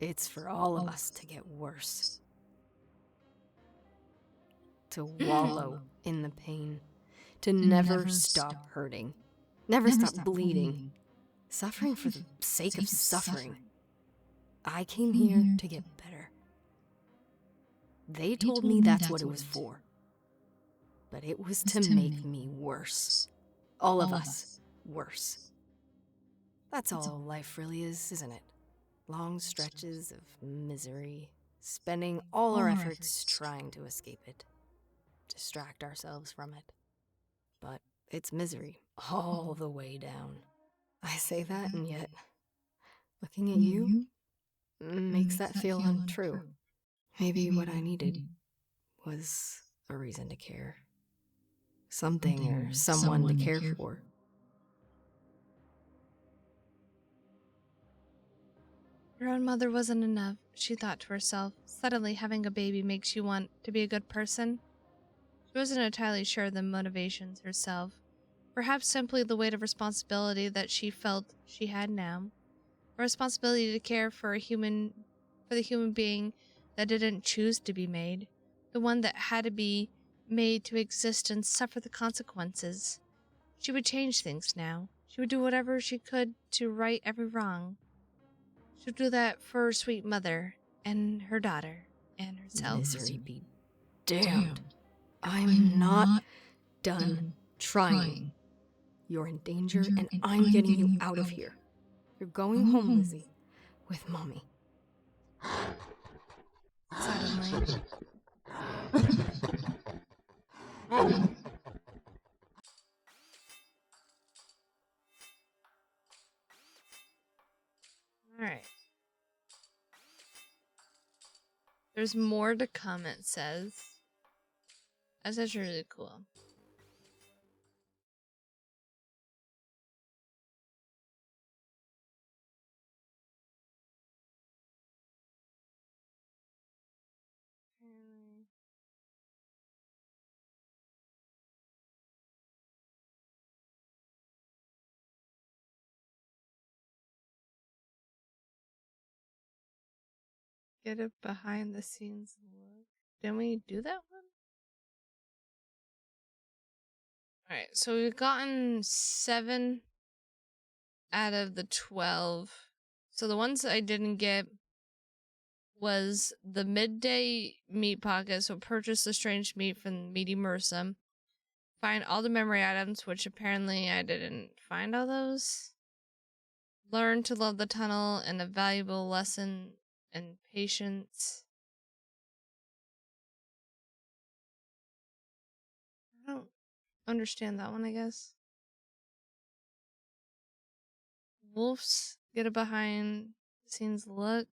[SPEAKER 4] It's for all of us to get worse. To wallow in the pain. To never stop hurting. Never stop bleeding. Suffering for the sake of suffering. I came here to get better. They told me that's what it was for. But it was to make me worse. All of us worse. That's all life really is, isn't it? Long stretches of misery, spending all our efforts trying to escape it. Distract ourselves from it. But it's misery all the way down. I say that, and yet, looking at you makes that feel untrue. Maybe what I needed was a reason to care. Something or someone to care for.
[SPEAKER 1] Your own mother wasn't enough, she thought to herself. Suddenly, having a baby makes you want to be a good person. She wasn't entirely sure of the motivations herself. Perhaps simply the weight of responsibility that she felt she had now. A responsibility to care for the human being that didn't choose to be made. The one that had to be made to exist and suffer the consequences. She would change things now. She would do whatever she could to right every wrong. She would do that for her sweet mother, and her daughter, and herself.
[SPEAKER 4] Misery be damned. I'm not done trying. You're in danger, and I'm getting you out of here. You're going home, Lizzie, with Mommy.
[SPEAKER 1] Suddenly. Alright. There's more to come, it says. That's actually really cool. Get a behind the scenes look. Didn't we do that one? Alright, so we've gotten 7 out of the 12. So the ones I didn't get was the midday meat pocket. So purchase the strange meat from Meaty Mersa. Find all the memory items, which apparently I didn't find all those. Learn to love the tunnel and a valuable lesson in patience. I don't understand that one, I guess. Wolves, get a behind the scenes look.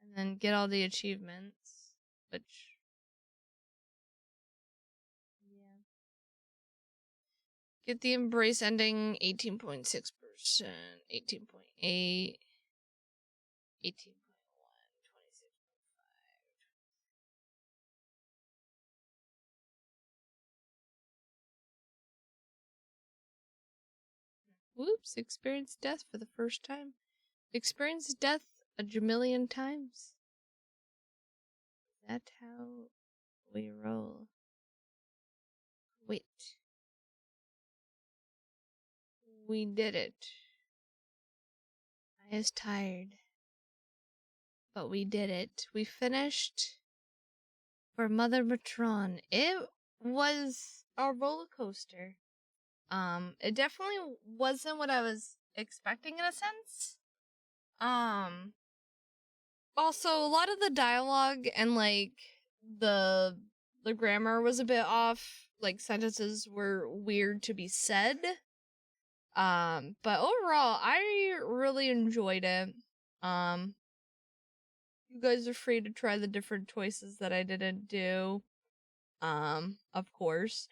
[SPEAKER 1] And then get all the achievements. Which... yeah. Get the embrace ending 18.6%, 18.8, 18.1, 26.5. Whoops, experienced death for the first time. Experienced death a jamillion times. Is that how we roll? Wait. We did it. I is tired. But we did it. We finished for Mother Matron. It was a roller coaster. It definitely wasn't what I was expecting in a sense. Also, a lot of the dialogue and like the grammar was a bit off. Like sentences were weird to be said. But overall, I really enjoyed it. Um, you guys are free to try the different choices that I didn't do. Of course.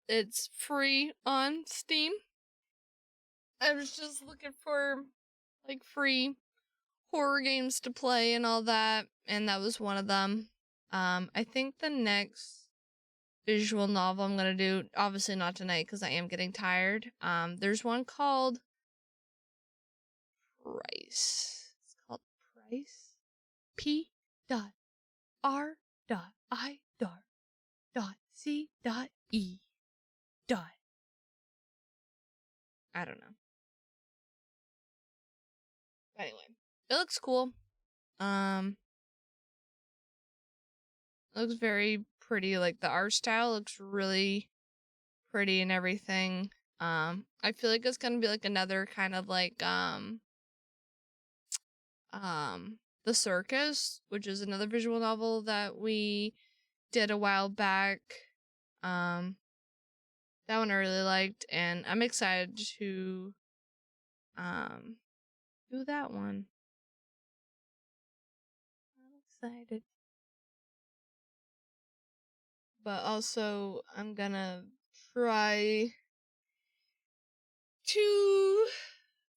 [SPEAKER 1] It's free on Steam. I was just looking for like free horror games to play and all that, and that was one of them. I think the next visual novel I'm gonna do, obviously not tonight because I am getting tired. There's one called Price. It's called Price. P. Dot R. Dot I. Dot C. Dot E. Dot. I don't know. Anyway, it looks cool. It looks very pretty. Like the art style looks really pretty and everything. I feel like it's gonna be like another kind of like The Circus, which is another visual novel that we did a while back. That one I really liked, and I'm excited to do that one. I'm excited. But also I'm gonna try to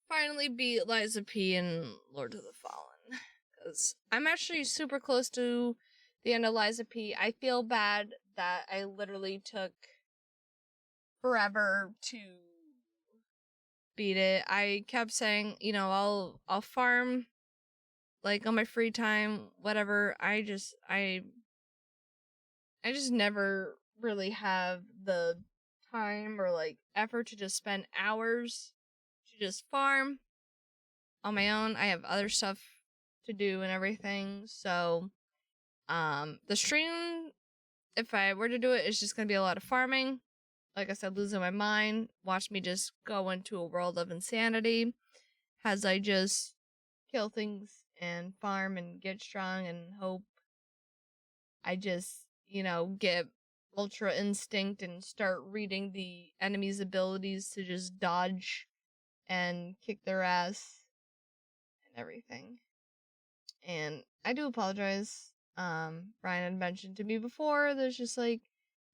[SPEAKER 1] finally beat Liza P in Lord of the Fallen. Because I'm actually super close to the end of Liza P. I feel bad that I literally took forever to beat it. I kept saying, you know, I'll farm like on my free time, whatever. I just never really have the time or like effort to just spend hours to just farm on my own. I have other stuff to do and everything. So, the stream, if I were to do it, it's just gonna be a lot of farming. Like I said, losing my mind. Watch me just go into a world of insanity as I just kill things and farm and get strong and hope I just, you know, get ultra instinct and start reading the enemy's abilities to just dodge and kick their ass and everything. And I do apologize. Ryan had mentioned to me before, there's just like,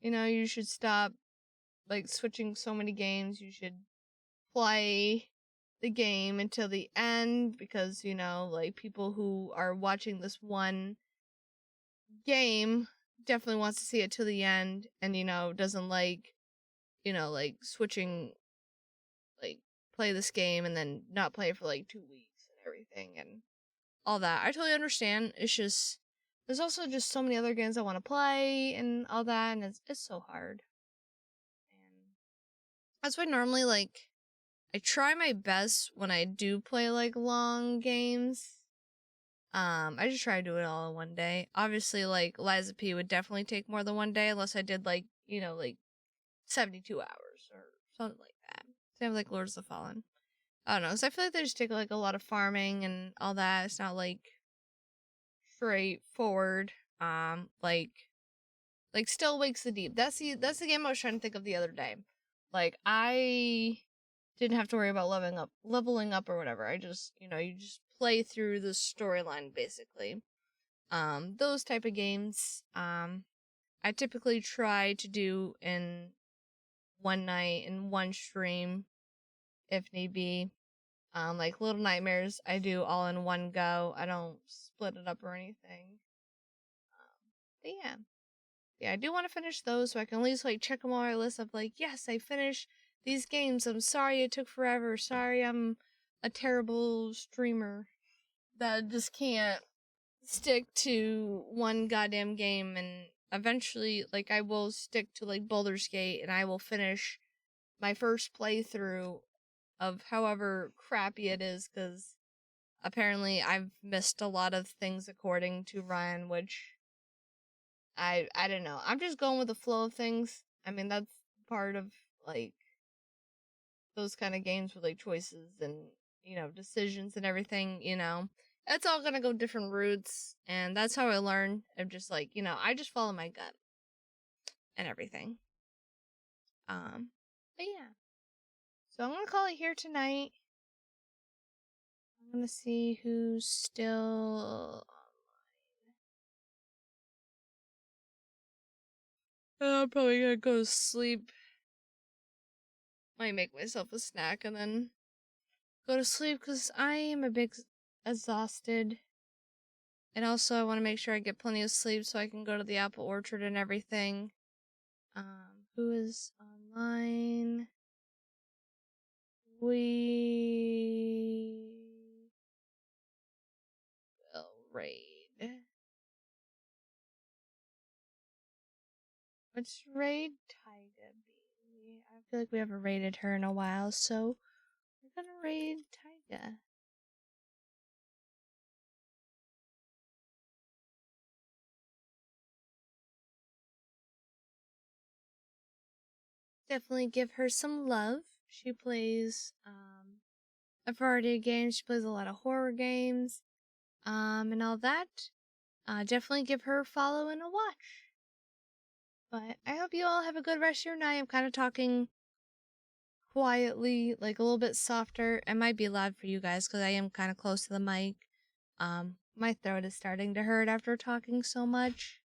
[SPEAKER 1] you know, you should stop like switching so many games. You should play the game until the end because, you know, like people who are watching this one game definitely wants to see it to the end and, you know, doesn't like, you know, like switching, like play this game and then not play it for like 2 weeks and everything and all that. I totally understand. It's just, there's also just so many other games I want to play and all that, and it's so hard. And that's why normally, like, I try my best when I do play, like, long games. I just try to do it all in one day. Obviously, like, Liza P would definitely take more than one day unless I did, like, you know, like, 72 hours or something like that. Same with, like, Lords of the Fallen. I don't know, because I feel like they just take, like, a lot of farming and all that. It's not, like, straightforward. Like Still Wakes the Deep. That's the game I was trying to think of the other day. Like I didn't have to worry about leveling up or whatever. I just, you know, you just play through the storyline basically. Those type of games, I typically try to do in one night in one stream if need be. Like Little Nightmares, I do all in one go. I don't split it up or anything. But yeah, I do want to finish those so I can at least like check them on my list of like, yes, I finished these games. I'm sorry it took forever. Sorry, I'm a terrible streamer that just can't stick to one goddamn game. And eventually, like, I will stick to like Baldur's Gate and I will finish my first playthrough of however crappy it is because apparently I've missed a lot of things according to Ryan, which I don't know. I'm just going with the flow of things. I mean, that's part of like those kind of games with like choices and, you know, decisions and everything, you know. it's all gonna go different routes, and that's how I learn. I'm just like, I just follow my gut and everything. But yeah. So I'm gonna call it here tonight. I'm gonna see who's still online. I'm probably gonna go to sleep. Might make myself a snack and then go to sleep because I am a bit exhausted. And also I want to make sure I get plenty of sleep so I can go to the apple orchard and everything. Who is online? We will raid. Let's raid Tyga B. I feel like we haven't raided her in a while, so we're gonna raid Tyga. Definitely give her some love. She plays a variety of games. She plays a lot of horror games, and all that. Definitely give her a follow and a watch. But I hope you all have a good rest of your night. I'm kind of talking quietly, like a little bit softer. It might be loud for you guys because I am kind of close to the mic. My throat is starting to hurt after talking so much.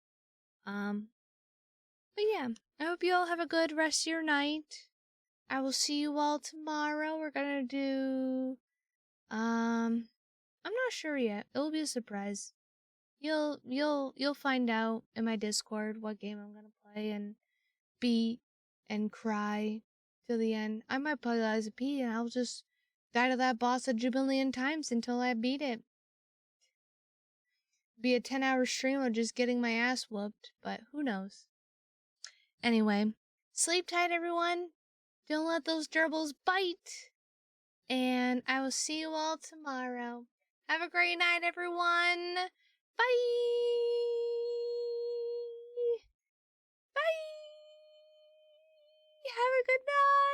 [SPEAKER 1] But yeah, I hope you all have a good rest of your night. I will see you all tomorrow. We're gonna do, I'm not sure yet. It'll be a surprise. You'll find out in my Discord what game I'm gonna play and beat and cry till the end. I might play as a P and I'll just die to that boss a jubillion times until I beat it. Be a 10-hour stream of just getting my ass whooped, but who knows. Anyway, sleep tight, everyone. Don't let those gerbils bite. And I will see you all tomorrow. Have a great night, everyone. Bye. Bye. Have a good night.